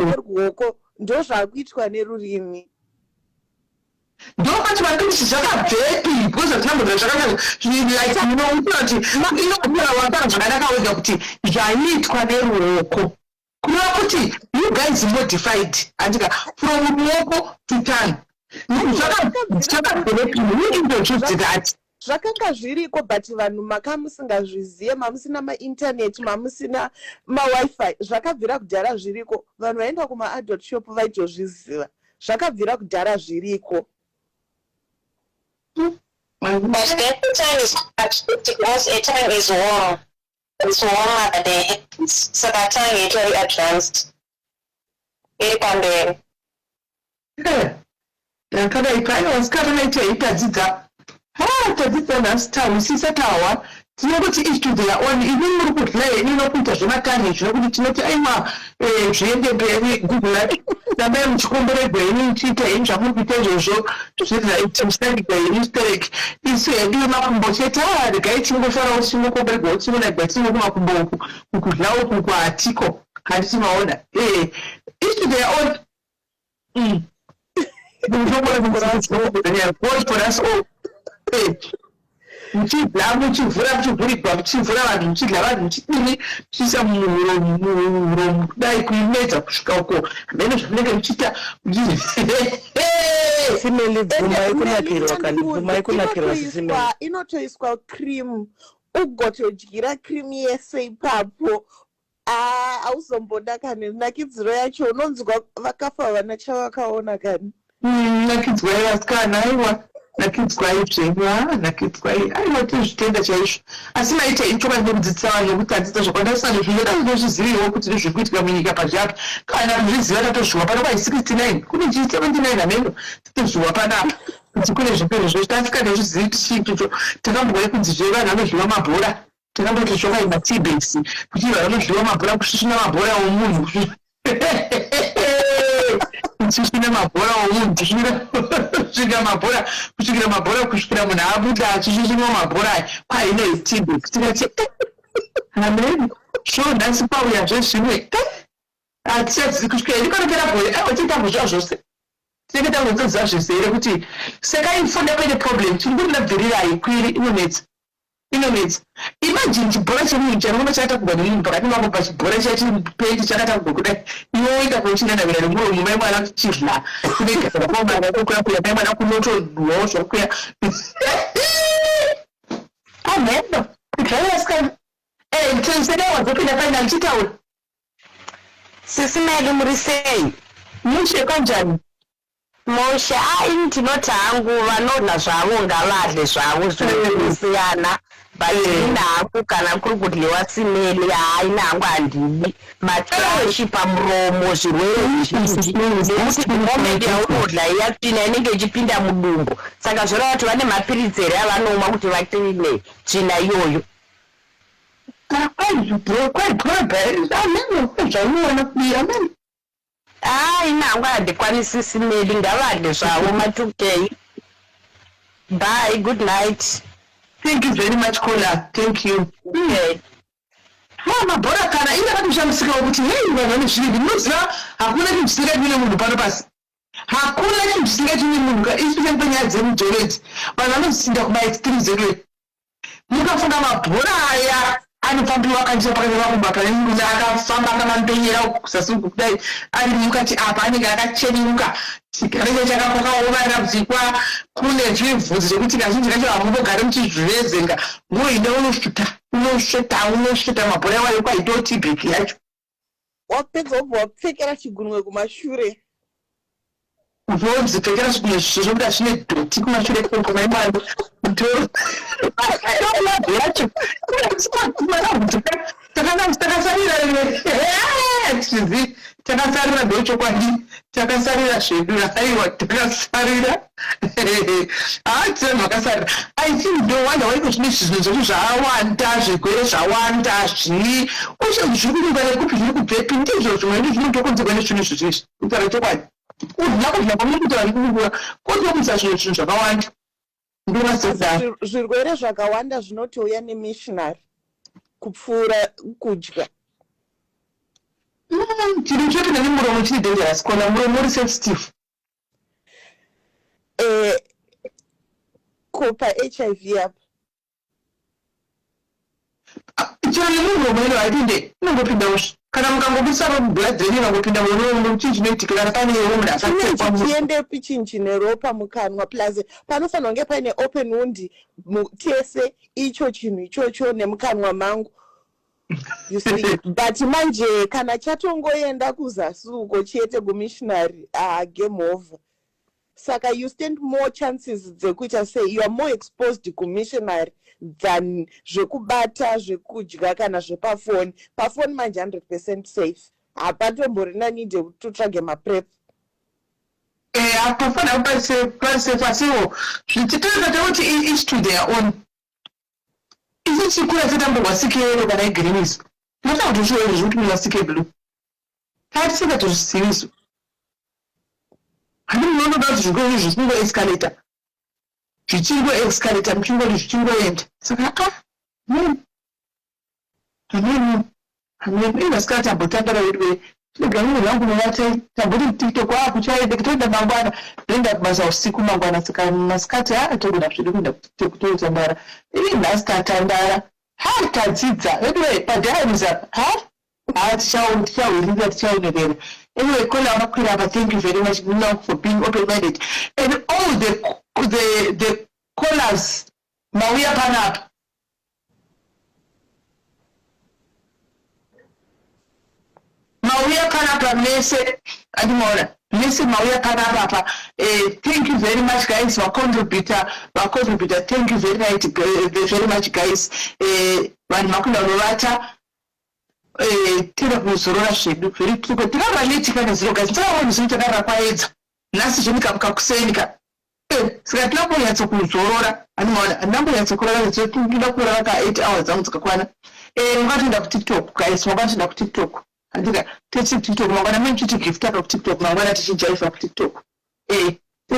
neruoko ndo zvakuitwa nerurimi. Ndokati vakati zvakabvepi because tinamboda zvakati zvakanaka kuti zvaiitwa neruoko. Kureva kuti you guys modified andika from ruoko to tongue. Zvakabvepi you introduced that. Zvakanga zviriko but vanhu makamusingazvizive, mamusina mainternet, mamusina mawifi, zvakabvira kudhara zviriko. Vanhu vaenda kuma-adult shop vaitozviziva. Zvakabvira kudhara zviriko. But that time is war. it's warmer than the heavens. So that time it's very advanced. Tadzidza tinoti each to their own. Even murikudya inokuita zvematani zvinokuti tinoti aiwa zviende mberi Google damai muchikomborerwa ini muchiita ini zvamuri kuita izvozvo zvizaitimusangidza inisterek isu hedu yemakumbo chete regai tingofarawo tinokomborerwawo tinonaigwa tino kumakumbo uku ukudya uku kuatiko handiti maona each to their own. God for us all. Muchivhura muchivhurirwa muchivhura vanhu muchidya vanhu muchidini muchiisa muromo kudai kuimedza kusvika uko hamene zvamunenge muchiita simeli bvumai kunakirwa kandi bvumai kunakirwa sisimeli inotoiswa cream ugotodyira cream yese ipapo auzombona kani nakidziro yacho unonzwa vakafa vana chavakaona kani nakidzwa vasikana aiwa nakidzwa izvema nakidzwa aiwa tizvitenda chaizvo asi maita ichoka ndinokudzidzisa vanhu nokuti adzidza zvakandasina nezvinoda kuzozviziviwo kuti nezviri kuitika munyika pazvapo kana kuzviziva tatozviwa pana pai 69 kune chi79 hameno tatozviwa panapa kuti kune zvirwere zvozvo tasikatozvizivi tichiitocho takambouya kunzi vanhu vanodyiwa mabhora takamboti shokai matibesi kuti vanhu vanodyiwa mabhora kusvisvina mabhora omunhu kusvikira mabhora omunhu kusvikira mabhora kusvikira munhu abuda achisvisvinwa mabhora kwaine tibesi tikati hameno sho nhasi pauya zvezvimwe hatichazivi kusvika inikonopera bhora tiitambozva zvose tinenge tangodzidzisa zvese here kuti sekaifunda paine problem chingundinabvirirai kwiri inonetsa imagine chibhora chemunhu chanokona chakatakugwa nemunhu pakati mako pachibhora chachipendi chakatakugwa kudai inoita kuchinanavira nemuromo mai mwana kuchidya kuneaakuya mai mwana kunotodwawo zvakuya amheno kudhaiasikana sedaawadzopinda paina muchitaura sisimeli muri sei mushe kanjani moshe ini tinoti hangu vanodya zvavo ngavadle zvavo zvinosiyana but hangu kana kuri kudyiwa simeli haina hangu handidi matrashi pamuromo zvirwere zvizhinji nekuti momedi yaunodya iyapina inenge ichipinda mudumbu saka zvora vati vane mapiritsi here avanomwa kuti vakline tsvina iyoyo inhangu handikwanisi simeli ngavadle zvavo matukei. Bye, good night. Thank you very much, Kola. Thank you. Okay. Mabhora kana inga vakushamusika kuti hey vanhu vanezviri munoziva hakuna chinhu chisingaitwi munhu pano pasi hakuna chinhu chisingaitwi munhu isvike panyaya dzemudhoreti vanhu vanozinda kumaextreme zedu mukafunga mabhora aya anofambiwa kanjira pakaivakumba pane munhu akafamba akamandonyera kusasi kudai ari mukati apa anenge akacheneruka chigarecho chakakokaona rakadzikwa kune zvibvudzi zvekuti kazhinji kacho hamumbogare muchizvivezenga ngoine unosveta mabhora awayo kwaitoti bheki yacho wapedza wobva wapfekera chigunwe kumashure uzonzipfekera chigunwe zvokuda zvine dhoti kumashure komaimwano yacho takasarira tizivi takasarira ndochokwadi takasarira zvedu aiwa takasarira haatira makasarira aitindowana waiko zvine zvinhu zvedu zvawanda zvirwere zvawanda zvii uche zviri kunyuka nekupi zviri kubvepi ndizvo zvimwe ndi zvinotokonzerwa nezvinhu zvizvizvi kutaura chokwadi kudya kwamunokutira ndikukuwa kotokudza zvinhu zvakawanda zvirwere zvakawanda zvinotouya nemissionary kupfuura kudya chiri chote nemuromo chiri dangerous kona muromo uri sensitive kopa HIV apa chiro nemuromo ino haitinde inongopinda usvi kana mukangobisa blood drain inongopinda muromo chii chinoitika kana pane munhu chiendepi chinji neropa mukanwa plus panofanira kunge paine open wound tese icho chinhu ichocho nemukanwa mangu you see but manje kana chatongoenda kuzasi uko chete kumissionary game over saka you stand more chances dzekuita say you are more exposed kumissionary than zvekubata zvekudya kana zvepafoni. Pafoni manje 100% safe, hapatomborina need totsvage maprep. Apafana pasiwo zvichitoita kuti each to their own. Isi chikura chetamborwa sikero kana igreenis nota kuti zviwo zvikuti munasike blue tatisika tozvisiviso handinoona kuti zvikoro zvisingo escalator zvichingo escalator muchingori zvichingoenda saka hamene vasikati tambotambara wedu tinegamiro rangu novata tamboti tiktok kuchaende kutoenda mangwana toenda kubasa usiku mangwana saka masikati togona zvedu kuenda kutotambara ini nhasi tatandara tadzidza anyway padhayamusa tichawirira tichaonerera. Anyway, Kola Makuraba, thank you very much for being open-minded. And all the callers, Mawia Panap. Mawia Panapa, Mese, Adimora. Listen, Mawia Panapa. Thank you very much, guys, for contributor. Thank you very much, guys. When Makula Rorata. Tira kuzorora zvedu zviri tuko tikavaleti kana zero guys tsaona zvinotakara kwaedza nhasi zvomuka mukakusenika saka tinambonyatso kuzorora andambonyatso kurara ndinoda kurara ka 8 hours dzangu dzakakwana makatoenda kutiktok guys makatoenda kutiktok andika TikTok mangwana muchiti gift up TikTok mangwana tichijaifa kutiktok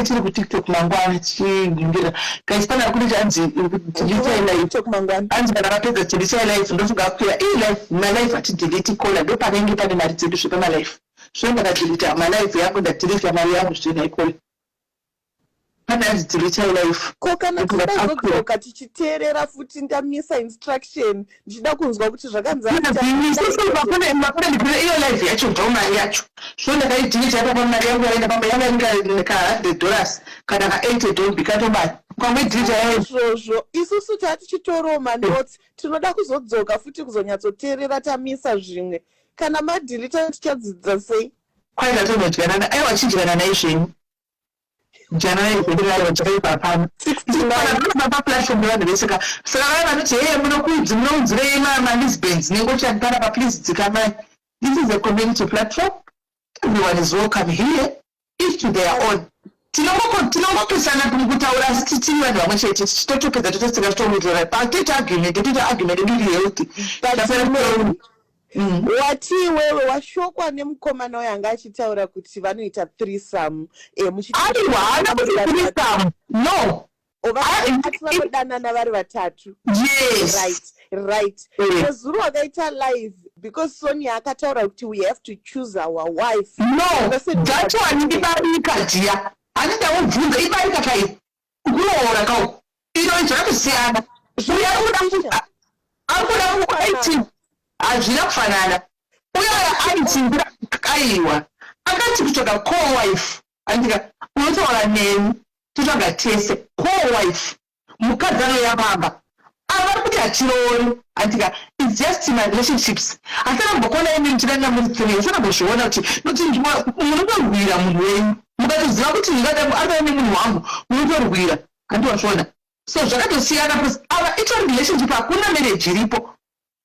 tiri kutiktok mangwana tichiningira guys pana kuti anzi delete live mangwana anzi kana rapedza delete live ndofunga kuya live my life ati delete call ndo panenge pane mari dzedu zvepa my life zvonga delete my life yangu nda delete mari yangu zvina ikole pana anzi delete live kokana kudazoka tichiteerera futi ndamisa instruction ndichida kunzwa kuti zvakanzi makuna ndikure iyo live yacho ndo mari yacho zvonga delete apa mari yangu yaenda pamba yanga ka $100 kana ka $80 bikatobani kwamwe delete izvozvo isusu tatichitoro manotes tinoda kuzodzoka futi kuzonyatsoteerera tamisa zvimwe kana madelete tichadzidza sei kwaida tonodyanana aiwa chidyana naizvenyu January kudira chakaipa pano 69 pa platform vanhu veseka saka vaya vanoti hey munokudzirei manisbands nengochani pana pa please dzikamai. This is a community platform, everyone is welcome here, each to their own. Tinongopesana kutaura asi tiri vanhu vamwe chete tichitotopedza totoseka tomutora patita argument ndiri healthy wati wewe washokwa nemukomana wanga achitaura kuti vanoita threesome aiwa haana kuti threesome no vanodanana vari vatatu. Yes, right nezuro wakaita live because Sonia akataura kuti we have to choose our wife. No, that one ibarika dia anida ubvunza ibarika kai kuroora kau inoita kusiyana akuda ku 18 hazvina kufanana uya aitimbira aiwa akati kutsvaga co-wife andika unotaura neni totsvaga tese co-wife mukadzi anoyabamba avari kuti hatiroori andika it's just my relationships asanambokona imi ndinanga muri 3 usanambozviona kuti noti munotorwira munhu wenyu mukatoziva kuti ndingada nemunhu wangu munotorwira handiwazvona so zvakatosiyana because ava itori relationship hakuna marriage iripo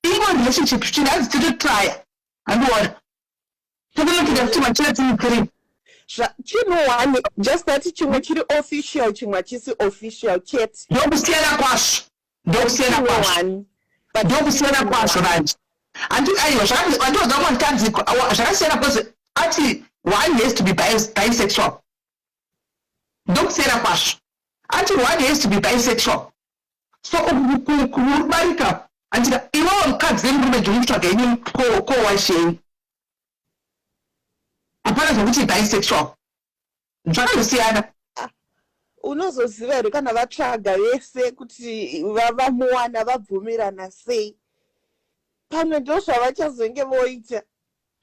ingo relationship chini hazi titotraya handiona tokunokita kuti machira tiri 3 chinowane just that chimwe chiri official chimwe hachisi official chete ndokusiyana kwazvo vanje aiwa zvandiodza kumatanziko zvakasiyana kwazvo ati one has to be bisexual ndokusiyana kwazvo ati one has to be bisexual so kubarika andika iwewo mukadzi nemurume ndinokutsvaga ini kowasheni hapana zvokuti bisexual zvakatosiyana. Unozoziva here kana vatsvaga vese kuti vamuwana vabvumirana sei pamwe ndo zvavachazenge voita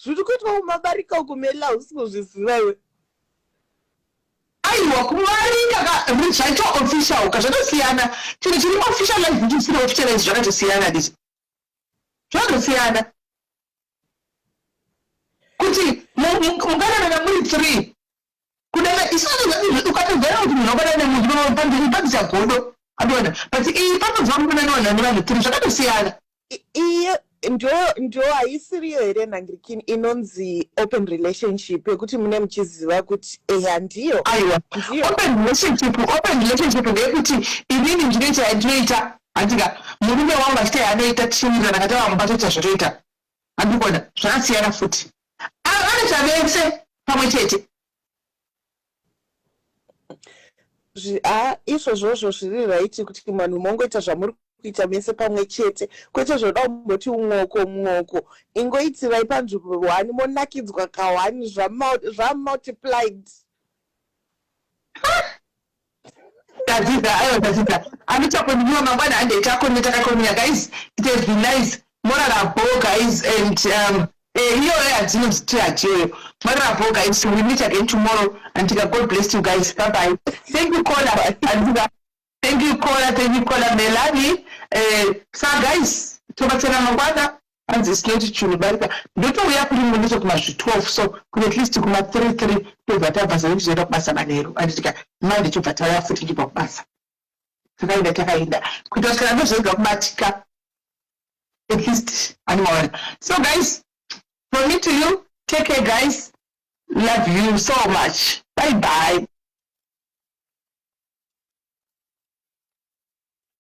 zviri kuitwa kumabarika ukumela usingozviziva iwe aiwa kumarika zvaita official kazvatosiyana chinhu chiri official life ndisiri official life zvakatosiyana disi zvakatosiyana kuti mukananana muri 3 kuda ukatogara kuti munhu wabatana nemunhu pamberi padzisa godo adona but panonzwa mukunanawana nevanhu 3 zvakatosiyana. Iye ndo haisiriyo here nhangirikini inonzi open relationship yekuti mune muchiziva kuti eya ndiyo. Aiwa, open relationship ndeyekuti inini ndine chandinoita handika murume wangu achite anoita tichimirira nakata vamubatoita zvotoita handikona zvakasiyana futi anoita vese pamwe chete. Izvozvozvo zviri raiti kuti vanhu mongoita zvamuri kuita mese pamwe chete kwete zvoda umboti umwoko ingoitirai panzvimbo 1 monakidzwa ka1 zvamultiplied. Tadzidza anichakondiwa mangwana handeichakonetakakonya guys, it has been nice morarabo guys and iyoyo hadzinoziti hachiyoyo morarabo guys, we meet again tomorrow and God bless you guys, bye bye. Thank you Kola Melanie. So guys tobatsera mangwana anzi sinoti chunibarika ndotouya kuri munoto kuma12 so kune at least kuma 3 tobva tabva zvakuzoenda kubasa manheru anditika mande chobva tauya futi chibva kubasa takaenda kuti vasvika ndozvoga kubatika at least animaona. So guys, from me to you, take care guys, love you so much, bye bye.